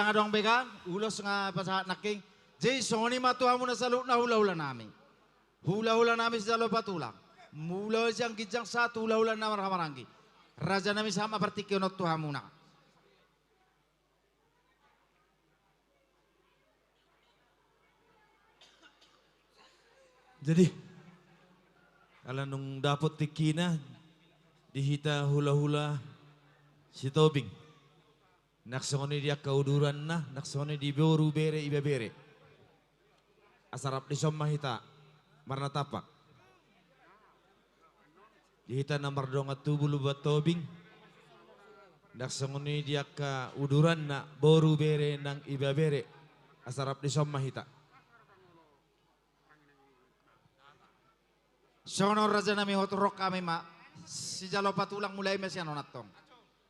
S21: Sanga dong bega, ulos nga pasahat naking. Jay, soni matuha mo na sa na hula-hula namin. Hula-hula namin sa jalo patulang. Mula siyang gijang sa hula-hula na marhamaranggi. Raja namin sama partikyo na tuha muna.
S20: Jadi, kalau nung dapot tikina, dihita hula-hula si Tobing. Naksoni dia kauduran na, naksoni di boru bere iba bere. Asarap di somma hita, marna tapak. Dihita namar donga tubulu buat Tobing. Naksoni dia kauduran na, boru bere nang iba bere. Asarap di somma hita.
S21: Sono raja nami hotorok kami ma. Si jalo patulang mulai mesya nonatong.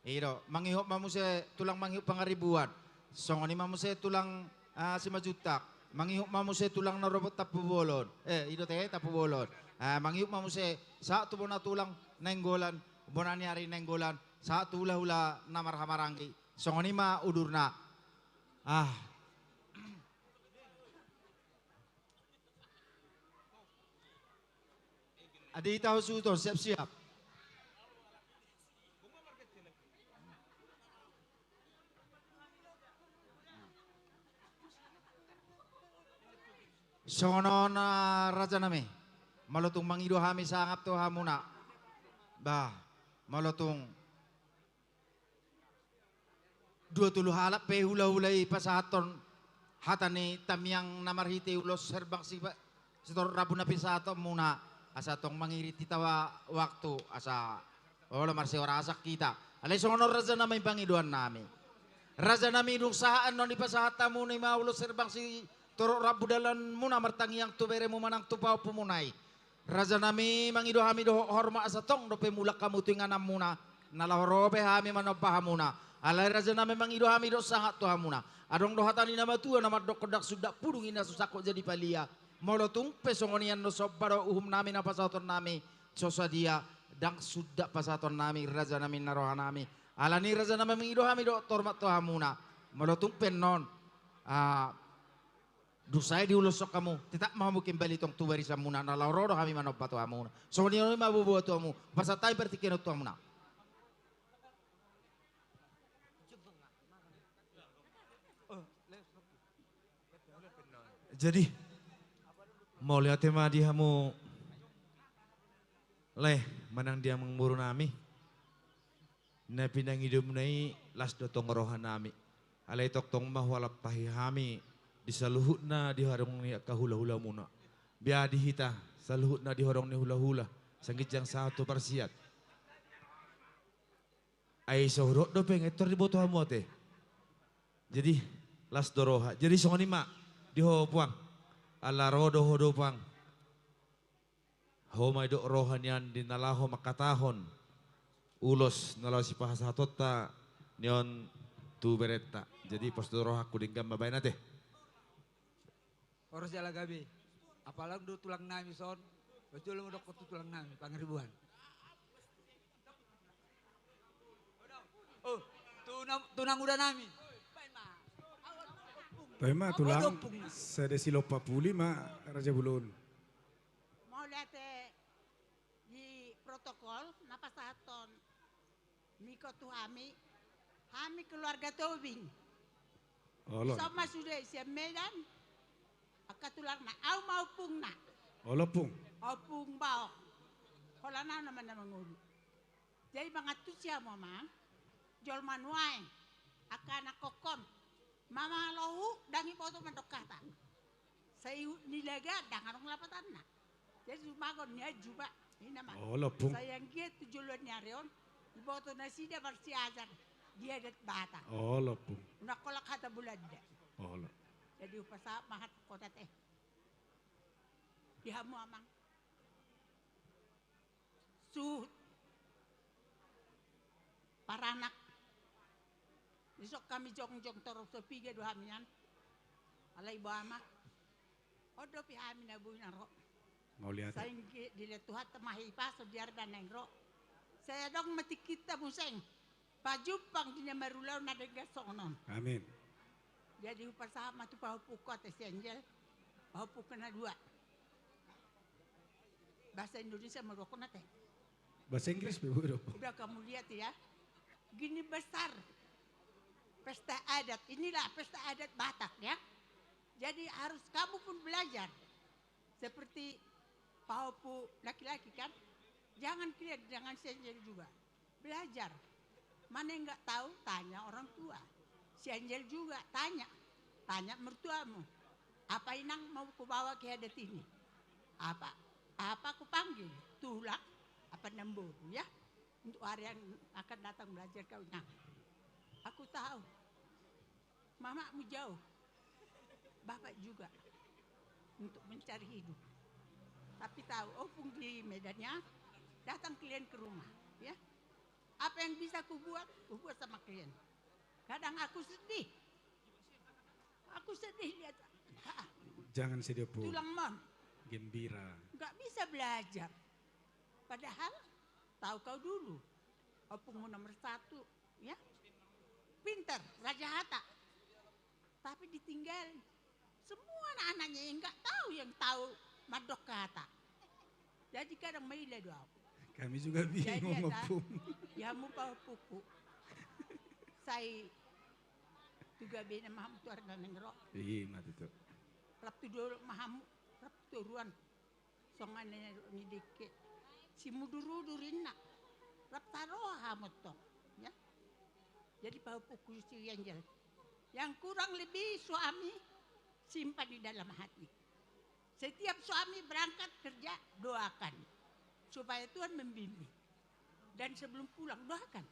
S21: Iro, mangihop mamuse tulang mangihop pangaribuan. Songoni mamuse tulang 5 juta. Mangihop mamuse tulang na robot tapu bolon. Iro teh tapu bolon. Mangihop mamuse sa tu bona tulang nenggolan, bonani hari nenggolan, sa tu hula-hula namar hamarangi. Songoni ma udurna. Adi tahu sutor, siap-siap. Sono na raja nami, malutong mangido hami sangap to hamuna. Malutong 20 halap pe hula-hulay pasahaton hatani tamyang namarhiti ulos serbang siba setor rabu na pisato muna. Asa tong mangiriti tawa waktu asa wala marsi orasak kita. Alay sono raja na may pangiduan nami. Raja nami nung saan non ipasahata mo ni maulo serbang si toro rabudalan muna martangi yang tubere mo manang tupaw pumunay. Raja nami mangido hami do horma asa tong do pemulak kamu tinganam muna nalahorobe hami manopahamuna. Alay raja nami mangido hami do sangat to hamuna. Adong do hatani nama tua nama dok kodak sudak pudung ina susako jadi palia. Molotung pesongonian no sobbaro uhum nami na pasaton nami sosadia dang sudak pasaton nami raja nami naroha nami alani raja nami mengido hami do tormat to hamuna molotung pennon dusai diulusok kamu tidak mau mungkin bali tong tu bari samuna na lauro do kami manop to hamuna songonian no mabubuo to hamu pasatai pertikeno to hamuna.
S20: Jadi mau lihat tema dia mau manang dia mengburu nami na pinang hidup nai las dotong rohan nami alay tok tong mahwalap pahihami disaluhut na diharong ni kahula-hula muna biya dihita saluhut na dihorong ni hula-hula sanggit yang satu persiat ay sohrok do pengetor di boto hamote jadi las doroha jadi songoni ma diho puang ala rodo hodo pang homay do rohanyan din nalaho makatahon ulos nalaw si pahasatota niyon tu beretta jadi posto roha kudinggam mabay nate
S4: oros jala gabi apalang do tulang nami son betul mo dok tulang nami pangribuan tunang udah nami
S1: Tema tulang saya silopa puli ma Raja Bulun.
S16: Mau lihat di protokol napasaton miko tu hami keluarga Tobing. Sama sudah siap Medan akatulang na au mau pung na.
S1: Pung.
S16: Au pung bao. Holana naman na mangulu. Jadi mga tusya mo ma jol manuai akana kokom. Mama lohu dangi foto mendokata. Saya nilaga dangarong lapatan na. Jadi sumagon niya juba. Ini nama. Saya yang tujuan nyarion. Iboto na sida bersiajar. Dia det bata.
S1: Pung.
S16: Nakolak hata bulan de. Jadi upasa mahat kota teh. Dihamu amang. Para anak. Besok kami jong-jong torok sepi ge dua hamian. Alai bama. Odo pi hamin abu naro.
S1: Mau lihat.
S16: Saya dilihat Tuhan temahi pas biar dan nengro. Saya dong mati kita museng. Pajupang dinya marulau na dega sonon.
S1: Amin.
S16: Jadi upah sama tu pau pukot si Angel. Pau kena 2. Bahasa Indonesia merokok nate.
S2: Bahasa Inggris begitu.
S16: Udah kamu lihat ya. Gini besar. Pesta adat. Inilah pesta adat Batak ya. Jadi harus kamu pun belajar. Seperti paupu laki-laki kan. Jangan kira, jangan si Angel juga. Belajar. Mana yang nggak tahu, tanya orang tua. Si Angel juga tanya. Tanya mertuamu. Apa inang mau kubawa ke adat ini? Apa aku panggil? Tulang? Apa nembur? Ya? Untuk hari yang akan datang belajar kau. Nah, aku tahu. Mamamu jauh. Bapak juga. Untuk mencari hidup. Tapi tahu, opung di medannya, datang klien ke rumah. Ya? Apa yang bisa kubuat sama klien. Kadang aku sedih. Aku sedih lihat.
S2: Jangan sedih pun.
S16: Tulang mon.
S2: Gembira.
S16: Gak bisa belajar. Padahal tahu kau dulu. Opungmu nomor 1. Ya. Pinter. Raja Hatta. Tapi ditinggal. Semua anak-anaknya yang gak tahu yang tahu madok ke Hatta. Jadi kadang maila doa.
S2: Kami juga bingung opung.
S16: Ya mu pau puku. Saya juga bina maham tu arna nengro.
S2: Iya mati tu.
S16: Rap tu dulu maham rap tu ruan. Songan ni dikit. Si muduru durina. Rap taruh hamut tu. Ya. Jadi pau puku si Angel. Yang kurang lebih suami simpan di dalam hati. Setiap suami berangkat kerja doakan. Supaya Tuhan membimbing. Dan sebelum pulang doakan.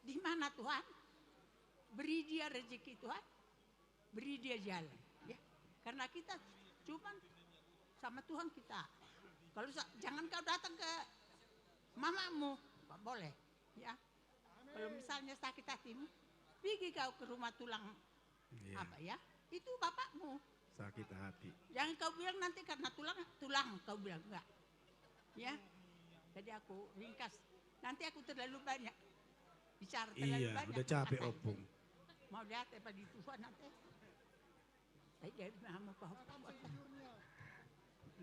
S16: Di mana Tuhan? Beri dia rezeki Tuhan. Beri dia jalan. Ya. Karena kita cuma sama Tuhan kita. Kalau jangan kau datang ke mamamu. Gak boleh. Ya. Kalau misalnya sakit hatimu. Pergi kau ke rumah tulang.
S2: Iya.
S16: Apa ya? Itu bapakmu.
S2: Sakit hati.
S16: Jangan kau bilang nanti karena tulang kau bilang enggak. Ya. Jadi aku ringkas. Nanti aku terlalu banyak bicara terlalu banyak.
S2: Iya, udah capek opung.
S16: Mau lihat apa di Tuhan nanti. Saya jadi mahamud kau.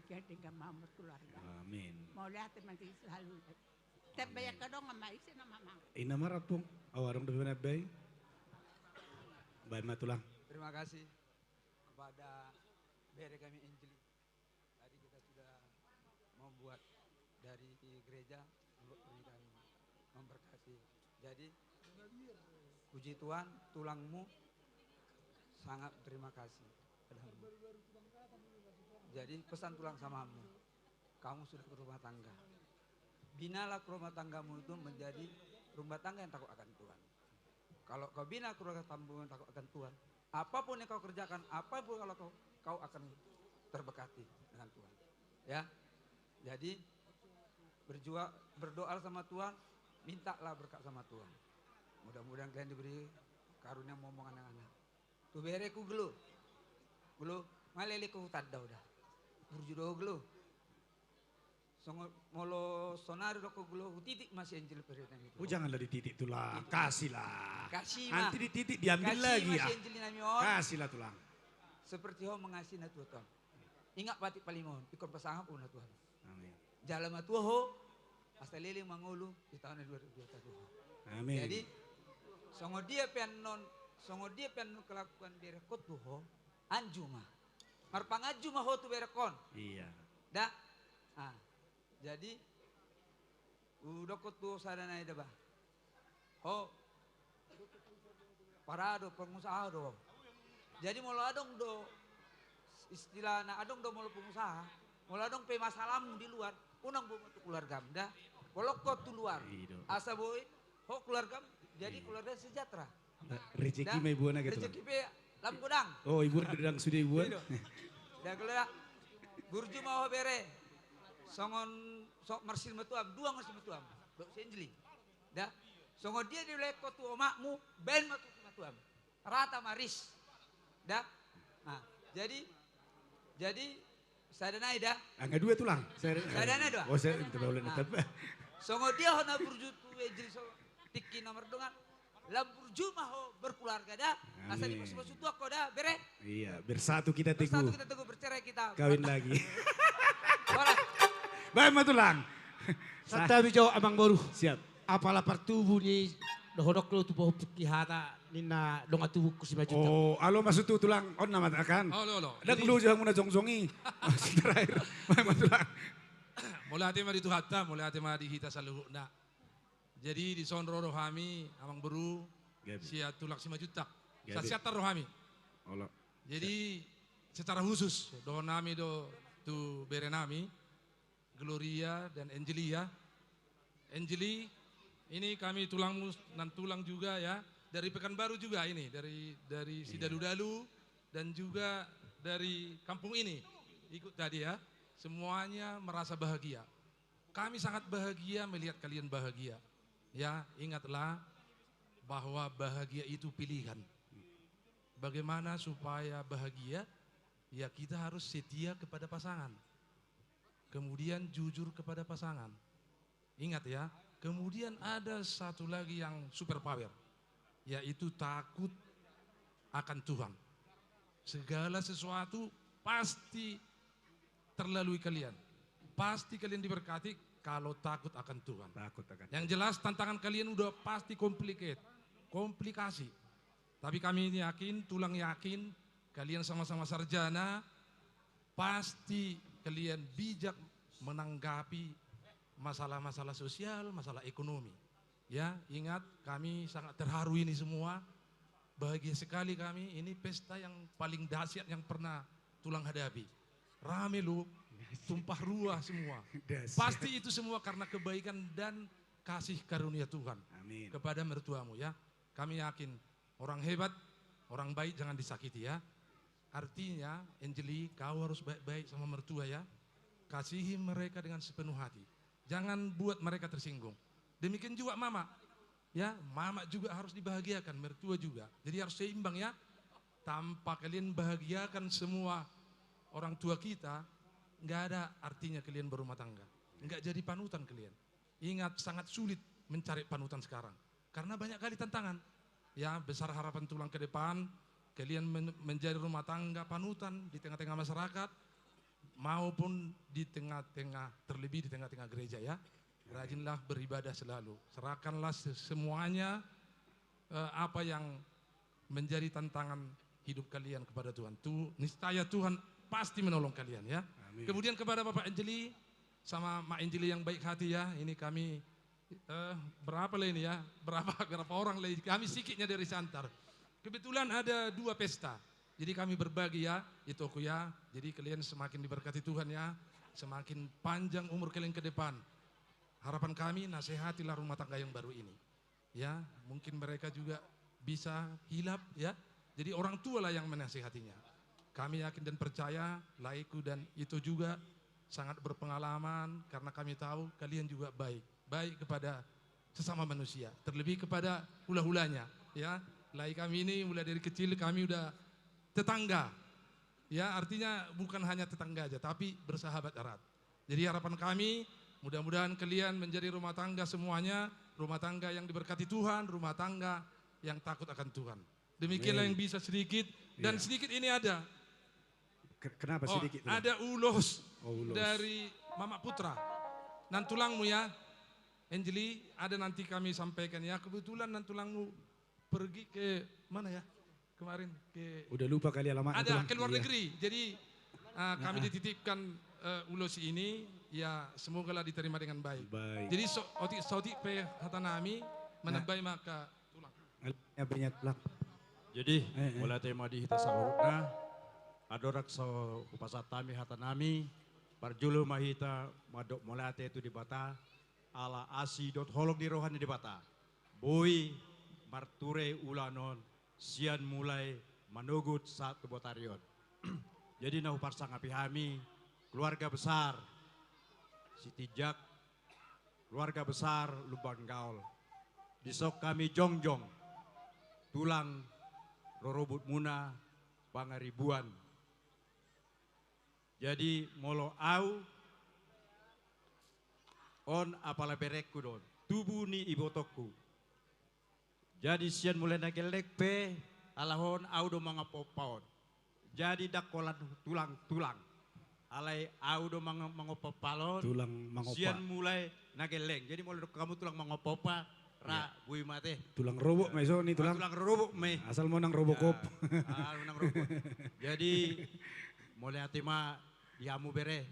S16: Jadi dengan mahamud keluarga.
S2: Amin.
S16: Mau lihat nanti selalu. Tapi banyak kadang sama isi nama mama.
S2: Ina marapung. Awarong depan abay. Baik matulang.
S4: Terima kasih kepada bere kami Angeli. Tadi kita sudah membuat dari gereja untuk berikan memberkati. Jadi puji Tuhan, tulangmu sangat terima kasih padamu. Jadi pesan tulang samamu, kamu sudah berumah tangga. Binalah rumah tanggamu itu menjadi rumah tangga yang takut akan Tuhan. Kalau kau bina rumah tanggamu yang takut akan Tuhan, apapun yang kau kerjakan, apapun kalau kau akan terberkati dengan Tuhan. Ya, jadi berdoa sama Tuhan, mintalah berkat sama Tuhan. Mudah-mudahan kalian diberi karunia ngomong anak-anak. Tu bere ku gelo malele ku tadda udah. Burjudo gelo. Songo molo sonari roko gelo titik masih Angel periode itu.
S2: Oh janganlah dititik tulang, kasihlah.
S4: Kasih mah.
S2: Nanti dititik diambil lagi ya. Kasihlah tulang.
S4: Seperti ho mengasihi na Tuhan. Ingat batik palimon, ikut pasangap una Tuhan.
S2: Amin.
S4: Jalan matua ho, asal liling mangulu di tahun 2022.
S2: Amin.
S4: Jadi, songo dia pian kelakuan direkot tuh ho, anjuma. Marpangajuma ho tu berekon.
S2: Iya.
S4: Dah. Ah. Jadi, udah kot tuh sadana ida bah. Ho, parado pengusaha do. Jadi mau adong do istilah na adong do mau pengusaha, mau adong pe masalahmu di luar, unang bu untuk keluarga dah. Kalau kau tu luar, asa boy, ho keluarga jadi keluarga sejahtera.
S2: Rezeki mai buana gitu.
S4: Rezeki pe lam gudang.
S2: Oh ibu dedang sudah ibu.
S4: Dah keluar burju mau bere. Songon sok marsil metuam, dua marsil metuam. Dok senjli. Dah. Songon dia di leko tu omakmu, ben metuam. Rata maris. Dah. Nah, jadi sadana ida.
S2: Angga dua tulang.
S4: Sadana dua.
S2: Oh saya tidak boleh tetap.
S4: Songo dia hona burju tu ejil so tiki nomor dengan
S11: Lampurju maho berkeluarga dah. Asa di
S2: Amin.
S11: maksud aku dah bere.
S2: Iya, bersatu kita teguh.
S11: Bersatu kita teguh bercerai kita.
S2: Kawin lagi.
S11: Orang.
S2: Baik matulang.
S22: Santa bijo abang baru.
S2: Siap.
S22: Apalah pertubuh ni dohodok lo tu pohon kihata nina donga tubuh ku si maju.
S2: Oh, alo masuk tu tulang on nama kan.
S18: Oh, lo.
S2: Ada dulu jangan muna jongjongi. Terakhir. Baik matulang.
S18: Mulai hati mah dituhatta, mulai hati mah dihita saluhna. Jadi di sonro rohami amang beru sia tulak sima jutak. Sasiata rohami.
S2: Allah.
S18: Jadi secara khusus do nami do tu berenami Gloria dan Angelia. Angeli ini kami tulang dan tulang juga ya dari Pekanbaru juga ini dari Sidalu-dalu dan juga dari kampung ini ikut tadi ya. Semuanya merasa bahagia. Kami sangat bahagia melihat kalian bahagia. Ya, ingatlah bahwa bahagia itu pilihan. Bagaimana supaya bahagia? Ya kita harus setia kepada pasangan. Kemudian jujur kepada pasangan. Ingat ya, kemudian ada satu lagi yang super power. Yaitu takut akan Tuhan. Segala sesuatu pasti terlalui kalian. Pasti kalian diberkati kalau takut akan Tuhan.
S2: Takut akan.
S18: Yang jelas tantangan kalian udah pasti komplikasi. Tapi kami yakin, tulang yakin, kalian sama-sama sarjana, pasti kalian bijak menanggapi masalah-masalah sosial, masalah ekonomi. Ya, ingat kami sangat terharu ini semua. Bahagia sekali kami, ini pesta yang paling dahsyat yang pernah tulang hadapi. Rame lu, tumpah ruah semua. Pasti itu semua karena kebaikan dan kasih karunia Tuhan.
S2: Amin.
S18: Kepada mertuamu ya. Kami yakin orang hebat, orang baik jangan disakiti ya. Artinya Angeli kau harus baik-baik sama mertua ya. Kasihi mereka dengan sepenuh hati. Jangan buat mereka tersinggung. Demikian juga mama. Ya, mama juga harus dibahagiakan, mertua juga. Jadi harus seimbang ya. Tanpa kalian bahagiakan semua orang tua kita, nggak ada artinya kalian berumah tangga. Nggak jadi panutan kalian. Ingat sangat sulit mencari panutan sekarang. Karena banyak kali tantangan. Ya, besar harapan tulang ke depan, kalian menjadi rumah tangga panutan di tengah-tengah masyarakat, maupun di tengah-tengah, terlebih di tengah-tengah gereja ya. Rajinlah beribadah selalu. Serahkanlah semuanya apa yang menjadi tantangan hidup kalian kepada Tuhan. Niscaya Tuhan pasti menolong kalian ya.
S2: Amin.
S18: Kemudian kepada Bapak Angeli sama Mak Angeli yang baik hati ya. Ini kami berapa lah ini ya? Berapa orang lagi? Kami sikitnya dari Santar. Kebetulan ada 2 pesta. Jadi kami berbagi ya, itu aku ya. Jadi kalian semakin diberkati Tuhan ya. Semakin panjang umur kalian ke depan. Harapan kami nasihatilah rumah tangga yang baru ini. Ya, mungkin mereka juga bisa hilap ya. Jadi orang tua lah yang menasihatinya. Kami yakin dan percaya, laiku dan itu juga sangat berpengalaman karena kami tahu kalian juga baik. Baik kepada sesama manusia, terlebih kepada hula-hulanya. Ya, lai kami ini mulai dari kecil kami udah tetangga. Ya, artinya bukan hanya tetangga aja, tapi bersahabat erat. Jadi harapan kami, mudah-mudahan kalian menjadi rumah tangga semuanya, rumah tangga yang diberkati Tuhan, rumah tangga yang takut akan Tuhan. Demikianlah yang bisa sedikit, dan sedikit ini ada.
S2: Kenapa sedikit?
S18: Ada ulos,
S2: ulos
S18: dari Mama Putra. Nan tulangmu ya, Angeli, ada nanti kami sampaikan ya. Kebetulan nan tulangmu pergi ke mana ya? Kemarin ke...
S2: Udah lupa kali alamat.
S18: Ada ke luar negeri. Jadi kami dititipkan ulos ini, ya semogalah diterima dengan baik. Jadi Saudi pe hatanami menebai maka tulang.
S17: Jadi mulai tema di hita sarurna adorak so upasatami hatanami parjulu mahita madok molate itu di bata ala asi dot holok di rohani di bata boy marture ulanon sian mulai manugut saat kebotarion. Jadi nahu parsang apihami keluarga besar Siti Jak, keluarga besar Lubang Gaul. Disok kami jongjong tulang rorobut muna pangaribuan. Jadi molo au on apala berekku don tubuh ni ibotokku. Jadi sian mulai nagelek pe alahon audo mangapopaon. Jadi dakolan tulang-tulang. Alai audo mangopopalon.
S2: Tulang mangopa.
S17: Sian mulai nageleng. Jadi mulai kamu tulang mangopopa ra bui mate.
S2: Tulang robok meso nih tulang.
S17: Tulang robok me.
S2: Asal mau nang robokop.
S17: Nang robok. Jadi mulai atima diamu bere.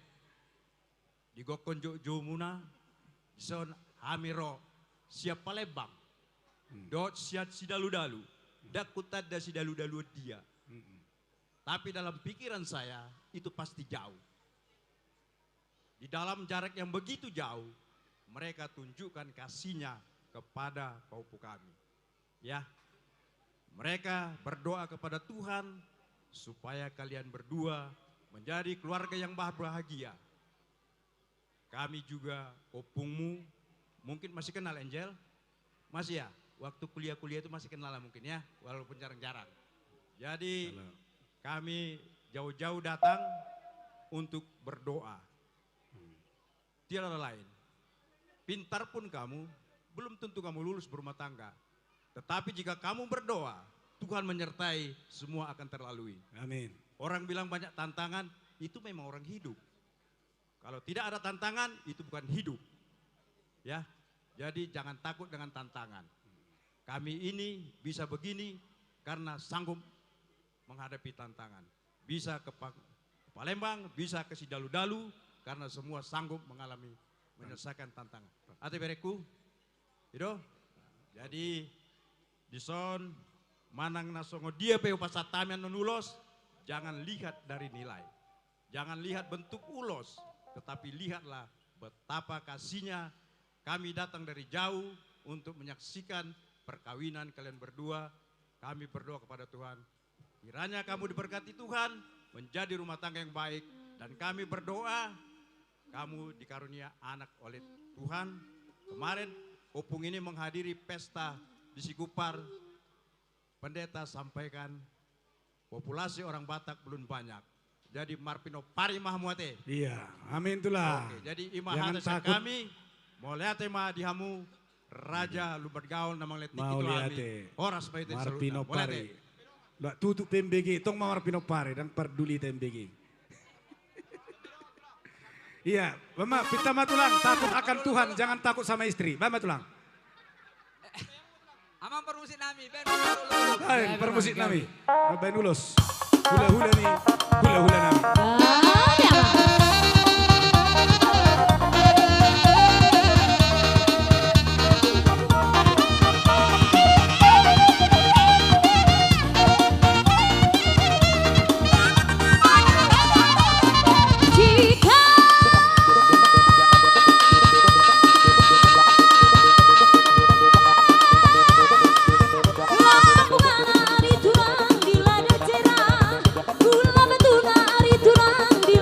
S17: Digokon jo muna. Son hamiro siap Palembang. Dot siat sidalu-dalu. Dakutad da sidalu-dalu dia. Tapi dalam pikiran saya itu pasti jauh. Di dalam jarak yang begitu jauh, mereka tunjukkan kasihnya kepada paupu kami. Ya, mereka berdoa kepada Tuhan supaya kalian berdua menjadi keluarga yang bahagia. Kami juga opungmu, mungkin masih kenal Angel? Masih ya? Waktu kuliah-kuliah itu masih kenal lah mungkin ya, walaupun jarang-jarang. Jadi kami jauh-jauh datang untuk berdoa. Tidak ada lain. Pintar pun kamu, belum tentu kamu lulus berumah tangga. Tetapi jika kamu berdoa, Tuhan menyertai, semua akan terlalui.
S2: Amin.
S17: Orang bilang banyak tantangan, itu memang orang hidup. Kalau tidak ada tantangan, itu bukan hidup. Ya, jadi jangan takut dengan tantangan. Kami ini bisa begini karena sanggup menghadapi tantangan. Bisa ke Palembang, bisa ke Sidalu-dalu, karena semua sanggup menyelesaikan tantangan. Ate bereku, itu. Jadi di son manang nasongo dia pe upasatamian nunulos, jangan lihat dari nilai, jangan lihat bentuk ulos, tetapi lihatlah betapa kasihnya. Kami datang dari jauh untuk menyaksikan perkawinan kalian berdua. Kami berdoa kepada Tuhan, kiranya kamu diberkati Tuhan, menjadi rumah tangga yang baik, dan kami berdoa kamu dikarunia anak oleh Tuhan. Kemarin opung ini menghadiri pesta di Sikupar. Pendeta sampaikan populasi orang Batak belum banyak. Jadi Marpino pari mahmuate.
S2: Iya, amin itulah.
S17: Oke, jadi imahana kami mau lihat tema dihamu Raja Lubat Gaul namang letik itu almi. Horas baite
S2: Marpino pari. Lah tutup TMBG, tong Marpino pari dan peduli TMBG. Iya, Mama, kita matulang, takut akan Tuhan, jangan takut sama istri. Mama tulang.
S11: Amang permusik nami, ben
S2: Hai, permusik nami. Ben ulos. Hula-hula nih, hula-hula nami.
S7: Gula batu nari turang di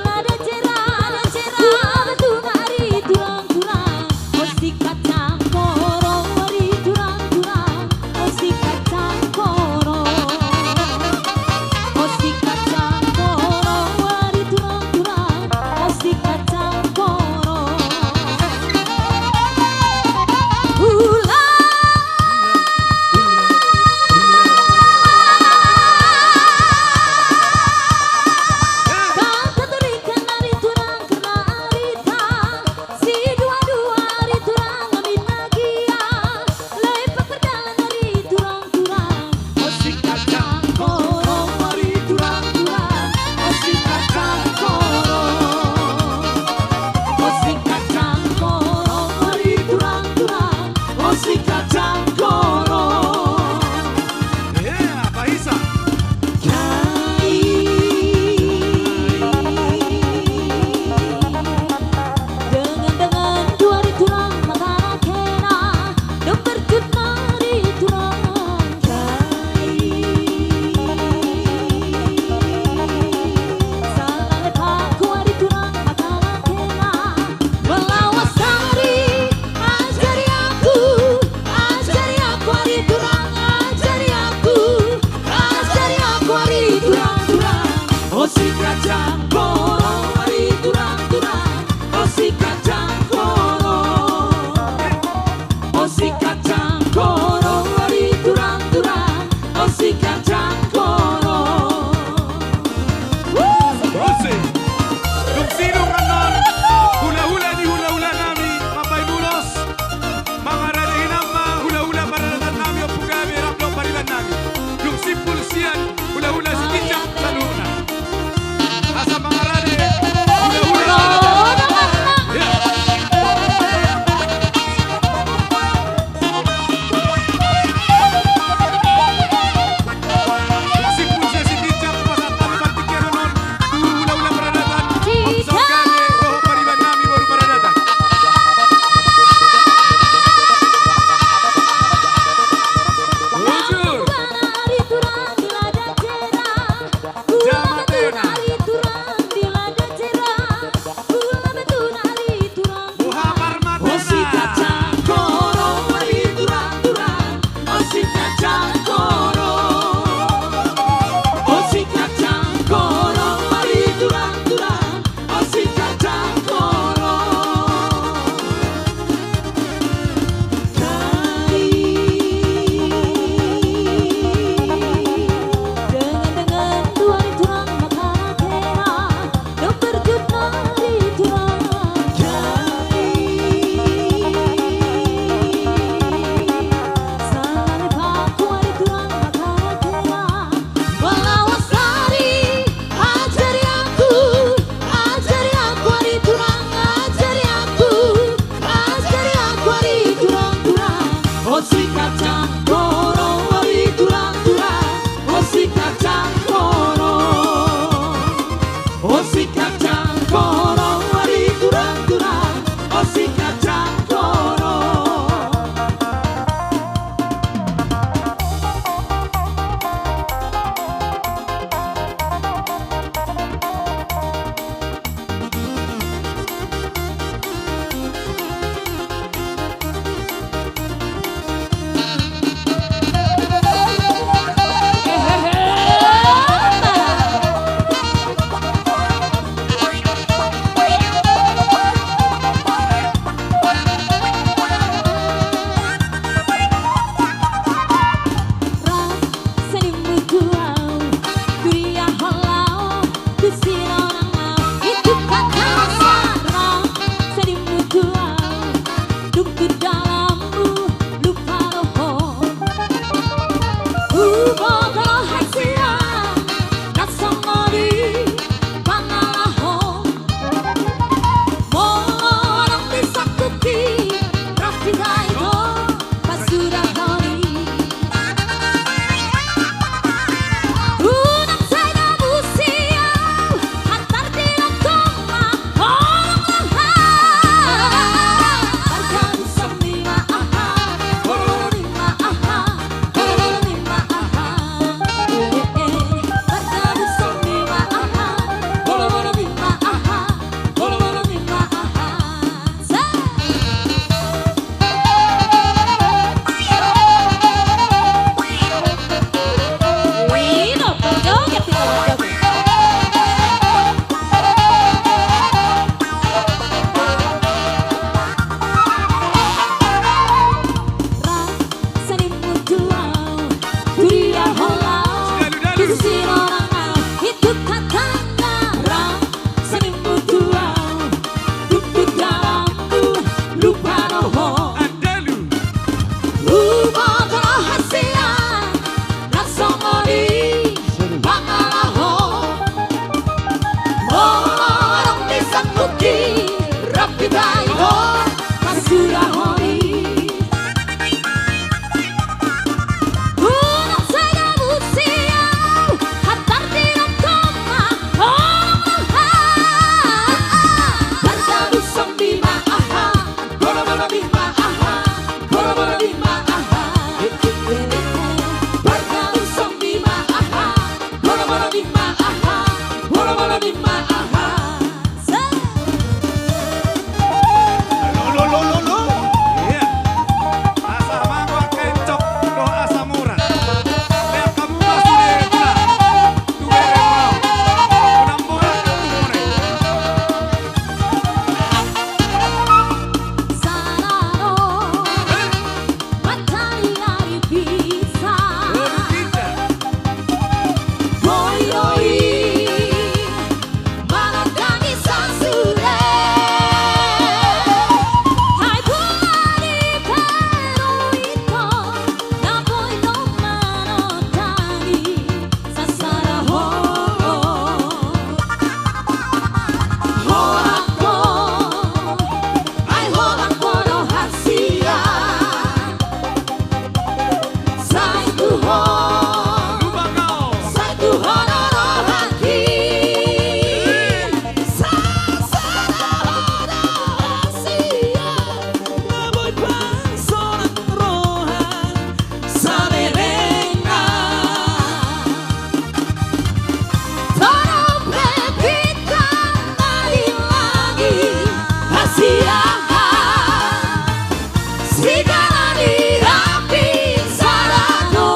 S7: Segala dirapi sarado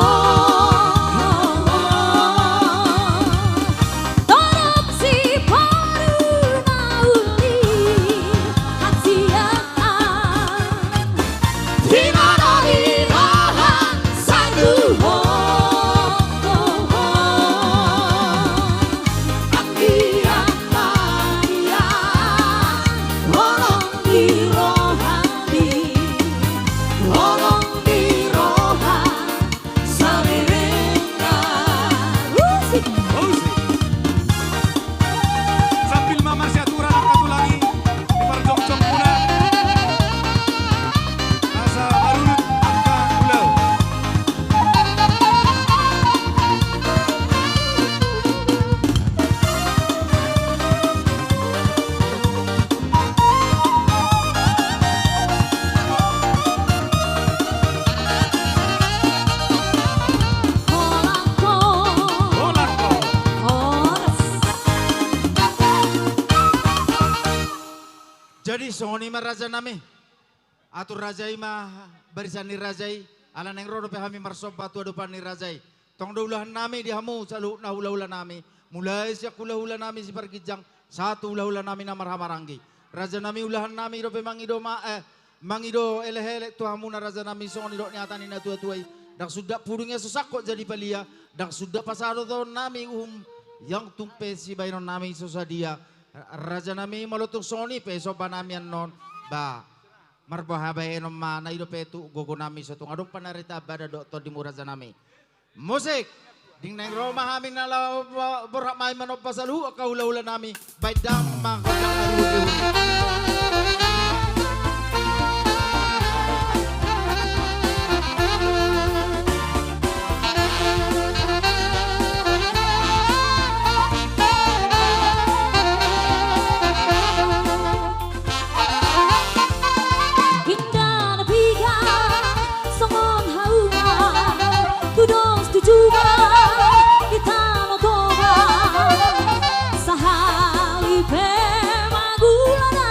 S7: Torop si paruna uli Hatsiaan Dimana dirahan saduho
S2: Sambil mama si aturan angkat ulangi diperjong-jong muna. Asa barulut angka ulau.
S21: Jadi songoni mah raja nami. Atur rajai mah barisani rajai. Ala neng rodo pe hami marsob batu adupan ni rajai. Tong daulah nami dihamu salu na hula-hula nami. Mulai siak hula-hula nami si parkijang. Satu hula-hula nami na marhamarangi. Raja nami ulahan nami do pe mangido mangido ele-ele tuhamu na raja nami songoni do niatani na tua-tuai. Dak sudah purungnya susakot jadi palia. Dak sudah pasado to nami yang tumpe si bainon nami susadia. Raja nami malutung soni pe sopa nami non ba marbahabay enom mana ido petu gogo nami satu ngadong panarita bada doktor di raja nami musik ding neng Roma kami nalaw berhak main manop pasalu akahula-hula nami baik dang mangkadang aru
S7: Sahali pe magulana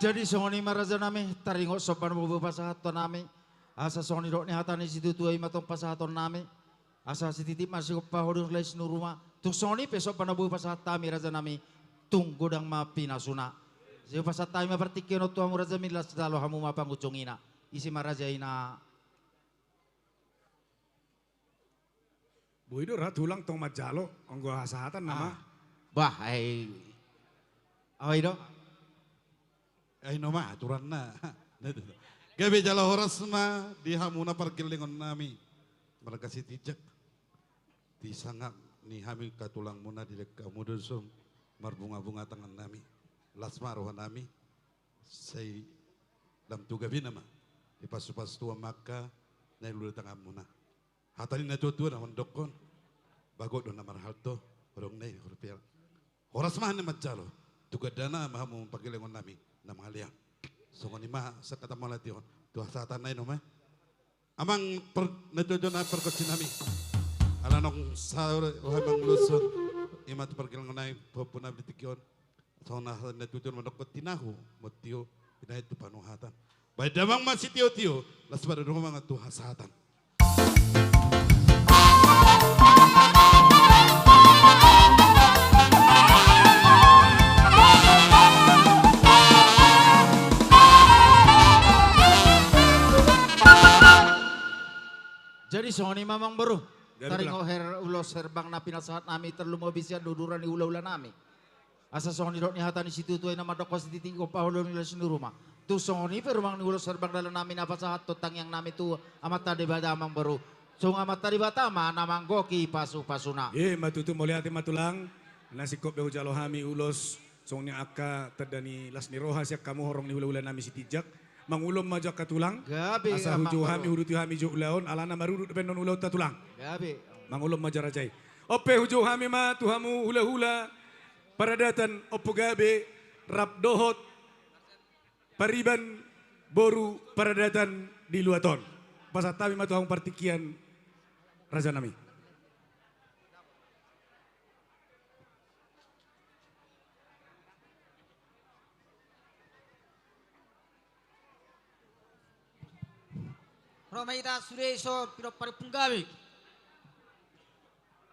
S21: Jadi songoni maraja nami taringo sopan bobo pasahaton nami. Asa songoni dok ni hatani situ tuai matong pasahaton nami. Asa sititip masih pahodong leis nuruma. Tuk songoni pesok pada bobo pasahat tami raja nami. Tung godang mapi nasuna. Siapa pasat tami mapertikio no tuamu raja milas dalo hamu mapangucungina. Isi maraja ina.
S2: Bu itu tulang tong majalo onggo hasahatan nama.
S21: Bah, itu.
S3: Ay no ma, aturan na. Gabi jala horas ma, di hamuna parkilingon nami. Mereka si tijak. Di sangak ni hamil katulang muna di dek kamu dusung. Marbunga-bunga tangan nami. Lasma rohan nami. Say dam tu gabi nama. Di pasu-pasu tua maka, na ilulu tangan muna. Hatani na tua-tua na mandokon. Bagot do na marhalto. Orang na rupiah. Horas ma ni majalo. Tuga dana mahamu parkilingon nami. Nama halia. Songoni mah sekata malatihon. Tuah saatan na ino Amang natujo na perkotsi nami. Alanong saur uhamang lusun. Imat perkilang na popuna bitikion. So na natujo manokot tinahu. Motio pinahit tu panuhatan. Baik damang masih tio-tio. Las pada rumah mga tuha saatan.
S21: Jadi songoni mamang baru. Taringo her ulos herbang na pinasahat nami terlumobisya duduran ni ula-ula nami. Asa songoni dok ni hatani situ tuay nama dok pas titingko pahulo nila sini rumah. Tu songoni perumang ni ulos herbang dalam nami napasahat totang yang nami tu amat tadi bada amang baru. Sung amat tadi bata ma namang goki pasu-pasuna.
S2: Matutu muli hati matulang. Nasi kop behu jalo hami ulos. Song ni akka terdani las ni roha siak kamu horong ni ula-ula nami sitijak. Mangulom majak katulang.
S21: Gabi.
S2: Asa huju hami huruti hami jo ulaon. Alana marudut depan non ulaon tatulang.
S21: Gabi.
S2: Mangulom majarajay. Ope huju hami ma tuhamu hula-hula. Paradatan opo gabe. Rap dohot. Pariban boru paradatan di luaton. Pasatami ma tuhamu partikian. Raja nami.
S11: Romaita sureso pinopari punggabe.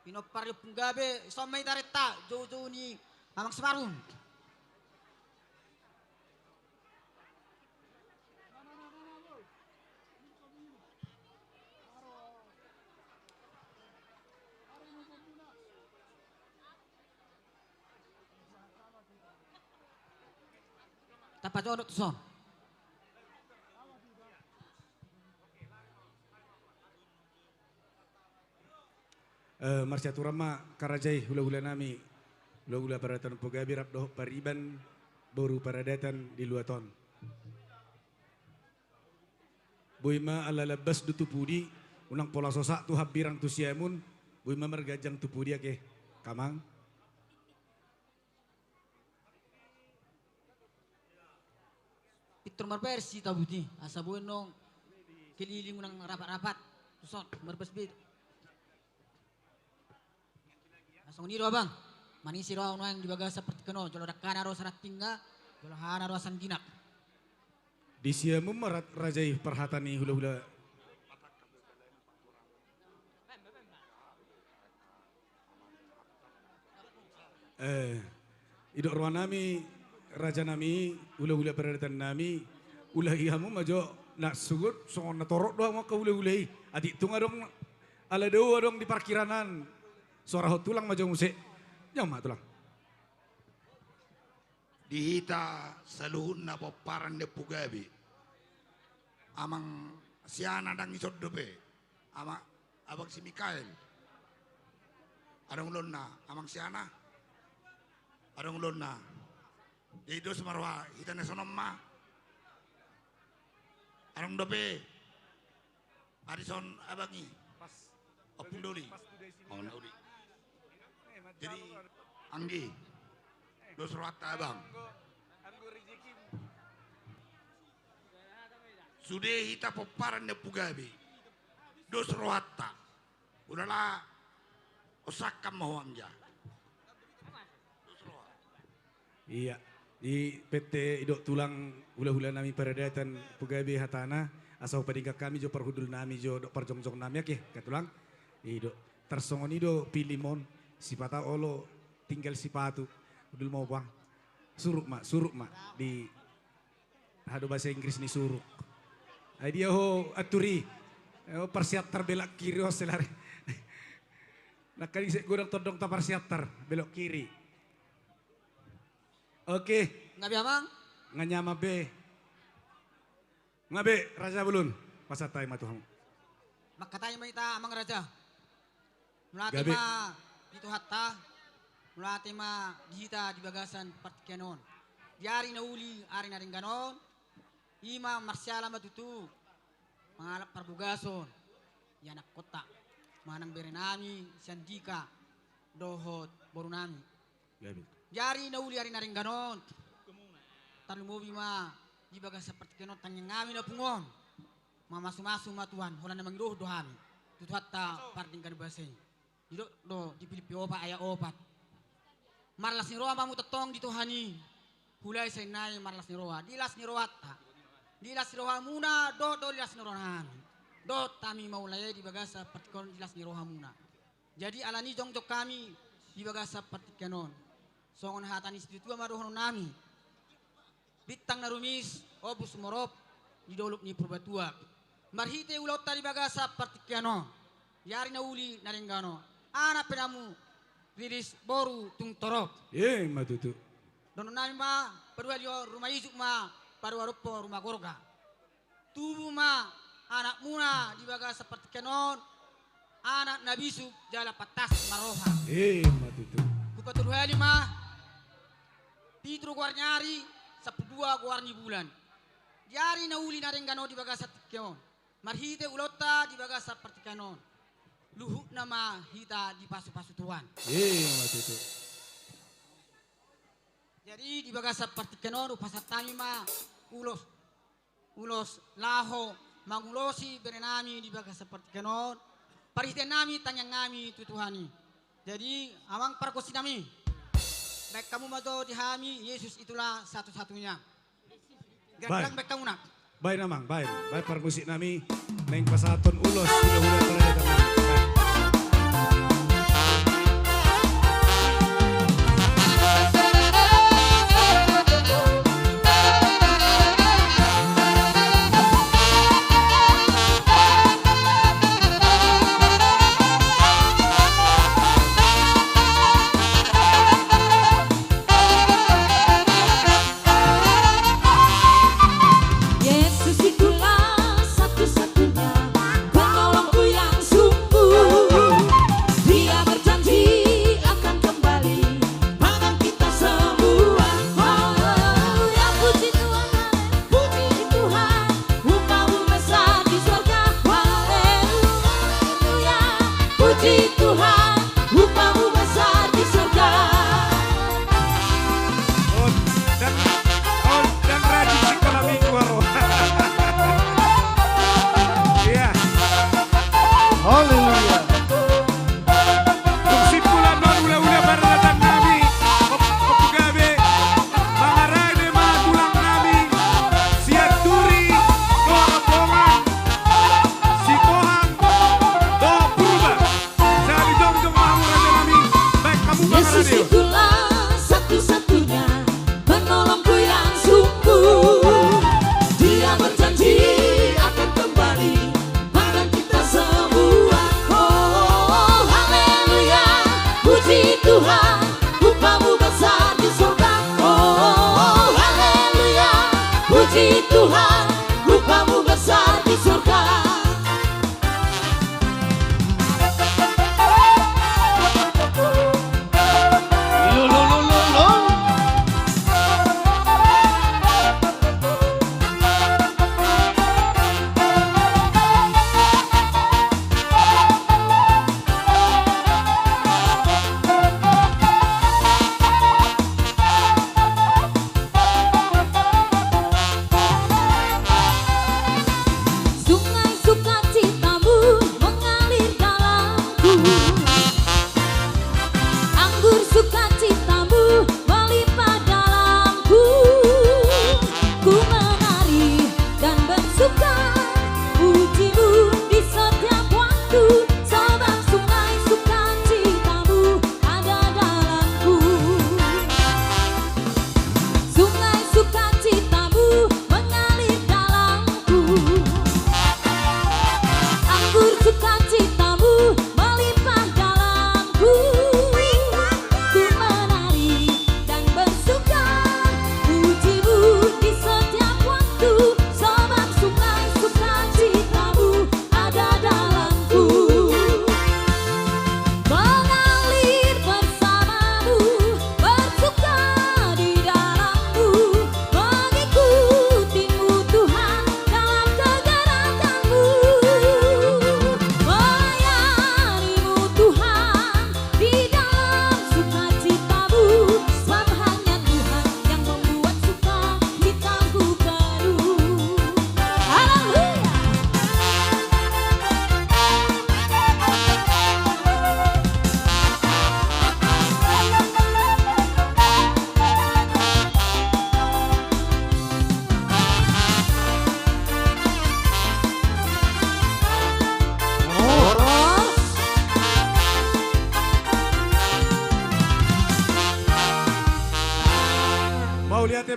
S11: Pinopari punggabe so maita reta jojo ni amang semarun. Tapat jodoh tuh son.
S2: Marsiaturama karajai hula-hula nami. Hula-hula paradatan pogabi rap doh pariban boru paradatan di luaton. Buima ala labas du tupudi unang pola sosak tu habirang tu siamun. Buima mergajang tupudi ake kamang.
S11: Pitur marbersi tabuti asa buenong keliling unang rapat-rapat. Tusot marbesbit. Asong niro abang, manisi ro yang dibaga seperti keno, jolo dakana ro sarat tingga, jolo hana ro sandinak.
S2: Di siamu marat rajai perhatani hula-hula. Idok ruang nami, raja nami, hula-hula peradatan nami, ulah ihamu majo nak sugut, songon natorok doang mau ke hula-hulai. Adik tunga dong, ala doa dong di parkiranan. Suara hot tulang maju musik, nyamak tulang.
S15: Dihita saluhun na paparan de pugabi. Amang siana dang isod dope. Abang si Mikael. Adong ulon na, amang siana. Adong ulon na. Jadi dos marwa, hita na sonom ma. Adong dope. Adison abangi. Opung doli. Oh, naudi. Jadi Anggi, dos rata abang. Sudah hita paparan de pugabi. Dos rata. Udahlah osakam mau anja.
S2: Iya, Di PT Idok Tulang hula-hula nami paradatan pegawai hatana asal padingka kami jo perhudul nami jo dok perjongjong nami ke katulang idok tersongon ido pilimon sipata olo tinggal sipatu udul mau bang suruk mak di hado bahasa Inggris ni suruk dia ho aturi persiatar belak kiri ho selari nak kali saya gudang todong ta persiatar belok kiri. Oke.
S11: Ngabi amang?
S2: Nganyama be. Ngabe Raja Bulun. Pasatay matuhang.
S11: Makatay mo ita amang Raja. Mulati
S2: Gabi.
S11: ma dito hatta. Mulati ma dihita di bagasan partikenon. Diari na uli, ari na rin ganon. Ima marsyala matutu. Mangalap parbugason. Yanak kota. Manang berenami, sandika. Dohot, borunami.
S2: Gabi.
S11: Jari na uli ari na rin ganon. Talumobi ma, di baga seperti kenon tanyang ngami na pungon. Mamasu-masu matuan, hola namang doh dohami. Tutuhat ta parting kan basay. Do di Pilipi opa aya opat. Marlas ni roa mamu tetong dituhani. Hulai say nai marlas ni roa. Dilas ni roa ta. Dilas ni roa muna, do dilas ni roa. Do tami maulaya di baga seperti kenon dilas ni roa muna. Jadi alani jongjok kami di baga seperti kenon. Songon hatan institutua marohono nami. Bitang narumis, obus morop, didolup ni purbatua. Marhite ulot tadi bagasa partikiano. Yari na uli naringgano. Anak penamu, riris boru tung torop.
S2: Matutu.
S11: Dono nami ma, perua dio rumah isuk ma, paru arupo rumah gorga. Tubuh ma, anak muna di bagasa partikianon. Anak nabisu jala patas maroha.
S2: Matutu.
S11: Kupatur hali ma, Pitru guar nyari, 12 guar ni bulan. Diari na uli na rin gano di baga sa tikyon. Marhite ulota di baga sa partikanon. Luhuk na mahita di pasu-pasu tuan.
S2: Matutu.
S11: Jadi di baga sa partikanon upasatami ma ulos laho mangulosi berenami di baga sa partikanon. Parhite nami tanyang nami tutuhani. Jadi amang parkosi nami. Baik kamu mato dihami, Yesus itulah satu-satunya. Gerak-gerak baik kamu nak.
S2: Baik namang, baik permusik nami neng pasaton ulos hula-hula paradatan nami.
S7: Yesus itulah satu-satunya penolongku yang sungguh. Dia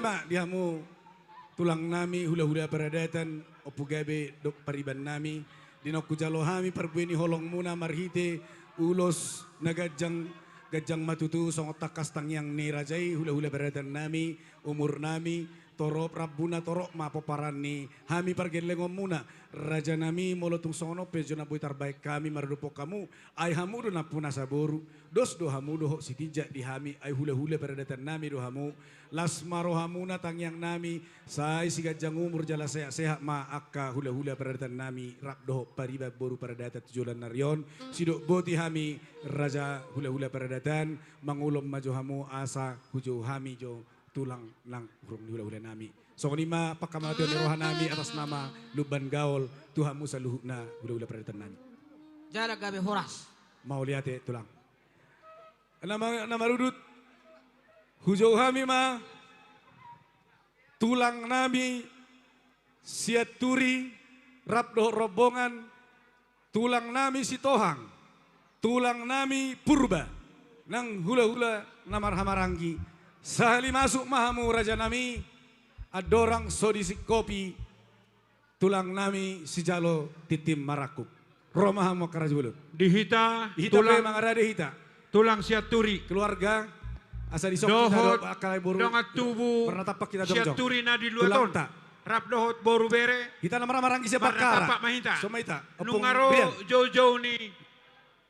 S2: mak dihamu tulang nami hula-hula peradatan opu gabe dok pariban nami dinoku jalo hami perbueni holong muna marhite ulos nagajang gajang matutu songot takas tangyang ni rajai hula-hula peradatan nami umur nami torop rabbuna torok ma poparan ni hami pargelengom muna raja nami molotung sono pejo na terbaik kami marudupo kamu ay hamu do na puna saboru dos do hamu do sitija di hami ay hula-hula peradatan nami do hamu lasmaro hamuna tangyang nami say sigajang umur jala sehat ma akka hula-hula peradatan nami rap do pariba boru peradatan tujulan naryon sidok boti hami raja hula-hula peradatan mangulom maju hamu asa hujo hami jo tulang nang burung hula-hula nami. So kanima pagkamalatiwan ni rohan nami atas nama Luban Gaol tuhamu sa luhuk na hula-hula peradatan nami.
S11: Jala gabi horas.
S2: Mau lihat tulang. Nama rudut hujau hami ma tulang nami siat turi rabdo robongan tulang nami si tohang tulang nami purba nang hula-hula namar hamarangi. Sahali masuk mahamu raja nami adorang sodisik kopi tulang nami si jalo titim marakuk romahamu karajulun
S19: Dihita
S2: tulang mangara dihita
S19: tulang siaturi
S2: keluarga asa disok
S19: dohot
S2: kita akalai boru
S19: dongat tubuh
S2: bernatapak kita jongjong
S19: siaturi na di luaton rap dohot boru bere
S2: kita namar-marang kisah bakara
S19: tapak mahita
S2: somaita
S19: nungaro jojo ni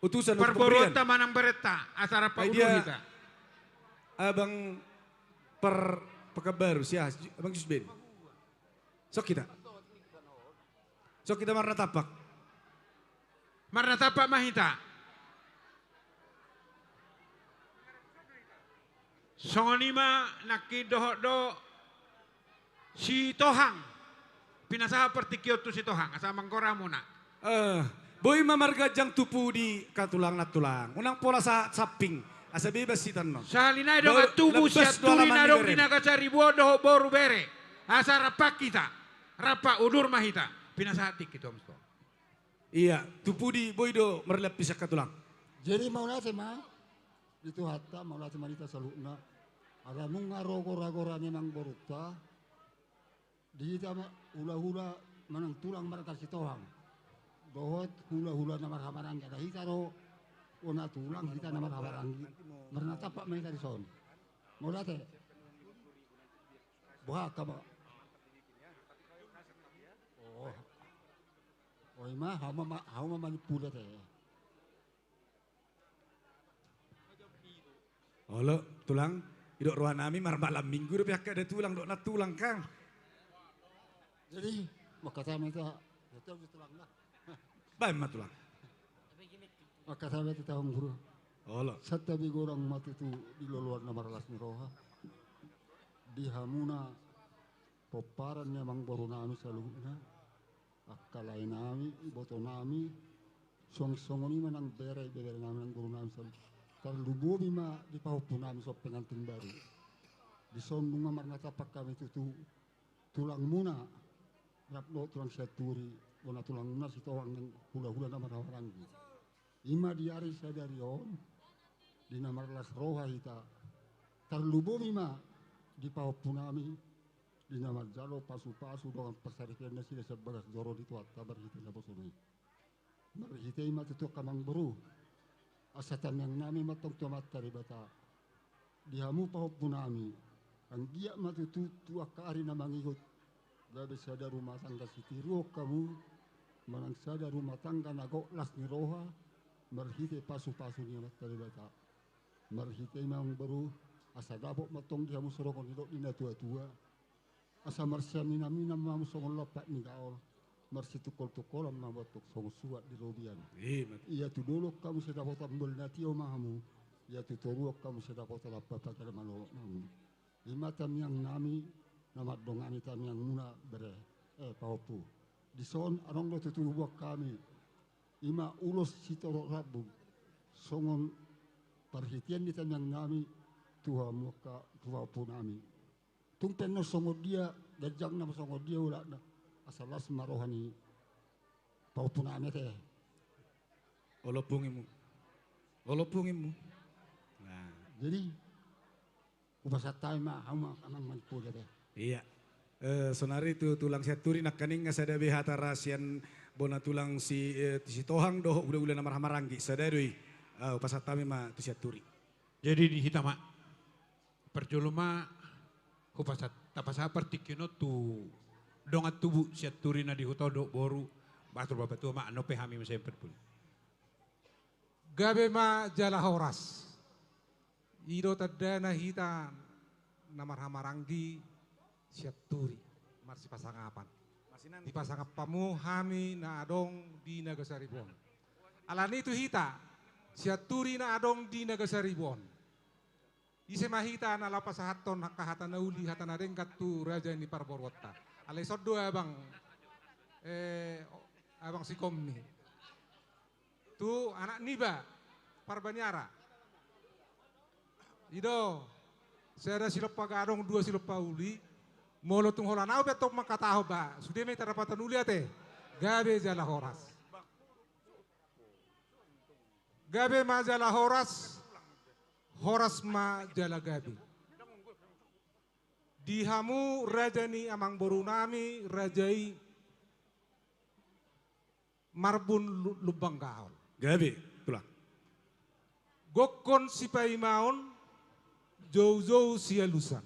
S2: utusan
S19: perborota manang bereta asara pak udur kita
S2: abang pekabaru sias abang Jusben sok kita marna tapak
S19: mahita songonima nakidoho si tohang pinasaha pertikio tu si tohang asa mangkora muna
S2: boy mamargajang tupu di katulang na tulang unang pola sa saping asa bebas si tanong.
S19: Salina dong tubuh siat turi na dong dinakacari bodoh boru bere. Asa rapak kita. Rapak udur mahita. Pinasatik itu amsto.
S2: Iya, tupu di boydo merlap pisah katulang.
S5: Jadi mau nasi mah. Itu hatta mau nasi manita salukna. Ada mungaro gora-gora memang boruta. Di tama hula-hula manang tulang mereka si tohang. Dohot hula-hula nama kamarang ada hitaro. Una tulang kita nama kabaranggi merna tapak mereka di son mau date buah kaba oh ima hama manipula teh
S2: olo tulang idok ruang nami mar malam minggu do pihak ada tulang dok na tulang kang
S5: jadi makata mereka betul tulang lah
S2: baik mah tulang
S5: maka sabi ti tahong guru.
S2: Ola.
S5: Sa tabi gorang matitu di luluan na maralas ni roha. Di hamuna poparan niya mang boru nami sa luna. Akalay nami, iboto nami. Song-songoni man ang bere nami ng guru nami sa luna. Karlububi ma di pahupo nami sa pengantin baru. Di son nunga marnatapak kami tutu tulang muna. Raplo tulang siaturi. Wana tulang muna si tawang ng hula-hula na marawarangi. Ima diari sadarion di namarlas roha hita terlubo ima di paupunami di namar jalo pasu-pasu dengan persarikan nasi desa bagas joro di tuat kabar hita na bosoni marhita ima tutu kamang beru asatan yang nami matong tomat taribata di hamu paupunami ang giya matutu tuak kaari na mangigot gabe sada rumah tangga sitiru kamu manang sada rumah tangga nagok las ni roha marhite pasu-pasu niya matalibata. Marhite mang baru asa dapok matong dia musorokon idok ina tua-tua. Asa marsya mina-mina mamusong lopat ni gaol. Marsi tukol-tukol ang mabatok song suat di robian. Iya tu dulu kamu sudah dapat ambul natio mahamu. Iya tu toruok kamu sudah dapat lapata kada manolok namu. Imatan yang nami nama dongani tam yang muna bere paupu. Di son arong lo tutubok kami. Ima ulos sitoro rabu songon perhatian di tanang nami tuha muka tuha punami tumpen no songo dia dajang nama songo dia ulah na asalas marohani pau punami teh
S2: olopungimu nah
S5: jadi Upasat tayo mahamak amang manipula deh.
S2: Iya. Sonari tu tulang siaturi nak kaning sada behata rasian bona tulang si tohang doh udah namar hamaranggi sadari pasatami ma tu siaturi.
S19: Jadi di hitama perjoloma kupasat tapasa partikino tu dongat tubuh siaturi na di hutodo boru batur babat tua ma ano pehami masempet pun. Gabe ma jala horas. Ido tadana hita namar hamaranggi siaturi marsi pasangapan. Di pasangapamu hami na adong di Nagasaribon. Alani itu hita siaturi na adong di Nagasaribon. Ise mahita na lapas haton kahatan nauli hatan adengkat tu raja ini parborwata. Alai soddo abang abang sikomni. Tu anak niba parbanyara. Ido saya ada silop pagadong dua silop pauli. Molo tung hola nau betok makataho ba. Sudah may tarapatan uli ate. Gabe jala horas. Gabe ma jala horas. Horas ma jala gabe. Dihamu rajani amang borunami rajai marbun lubang gaon.
S2: Gabe, tulang.
S19: Gokon sipai maon jauh-jauh sialusan.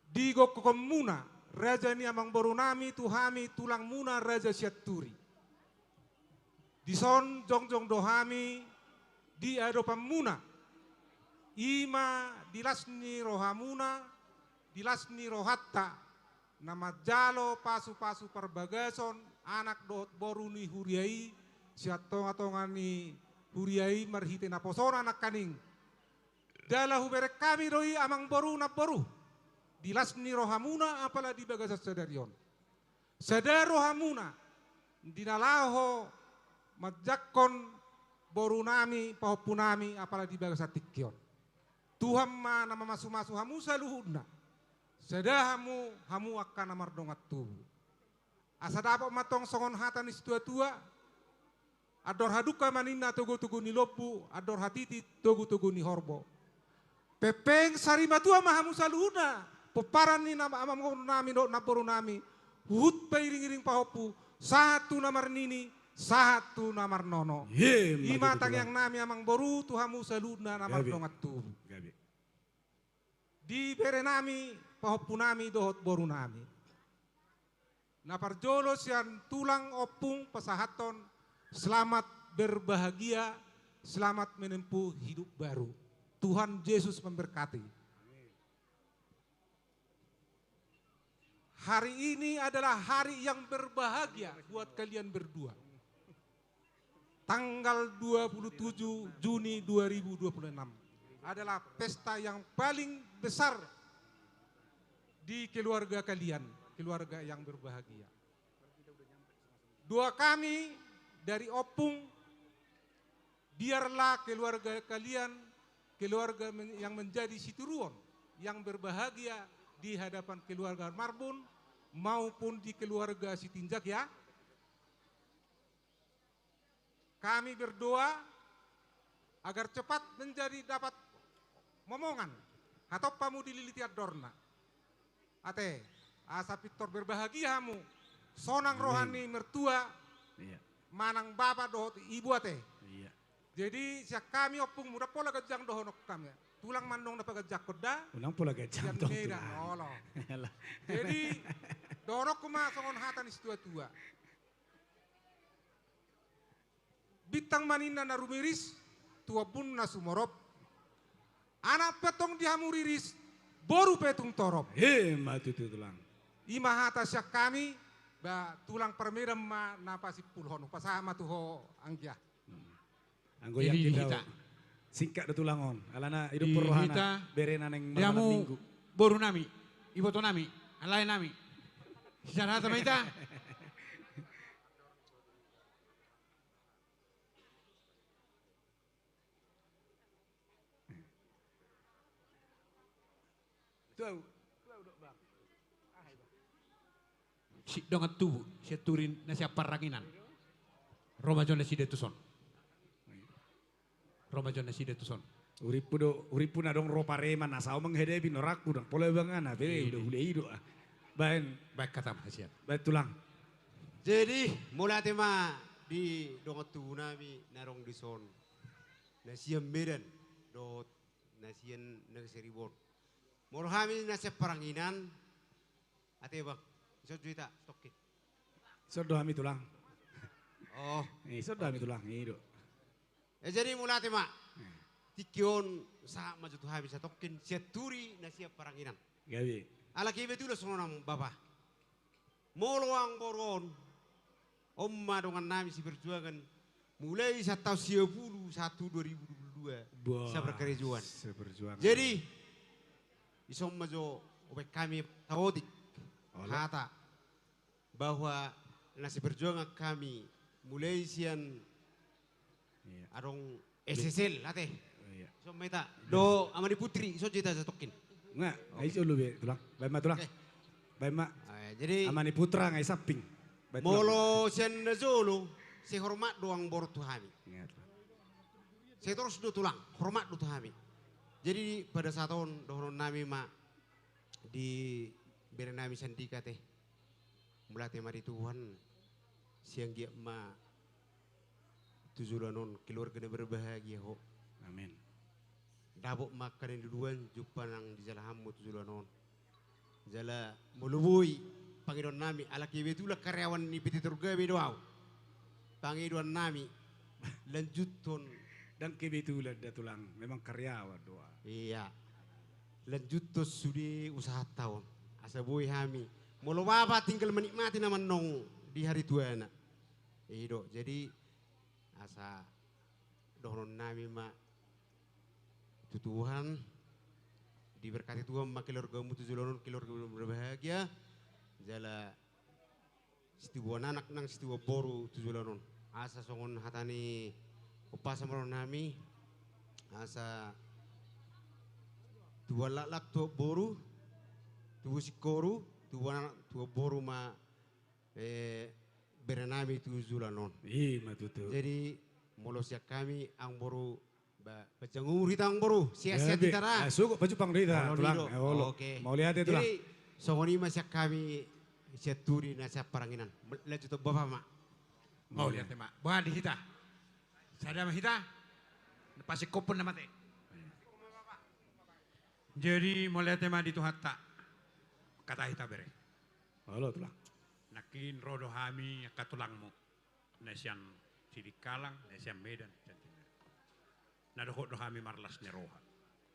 S19: Di gokon muna rajani amang borunami tuhami tulang muna raja siaturi. Di son jongjong dohami di adopam muna. Ima dilasni rohamuna, dilasni rohatta, nama jalo pasu-pasu perbagason, anak dot boruni huriai, siatong-atongani huriai marhite naposon anak kaning. Dala huberek kami doi amang boru na boru, dilasni rohamuna apala di bagasat sadarion. Sadar rohamuna, dinalaho majakon borunami pahopunami apala di bagasat tikyon. Tuhan ma nama masu-masu hamu saluhudna. Sadahamu hamu akan namar dongat tubuh. Asa dapat matong songon hatan tua-tua. Ador haduka manina togo-togo ni lopu. Ador hatiti togo-togo ni horbo. Pepeng sarima tua mahamu saluhudna. Peparan ni nama amam nami do naboru nami. Hut pairing-iring pahopu. Satu namar nini. Satu namar nono. Ima tang yang nami amang boru tuhamu saludna namar dongat tubuh. Di bere nami pahopu nami dohot boru nami. Naparjolo sian tulang opung pasahaton. Selamat berbahagia. Selamat menempuh hidup baru. Tuhan Yesus memberkati. Hari ini adalah hari yang berbahagia buat kalian berdua. Tanggal 27 Juni 2026 adalah pesta yang paling besar di keluarga kalian, keluarga yang berbahagia. Doa kami dari Opung, biarlah keluarga kalian, keluarga yang menjadi situruon, yang berbahagia di hadapan keluarga Marbun maupun di keluarga Sitinjak ya. Kami berdoa agar cepat menjadi dapat momongan atau pamu dililiti adorna. Ate, asa pitor berbahagiamu, sonang rohani mertua, manang bapa dohot ibu ate. Jadi siak kami opung muda pola gajang dohonok kami. Tulang mandong dapat gajak koda.
S2: Ulang pola gajang doh.
S19: Jadi dorok kuma songon hatan istua-tua. Bitang manina na rumiris, tua pun na sumorop. Anak petong dihamuriris, boru petung torop.
S2: Matu tulang.
S19: Ima hata syak kami, ba tulang permedam ma napasi pulhon, pasama tuho anggia.
S2: Anggo yang kita singkat do tulangon, alana hidup perrohana berena neng malam minggu.
S19: Boru nami, iboto nami, alai nami. Secara tamaita. Si dongat tubuh, si turin na siya paranginan. Roma John na si detuson. Roma John na si detuson.
S2: Uripu na dong ropareman asau menghedepi noraku dong pole bangana bele udah hule hidup.
S19: Baik kata siap.
S2: Baik tulang.
S8: Jadi mulai tema di dongot tu nami narong di son. Nasiam Medan dot nasian Seribon. Moro kami nasi peranginan. Ate bang, iso juita tokin.
S2: Sodo kami tulang.
S8: Oh,
S2: sodo kami tulang hidup.
S8: Jadi mulai tema tikion sa maju tu habis tokin siaturi nasi peranginan.
S2: Gabi.
S8: Ala kibe tu sonam bapa. Moloang boron. Omma dengan nami si perjuangan mulai 1 tahun 2022 saya berkerjuan. Jadi isom majo obek kami tawodik kata bahwa nasi perjuangan kami mulai sian arong SSL ate. So meta do amani putri so cerita satokin.
S2: Nggak, iso lu be tulang. Bae ma tulang. Bae ma.
S8: Jadi
S2: amani putra ngai saping.
S8: Molo sian nazolo si hormat doang bor tuhami. Saya terus do tulang hormat do tuhami. Jadi pada saat tahun dohon nami ma di berenami sandika teh mulai mari Tuhan siang gia ma tujulanon keluarga berbahagia ho.
S2: Amin.
S8: Dabok makan duluan jumpa nang di jalan hamu tujulanon. Jala mulubui Panginoon nami, alaki betulah karyawan ni PT Turga bedoaw. Panginoon nami, lanjuton.
S2: Dan kebetulan dia tulang, memang karyawan doa.
S8: Iya, lanjuton sudi usaha tahun. Asa boy hami, mulu bapa tinggal menikmati naman nong di hari tua anak. Ido, jadi asa dohon nami ma Tuhan diberkati Tuhan ma keluargamu tujulanon keluarga berbahagia. Jala setibuan anak nang setiwa boru tujulanon asa songon hatani upasa maron nami asa tua lalak tua boru tua sikoru tua boru ma berenami tujulanon.
S2: Iya matutu.
S8: Jadi molosya kami ang boru baca ngumur hitang boru sia-sia titara.
S2: Suku baju pangrita tulang.
S8: Oke.
S2: Mau lihat itu tulang.
S8: Songoni masih kami seturi nasa peranginan. Lanjut bapak mak.
S19: Mau lihat mak. Bahan di hita. Saya mah hita. Pasti kopon nama teh. Jadi mau lihat mak di tuhat tak. Kata hita bere.
S2: Halo tulang.
S19: Nakin rodo hami katulangmu. Nasian Sidikalang, nasian Medan. Nadohok do hami marlas neroha.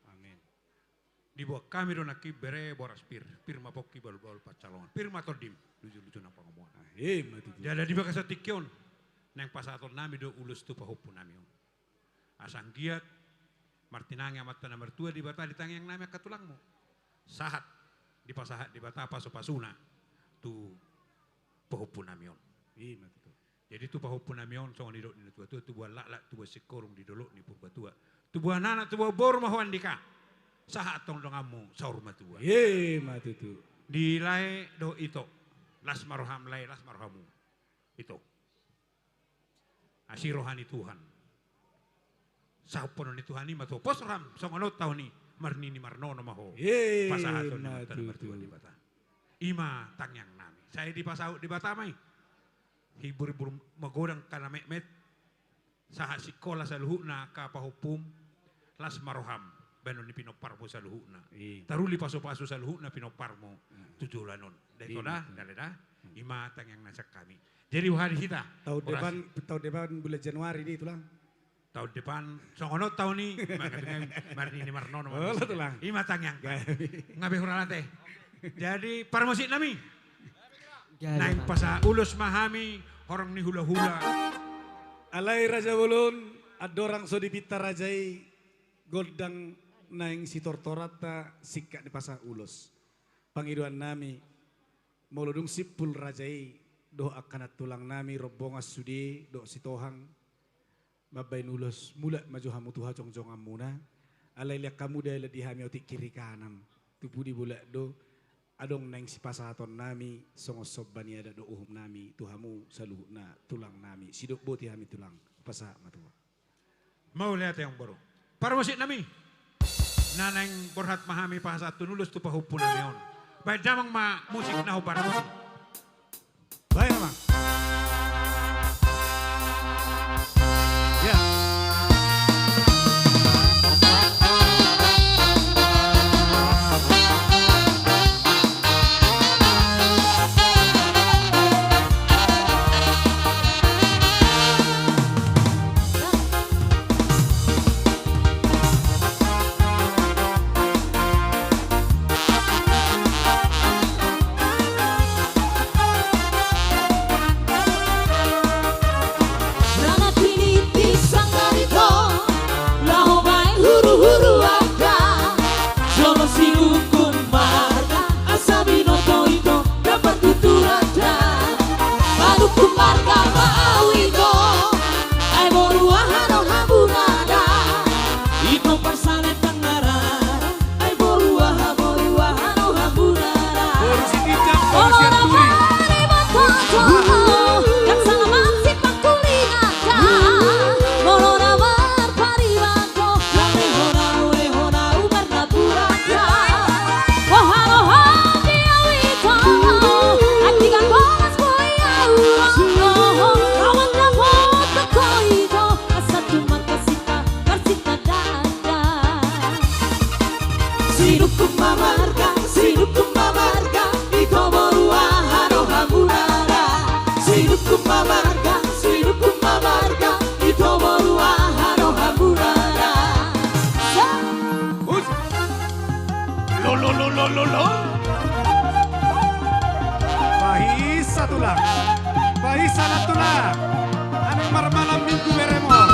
S2: Amin.
S19: Di bawah kami do naki bere boras pir mapoki bal pacalongan pir matordim lucu nang pangomongan. Jadi di bawah satikion nang pasaton nami do ulus tu pahupu nami on. Asang giat martinangi amat tanah mertua di bata di tangi yang nami katulangmu. Sahat di pasahat di bata pasuna tu pahupu nami on. Jadi tu pahupu nami on songon didok ni tua tu buah lak tu buah sikorung di dolok ni purba tua. Tu buah nana tu buah bor mahuan dika. Sahat tong dongamu saur matua.
S2: Ye matutu.
S19: Di lai do ito. Las maroham lai las marohamu. Ito. Asi rohani Tuhan. Sahupono ni Tuhan ni matu. Posram songonot tahun ni. Marnini marnono maho.
S2: Ye
S19: pasahaton ni matu mertua di bata. Ima tangyang nami. Saya di pasau di bata mai. Hibur-hibur magodang kana met. Saha sikola sa luhuna ka pahupum. Las maroham. Benon ni pinoparmo sa luhuna. Taruli paso-paso sa luhuna pinoparmo. Tujulanon. Dito dah, daleda. Ima tangyang nasa kami. Jadi hari kita.
S2: Tahun depan bulan Januari ini tulang.
S19: Tahun depan, songonot tahun ni. Marni marnono.
S2: Oh tulang.
S19: Ima tangyang. Ngabe hurala teh. Jadi parmosit nami. Naik pasa ulus mahami. Orang ni hula-hula.
S2: Alai Raja Bulun. Adorang so dipita rajai. Goldang naing si tortorata sikak di pasang ulus. Pangiduan nami molodung sipul rajai doh akanat tulang nami robongas sudi doh si tohang mabain ulus mula maju hamu tuha jong amuna alai liak kamu daya di hami otik kiri kanan tupu di bulak do adong naing si pasaton nami songos sobani ada do uhum nami tuhamu saluh na tulang nami sidok boti hami tulang pasa matua.
S19: Mau lihat yang baru. Para musik nami. Nanang borhat mahami pasat tunulus tu pahupun namion. Baik damang ma musik nahu para musik.
S2: Baik Mamang. Ya. Bahisa tulang, bahisa na tulang, anong marmalam minggu beremon.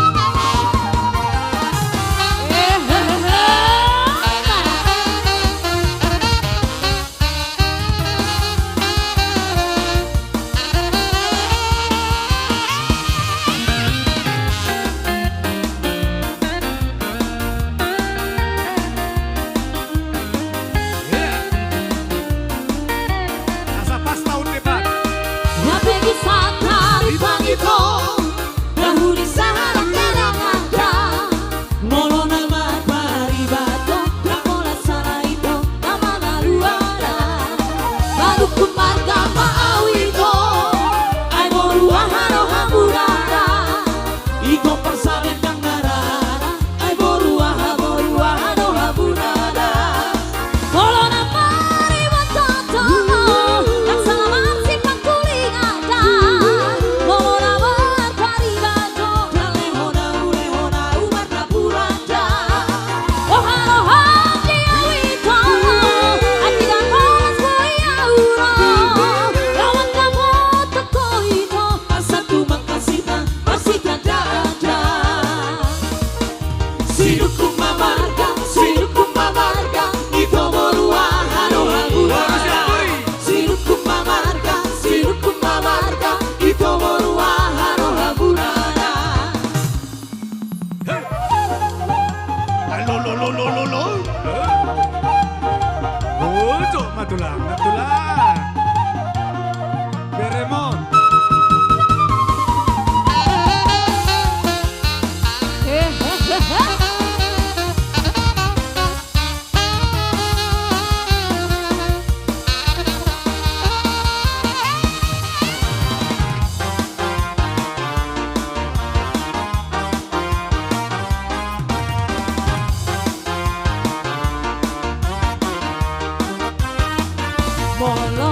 S2: Natulang, beremon.
S7: Molo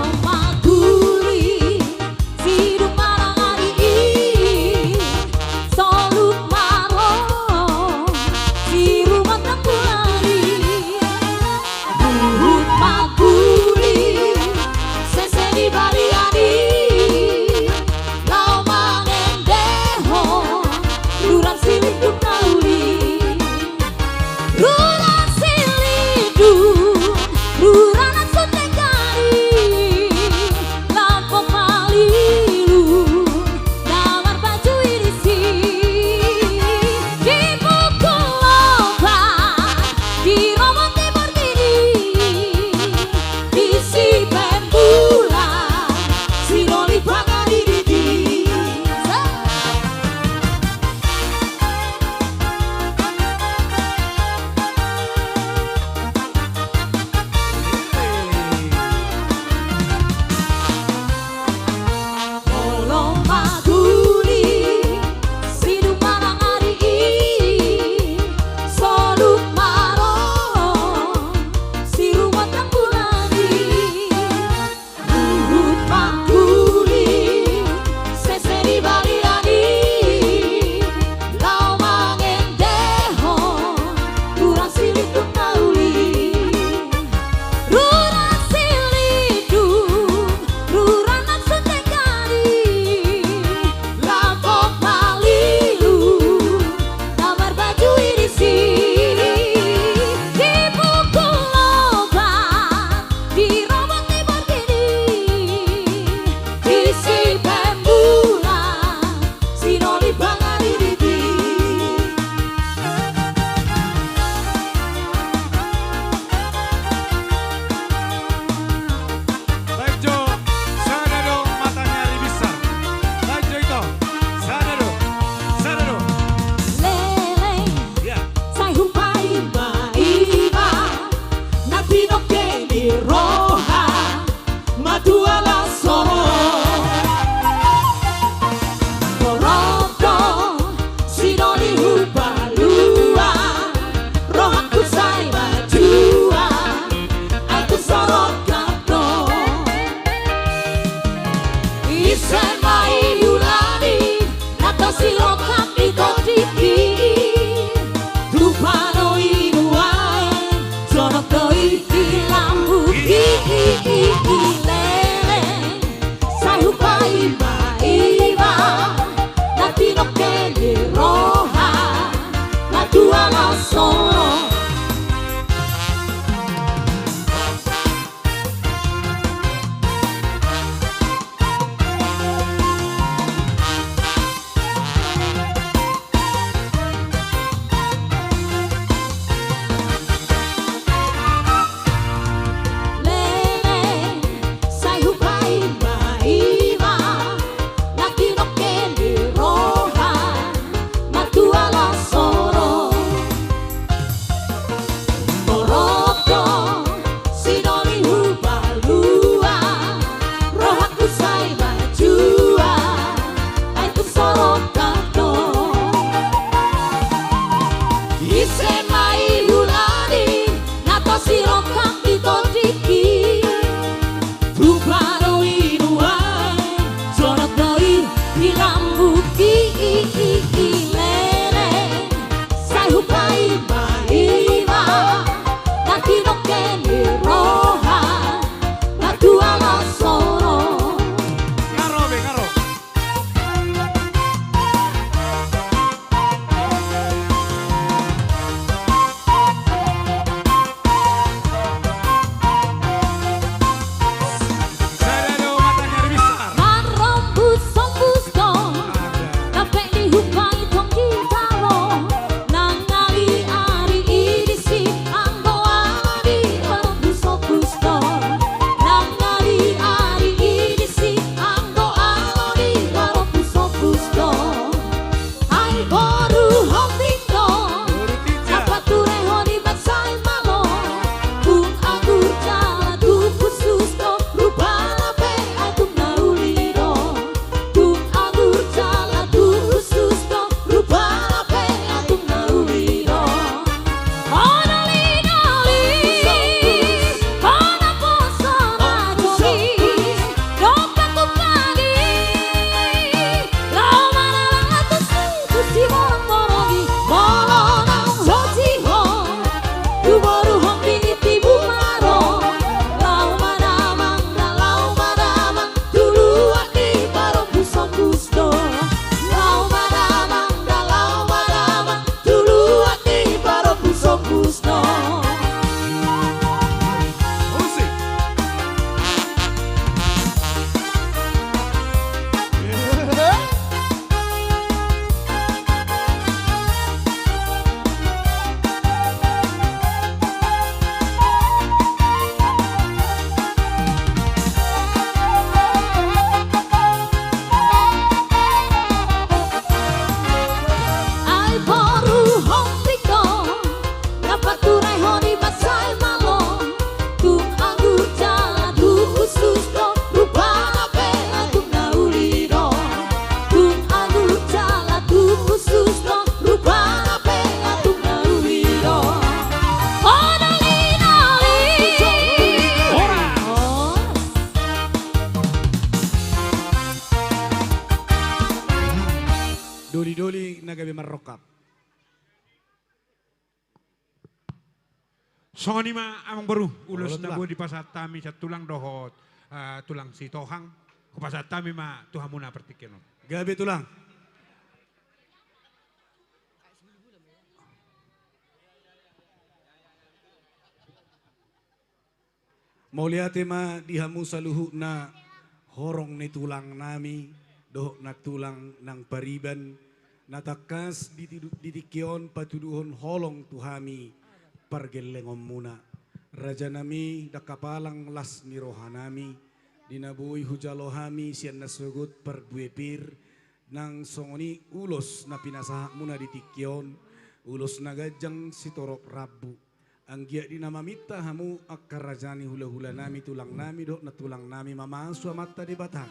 S7: lele sayupai maiva latino che di roja la tua la sono.
S2: Doli-doli nagabi marokap.
S19: Songoni ma amang baru ulos
S2: Ulun
S19: na
S2: lah.
S19: di pasat tami sa tulang dohot tulang si tohang ku pasat tami ma tuhan muna pertikin.
S2: Gabi tulang. Mau lihat ma dihamu saluhu na horong ni tulang nami, dohok na tulang ng pariban, natakas ditikyon patuduhon holong tuhami, pargelengom muna. Raja nami dakapalang las ni rohanami, dinabuhi hujalohami siyan nasugut perbuepir, nang songoni ulos na pinasahak muna ditikyon, ulos na gajang si torok rabu. Ang giya di namamita hamu akarajani hula-hula nami tulang nami dok na tulang nami mamasu mata di bata.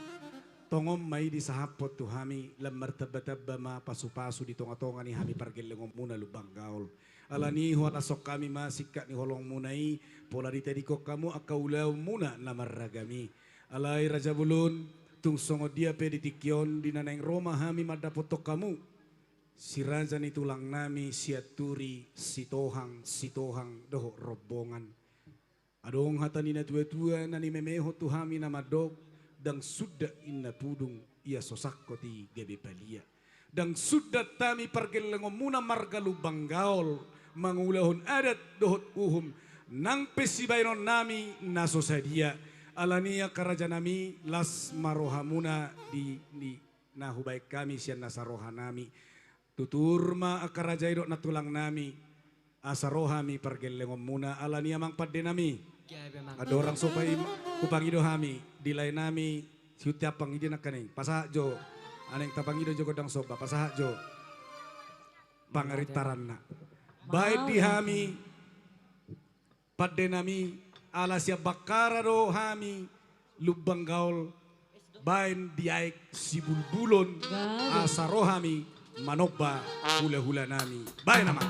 S2: Tongom may di sahapot tu hami lamar taba-taba ma pasu-pasu di tonga-tonga ni hami pargelengom muna lubang gaul. Alani huat asok kami masikat ni holong munai pola di tadiko kamu akaulau muna namarragami. Alai Raja Bulun tung songo dia pe di tikyon di naneng Roma hami madapotok kamu. Si Raja ni tulang nami, si Aturi, si Tohang doho robongan. Adong hatanina tua-tua nani memeho tuhami nama dog dang sudah inna pudung ia sosakko ti gebe palia. Dang sudah tami pergelengom muna margalu banggaol mangulahon adat dohot uhum nang pesibairon nami naso sadia alania karaja nami las marohamuna di nahubaik kami sian nasaroha nami tuturma akaraja idok natulang nami asarohami pergelengom muna alania mang padde nami. Ada orang sopai kupangido hami di lain nami setiap pangidi nak kaning pasajo aneng tapangido jogo dang soba pasajo pangaritaran na baik di hami padde nami alasya bakara do hami lubang gaul bain diaik sibulbulon asarohami manobba hula-hula nami baik nama.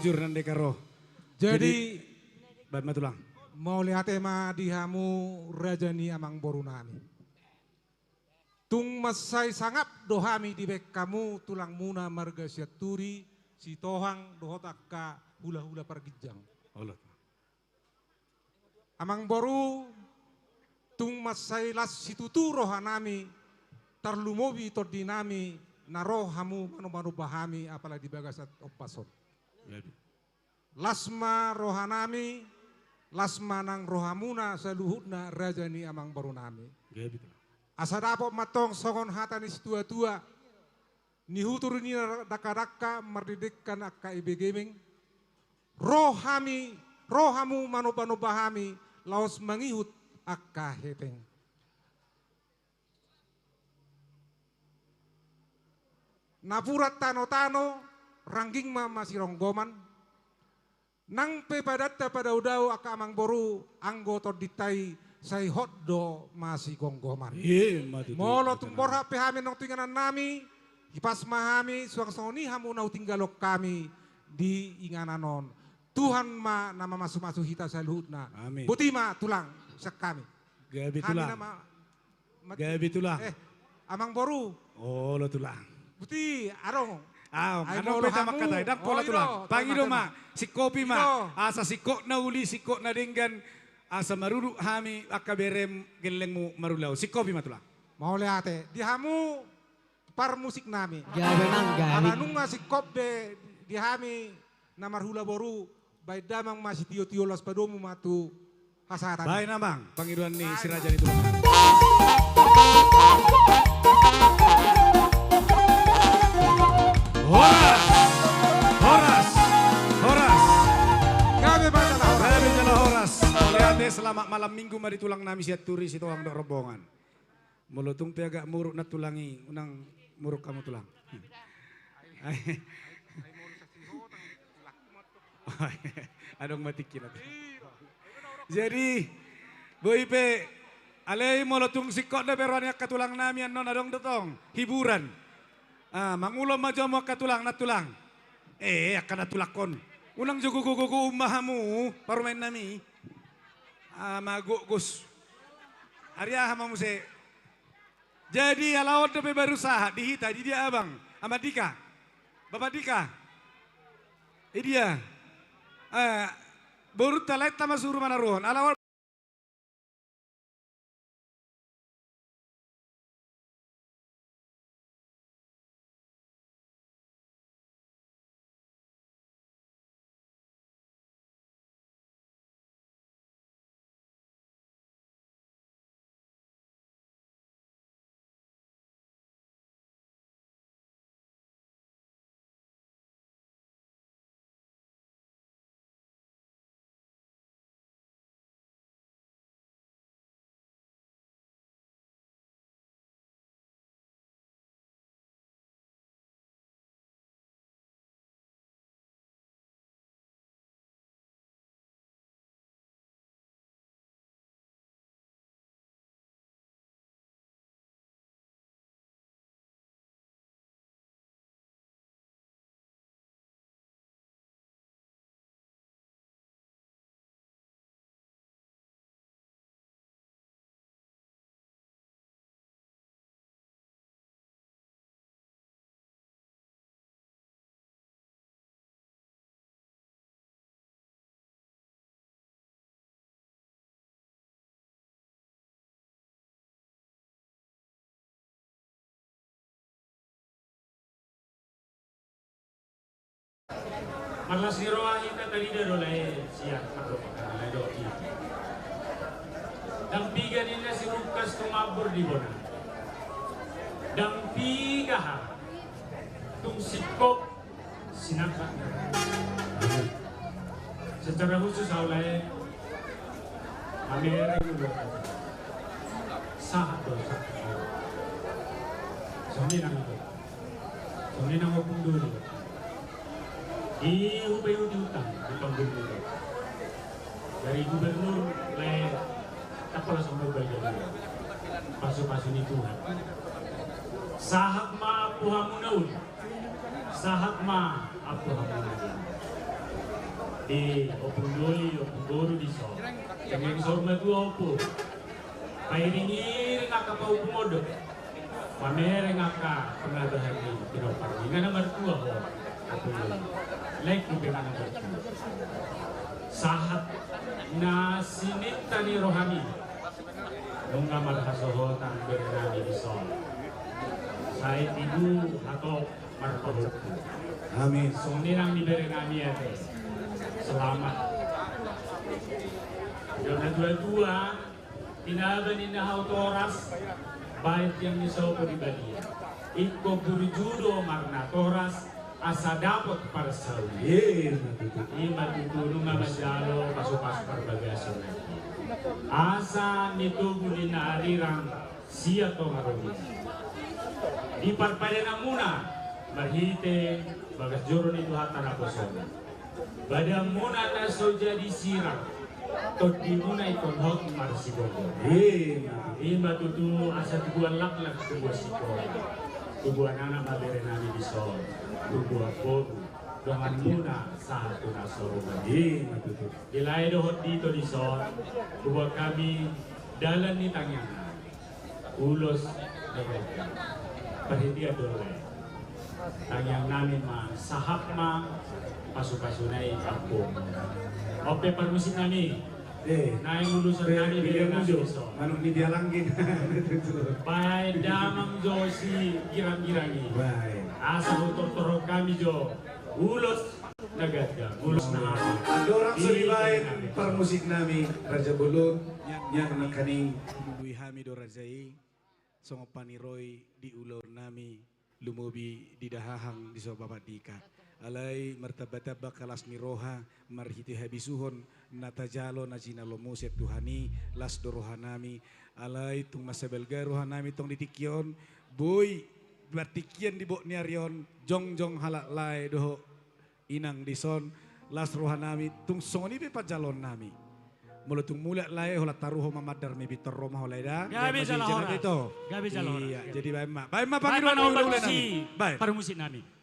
S2: jujur nande karo.
S10: Jadi
S2: baik matulang.
S10: mau lihat tema dihamu rajani amang borunami. Tung masai sangap dohami di bek kamu tulang muna marga siaturi si tohang dohotakka hula-hula pergijang.
S2: Allah.
S10: Amang boru tung masai las situtu rohanami tarlumobi tordinami naro hamu manu-manu bahami apalagi bagasat opason. Lasma rohanami lasma nang rohamuna saluhutna rajani amang borunami. Asa dapot matong songon hata ni tua-tua. Ni hutur ni daka-daka merdidikkan akka ibe gaming. Rohamu manobano bahami laos mangihut akka heteng. Napurat tano-tano rangging ma masih ronggoman. Nang pe padatta pada udau akka amang boru anggo ditai say hotdo masih gonggoman. Molo tumpor hape hami nang tinganan nami, hipas mahami suang soni hamu nau tinggalok kami di ingananon. Tuhan ma nama masu-masu hita saluhutna.
S2: Amin.
S10: Butima tulang sak kami.
S2: Gabi tulang. Gabi tulang.
S10: Amang boru.
S2: Oh lo tulang.
S10: Buti arong.
S2: Ano peta makatay dang pola tulang. Pangido ma, si kopi ma, asa si kok na uli, si kok na dinggan. Asa maruru hami akaberem geleng mu marulaw. Si kopi matulang.
S10: Mau lihat di hamu par musik nami.
S6: Gabi nang gabi.
S10: Alanung nga si kope di hami na marhula boru. Bay damang masih tio-tio las padomu matu hasatan.
S2: Baik namang pangiduan ni si Raja itu. Horas.
S10: Gabi
S2: jala horas. Lihat selama malam minggu mari tulang nami siat turi si toang dok rombongan. Melutung piagak muruk na tulangi unang muruk kamu tulang. Adong matikin natin. Jadi Bu Ipe alay melutung sikot na beruannya katulang nami non adong dotong hiburan. Mangulo majo mo katulang na tulang. Akan na tulakon. Unang jugugugugu umahamu parumain nami. Magugus. Arya hamamu se. Jadi alawat na berusaha dihita di dia abang. Amat Dika. Bapak Dika. Dia. Baru talait tama suruh mana rohon. Alawat.
S12: Malas diroa kita tadi dah oleh siang atau oleh doi. Dampigan ini si Lukas tumabur di bona. Dampiga tung sikop sinaka. Secara khusus oleh Amerika juga sah dosa. Soalnya nang dulu. Iupayu diutang di panggung itu dari gubernur le kepala sumber bagian pasu-pasu ini Tuhan sahak ma apu hamunaun sahak ma apu hamunaun di opundoli opundoro di so dengan sorma tu opo pairingi ngaka pau pumodo pamere ngaka pernah berhari kiro parmi ngana mertua ho opundoli like kupe ngana mertua sahat na sinita ni rohani nunga malhasoho tang bernami di so saya ibu atau marpahuku
S1: amin
S12: sonirang diberi kami ate selamat Jona dua-dua tinaban inahau toras baik yang nisau pribadi iko judo marna toras asa dapat para sawi ima tuturu majalo pasuk-pasuk perbagasan asa nitubu dinarirang sia to maroni di parpadana muna marhite bagas joro ni Tuhan tanah kosong pada muna naso jadi sirang tot di muna ikon hot marsi bogo ima tutu asa tubuan laklak tubuan sikol tubuan anak mabere nami bisol tubuan bogu dengan muna satu nasorungan ima tutu ilai dohot dito di sol tubuan kami dalan ni tangyana ulos dagat perhatian dole tangyang namin ma sahap ma pasu-pasunay kampung ope permusik nami naing ulusan nami bilang nami so
S1: manuk ni dia langgin
S12: baik damang jo si girang-girangi asa untuk torok kami jo ulos nagaga ulos na
S1: ada orang suribain permusik nami Raja Bulun yang nakaning Bui Hamido Rajai songo paniroy di ulur nami lumubi di dahahang di sobabat dika alai martabataba kalas miroha marhiti habisuhon natajalo najina lomuset tuhani las dorohanami alai tung masabelga rohanami tong ditikyon boy bertikian di bok niarion jong halak lai doho inang dison las rohanami tung songoni be pajalon nami mulutung mulia lai hola taruho mamadar mebi terroma holai da
S12: gabi salah orang gabi salah orang
S1: iya jadi baik ma panggil
S12: mana
S1: ulah
S12: nami baik permusik nami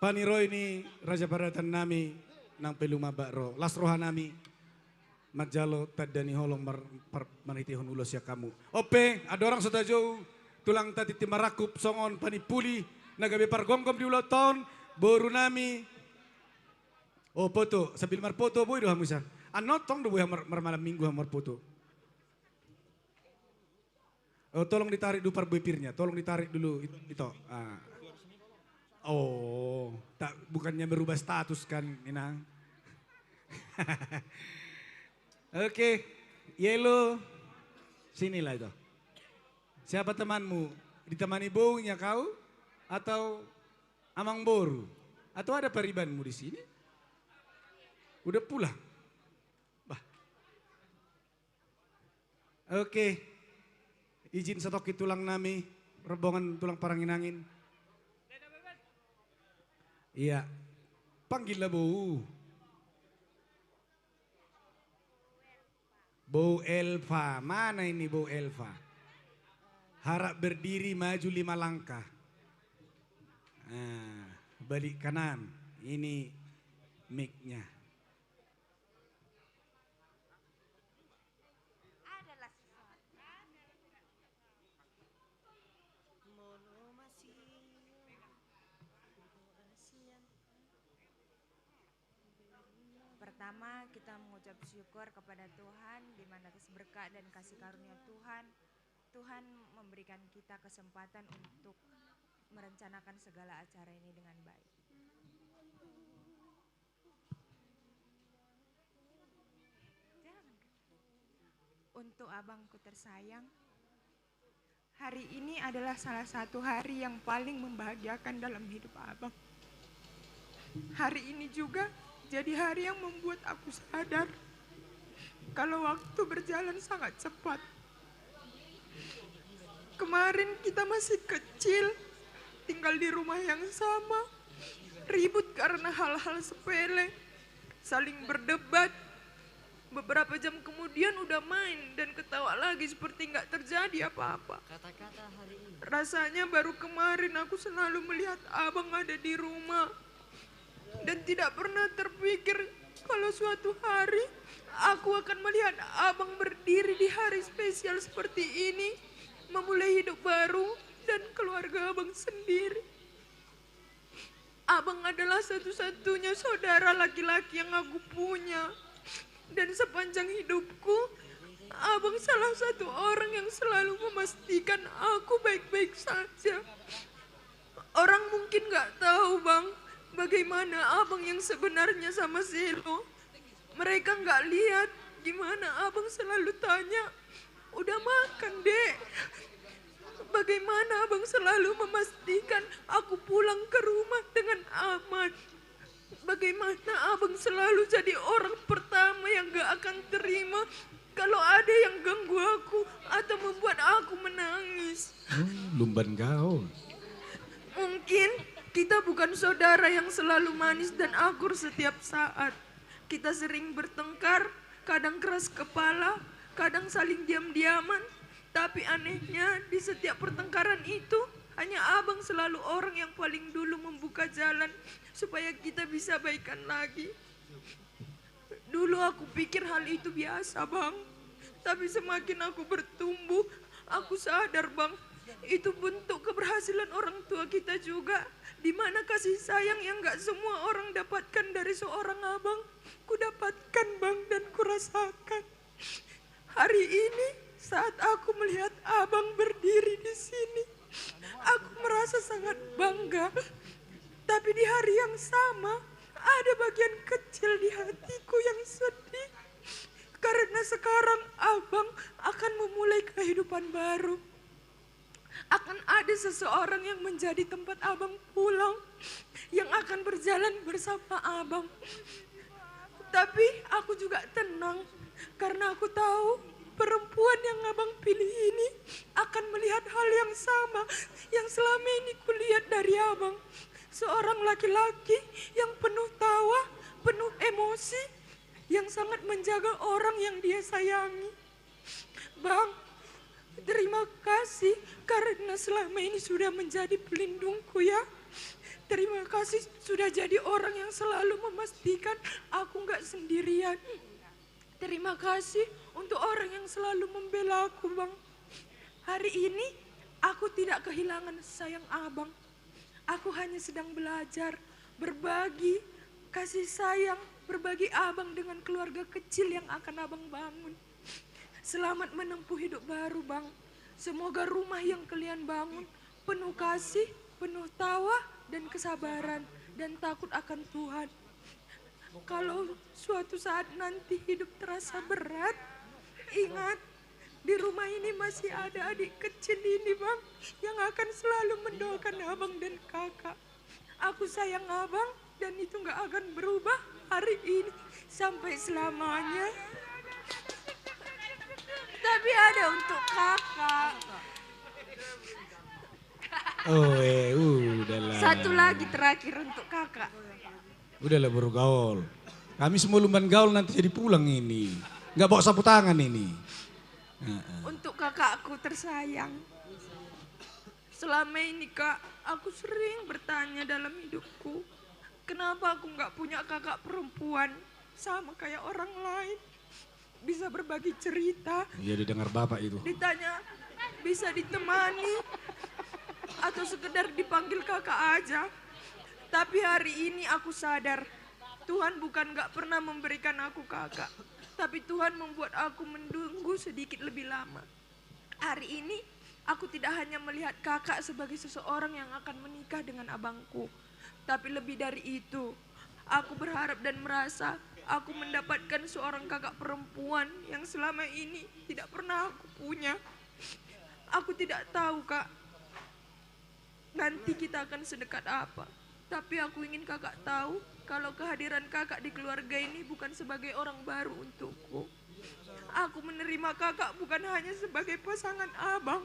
S2: Paniro ini Raja Paratan nami nang peluma bakro. Las roha nami Majalo tadani holong manitihon ulos ya kamu. Ope, ada orang sudah jauh tulang tadi timarakup songon panipuli nagabe pargomgom di ulo tahun boru nami. Oh foto, sambil marfoto boy doh hamusan. Anotong do boy malam minggu hamar foto. Oh tolong ditarik dulu parbepirnya, tolong ditarik dulu itu. Ah. Oh, tak bukannya berubah status kan, Inang. Oke, Yellow, sinilah itu. Siapa temanmu? Ditemani baunya kau? Atau Amang Boru? Atau ada paribanmu di sini? Udah pulang? Bah. Oke, izin setoki tulang nami, rebongan tulang parangin-angin. Iya, panggillah bau. Bau Elva, mana ini Bau Elva? Harap berdiri maju 5 langkah. Nah, balik kanan, ini mic-nya.
S9: Pertama, kita mengucap syukur kepada Tuhan di mana atas berkat dan kasih karunia Tuhan memberikan kita kesempatan untuk merencanakan segala acara ini dengan baik. Untuk abangku tersayang, hari ini adalah salah satu hari yang paling membahagiakan dalam hidup abang. Hari ini juga jadi hari yang membuat aku sadar kalau waktu berjalan sangat cepat. Kemarin kita masih kecil, tinggal di rumah yang sama, ribut karena hal-hal sepele, saling berdebat. Beberapa jam kemudian udah main dan ketawa lagi seperti nggak terjadi apa-apa.
S13: Kata-kata hari ini.
S9: Rasanya baru kemarin aku selalu melihat abang ada di rumah. Dan tidak pernah terpikir kalau suatu hari aku akan melihat abang berdiri di hari spesial seperti ini, memulai hidup baru dan keluarga abang sendiri. Abang adalah satu-satunya saudara laki-laki yang aku punya. Dan sepanjang hidupku, abang salah satu orang yang selalu memastikan aku baik-baik saja. Orang mungkin gak tahu bang, bagaimana abang yang sebenarnya sama Selo. Mereka nggak lihat gimana abang selalu tanya, udah makan dek? Bagaimana abang selalu memastikan aku pulang ke rumah dengan aman? Bagaimana abang selalu jadi orang pertama yang gak akan terima kalau ada yang ganggu aku atau membuat aku menangis.
S2: Lumban kau.
S9: Mungkin kita bukan saudara yang selalu manis dan akur setiap saat. Kita sering bertengkar, kadang keras kepala, kadang saling diam-diaman. Tapi anehnya di setiap pertengkaran itu hanya abang selalu orang yang paling dulu membuka jalan supaya kita bisa baikan lagi. Dulu aku pikir hal itu biasa bang. Tapi semakin aku bertumbuh, aku sadar bang, itu bentuk keberhasilan orang tua kita juga. Di mana kasih sayang yang gak semua orang dapatkan dari seorang abang, ku dapatkan bang dan ku rasakan. Hari ini saat aku melihat abang berdiri di sini, aku merasa sangat bangga. Tapi di hari yang sama, ada bagian kecil di hatiku yang sedih. Karena sekarang abang akan memulai kehidupan baru. Akan ada seseorang yang menjadi tempat abang pulang, yang akan berjalan bersama abang. Tapi aku juga tenang, karena aku tahu perempuan yang abang pilih ini akan melihat hal yang sama yang selama ini kulihat dari abang. Seorang laki-laki yang penuh tawa, penuh emosi, yang sangat menjaga orang yang dia sayangi. Bang, terima kasih karena selama ini sudah menjadi pelindungku ya. Terima kasih sudah jadi orang yang selalu memastikan aku nggak sendirian. Terima kasih untuk orang yang selalu membela aku, Bang. Hari ini aku tidak kehilangan sayang abang. Aku hanya sedang belajar, berbagi, kasih sayang, berbagi abang dengan keluarga kecil yang akan abang bangun. Selamat menempuh hidup baru, Bang. Semoga rumah yang kalian bangun penuh kasih, penuh tawa dan kesabaran dan takut akan Tuhan. Kalau suatu saat nanti hidup terasa berat, ingat di rumah ini masih ada adik kecil ini, Bang, yang akan selalu mendoakan abang dan kakak. Aku sayang abang dan itu nggak akan berubah hari ini sampai selamanya. Tapi ada untuk kakak.
S2: Oh, udahlah.
S9: Satu lagi terakhir untuk kakak.
S2: Udahlah baru gaul. Kami semua lumban gaul nanti jadi pulang ini. Nggak bawa sapu tangan ini.
S9: Untuk kakakku tersayang. Selama ini Kak, aku sering bertanya dalam hidupku. Kenapa aku nggak punya kakak perempuan sama kayak orang lain. Bisa berbagi cerita.
S2: Iya didengar bapak itu.
S9: Ditanya bisa ditemani. Atau sekedar dipanggil kakak aja. Tapi hari ini aku sadar. Tuhan bukan gak pernah memberikan aku kakak. Tapi Tuhan membuat aku menunggu sedikit lebih lama. Hari ini aku tidak hanya melihat kakak sebagai seseorang yang akan menikah dengan abangku. Tapi lebih dari itu. Aku berharap dan merasa aku mendapatkan seorang kakak perempuan yang selama ini tidak pernah aku punya. Aku tidak tahu Kak. Nanti kita akan sedekat apa. Tapi aku ingin kakak tahu kalau kehadiran kakak di keluarga ini bukan sebagai orang baru untukku. Aku menerima kakak bukan hanya sebagai pasangan abang.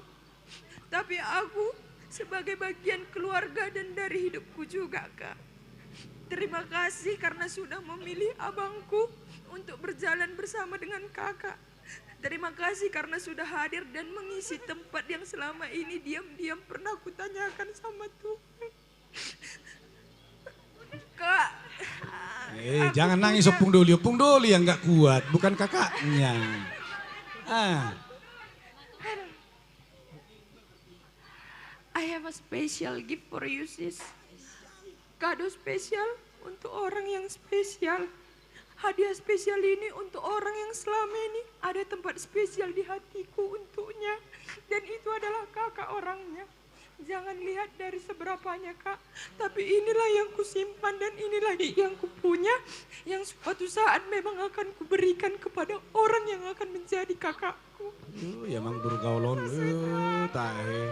S9: Tapi aku sebagai bagian keluarga dan dari hidupku juga Kak. Terima kasih karena sudah memilih abangku untuk berjalan bersama dengan kakak. Terima kasih karena sudah hadir dan mengisi tempat yang selama ini diam-diam pernah kutanyakan sama Tuhan. Kak.
S2: Jangan nangis Opung Doli yang gak kuat, bukan kakaknya.
S9: I have a special gift for you sis. Kado spesial untuk orang yang spesial. Hadiah spesial ini untuk orang yang selama ini ada tempat spesial di hatiku untuknya. Dan itu adalah kakak orangnya. Jangan lihat dari seberapanya Kak. Tapi inilah yang kusimpan dan inilah yang kupunya. Yang suatu saat memang akan kuberikan kepada orang yang akan menjadi kakakku.
S2: Ya emang baru gaulon. Tahe.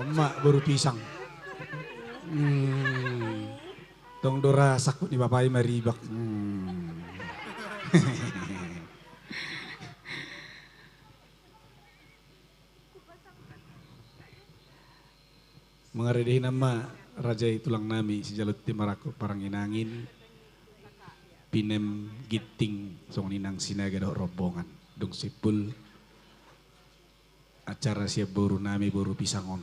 S2: Emak baru pisang. Tong dora sakut di bapai maribak. Mengaredehi nama Raja Tulang Nami Sijalut Timaraku Paranginangin Pinem Giting Song Ninang Sinaga Dok Rombongan Dung Sipul acara siap boru nami boru pisangon.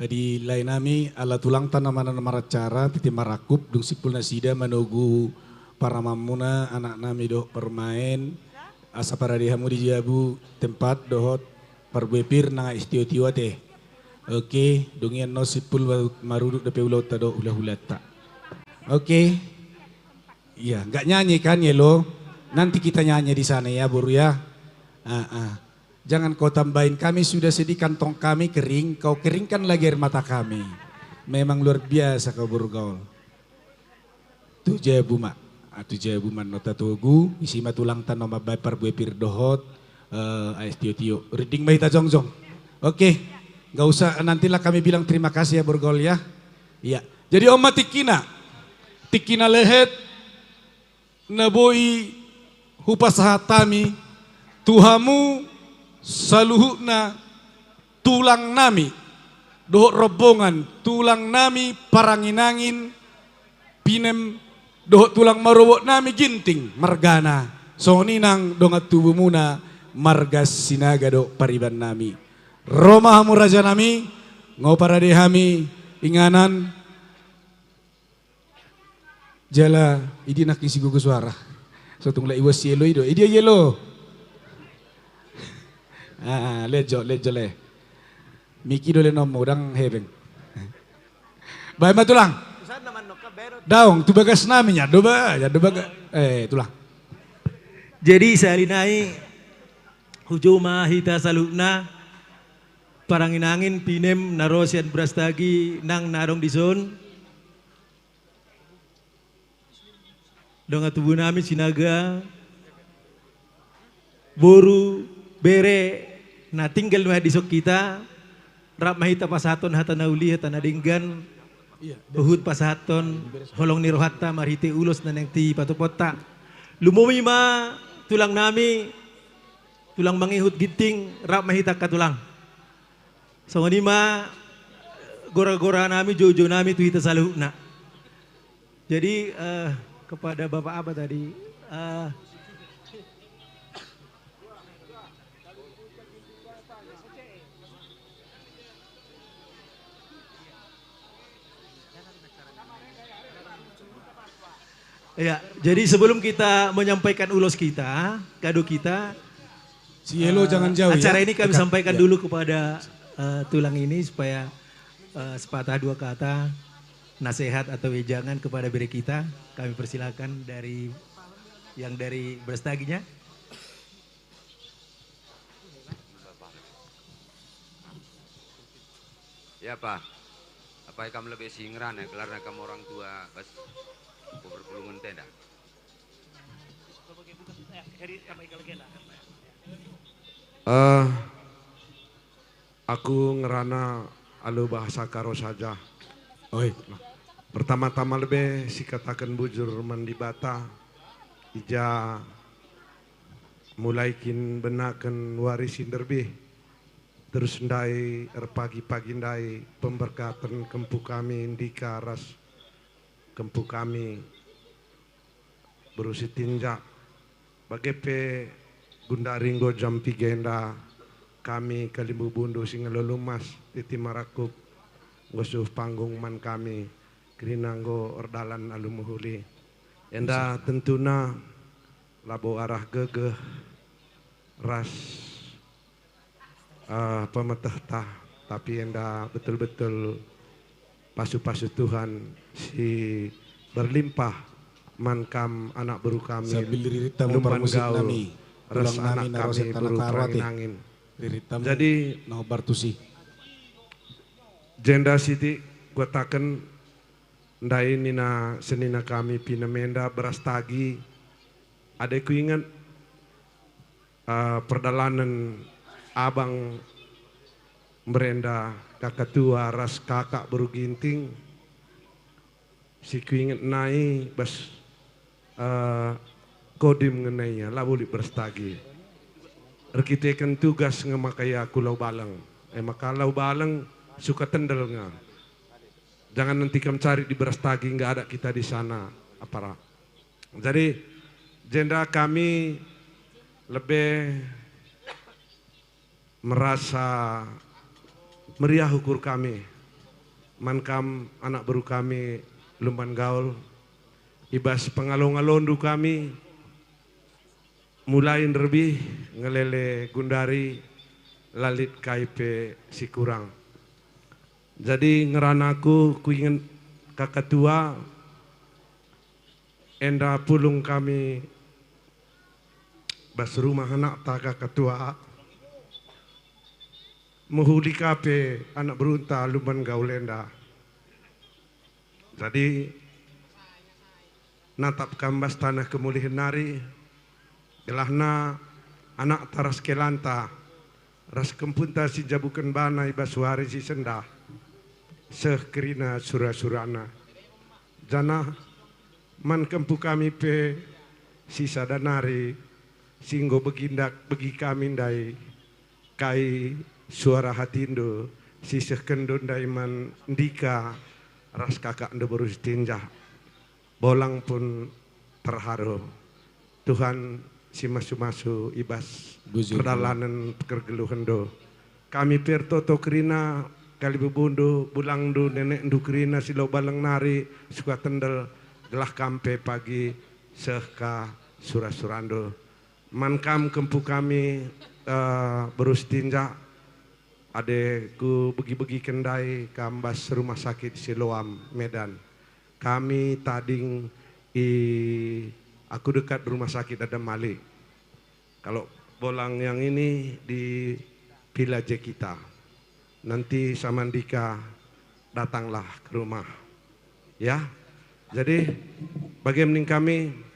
S2: Di lain nami ala tulang tanah mana nama acara titi marakup Dung Sipul Nasida manogu para mamuna anak nami dok permain asa para dihamu di jabu tempat dohot parbepir nang istio-tio teh. Oke, dungian no sipul maruduk de peulau tado ulah-ulata. Oke. Iya, enggak nyanyi kan ya lo? Nanti kita nyanyi di sana ya, Buru ya. Jangan kau tambahin, kami sudah sedih kantong kami kering, kau keringkan lagi air mata kami. Memang luar biasa kau bergaul. Tu jaya buma, tu jaya buman nota tugu, isi matulang tanah mabai parbepir dohot. Ais tio-tio, reading mahita jongjong. Oke, gak usah nantilah kami bilang terima kasih ya Borgol ya. Iya, jadi Oma Tikina lehet, naboi hupasahatami, tuhamu saluhuna tulang nami, dohok rombongan, tulang nami paranginangin, pinem dohok tulang marobok nami ginting, margana, soninang dongat tubuh muna, margas sinaga do pariban nami. Romahamu raja nami, ngau para dehami inganan jala idi nak isi gugus suara. Sotung la iwas yelo ido. Idia yelo. Lejo le. Miki dole nom udang hebeng. Baik matulang. Daung tu bagas namanya doba ya doba tulang.
S13: Jadi salinai hujuma hita salukna parangin-angin pinem narosian brastagi nang narong dison. Donga tubuh nami sinaga boru bere na tinggal mah disok kita rap mahita pasaton hata nauli hata nadinggan uhud pasaton holong nirohatta marhite ulos na neng ti patupota lumumi ma tulang nami tulang mangihut ginting rap mahita katulang so ma gora-gora nami jojo nami tu hita saluhna jadi kepada Bapak apa tadi? Ya, jadi sebelum kita menyampaikan ulos kita, kado kita,
S2: si Yelo jangan jauh
S13: acara
S2: ya.
S13: ini kami
S2: Dekat,
S13: sampaikan
S2: ya.
S13: dulu kepada tulang ini supaya sepatah dua kata nasihat atau wejangan kepada bere kita, kami persilakan dari yang dari Brestaginya.
S14: Ya Pak, apa kamu lebih singran ya, karena kamu orang tua, pas berpulungan tenda.
S23: Aku ngerana alu bahasa karo saja. Oi. Pertama-tama lebih si katakan bujur mandi bata ija mulai kin benakan warisin derbih terus ndai pagi-pagi ndai pemberkatan kempu kami indika ras kempu kami berusi tinjak bagepe gundaringgo jampi genda kami kalimbu bundu singelolumas titi marakup gosuh panggung man kami kerinanggo ordalan alumuhuli enda tentuna labo arah gegeh ras pemetah tapi enda betul-betul pasu-pasu Tuhan si berlimpah mankam anak beru kami lumban gaul ras anak kami beru perangin jadi
S2: no bartusi
S23: jenda siti gua taken ndai nina senina kami pinamenda Brastagi ada ku ingat perdalanan abang merenda kakak tua ras kakak baru ginting si ku ingat nai bas kodim ngenainya labuli Brastagi arkitekan tugas ngemakaya kulau balang makalau balang suka tendel nga. Jangan nanti kamu cari di Brastagi nggak ada kita di sana apa. Jadi jenda kami lebih merasa meriah ukur kami. Mankam anak baru kami lumban gaul ibas pengalong-alondu kami mulai lebih ngelele gundari lalit KIP si kurang. Jadi ngeranaku ku ingin kakak tua enda pulung kami bas rumah anak tak kakak tua muhuli kape anak berunta luman gaulenda. Jadi natap kambas tanah kemulihan nari gelahna anak taras kelanta ras kempunta si jabukan bana ibasuari si sendah sekerina surah-surana jana man kempu kami pe sisa danari singgo begindak begi kami ndai kai suara hatindo sisa kendon ndai man ndika ras kakak ndo berus tinjah bolang pun terharu Tuhan si masu-masu ibas perdalanan pekergeluhan do kami pertoto kerina kali bebundu bulang du nenek du kerina silo balang nari suka tendel gelah kampe pagi sehka surah-surando mankam kempu kami berustinja adekku begi-begi kendai kambas rumah sakit Siloam Medan kami tading aku dekat rumah sakit Adam Malik kalau bolang yang ini di Pilaje kita nanti Samandika datanglah ke rumah ya jadi bagaimana kami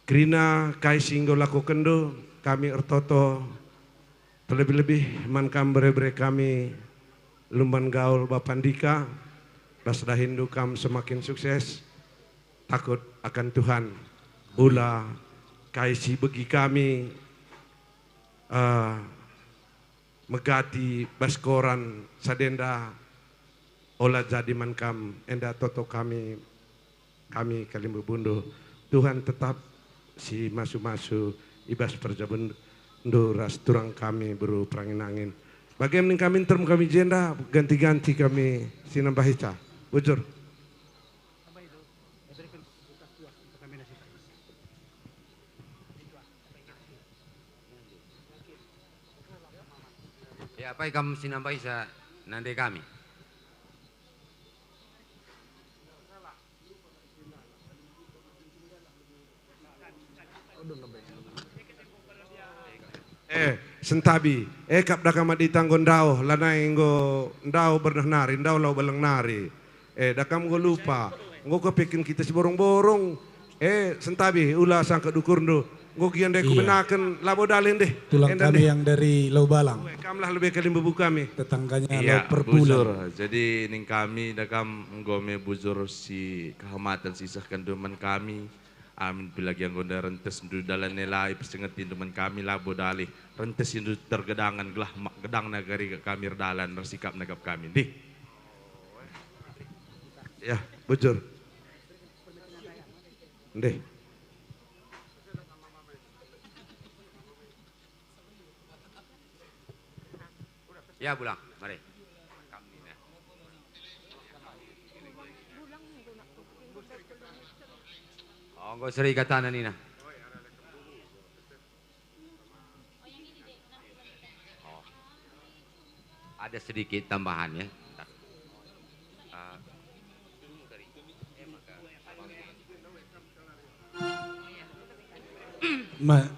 S23: Krina kai singgo laku kendo kami ertoto terlebih-lebih mankam bere-bere kami lumban gaul Bapandika Basda Hindu kam semakin sukses takut akan Tuhan ula kaisi bagi kami megati baskoran sadenda olah jadi mankam enda toto kami kalimbu bundu Tuhan tetap si masu-masu ibas perjabun ras turang kami beru perangin angin bagaimana kami term kami jenda ganti-ganti kami sinambah hica bujur
S14: Ya apa kamu sinambah isa nanti kami.
S23: Sentabi kapda kama ditanggon dao lanai ngo dao bernah nari dao lau balang nari dakam go lupa ngo kepikin kita si borong-borong sentabi ulah sangka dukurndo ngo gian dek benaken labo dalin deh
S2: tulang kami yang dari Lau Balang
S23: kamlah lebih kalim bebu kami
S2: tetangganya
S4: iya,
S2: Lau Perbulan
S4: bujur. Jadi ning kami dakam ngome bujur si kehormatan sisah kanduman kami amin bilagi yang gonda rentes ndu dalan nilai persengetin teman kami labo dalih rentes indu tergedangan gelah gedang nagari kami dalan bersikap nagap kami di
S23: ya bujur ndeh
S14: Ya pulang, mari. Oh, enggak seri kata Nina. Oh. Ada sedikit tambahan ya.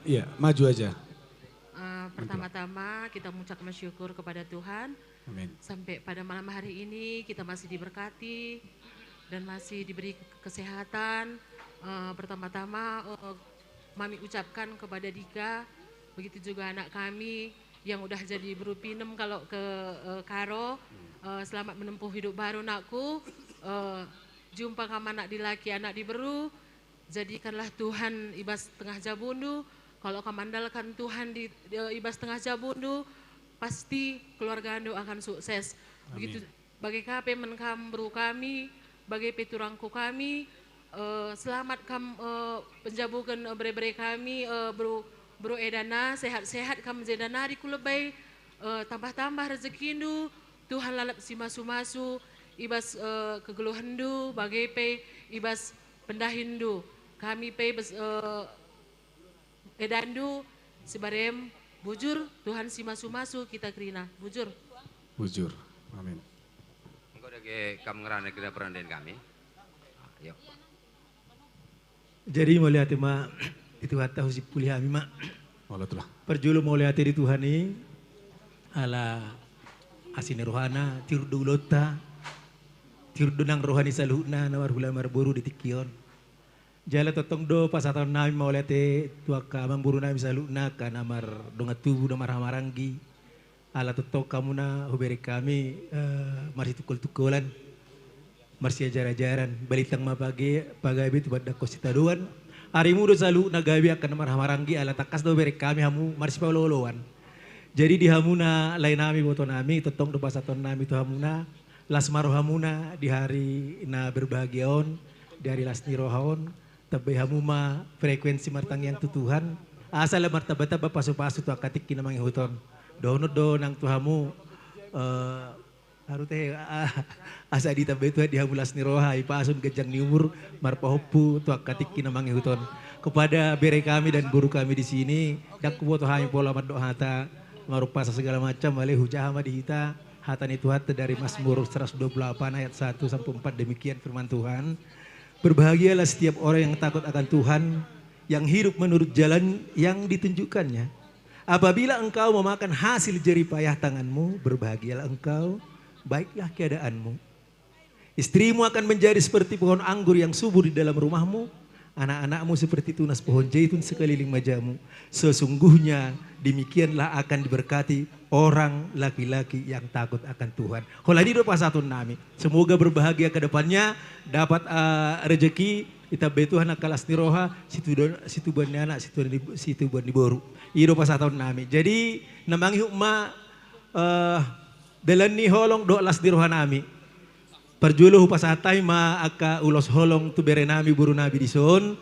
S2: Ya, maju aja.
S16: Pertama-tama kita mengucapkan syukur kepada Tuhan.
S2: Amin.
S16: Sampai pada malam hari ini kita masih diberkati dan masih diberi kesehatan. Pertama-tama Mami ucapkan kepada Dika, begitu juga anak kami yang udah jadi berupinem kalau ke Karo. Selamat menempuh hidup baru nakku. Jumpa kamu anak di laki, anak di beru. Jadikanlah Tuhan ibas tengah jabundu. Kalau kamu andalkan Tuhan di ibas tengah jabundu, pasti keluarga Anda akan sukses. Begitu bagi KP menkam beru kami, bagi peturangku kami, selamat kam penjabukan bere-bere kami, bro edana, sehat-sehat kam jedana di kulebay, tambah-tambah rezekindu, Tuhan lalap si masu-masu, ibas kegeluhandu, bagi pe ibas pendahindu, kami pe edandu sebarem bujur Tuhan si masu-masu kita kerina bujur.
S2: Bujur. Amin.
S14: Engkau dah ke kamu ngerana kita perandain kami. Yuk.
S13: Jadi mau lihat ma itu hatta husip kuliah ma.
S2: Walatullah.
S13: Perjulu mau lihat di Tuhan ini ala asini rohana tirdu lota tirdu nang rohani saluhna nawar hula marburu di tikion. Jala totong do pasatan nami mau lihat tua kamang buru nami saluhna kan amar dongat tubuh namar hamarangi ala totok kamu na huberi kami marsi tukul-tukulan marsi ajar-ajaran balitang mapagi pagabi tu badak kositaduan hari muda salu nagabi akan namar hamarangi ala takas do huberi kami hamu marsi pauloloan jadi di hamuna lain nami boto nami totong do pasatan nami tu hamuna lasmaro hamuna di hari na berbahagiaon di hari lasni rohaon tapi hamuma frekuensi martang yang tutuhan asal martabata bapasu-pasu tu akatik kinamang huton dono do nang tuhamu Haru teh asa dita betu di hamulas ni roha ipasun gejang ni umur marpahopu tuak katik kinamangi huton. Kepada bere kami dan guru kami di sini dak kuboto hami pola maddo hata marupa segala macam oleh hujah hama di hita hatan itu hata dari Mazmur 128 ayat 1 sampai 4 demikian firman Tuhan. Berbahagialah setiap orang yang takut akan Tuhan, yang hidup menurut jalan yang ditunjukkannya. Apabila engkau memakan hasil jerih payah tanganmu, berbahagialah engkau, baiklah keadaanmu. Istrimu akan menjadi seperti pohon anggur yang subur di dalam rumahmu, anak-anakmu seperti tunas pohon zaitun sekeliling mejamu. Sesungguhnya demikianlah akan diberkati orang laki-laki yang takut akan Tuhan. Holadi do pasatun nami. Semoga berbahagia ke depannya, dapat rezeki, kita betuhan akalas ni roha, situ ban anak, situ ban di boru. Ido pasatun nami. Jadi namangi hukma dalan ni holong do alas di roha nami. Perjuluh pasatay ma aka ulos holong tu bere nami buru nabi dison.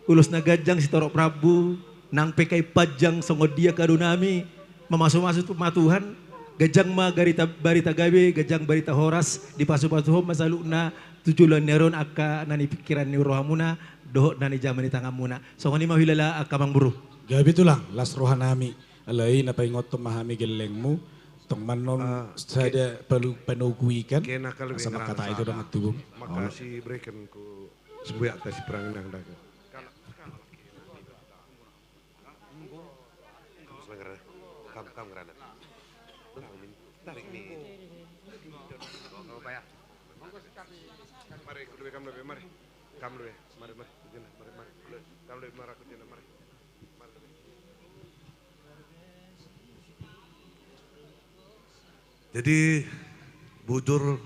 S13: Ulos na gajang si Toro Prabu nang pekai pajang songo dia kadu nami memasuk-masuk matuhan gajang ma barita gabe gajang barita horas di pasu-pasu masaluna tujulan neron aka nani pikiran ni rohamuna doh nani zaman di tangamuna songo ni mahilala aka mang buru.
S2: Gabi tulang las roha nami alai na paingot memahami gelengmu. Tong manon saya perlu penuguikan sama kata itu dengan tubuh.
S23: Makasih berikan ku sebuah atas perang yang dagang. Kam ngerana. Tarik nih. Mari kudu kam lebih mari. Kam lebih mari. Kam lebih marah ku jena mari. Jadi bujur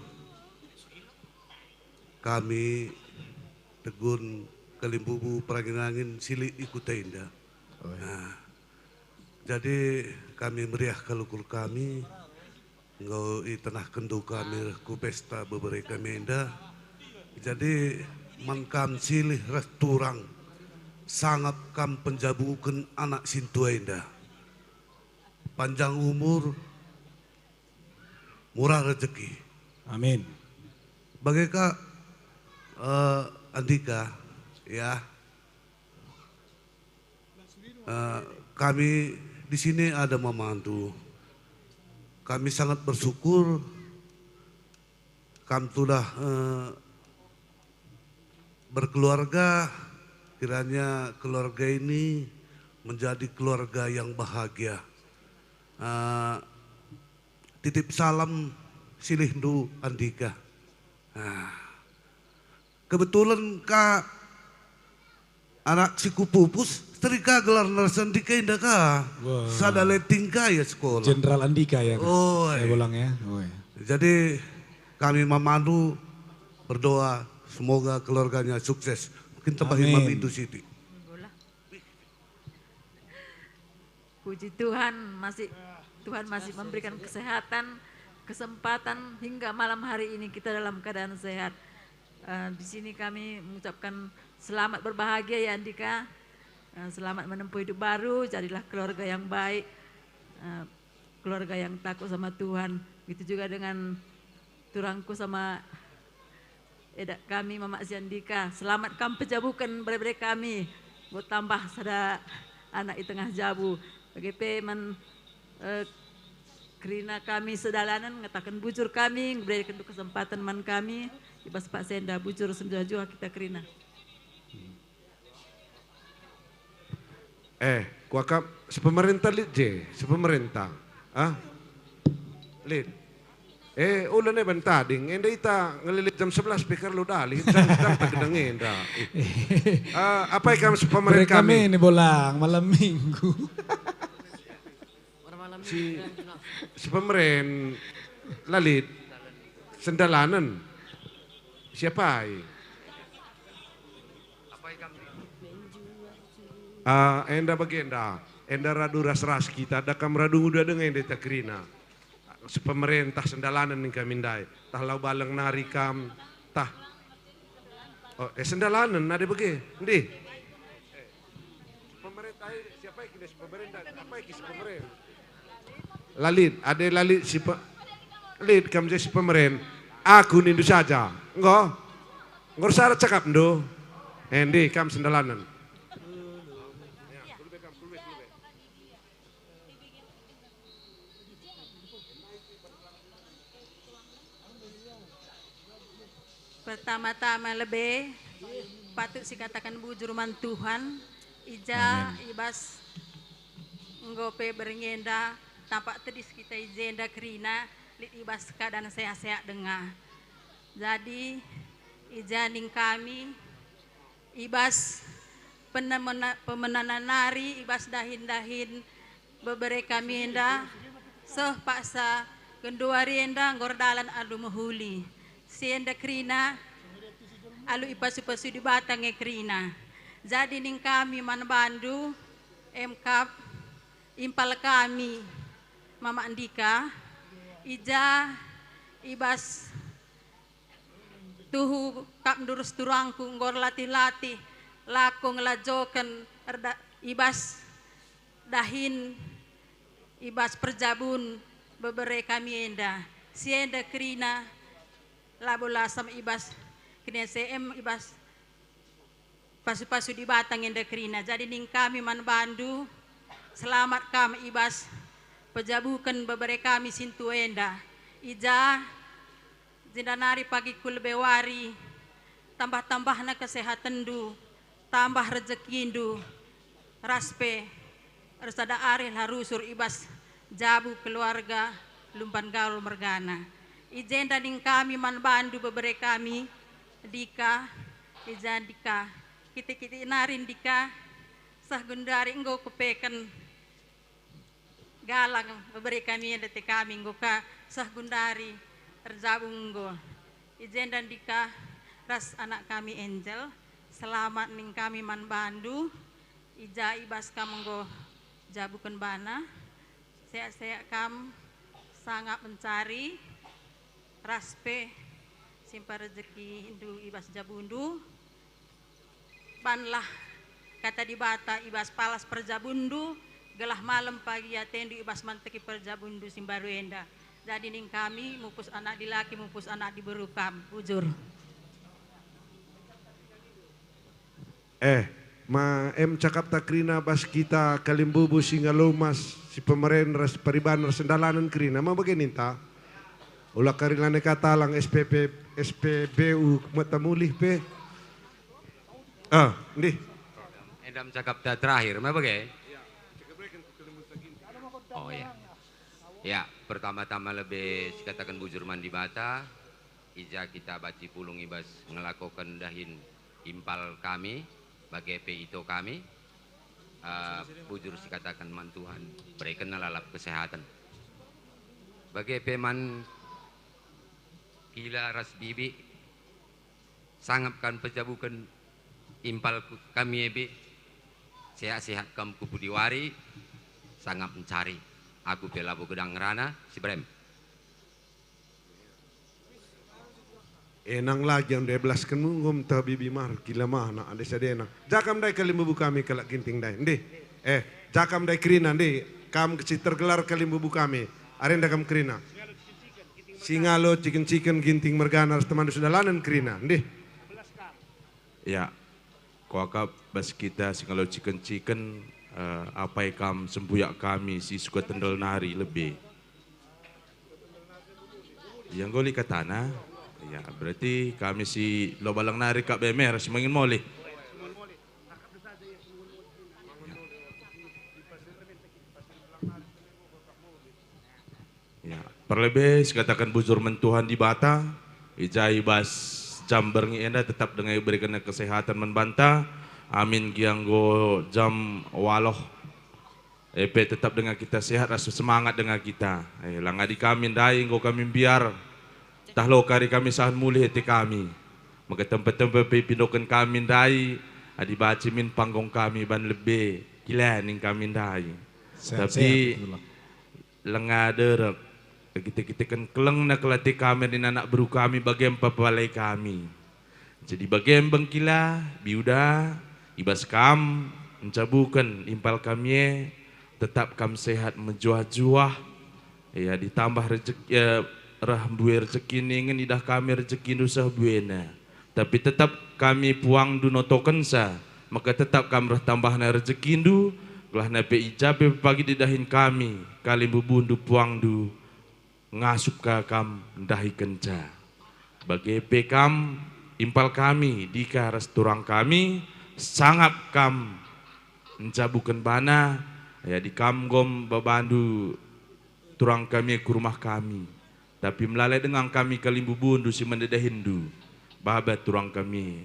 S23: kami tegun kalimbubu perangin sili ikut tenda. Nah, jadi kami meriah kalukul kami ngau i tanah kendu kami ku pesta beberapa kami indah. Jadi man kam silih resturang sangat kam penjabukan anak sintua indah. Panjang umur, murah rezeki.
S2: Amin.
S23: Bagaimana Andika ya? Kami di sini ada memantu. Kami sangat bersyukur. Kami sudah berkeluarga. Kiranya keluarga ini menjadi keluarga yang bahagia. Titip salam silih ndu Andika. Nah, kebetulan Kak anak si kupupus terika gelar nurse Andika indah ka. Sada leting ka ya sekolah.
S2: Jenderal Andika ya.
S23: Oh,
S2: saya ulang ya. Oh, ya.
S23: Jadi kami memandu berdoa semoga keluarganya sukses. Mungkin tambahin Mami Indu Siti.
S18: Puji Tuhan Tuhan masih memberikan kesehatan, kesempatan hingga malam hari ini kita dalam keadaan sehat. Di sini kami mengucapkan selamat berbahagia ya Andika. Selamat menempuh hidup baru, jadilah keluarga yang baik, keluarga yang takut sama Tuhan. Begitu juga dengan turangku sama edak kami Mama Si Andika. Selamat kam pejabukan bere-bere kami. Buat tambah sada anak di tengah jabu. Bagi man kerina kami sedalanan ngatakan bujur kami berikan kesempatan man kami ibas Pak Senda bujur semjua kita kerina.
S23: Kuakap sepemerintah lid je, sepemerintah. Lid. Ulan na bantading, enda ita ngelilit jam 11 speaker lu dali, sedang tagdangin da. Apa ikam sepemerintah kami?
S2: Kami ini bolang malam minggu.
S23: Si pemerintah lalit sendalanan siapa ai? Enda bagenda, enda radu ras kita, ada kam radu udah dengan enda takrina. Si pemerintah sendalanan nih kami dai, tah lau balang nari kam, tah. Sendalanan ada bagi, ndi. Pemerintah siapa yang kini pemerintah? Apa yang kini pemerintah? Lalit, ada lalit si lead kam jadi pemerintah, aku nindu saja. Enggak usah cakap ndo. Endi kam sendalanan.
S17: Pertama-tama lebih patut sikatakan bujur man Tuhan, ija ibas ngope berngenda tampak tedis kita izenda kerina lit ibas keadaan sehat-sehat dengar. Jadi ijaning kami ibas pemenanan nari ibas dahin-dahin bebere kami enda seh paksa genduari enda ngordalan alu mahuli. Sienda krina alu ipasu-pasu di batang krina. Jadi ning kami man bandu MKAP impal kami Mama Andika ija ibas tuhu kap durus turangku ngor latih-latih lakong lajoken ibas dahin ibas perjabun bebere kami enda sienda krina labola sama ibas kini CM ibas pasu-pasu di batang enda krina. Jadi ning kami man bandu selamat kami ibas pejabukan bebere kami sintu enda ija jindanari pagi kulbewari tambah-tambah na kesehatan du tambah rezeki du raspe resada aril harusur ibas jabu keluarga lumpan gaul mergana. Ijenda ning kami man bandu bebere kami Dika ijan Dika kita narin Dika sah gundari enggo kepekan galang bebere kami dete kami enggo ka sah gundari terjabung enggo ijenda Dika ras anak kami Angel selamat ning kami man bandu ija ibas kam enggo jabukan bana seak-seak kam sangat mencari raspe simpan rezeki indu ibas jabundu banlah kata di bata ibas palas perjabundu gelah malam pagi atendu ibas manteki perjabundu simbaru enda. Jadi ning kami mupus anak di laki mupus anak di berukam bujur.
S23: Ma cakap takrina bas kita kalimbubu singa lomas si pemerintah ras pariban ras sendalanan krina ma begini ta. Ulah karilane katalang SPBU matamulih pe. Ndi.
S14: Endam cakap terakhir, ma bagai? Oh ya. Ya, pertama-tama lebih dikatakan bujur mandi bata. Ija kita baci pulung ibas ngelakukan dahin impal kami bagai PITO kami. Bujur dikatakan man Tuhan berikan lalap kesehatan. Bagai peman Kila ras bibi sangapkan pejabukan impal kami ebi sehat-sehat kam kupudiwari sangat mencari aku pelabu gedang rana si brem
S23: Enang lagi yang 12 kan ngom ta bibi mar kila mah na ade sadena jakam dai kalimbu kami kalak ginting dai ndi jakam dai krina ndi kam kecil tergelar kalimbu kami arenda kam krina Singalo chicken ginting mergana teman sudah lanan krina ndih.
S4: Ya. Kuakap bas kita singalo chicken apa kam sembuyak kami si suka tendel nari lebih. Yang goli katana. Ya, berarti kami si lo balang nari kak bemer si mangin moli. Ya, perlebih katakan bujur mentuhan di bata, ijai bas jam berngi enda tetap dengan berikan kesehatan membanta. Amin gianggo jam waloh. Epe tetap dengan kita sehat, rasa semangat dengan kita. Langga di kami dai nggo kami biar tahlo kari kami sahan mulih hati kami. Maka tempat-tempat pindokan kami dai adi baci min panggong kami ban lebih gila ning kami dai. Tapi lenga derek kita kan keleng nak latih kami di anak beru kami bagian papalai kami. Jadi bagian bangkila biuda ibas kam mencabukan impal kami tetap kam sehat menjuah-juah ya ditambah rezeki ya, rah buer rezeki ningen idah kami rezeki nusah buena. Tapi tetap kami puang du notoken sa, maka tetap kami rah tambahna rezeki du, gelah nape ijabe pagi didahin kami, kali bubundu puang du, ngasup ka kam dahi kenca. Bagi pekam impal kami dika resturang kami, sangap kam mencabukan bana, ya di kamgom babandu turang kami ke rumah kami. Tapi melalai dengan kami kalimbu bundu si mendedahindu. Babat turang kami.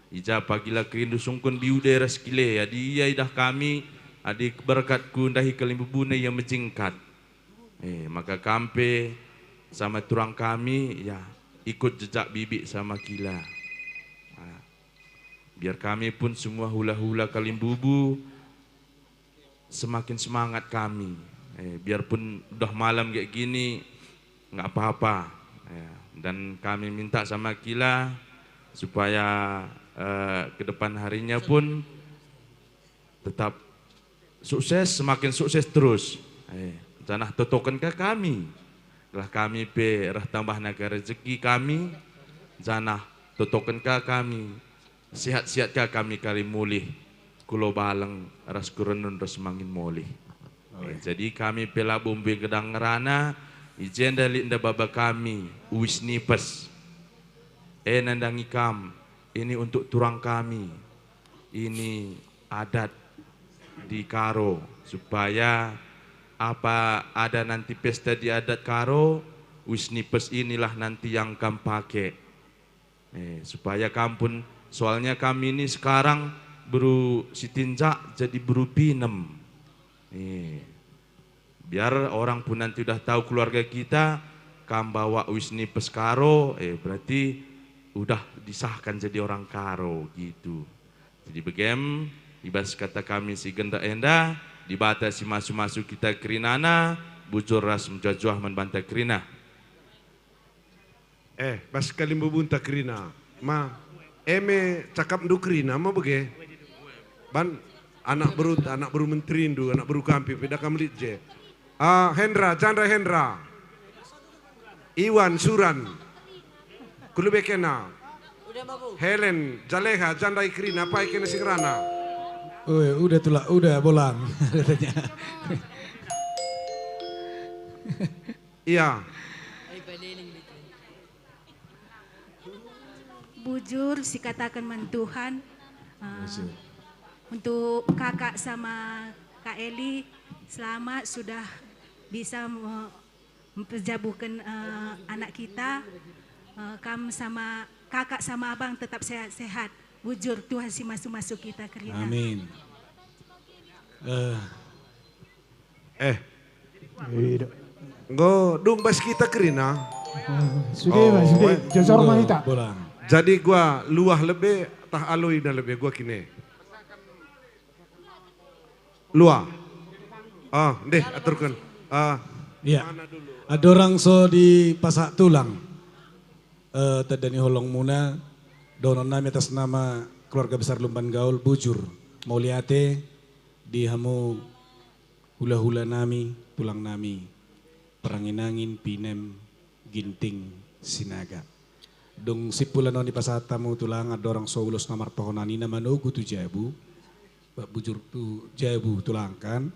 S4: Ija pagila kerindu sungkun biudera skile. Ya dia idah kami. Adik berkatku ndahi kalimbu bundu yang menjingkat. Maka kampe sama turang kami ya ikut jejak bibik sama kila. Biar kami pun semua hula-hula kalimbubu semakin semangat kami. Biarpun udah malam kayak gini nggak apa-apa. Dan kami minta sama kila supaya ke depan harinya pun tetap sukses, semakin sukses terus. Janah totokan ke kami. Lah kami pe rah tambah naga rezeki kami. Janah totokan ke kami. Sihat-sihat ke kami kali mulih. Kulo baleng ras kurenun ras mangin molih. Jadi kami pela bombe gedang ngerana, ijen dari nda baba kami, uwis nipes. Nandang ikam, ini untuk turang kami. Ini adat di Karo, supaya apa ada nanti pesta di adat Karo, uwis nipes inilah nanti yang kam pakai. Supaya kampun, soalnya kami ini sekarang buru sitinjak jadi buru pinem. Biar orang pun nanti udah tahu keluarga kita kam bawa wisni peskaro, berarti udah disahkan jadi orang Karo gitu. Jadi begem ibas kata kami si genda enda dibatasi masuk-masuk kita kerinana bujur ras menjajuah membanta kerina.
S23: Bas kalimbu bunta kerina ma eme cakap ndu kerina ma bege ban anak baru menteri ndu anak baru kampi peda kamlit je. Hendra, Chandra Hendra, Iwan Suran, Kulubekena, Helen, Jaleha, Chandra Ikrina, apa ikena singrana?
S2: Udah tulah, udah bolang katanya.
S23: Iya.
S3: Bujur si katakan mentuhan. Untuk kakak sama Kak Eli, selamat sudah bisa memperjabuhkan anak kita. Kamu sama kakak sama abang tetap sehat-sehat. Bujur Tuhan si masuk-masuk kita kerina.
S2: Amin.
S23: Go dung bas kita kerina.
S20: Sudah, josor mahita.
S23: Jadi gua luah lebih tah aloi dan lebih gua kini. Luah. Deh aturkan.
S2: Iya. Ada orang so di pasak tulang. Tadani holong muna. Donon nami atas nama keluarga besar Lumban Gaul Bujur. Mauliate di hamu hula-hula nami, tulang nami. Perangin-angin, pinem, ginting, sinaga. Dong sipulan di pasatamu tulang ada orang so ulos namar tohonani nama nogu tu jabu. Bujur tu jabu tulangkan.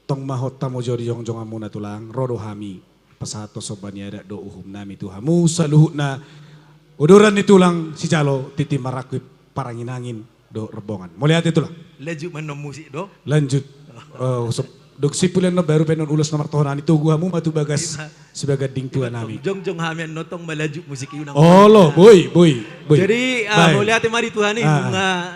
S2: Tong mahot tamo jori jong amuna tulang rodo hami pasato sobani ada do uhum nami tu hamu saluhut na uduran ni tulang si calo titi marakui parangin-angin do rebongan. Mulai hati tulang.
S13: Lanjut menom musik do.
S2: Lanjut. Dok sipulan no baru penon ulos nomor tohonan itu gua hamu matu bagas sebagai ding tua nami.
S13: Jong hamian notong melaju musik iu.
S2: Oh lo boy.
S13: Jadi mulai hati mari Tuhan ini bunga.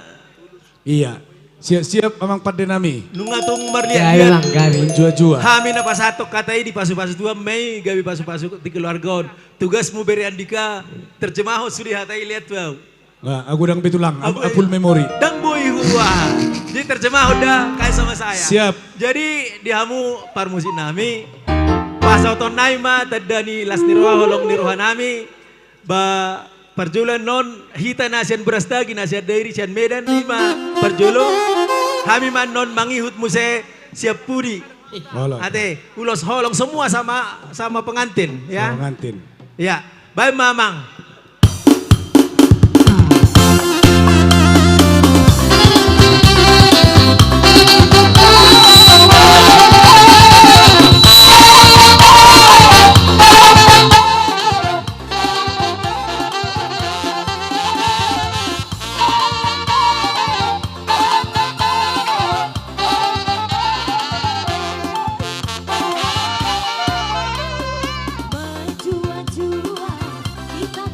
S2: Iya. Siap-siap memang pada nami.
S13: Nunga tong marlian.
S2: Menjua-jua.
S13: Kami na pasato katai di pasu-pasu tua Mei gabi pasu-pasu di keluarga. Tugasmu beri andika terjemah sudah hatai lihat tuh.
S2: Nah, aku dang pitulang, full memory.
S13: Dang boy hua. Jadi terjemah udah kayak sama saya.
S2: Siap.
S13: Jadi dihamu parmusik nami. Pasauton naima tadani las niroha holong niroha nami. Ba perjulan non hita nasian berastagi nasian dairi Medan 5 perjulo. Kami man non mangihut muse siap pudi
S1: Holong.
S13: Ate, ulos holong semua sama pengantin ya.
S1: Pengantin.
S13: Ya, baik Mamang.
S7: Berjua-jua kita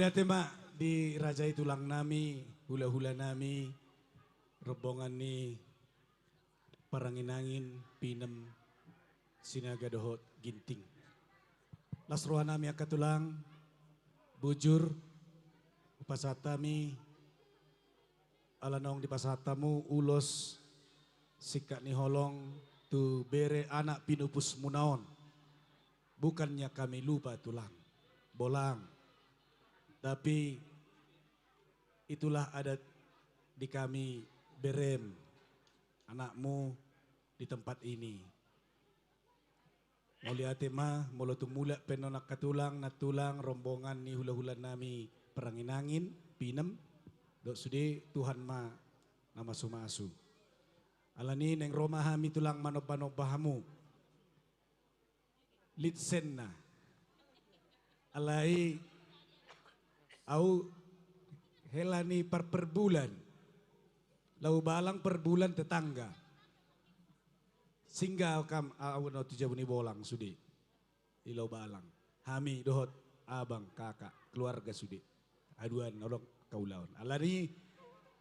S2: Mulia tema di rajai tulang nami, hula-hula nami, rombongan ni parangin-angin, pinem, sinaga dohot, ginting. Lasroha nami akatulang, bujur, upasatami, alanong di pasatamu, ulos, sikak ni holong, tu bere anak pinupus munaon. Bukannya kami lupa tulang, bolang. Tapi itulah adat di kami berem, anakmu di tempat ini. Mulia tema, mula tumula penonak katulang, natulang, rombongan ni hula-hula nami perangin-angin, pinem, dok sudi Tuhan ma nama sumasu. Alani neng Roma hami tulang manoba-nobahamu, litsenna, alai au helani per bulan, lau balang per bulan tetangga. Singga kam au no tujabuni bolang sudi. Di lau balang. Hami dohot abang kakak keluarga sudi. Aduan nolong kaulaon. Alani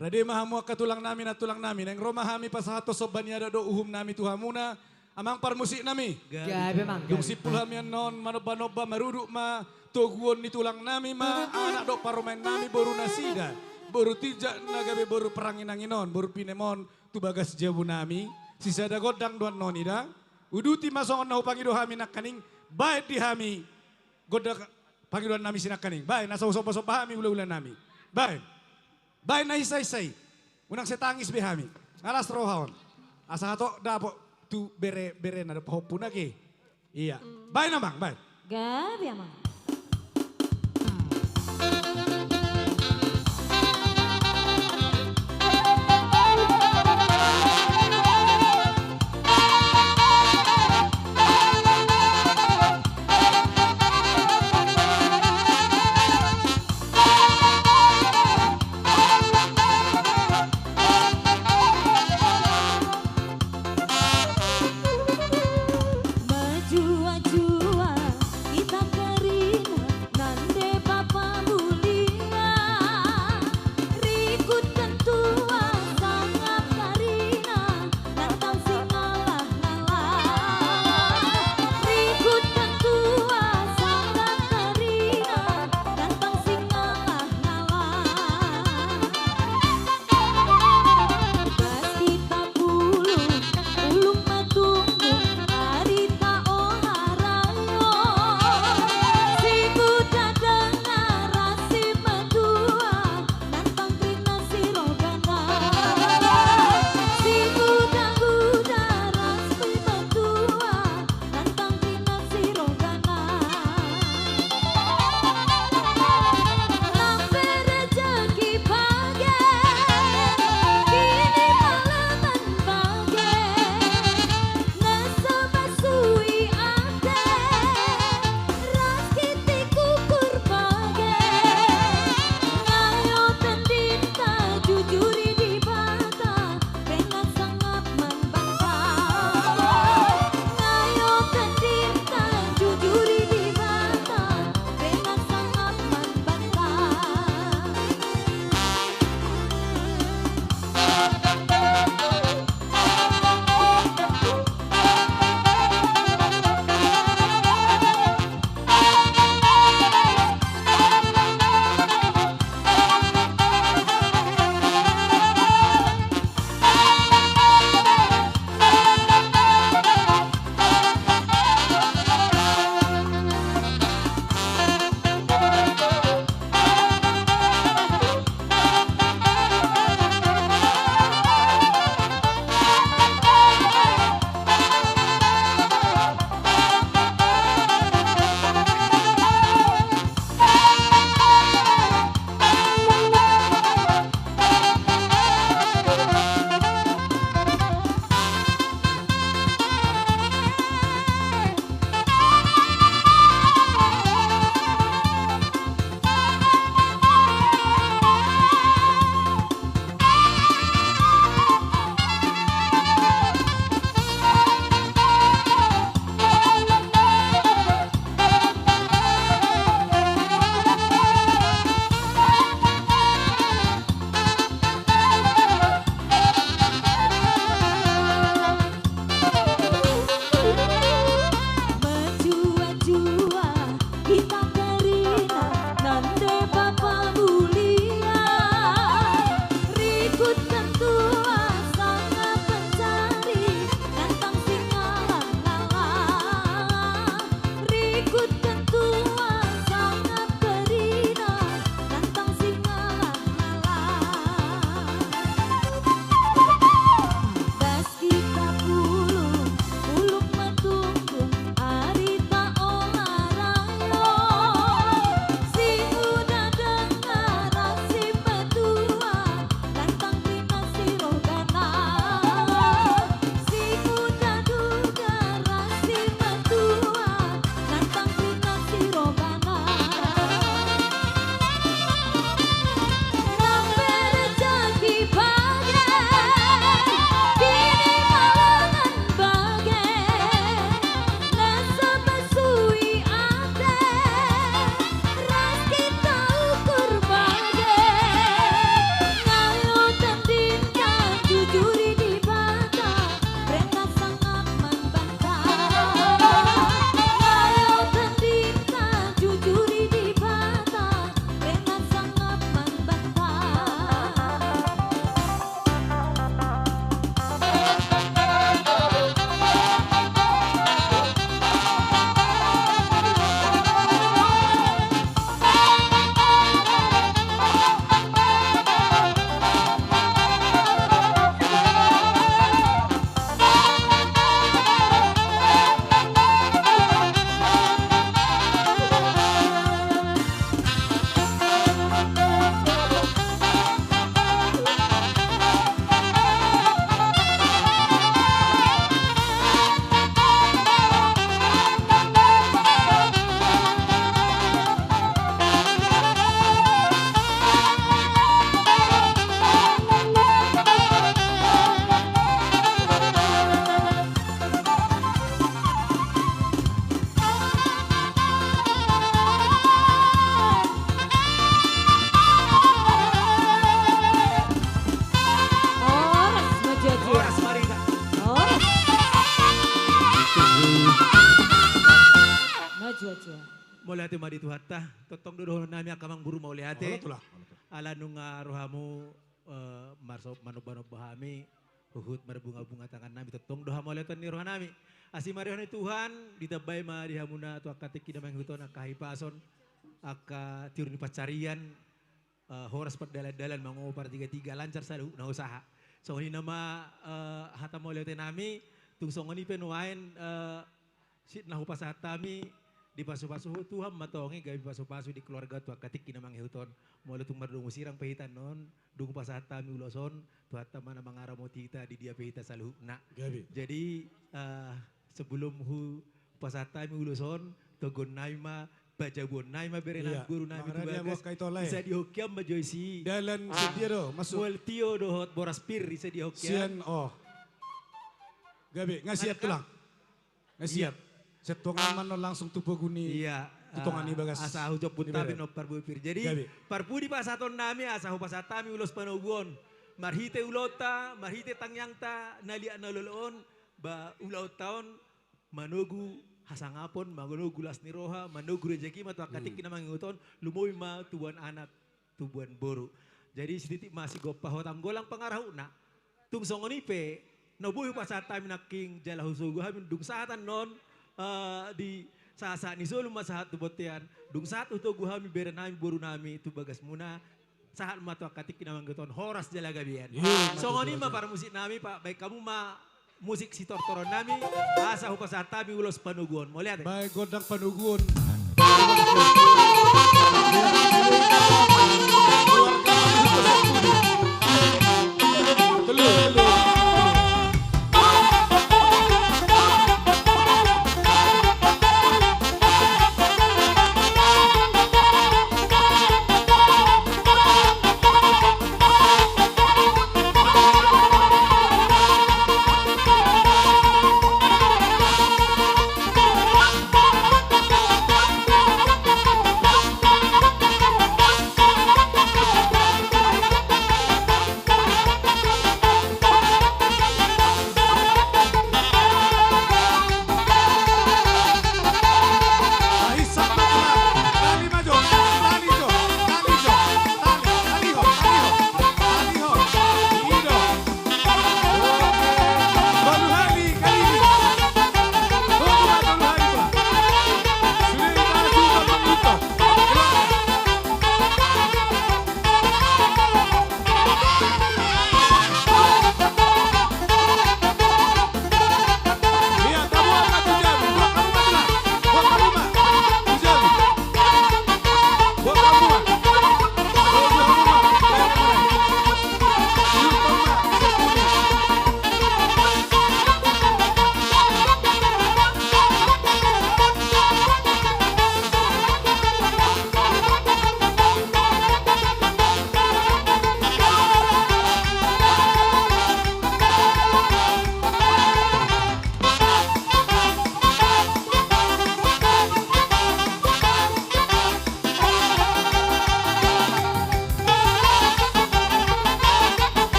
S2: rade mahamu katulang nami na tulang nami neng Roma hami pasahato sobani ada do uhum nami tuhamuna amang parmusik nami.
S15: Gabe mang.
S2: Yung sipul hamian non manoba-noba maruduk ma toguon ni tulang nami ma anak do paromen nami boru nasida. Boru tijak nagabe boru perangin-anginon boru pinemon tu bagas jabu nami. Sisa da godang duan noni da. Uduti masongon na upangido hami nakaning baik di hami. Godak pangiduan nami sinakaning. Baik nasa usopa-sopa hami ula-ula nami. Baik. Baik na isay-say. Unang setangis be hami. Alas rohaon. Asa hato dapo tu bere na dapo hopu na ke. Iya. Baik namang, baik.
S7: Gabi amang. Berjua-jua kita keri
S13: Mulai hati madi Tuhatta, totong dodo nami akamang buru mau lihat. Ala nunga rohamu manub bahami, huhut berbunga-bunga tangan nami, totong doha mau lihat ni roha nami. Asih marihan Tuhan, ditabay ma dihamuna tu akatik kita menghuton akahipason, aka tiurni pacarian, horas perdalan-dalan mangopar 3-3 lancar selalu na usaha. So ini nama hata mau lihat nami, tung songoni penuain sit nahu pasatami di pasu-pasu Tuhan matongi gabi pasu-pasu di keluarga tu akatik kita menghuton. Mulai tung mardung usirang pehitan non, dung pasatami uloson, tuhatta mana mangaramo tita di dia pehita selalu nak. Jadi sebelum pasatami uloson, togon naima, bajabon naima berenang guru naima tu bagas. Bisa dihokiam bajoisi.
S2: Dalam sedia do masuk.
S13: Multio do hot boras pir bisa dihokiam.
S2: Sian Gabi ngasiap tulang. Ngasiap. Setongan mana langsung tubuh guni.
S13: Iya.
S2: Tutongan ni bagas.
S13: Asahu job pun tapi no parbupir. Jadi parpudi pasaton nami asahu pasatami ulos panoguon. Marhite ulota, marhite tangyangta, nalia naloloon, ba ulaut taon, manugu hasangapon, manugu las niroha, manugu rejeki matu akatik kina manguton, lumoy ma tubuan anak, tubuan boru. Jadi sedikit masih gopah hotam golang pengarau na, tung songonipe, nabuhi pasatami naking jalahu sugu hamin dung sahatan non di saat ni solo masahat tu botian, dung saat uto guhami berenami boru nami tu bagas muna. Saat matu akatik kinamang geton horas jalaga bian. Songoni ma para musik nami pak, baik kamu ma musik si tortoron nami, asa hupasatami ulos panuguon. Mau lihat?
S2: Baik godang panuguon.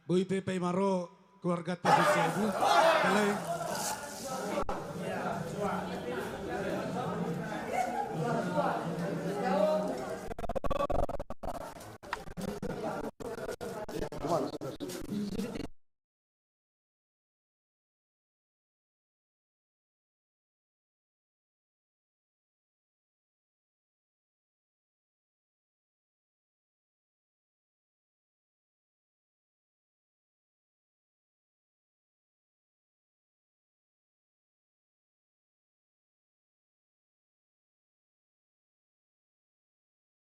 S2: Boy Pepe Maro keluarga Tasik Sebu,